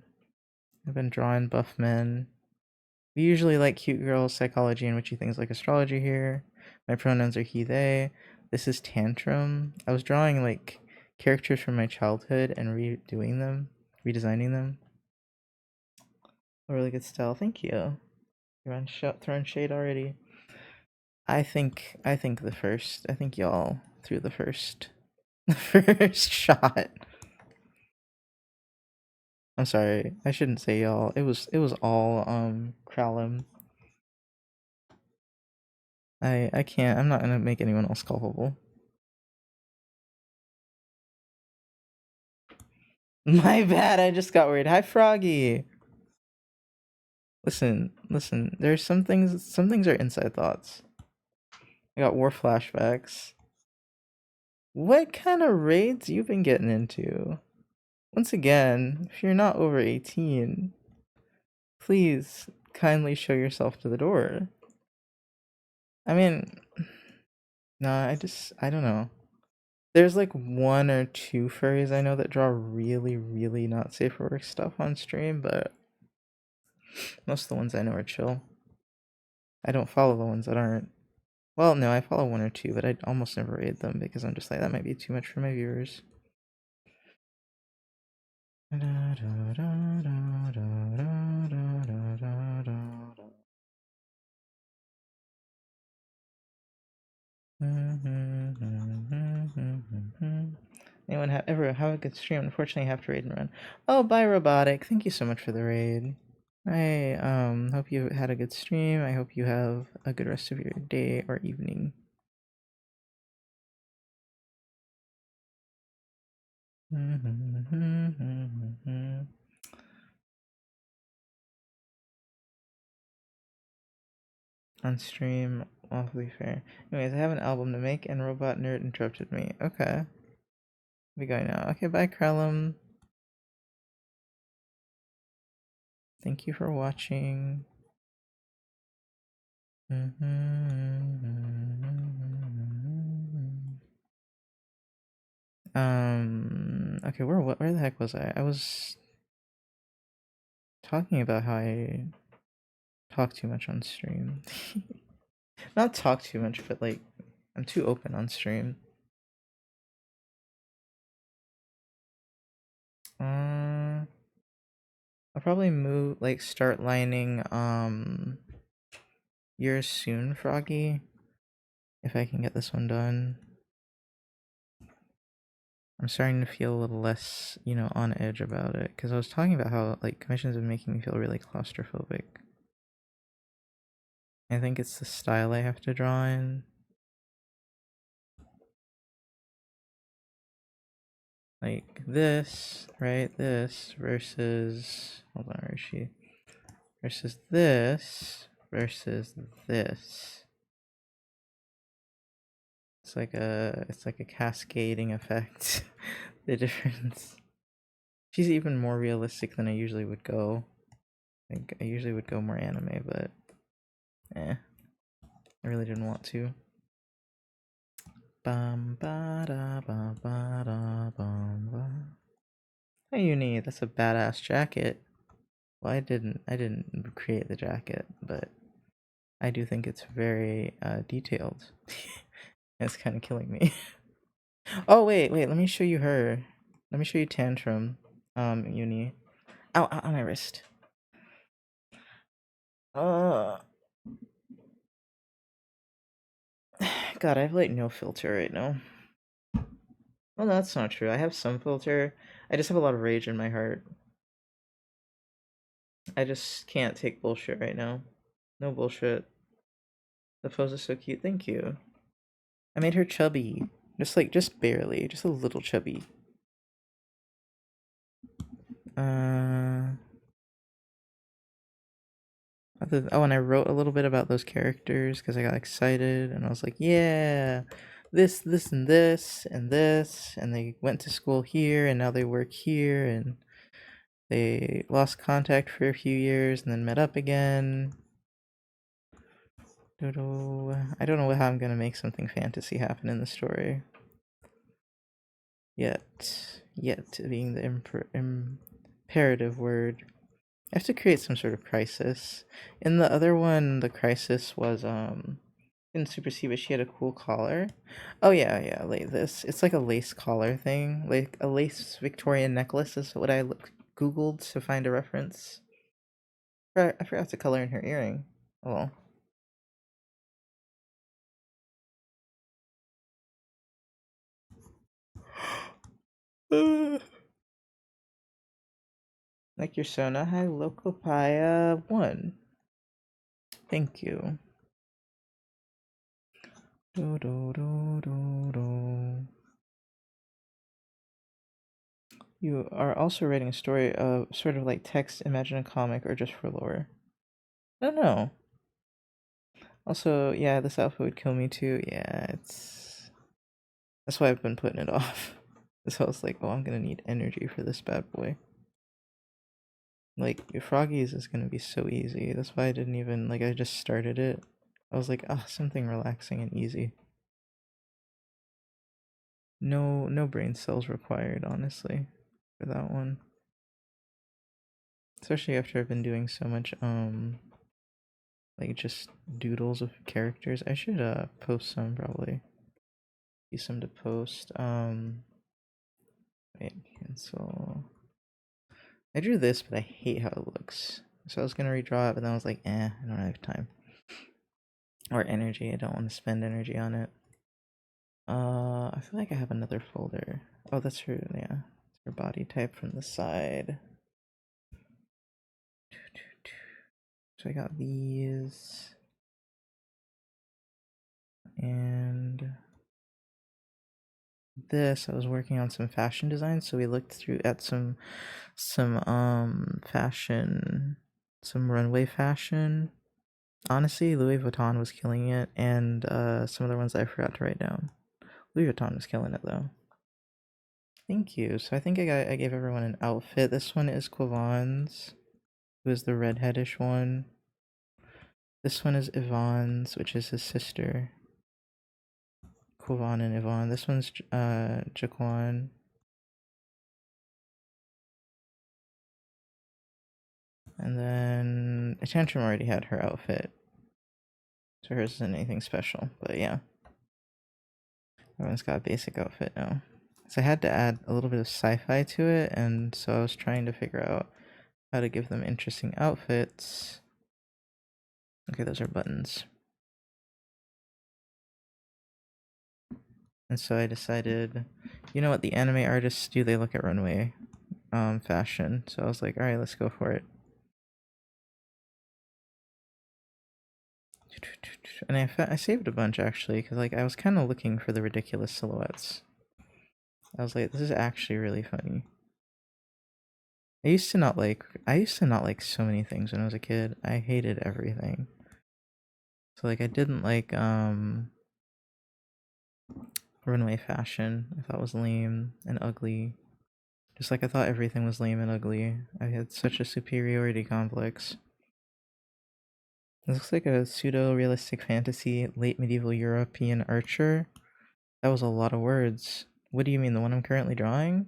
been drawing buff men. We usually like cute girls, psychology, and witchy things like astrology here. My pronouns are he, they. This is Tantrum. I was drawing like characters from my childhood and redoing them, redesigning them. A really good style. Thank you. You're throwing shade already. I think the first. I think y'all threw the first shot. I'm sorry. I shouldn't say y'all. It was all Kralum. I can't. I'm not gonna make anyone else culpable. My bad. I just got worried. Hi, Froggy. Listen. There's some things are inside thoughts. I got war flashbacks. What kind of raids you been getting into? Once again, if you're not over 18, please kindly show yourself to the door. I mean, no, I don't know. There's like one or two furries I know that draw really, really not safe for work stuff on stream, but most of the ones I know are chill. I don't follow the ones that aren't. Well, no, I follow one or two, but I almost never raid them because I'm just like, that might be too much for my viewers. Anyone ever have a good stream? Unfortunately, I have to raid and run. Oh, bye, Robotic. Thank you so much for the raid. I hope you had a good stream. I hope you have a good rest of your day or evening. On stream, awfully fair. Anyways, I have an album to make, and Robot Nerd interrupted me. Okay. We going now. Okay, bye, Krellum. Thank you for watching. Okay, where the heck was I? I was talking about how I talk too much on stream. Not talk too much, but like I'm too open on stream. I'll probably start lining yours soon, Froggy. If I can get this one done. I'm starting to feel a little less, on edge about it. Because I was talking about how, like, commissions have been making me feel really claustrophobic. I think it's the style I have to draw in. Like this, right? This versus... Hold on, where is she? Versus this versus this. It's like a cascading effect. The difference. She's even more realistic than I usually would go. I think I usually would go more anime, but I really didn't want to. Bum ba da ba ba da bum ba. Hey Uni, that's a badass jacket. Well, I didn't create the jacket, but I do think it's very detailed. It's kind of killing me. Oh wait, let me show you her. Let me show you Tantrum, Uni. Ow, my wrist. God, I have like no filter right now. Well, that's not true. I have some filter. I just have a lot of rage in my heart. I just can't take bullshit right now. No bullshit. The pose is so cute. Thank you. I made her chubby. Just barely. Just a little chubby. And I wrote a little bit about those characters because I got excited and I was like, yeah, this, and this, and this, and they went to school here and now they work here and they lost contact for a few years and then met up again. I don't know how I'm gonna make something fantasy happen in the story. Yet being the imperative word. I have to create some sort of crisis. In the other one, the crisis was in Super C, but she had a cool collar. Oh yeah, like this. It's like a lace collar thing, like a lace Victorian necklace is what I googled to find a reference. I forgot to color in her earring. Oh well. Like your Sona, hi Locopaya 1. Thank you. You are also writing a story of sort of like text, imagine a comic, or just for lore. I don't know. Also, yeah, this outfit would kill me too. Yeah, that's why I've been putting it off. So I was like, oh, I'm gonna need energy for this bad boy. Like, Froggy's is gonna be so easy. That's why I didn't even, like, I just started it. I was like, ah, something relaxing and easy. No brain cells required, honestly, for that one. Especially after I've been doing so much, like, just doodles of characters. I should, post some, probably. Use some to post. Wait, cancel. I drew this, but I hate how it looks. So I was gonna redraw it, but then I was like, I don't have time. Or energy, I don't want to spend energy on it. I feel like I have another folder. Oh, that's her, yeah. It's her body type from the side. So I got these. And this, I was working on some fashion design, so we looked through at some fashion, some runway fashion. Honestly, Louis Vuitton was killing it, and some other ones I forgot to write down. Louis Vuitton was killing it though. Thank you. So I think I gave everyone an outfit. This one is Quavon's, who is the redheadish one. This one is Yvonne's, which is his sister. Quavon and Yvonne. This one's Jaquan. And then Tantrum already had her outfit. So hers isn't anything special, but yeah. Everyone's got a basic outfit now. So I had to add a little bit of sci-fi to it, and so I was trying to figure out how to give them interesting outfits. Okay, those are buttons. And so I decided, you know what the anime artists do? They look at runway fashion. So I was like, alright, let's go for it. And I saved a bunch actually, because like I was kind of looking for the ridiculous silhouettes. I was like, this is actually really funny. I used to not like so many things when I was a kid. I hated everything. So like I didn't like runway fashion. I thought was lame and ugly. Just like I thought everything was lame and ugly. I had such a superiority complex. This looks like a pseudo-realistic fantasy late medieval European archer. That was a lot of words. What do you mean, the one I'm currently drawing?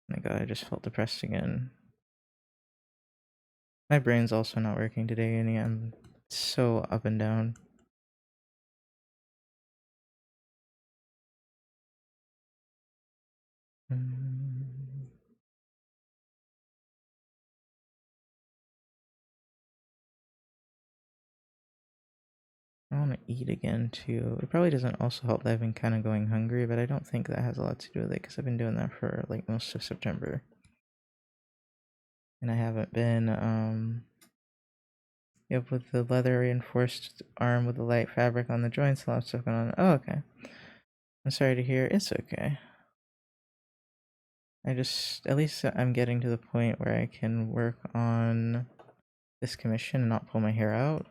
My god, I just felt depressed again. My brain's also not working today, and I'm so up and down. I want to eat again too. It probably doesn't also help that I've been kind of going hungry, but I don't think that has a lot to do with it because I've been doing that for like most of September. And I haven't been, yep, with the leather reinforced arm with the light fabric on the joints, a lot of stuff going on. Oh, okay. I'm sorry to hear. It's okay. At least I'm getting to the point where I can work on this commission and not pull my hair out.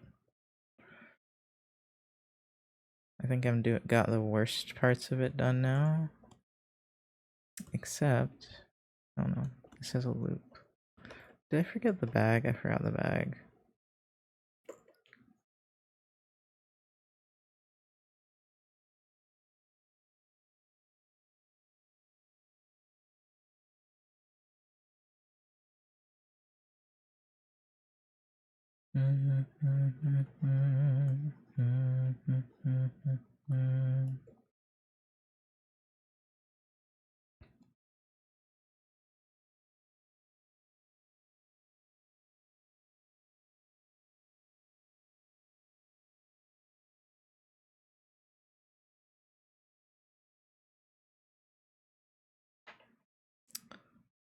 I think got the worst parts of it done now. Except, I don't know, this has a loop. Did I forget the bag? I forgot the bag.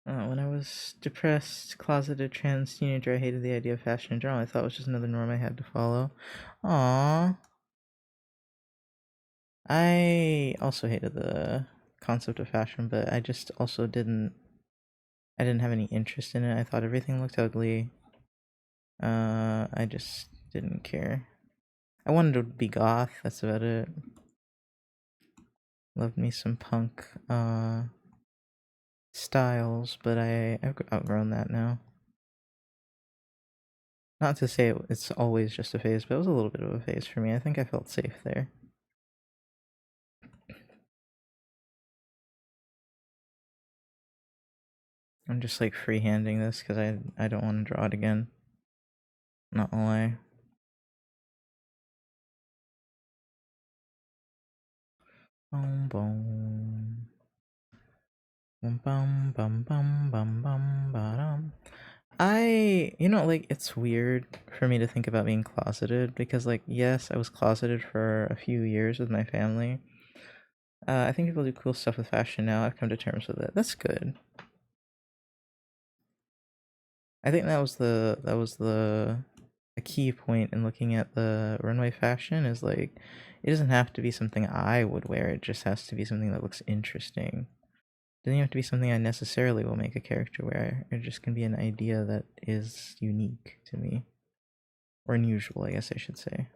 When I was depressed, closeted trans teenager, I hated the idea of fashion in general. I thought it was just another norm I had to follow. Aww. I also hated the concept of fashion, but I just also I didn't have any interest in it. I thought everything looked ugly. I just didn't care. I wanted to be goth, that's about it. Loved me some punk, styles, but I've outgrown that now. Not to say it's always just a phase, but it was a little bit of a phase for me. I think I felt safe there. I'm just like freehanding this because I don't want to draw it again. Not gonna lie. Boom boom. Bum bum bum bum bum bum ba-dum. Like, it's weird for me to think about being closeted because, like, yes, I was closeted for a few years with my family. I think people do cool stuff with fashion now. I've come to terms with it. That's good. I think that was the a key point in looking at the runway fashion is like it doesn't have to be something I would wear. It just has to be something that looks interesting. It doesn't have to be something I necessarily will make a character wear. It just can be an idea that is unique to me. Or unusual, I guess I should say.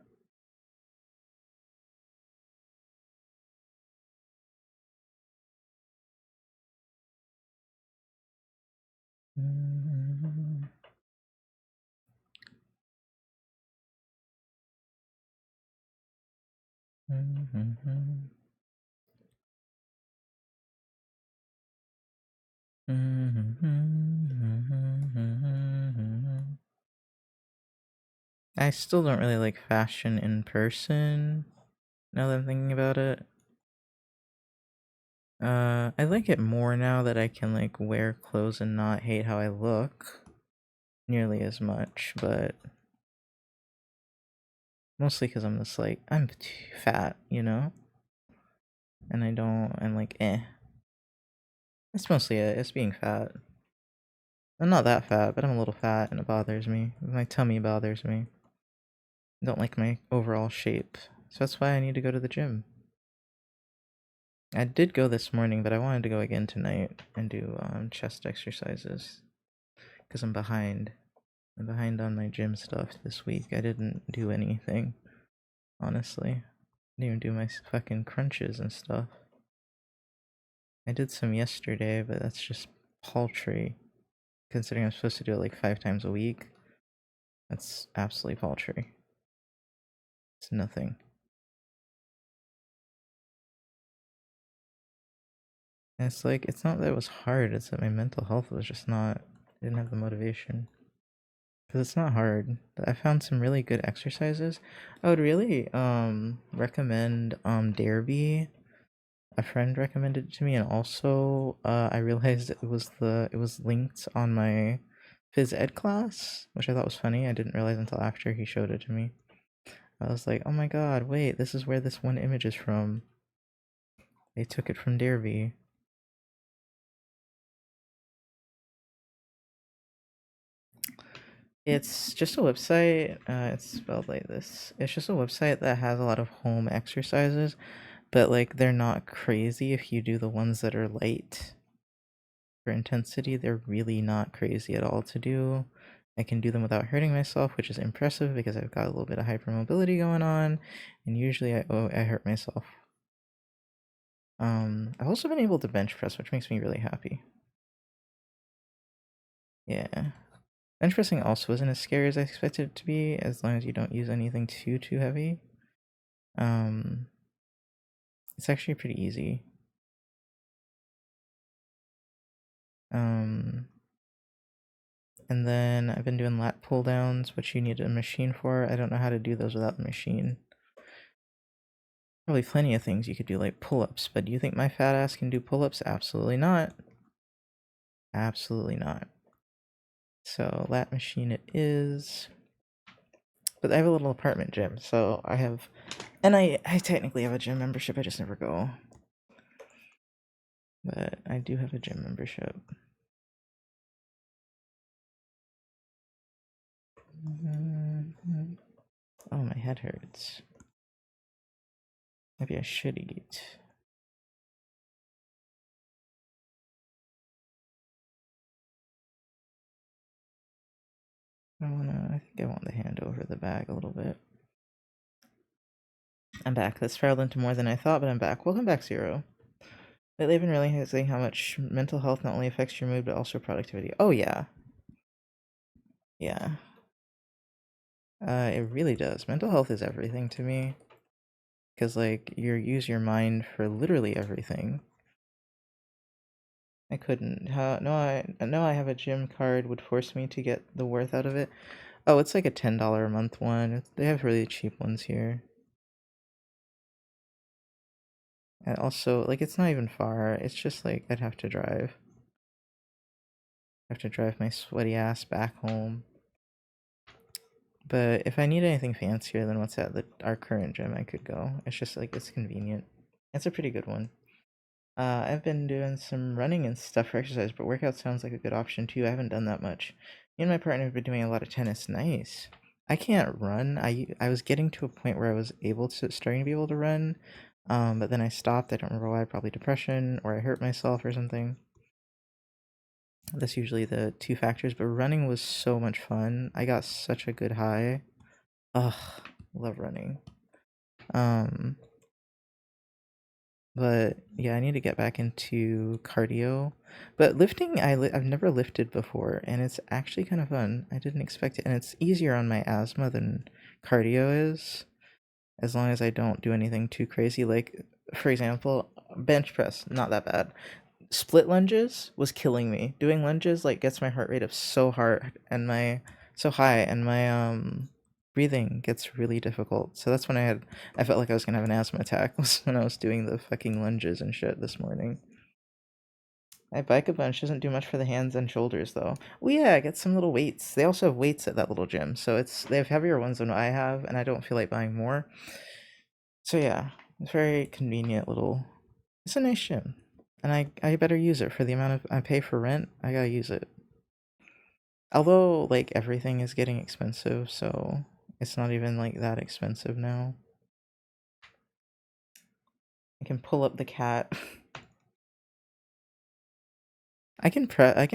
I still don't really like fashion in person, now that I'm thinking about it. I like it more now that I can like wear clothes and not hate how I look nearly as much, but mostly because I'm just like, I'm too fat, you know? And I'm like, eh. That's mostly it, it's being fat. I'm not that fat, but I'm a little fat and it bothers me. My tummy bothers me. I don't like my overall shape. So that's why I need to go to the gym. I did go this morning, but I wanted to go again tonight and do chest exercises. Because I'm behind. I'm behind on my gym stuff this week. I didn't do anything, honestly. I didn't even do my fucking crunches and stuff. I did some yesterday, but that's just paltry. Considering I'm supposed to do it like 5 times a week. That's absolutely paltry. It's nothing. And it's like, it's not that it was hard, it's that my mental health was just not, I didn't have the motivation. Because it's not hard. I found some really good exercises. I would really recommend Derby. A friend recommended it to me, and also I realized it was linked on my phys ed class, which I thought was funny. I didn't realize until after he showed it to me. I was like, oh my god, wait, this is where this one image is from. They took it from Derby. It's just a website. It's spelled like this. It's just a website that has a lot of home exercises, but like they're not crazy if you do the ones that are light. For intensity, they're really not crazy at all to do. I can do them without hurting myself, which is impressive because I've got a little bit of hypermobility going on, and usually I hurt myself. I've also been able to bench press, which makes me really happy. Yeah. Bench pressing also isn't as scary as I expected it to be, as long as you don't use anything too heavy. It's actually pretty easy. And then I've been doing lat pull downs, which you need a machine for. I don't know how to do those without the machine. Probably plenty of things you could do, like pull-ups, but do you think my fat ass can do pull-ups? Absolutely not. Absolutely not. So lat machine it is. But I have a little apartment gym, so I technically have a gym membership, I just never go. But I do have a gym membership. Oh, my head hurts. Maybe I should eat. I think I want the hand over the bag a little bit. I'm back. That spiraled into more than I thought, but I'm back. Welcome back, Zero. Lately, I've been realizing how much mental health not only affects your mood, but also productivity. Oh, yeah. Yeah. It really does. Mental health is everything to me. Because, like, you use your mind for literally everything. I couldn't. No, I have a gym card would force me to get the worth out of it. Oh, it's like a $10 a month one. They have really cheap ones here. And also, like, it's not even far. It's just like I'd have to drive. I have to drive my sweaty ass back home. But if I need anything fancier than what's at our current gym, I could go. It's just like it's convenient. It's a pretty good one. I've been doing some running and stuff for exercise, but workout sounds like a good option too. I haven't done that much. Me and my partner have been doing a lot of tennis. Nice. I can't run. I was getting to a point where I was starting to be able to run, but then I stopped. I don't remember why. Probably depression, or I hurt myself or something. That's usually the two factors. But running was so much fun. I got such a good high. Ugh, love running. But yeah, I need to get back into cardio. But lifting, I've never lifted before, and it's actually kind of fun. I didn't expect it, and it's easier on my asthma than cardio is, as long as I don't do anything too crazy. Like, for example, bench press, not that bad. Split lunges was killing me. Doing lunges like gets my heart rate up so hard and my so high, and my breathing gets really difficult. So that's when I felt like I was gonna have an asthma attack, was when I was doing the fucking lunges and shit this morning. I bike a bunch, doesn't do much for the hands and shoulders though. Well, yeah, get some little weights. They also have weights at that little gym, so they have heavier ones than I have, and I don't feel like buying more. So yeah, it's very convenient little. It's a nice gym, and I better use it for the amount of I pay for rent. I gotta use it. Although like everything is getting expensive, so it's not even like that expensive now. I can pull up the cat. I can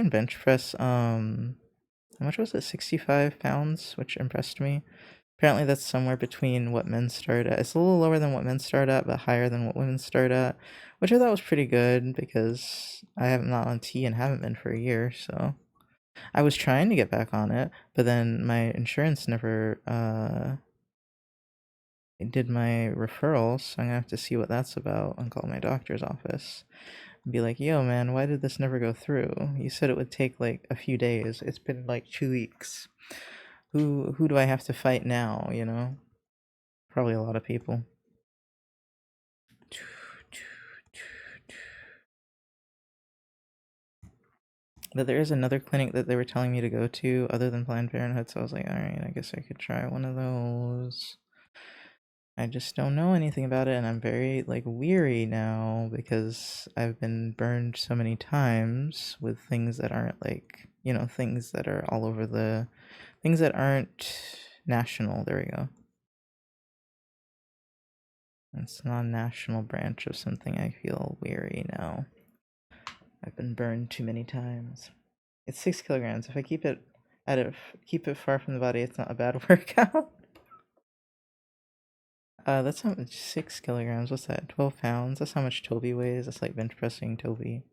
bench press how much was it? 65 pounds, which impressed me. Apparently that's somewhere between what men start at. It's a little lower than what men start at, but higher than what women start at, which I thought was pretty good because I am not on T and haven't been for a year, so I was trying to get back on it, but then my insurance never did my referrals, so I'm gonna have to see what that's about and call my doctor's office and be like, yo man, why did this never go through? You said it would take like a few days. It's been like 2 weeks. Who do I have to fight now, you know? Probably a lot of people. But there is another clinic that they were telling me to go to other than Planned Parenthood, so I was like, alright, I guess I could try one of those. I just don't know anything about it, and I'm very like weary now because I've been burned so many times with things that aren't like, things that are all over things that aren't national. There we go. It's not a national branch of something. I feel weary now. I've been burned too many times. It's 6 kilograms. If I keep it keep it far from the body, it's not a bad workout. That's how much 6 kilograms. What's that? 12 pounds. That's how much Toby weighs. That's like bench pressing Toby.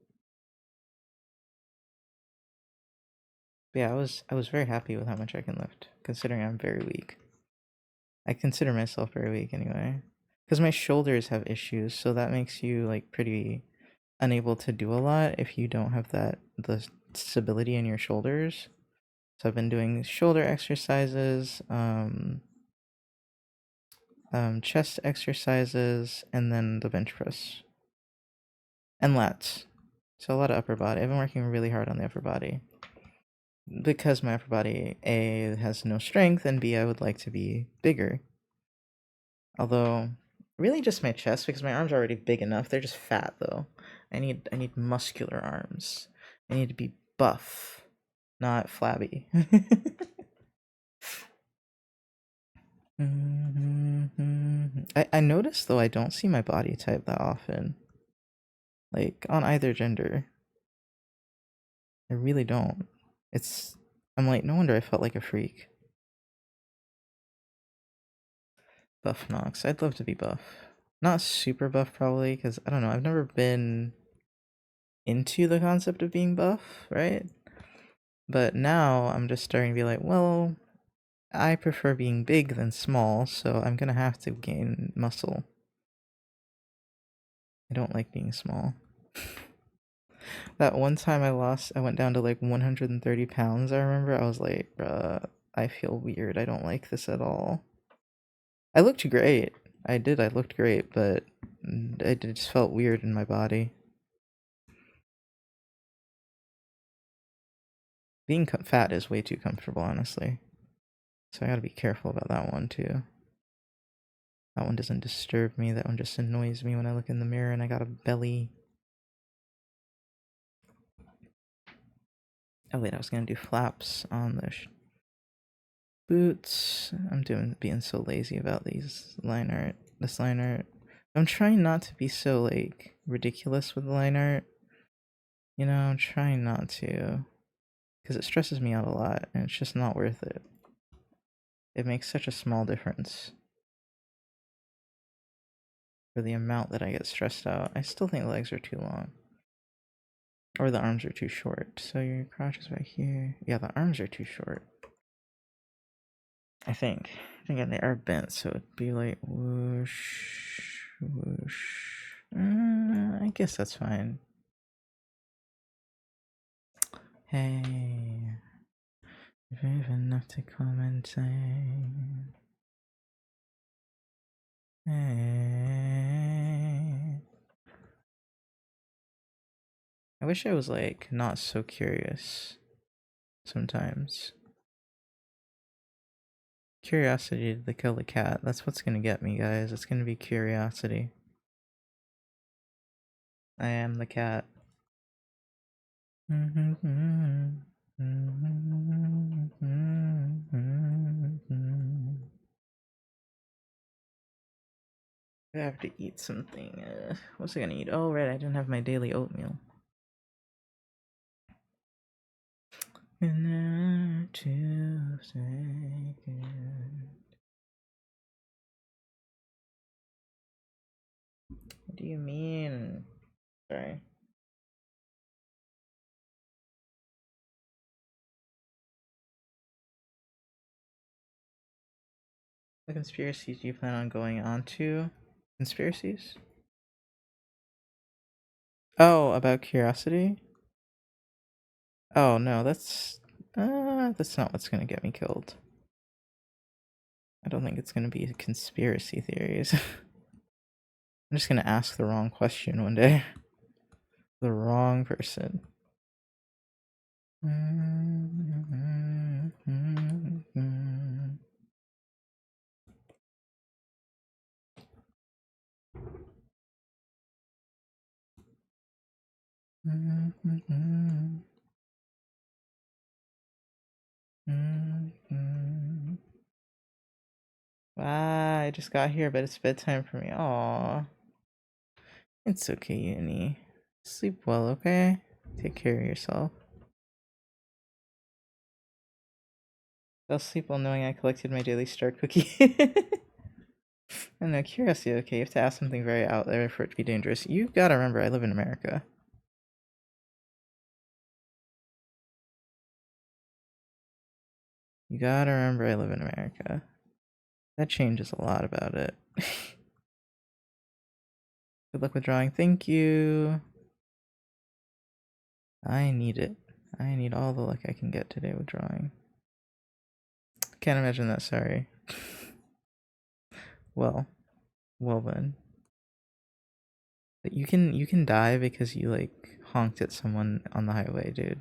But yeah, I was very happy with how much I can lift, considering I'm very weak. I consider myself very weak anyway, because my shoulders have issues, so that makes you like pretty unable to do a lot if you don't have the stability in your shoulders. So I've been doing shoulder exercises, chest exercises, and then the bench press and lats. So a lot of upper body. I've been working really hard on the upper body because my upper body A has no strength, and B, I would like to be bigger. Although really just my chest, because my arms are already big enough. They're just fat though. I need muscular arms. I need to be buff, not flabby. I noticed though I don't see my body type that often. Like on either gender. I really don't. I'm like, no wonder I felt like a freak. Buff Nox. I'd love to be buff. Not super buff probably, because I don't know, I've never been into the concept of being buff, right? But now I'm just starting to be like, well, I prefer being big than small, so I'm gonna have to gain muscle. I don't like being small. That one time I went down to like 130 pounds, I remember. I was like, bruh, I feel weird. I don't like this at all. I looked great. I looked great, but it just felt weird in my body. Being fat is way too comfortable, honestly. So I gotta be careful about that one too. That one doesn't disturb me. That one just annoys me when I look in the mirror and I got a belly. Oh wait, I was gonna do flaps on the boots. I'm being so lazy about this line art. I'm trying not to be so like ridiculous with the line art. You know, I'm trying not to, because it stresses me out a lot and it's just not worth it. It makes such a small difference for the amount that I get stressed out. I still think the legs are too long. Or the arms are too short. So your crotch is back here. Yeah, the arms are too short. I think they are bent, so it'd be like whoosh, whoosh. I guess that's fine. Hey, brave enough to comment saying, hey. I wish I was like not so curious sometimes. Curiosity to kill the cat. That's what's gonna get me, guys. It's gonna be curiosity. I am the cat. I have to eat something. What's I gonna eat? Oh, right, I didn't have my daily oatmeal. And what do you mean? Sorry. What conspiracies do you plan on going on to? Conspiracies? Oh, about curiosity? Oh no, that's not what's gonna get me killed. I don't think it's gonna be conspiracy theories. I'm just gonna ask the wrong question one day. The wrong person. Ah, I just got here, but it's bedtime for me. Aw. It's okay, Uni. Sleep well, okay? Take care of yourself. I'll sleep well knowing I collected my daily star cookie. I don't know, curiosity, okay, you have to ask something very out there for it to be dangerous. You gotta remember, I live in America. You gotta remember, I live in America. That changes a lot about it. Good luck with drawing. Thank you. I need it. I need all the luck I can get today with drawing. Can't imagine that, sorry. Well then. But you can die because you like honked at someone on the highway, dude.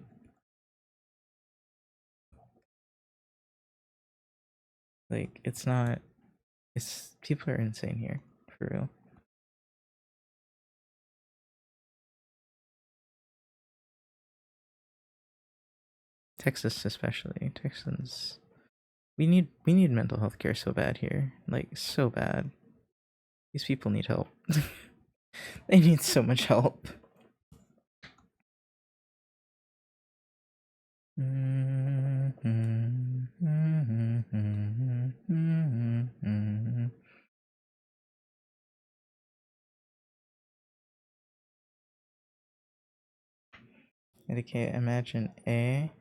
Like it's not people are insane here, for real. Texas especially. Texans We need mental health care so bad here. Like so bad. These people need help. They need so much help. Okay, imagine A.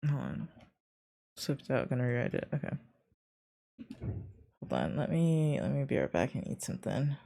Hold on. Slipped out, gonna rewrite it. Okay. Hold on, let me be right back and eat something.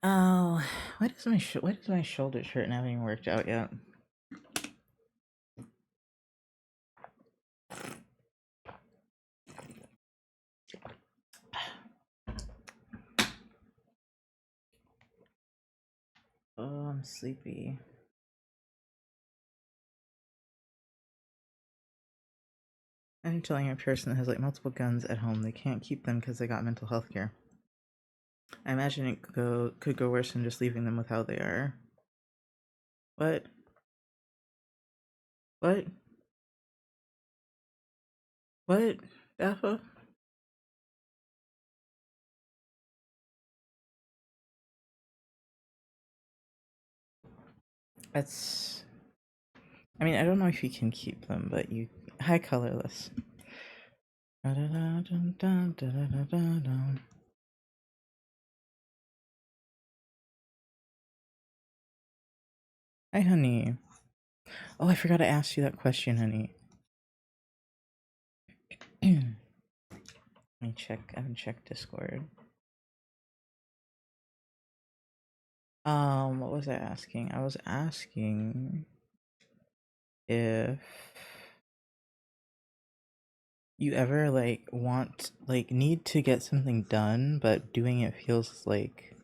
Oh, why does my shoulders hurt and haven't even worked out yet? Oh, I'm sleepy. I'm telling a person that has like multiple guns at home they can't keep them because they got mental health care. I imagine it could go worse than just leaving them with how they are. What? What? What? Dafa? That's. I mean, I don't know if you can keep them, but you. Hi, colorless. Hi, honey. Oh, I forgot to ask you that question, honey. Let me check. I haven't checked Discord. What was I asking? I was asking if you ever like need to get something done, but doing it feels like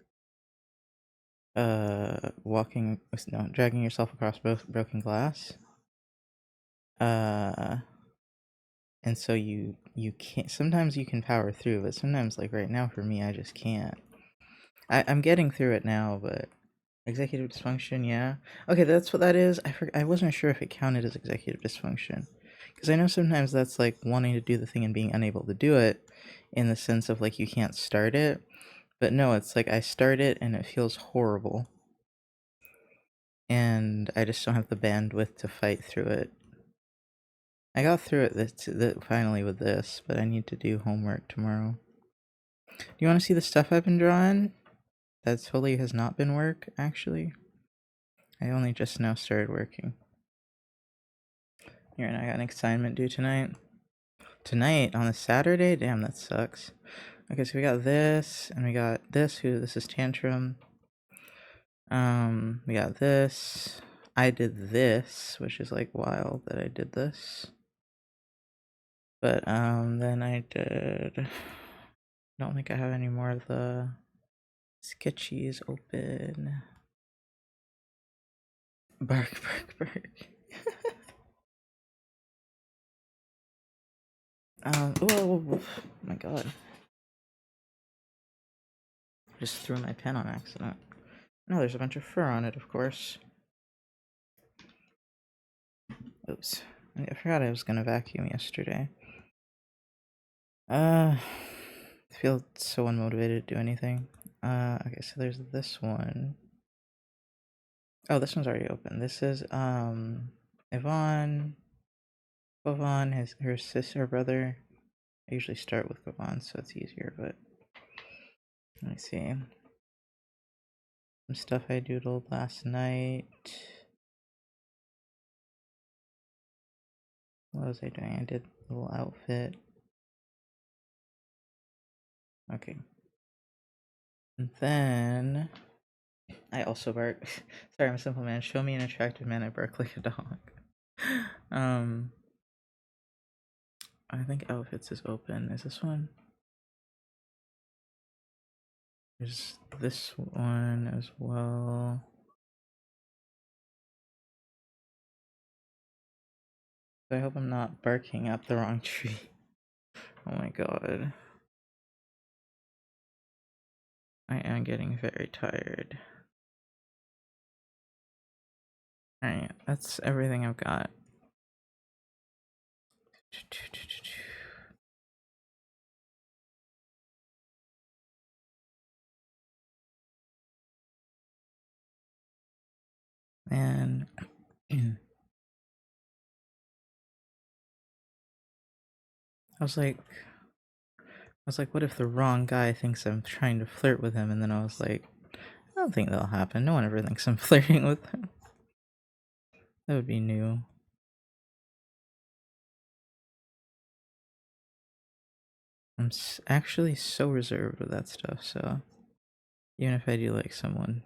dragging yourself across broken glass. And so you can't. Sometimes you can power through, but sometimes, like right now for me, I just can't. I'm getting through it now, but executive dysfunction, yeah. Okay, that's what that is. I wasn't sure if it counted as executive dysfunction, because I know sometimes that's like wanting to do the thing and being unable to do it, in the sense of like you can't start it. But no, it's like I start it and it feels horrible, and I just don't have the bandwidth to fight through it. I got through it finally with this, but I need to do homework tomorrow. Do you want to see the stuff I've been drawing? That totally has not been work, actually. I only just now started working. Here, and I got an assignment due tonight. Tonight, on a Saturday? Damn, that sucks. Okay, so we got this, and we got this. This is Tantrum. We got this. I did this, which is like wild that I did this. But then I did. I don't think I have any more of the sketchies open. Bark, bark, bark. Oh my god. Just threw my pen on accident. No, there's a bunch of fur on it, of course. Oops. I forgot I was gonna vacuum yesterday. I feel so unmotivated to do anything. Okay, so there's this one. Oh, this one's already open. This is, Yvonne. Yvonne, her sister, her brother. I usually start with Yvonne, so it's easier, but let me see. Some stuff I doodled last night. What was I doing? I did a little outfit. Okay. And then I also bark. Sorry, I'm a simple man. Show me an attractive man, I bark like a dog. I think outfits is open. Is this one? There's this one as well. I hope I'm not barking up the wrong tree. Oh my god. I am getting very tired. Alright, that's everything I've got. And I was like, what if the wrong guy thinks I'm trying to flirt with him? And then I was like, I don't think that'll happen. No one ever thinks I'm flirting with him. That would be new. I'm actually so reserved with that stuff, so even if I do like someone,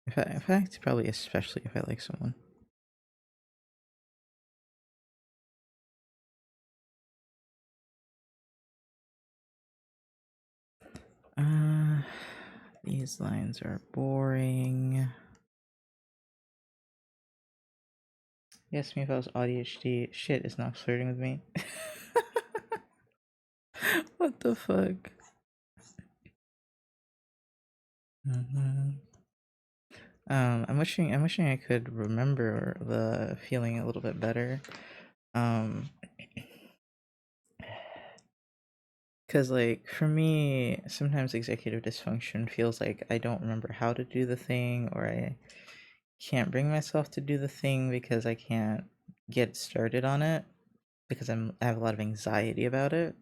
in fact, probably especially if I like someone. These lines are boring. Yes, me if I was ADHD. Shit is not flirting with me. What the fuck? I'm wishing I could remember the feeling a little bit better. Cause like for me, sometimes executive dysfunction feels like I don't remember how to do the thing, or I can't bring myself to do the thing because I can't get started on it because I have a lot of anxiety about it.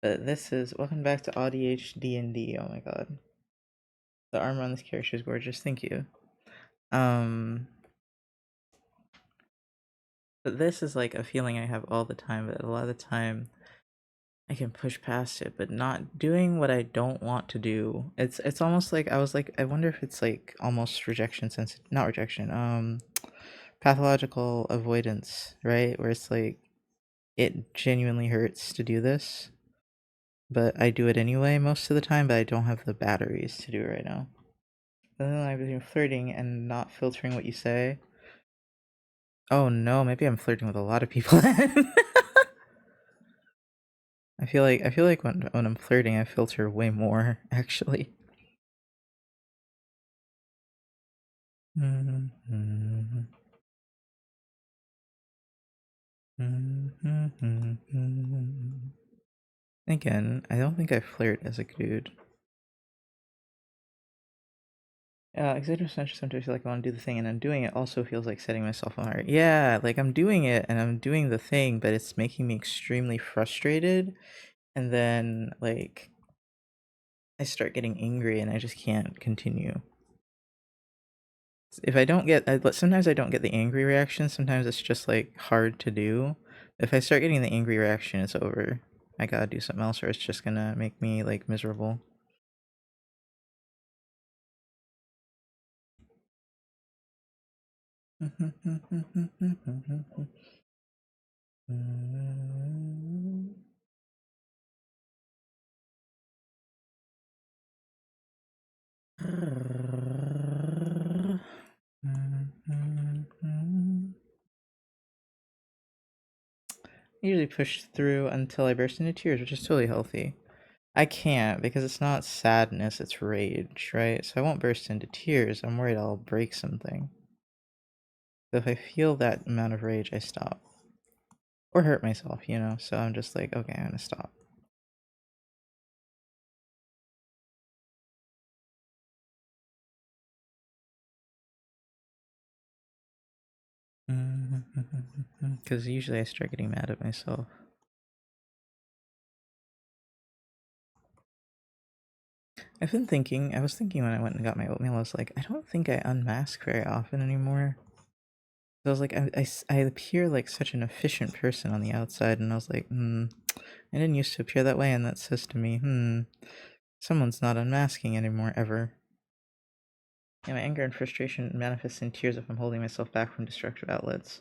But this is welcome back to ADHD and D. Oh my god, the armor on this character is gorgeous. Thank you. But this is like a feeling I have all the time. But a lot of the time, I can push past it, but not doing what I don't want to do. It's almost like I wonder if it's like almost rejection sense, not rejection, pathological avoidance, right? Where it's like it genuinely hurts to do this, but I do it anyway most of the time, but I don't have the batteries to do it right now. And then I've been flirting and not filtering what you say. Oh no, maybe I'm flirting with a lot of people. I feel like when I'm flirting, I filter way more actually. Again, I don't think I flirt as a dude. Executive dysfunction sometimes feel like I want to do the thing and I'm doing it also feels like setting myself on fire. Yeah, like I'm doing it and I'm doing the thing, but it's making me extremely frustrated. And then, like, I start getting angry and I just can't continue. If I don't get, sometimes I don't get the angry reaction. Sometimes it's just like hard to do. If I start getting the angry reaction, it's over. I gotta do something else, or it's just gonna make me like miserable. I usually push through until I burst into tears, which is totally healthy. I can't because it's not sadness, it's rage, right? So I won't burst into tears. I'm worried I'll break something. So if I feel that amount of rage, I stop. Or hurt myself, you know? So I'm just like, okay, I'm gonna stop. Because usually I start getting mad at myself. I was thinking when I went and got my oatmeal, I was like, I don't think I unmask very often anymore. So I was like, I appear like such an efficient person on the outside, and I was like, I didn't used to appear that way, and that says to me, someone's not unmasking anymore, ever. Yeah, my anger and frustration manifests in tears if I'm holding myself back from destructive outlets.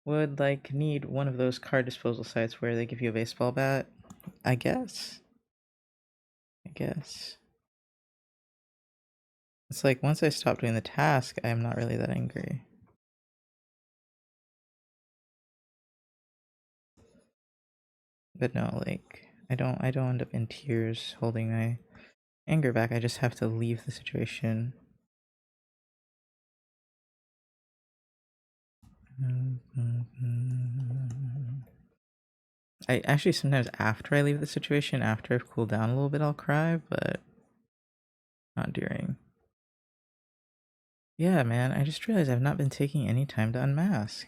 Would, like, need one of those card disposal sites where they give you a baseball bat? I guess. I guess. It's like, once I stop doing the task, I'm not really that angry. But no, like, I don't end up in tears holding my anger back. I just have to leave the situation. I actually sometimes after I leave the situation, after I've cooled down a little bit, I'll cry, but not during. Yeah, man, I just realized I've not been taking any time to unmask.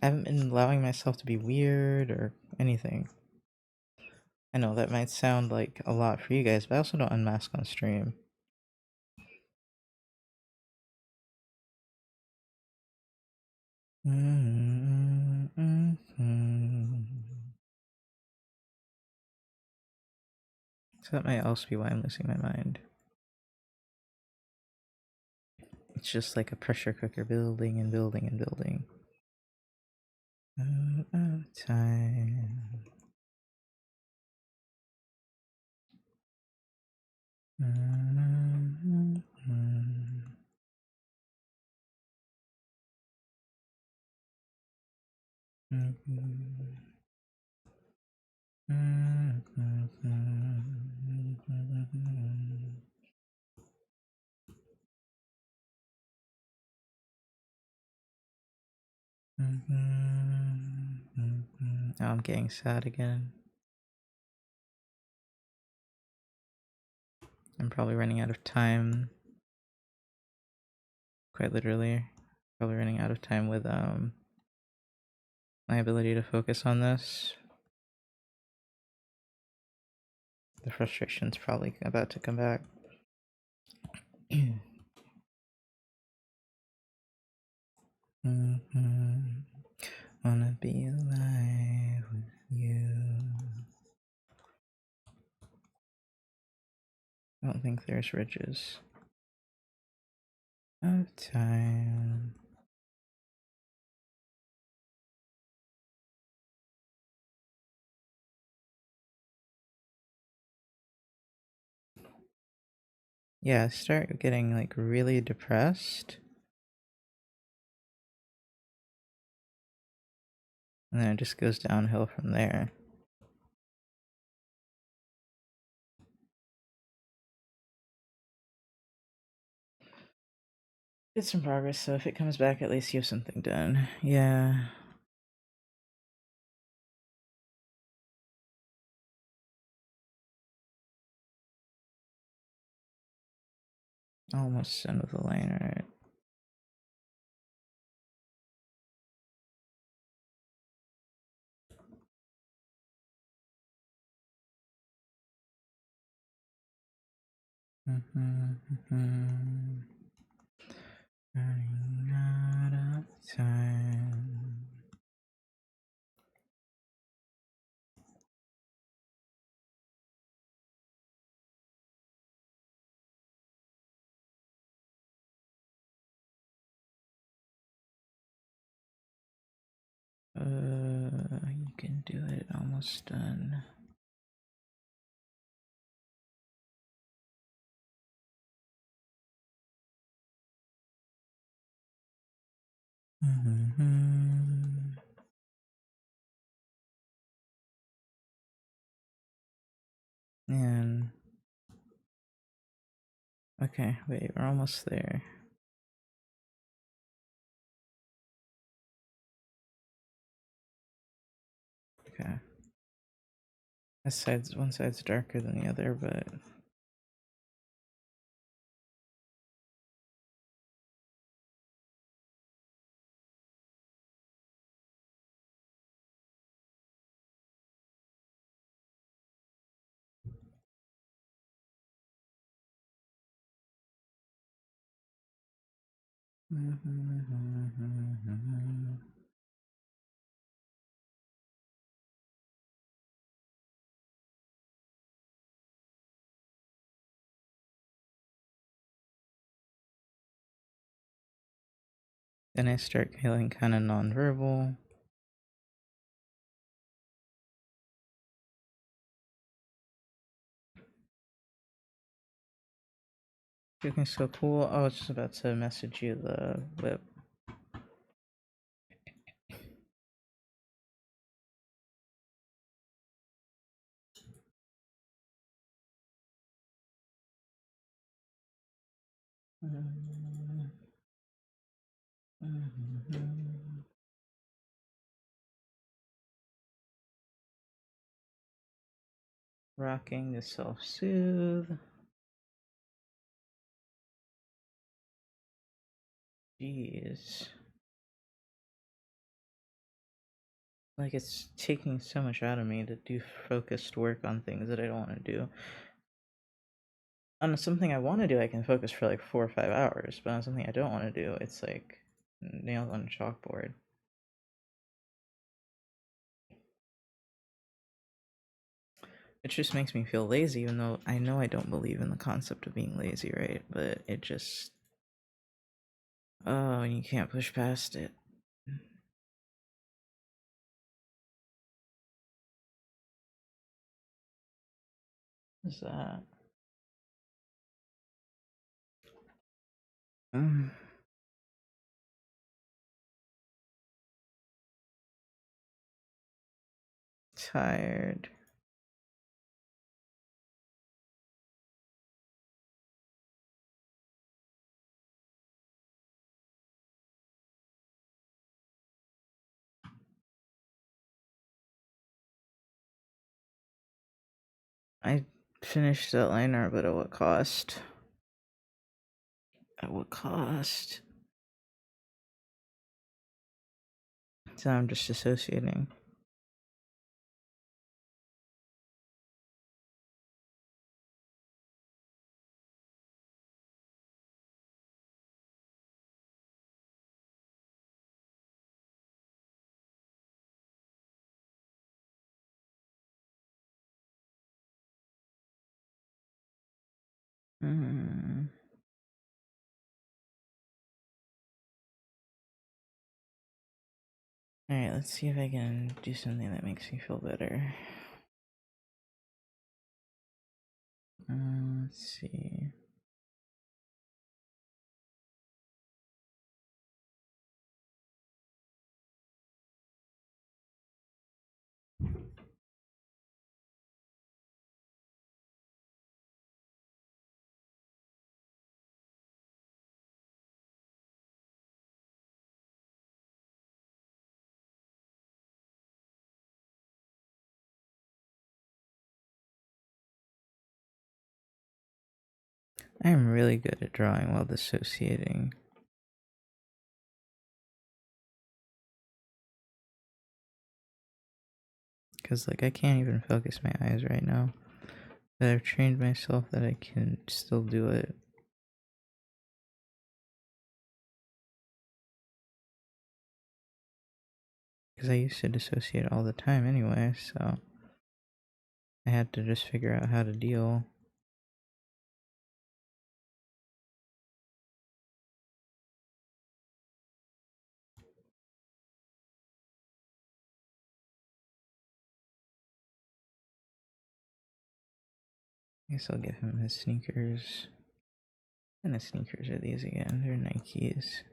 I haven't been allowing myself to be weird or anything. I know that might sound like a lot for you guys, but I also don't unmask on stream. So that might also be why I'm losing my mind. It's just like a pressure cooker building and building and building. Out of time. Now I'm getting sad again. I'm probably running out of time. Quite literally. Probably running out of time with my ability to focus on this. The frustration's probably about to come back. Wanna be alive with you. I don't think there's ridges of time. Yeah, I start getting like really depressed. And then it just goes downhill from there. Did some progress, so if it comes back, at least you have something done. Yeah. Almost done with the line, right? Running out of time. You can do it. Almost done. And okay, wait, we're almost there. Okay. One side's darker than the other, but then I start feeling kind of nonverbal. Looking so cool. I was just about to message you the whip. Rocking the self-soothe. Jeez. Like it's taking so much out of me to do focused work on things that I don't want to do. On something I want to do, I can focus for like 4 or 5 hours, but on something I don't want to do, it's like nails on a chalkboard. It just makes me feel lazy, even though I know I don't believe in the concept of being lazy, right? But it just, oh, and you can't push past it. What's that? Mm. Tired. I finished that liner, but at what cost? At what cost? So I'm just associating. Mm. Alright, let's see if I can do something that makes me feel better. Let's see. I'm really good at drawing while dissociating. Because, like, I can't even focus my eyes right now. But I've trained myself that I can still do it. Because I used to dissociate all the time anyway, so I had to just figure out how to deal. I guess I'll give him his sneakers. And the sneakers are these again, they're Nikes.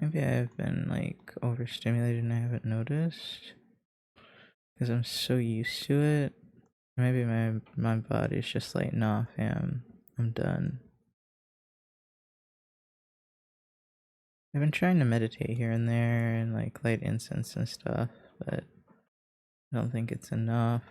Maybe I've been like overstimulated and I haven't noticed because I'm so used to it. Maybe my body's just like, nah, fam, I'm done. I've been trying to meditate here and there and like light incense and stuff, but I don't think it's enough.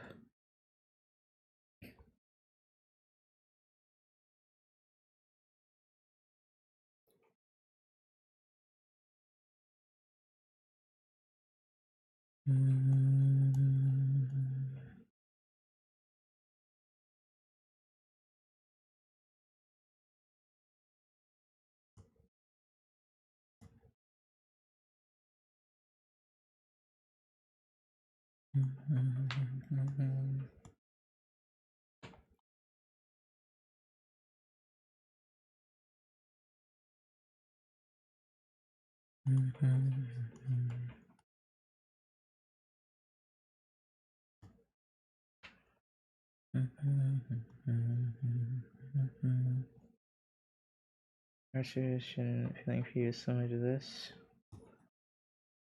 Restoration feeling for you is similar to this.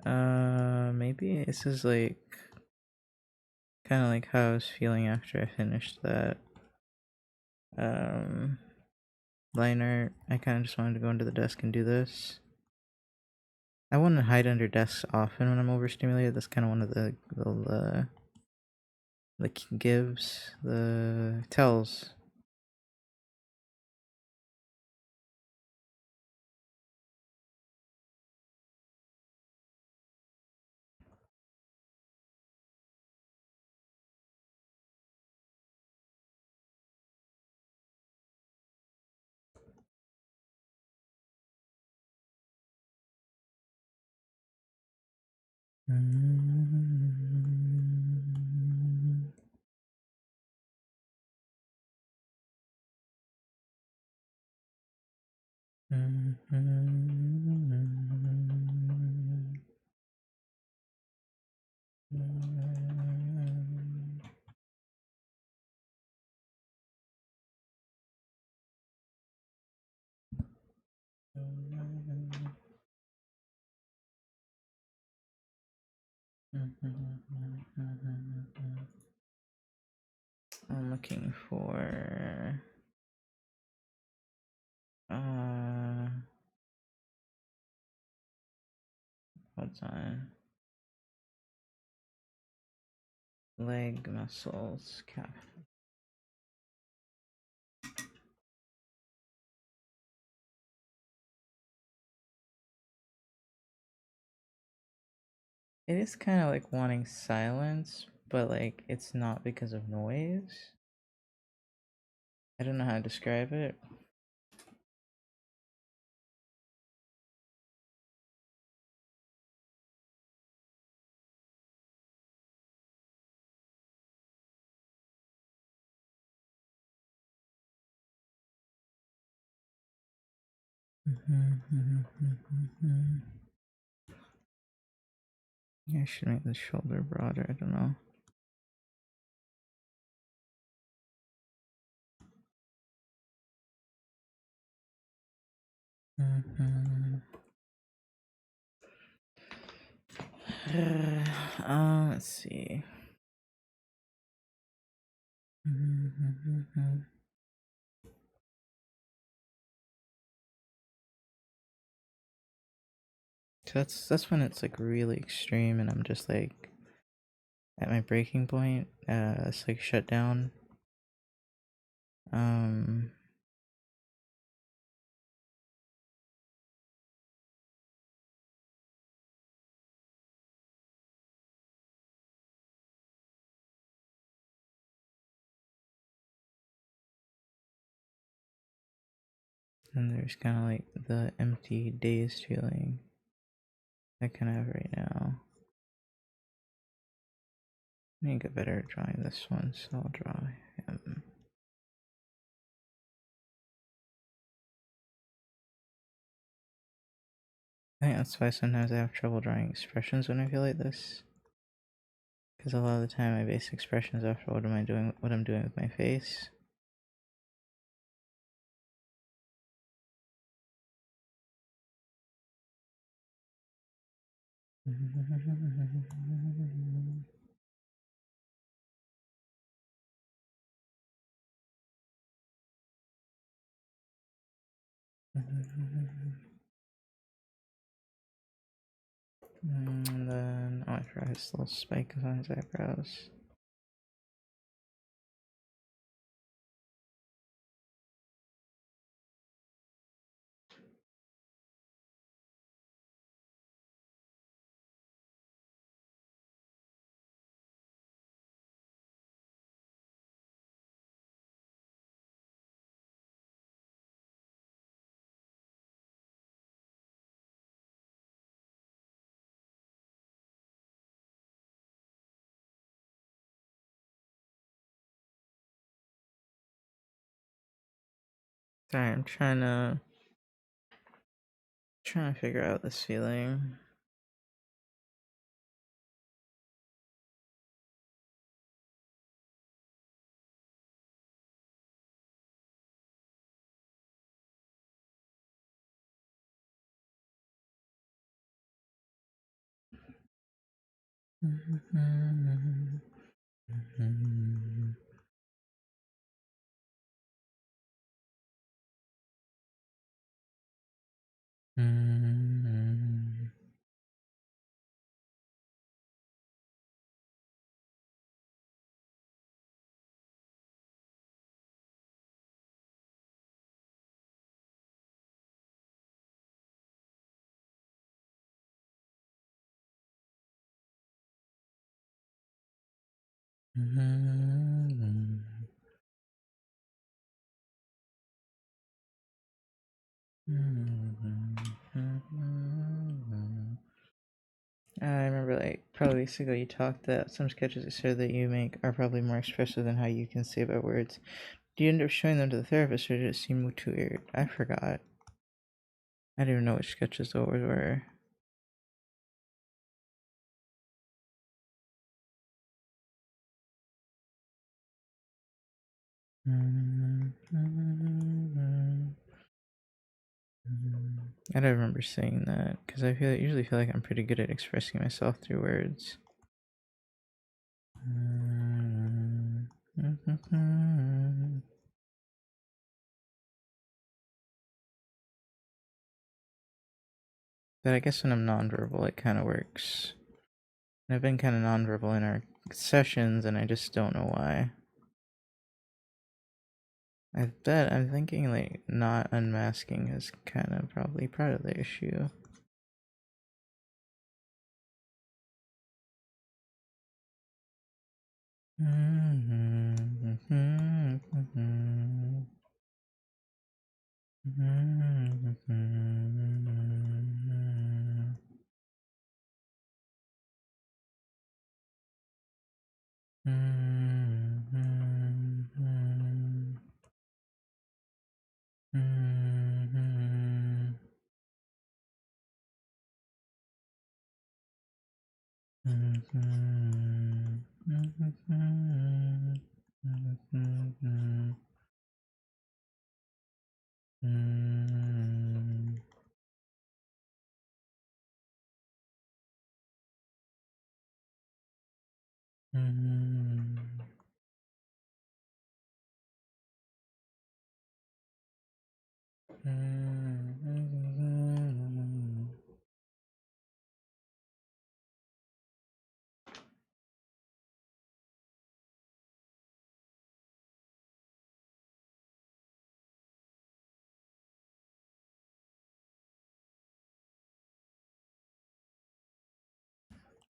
Maybe this is like kind of like how I was feeling after I finished that liner. I kind of just wanted to go into the desk and do this. I want to hide under desks often when I'm overstimulated. That's kind of one of the gives, the tells. I'm looking for what's on leg muscles calf. It is kind of like wanting silence, but like it's not because of noise. I don't know how to describe it. I should make the shoulder broader, I don't know. Let's see. So that's when it's like really extreme and I'm just like at my breaking point. It's like shut down. And there's kind of like the empty dazed feeling I kind of have right now. I need to get better at drawing this one, so I'll draw him. I think that's why sometimes I have trouble drawing expressions when I feel like this. Because a lot of the time I base expressions off of what I'm doing with my face. And then, oh, I forgot his little spike on his eyebrows. Sorry, I'm trying to figure out this feeling. I remember, like, probably weeks ago you talked that some sketches that you make are probably more expressive than how you can say by words. Do you end up showing them to the therapist, or did it seem too weird? I forgot. I don't even know which sketches those were. I don't remember saying that because usually feel like I'm pretty good at expressing myself through words. But I guess when I'm nonverbal, it kind of works. And I've been kind of nonverbal in our sessions, and I just don't know why. I bet I'm thinking like not unmasking is kind of probably part of the issue.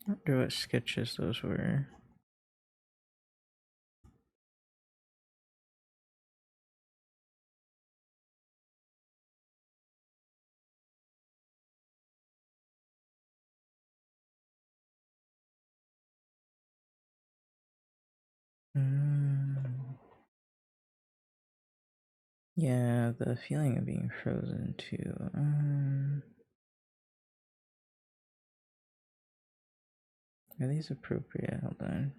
I wonder what sketches those were. Yeah, the feeling of being frozen too. Are these appropriate? Hold on.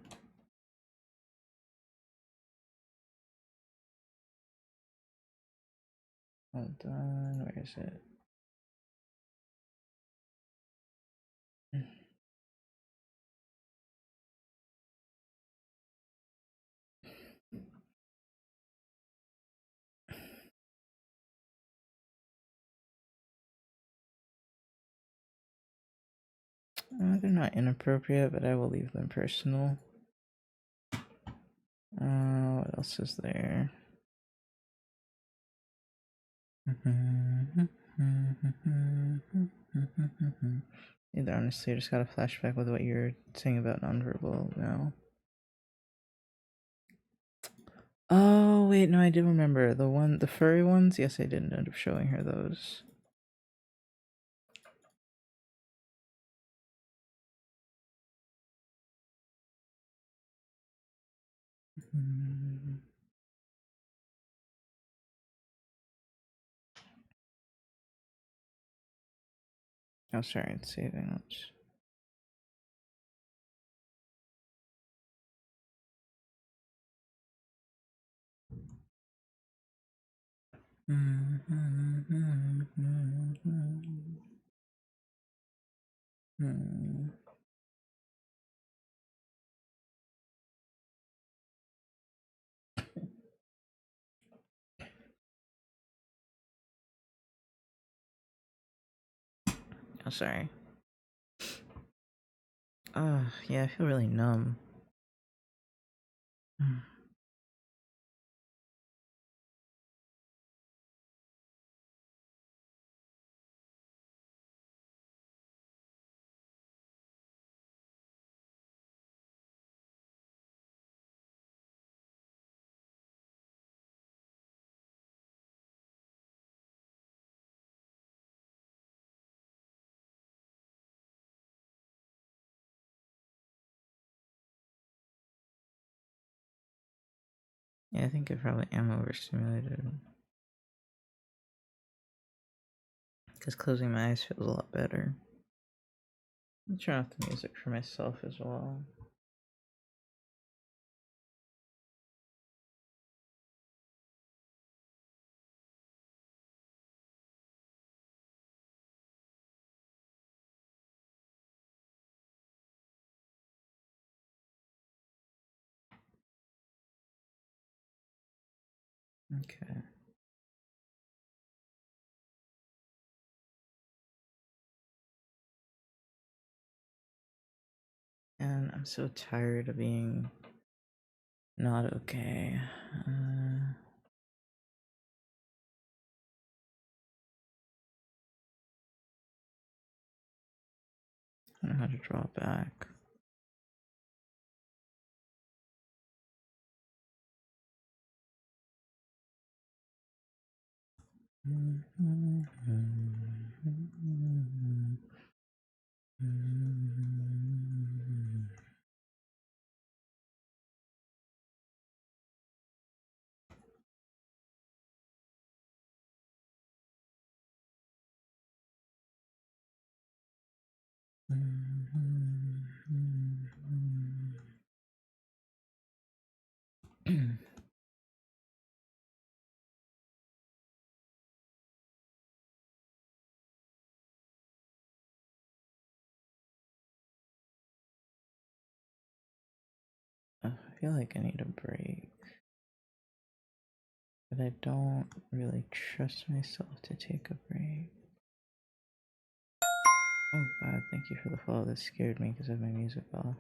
Hold on, where is it? They're not inappropriate, but I will leave them personal. What else is there? Either honestly, I just got a flashback with what you're saying about nonverbal now. Oh wait, no, I do remember the furry ones. Yes, I didn't end up showing her those. Oh, sorry, it's saving notes. Oh, sorry. Oh, yeah, I feel really numb. Yeah, I think I probably am overstimulated. Because closing my eyes feels a lot better. I'll turn off the music for myself as well. Okay. And I'm so tired of being not okay. I don't know how to draw back. I feel like I need a break, but I don't really trust myself to take a break. Oh god, thank you for the follow. That scared me because I have my music off.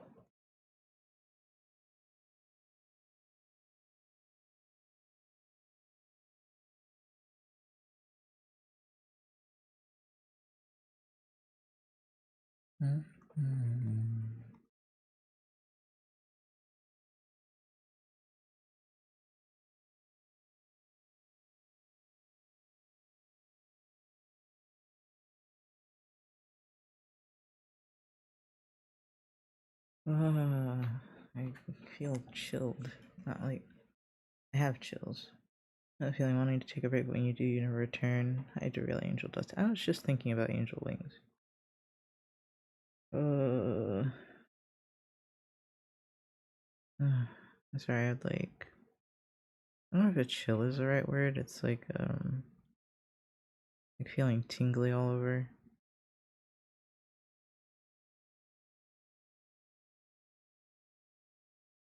I feel chilled. Not like I have chills. Not feeling wanting to take a break, but when you do, you never return. I do really angel dust. I was just thinking about angel wings. I'm sorry. I'd like. I don't know if a chill is the right word. It's like feeling tingly all over.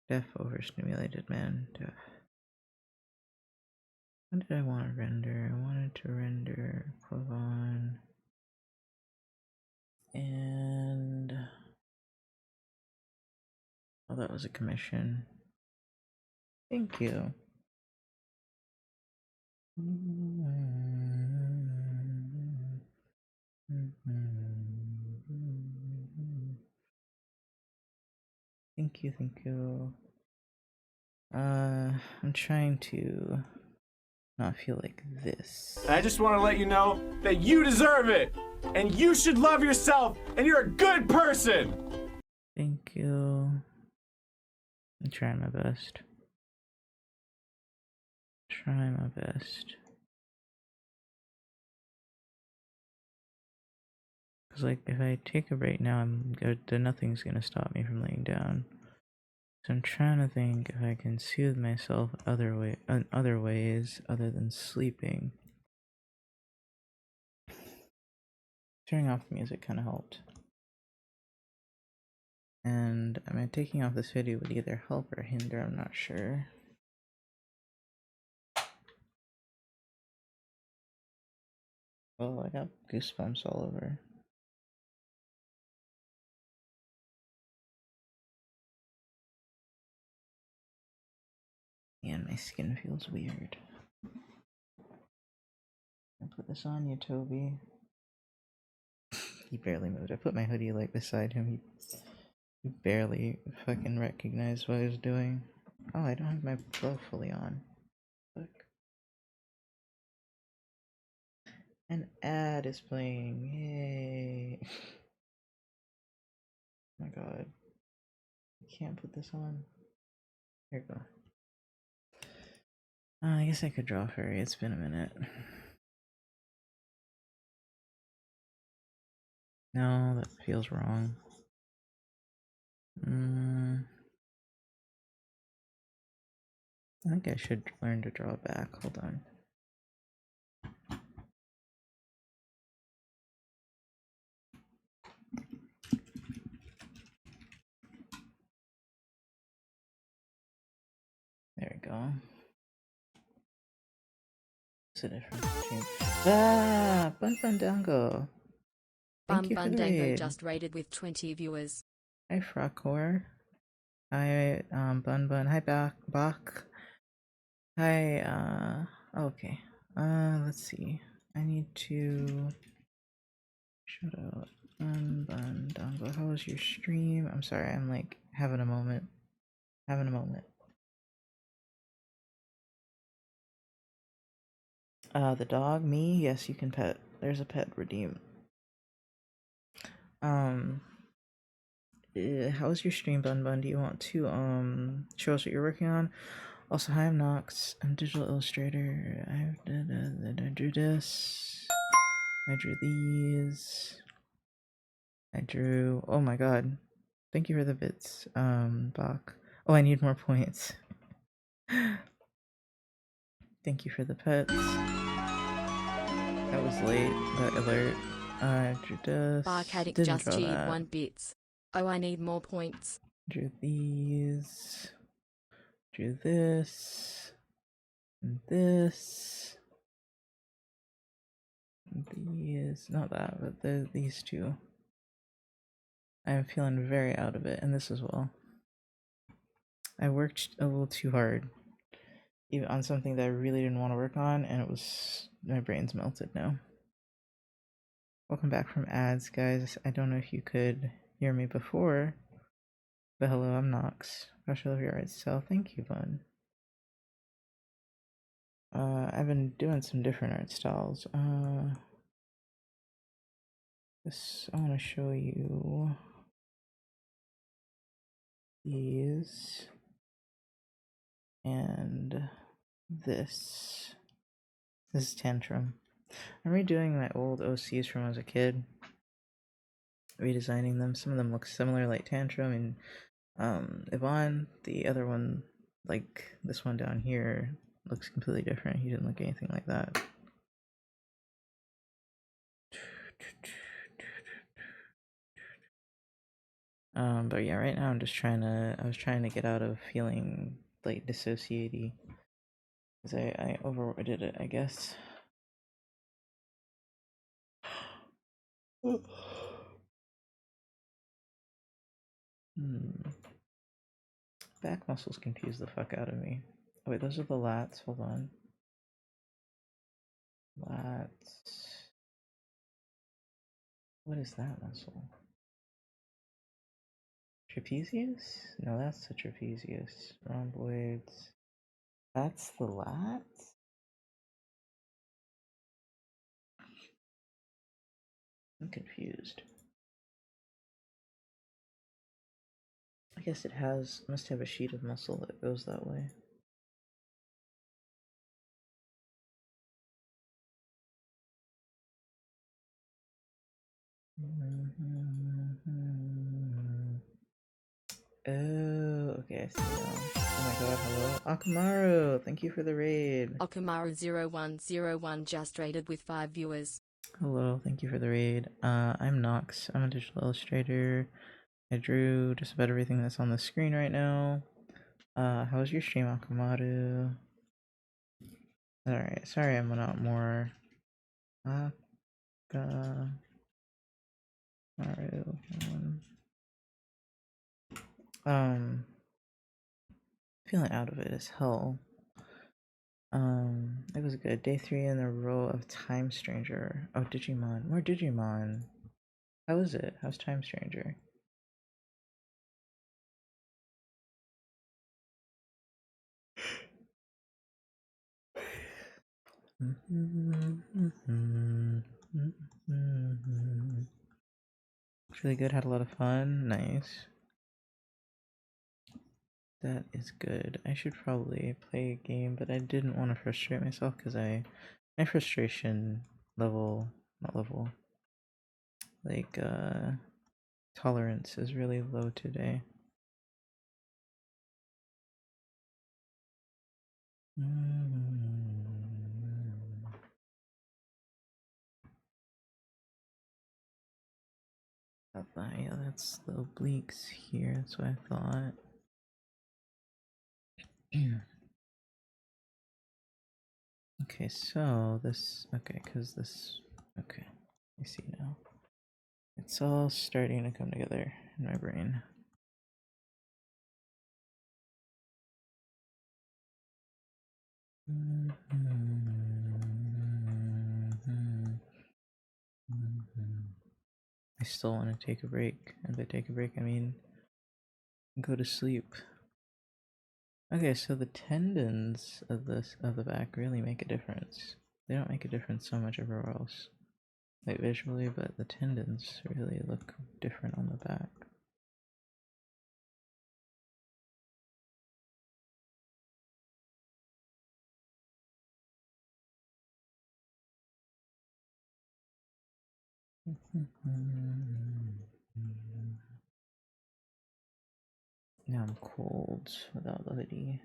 Def overstimulated, man. Def. What did I want to render? I wanted to render Quavon. And oh, that was a commission. Thank you. Thank you, thank you. I'm trying to not feel like this. And I just want to let you know that you deserve it! And you should love yourself, and you're a good person! Thank you. I'm trying my best. Try my best. Cause like if I take a break now, then nothing's gonna stop me from laying down. So I'm trying to think if I can soothe myself other ways other than sleeping. Turning off the music kind of helped. And I mean, taking off this video would either help or hinder, I'm not sure. Oh, I got goosebumps all over. And my skin feels weird. I put this on you, Toby. He barely moved. I put my hoodie like beside him. He barely fucking recognized what I was doing. Oh, I don't have my glove fully on. Look. An ad is playing. Yay. Oh my god. I can't put this on. Here we go. I guess I could draw fairy. It's been a minute. No, that feels wrong. I think I should learn to draw back. Hold on. There we go. What's the difference between Bun Bun Dango? Thank you for the Dango raid. just raided with 20 viewers. Hi Frogcore. Hi Bun Bun. Hi Bach. Hi okay. Let's see. I need to shout out Bun Bun Dango. How was your stream? I'm sorry, I'm like having a moment. Having a moment. The dog, me? Yes, you can pet. There's a pet redeem. How was your stream, Bun Bun? Do you want to show us what you're working on? Also, hi, I'm Nox. I'm a digital illustrator. I drew this. I drew these. I drew. Oh my god! Thank you for the bits, Bach. Oh, I need more points. Thank you for the pets. That was late. That alert. I drew this. Barcadic Didn't just draw cheered that. 1 bits. Oh, I need more points. Drew these. Drew this. And this. And these. Not that, but these two. I'm feeling very out of it, and this as well. I worked a little too hard, even on something that I really didn't want to work on, and it was my brain's melted now. Welcome back from ads, guys. I don't know if you could hear me before, but hello, I'm Nox. Gosh, I love your art style. Thank you, bud. I've been doing some different art styles. This I want to show you these and this. This is Tantrum. I'm redoing my old OCs from when I was a kid, redesigning them. Some of them look similar, like Tantrum and Yvonne. The other one, like this one down here, looks completely different. He didn't look anything like that. But yeah, right now I'm just I was trying to get out of feeling like dissociaty, because I overdid it, I guess. Back muscles confuse the fuck out of me. Oh, wait, those are the lats. Hold on. Lats. What is that muscle? Trapezius? No, that's the trapezius. Rhomboids. That's the lats? I'm confused. I guess it must have a sheet of muscle that goes that way. Oh, okay, I see now. Oh my god, hello. Akamaru, thank you for the raid. Okumaru0101 just raided with 5 viewers. Hello, thank you for the raid. I'm Nox. I'm a digital illustrator. I drew just about everything that's on the screen right now. How was your stream, Akamaru? Alright, sorry I'm not more. Akamaru. Feeling out of it as hell. It was good. Day 3 in a row of Time Stranger. Oh, Digimon. More Digimon. How was it? How's Time Stranger? It's really good. Had a lot of fun. Nice. That is good. I should probably play a game, but I didn't want to frustrate myself because my frustration level, not level, like tolerance is really low today. Yeah, that's the obliques here. That's what I thought. Okay, so this. Okay, because this. Okay, I see now. It's all starting to come together in my brain. I still want to take a break, and by take a break I mean go to sleep. Okay, so the tendons of the back really make a difference. They don't make a difference so much everywhere else, like visually, but the tendons really look different on the back. Now I'm cold without the hoodie.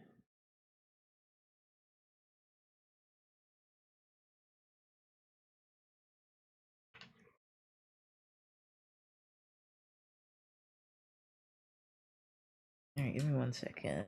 Alright, give me 1 second.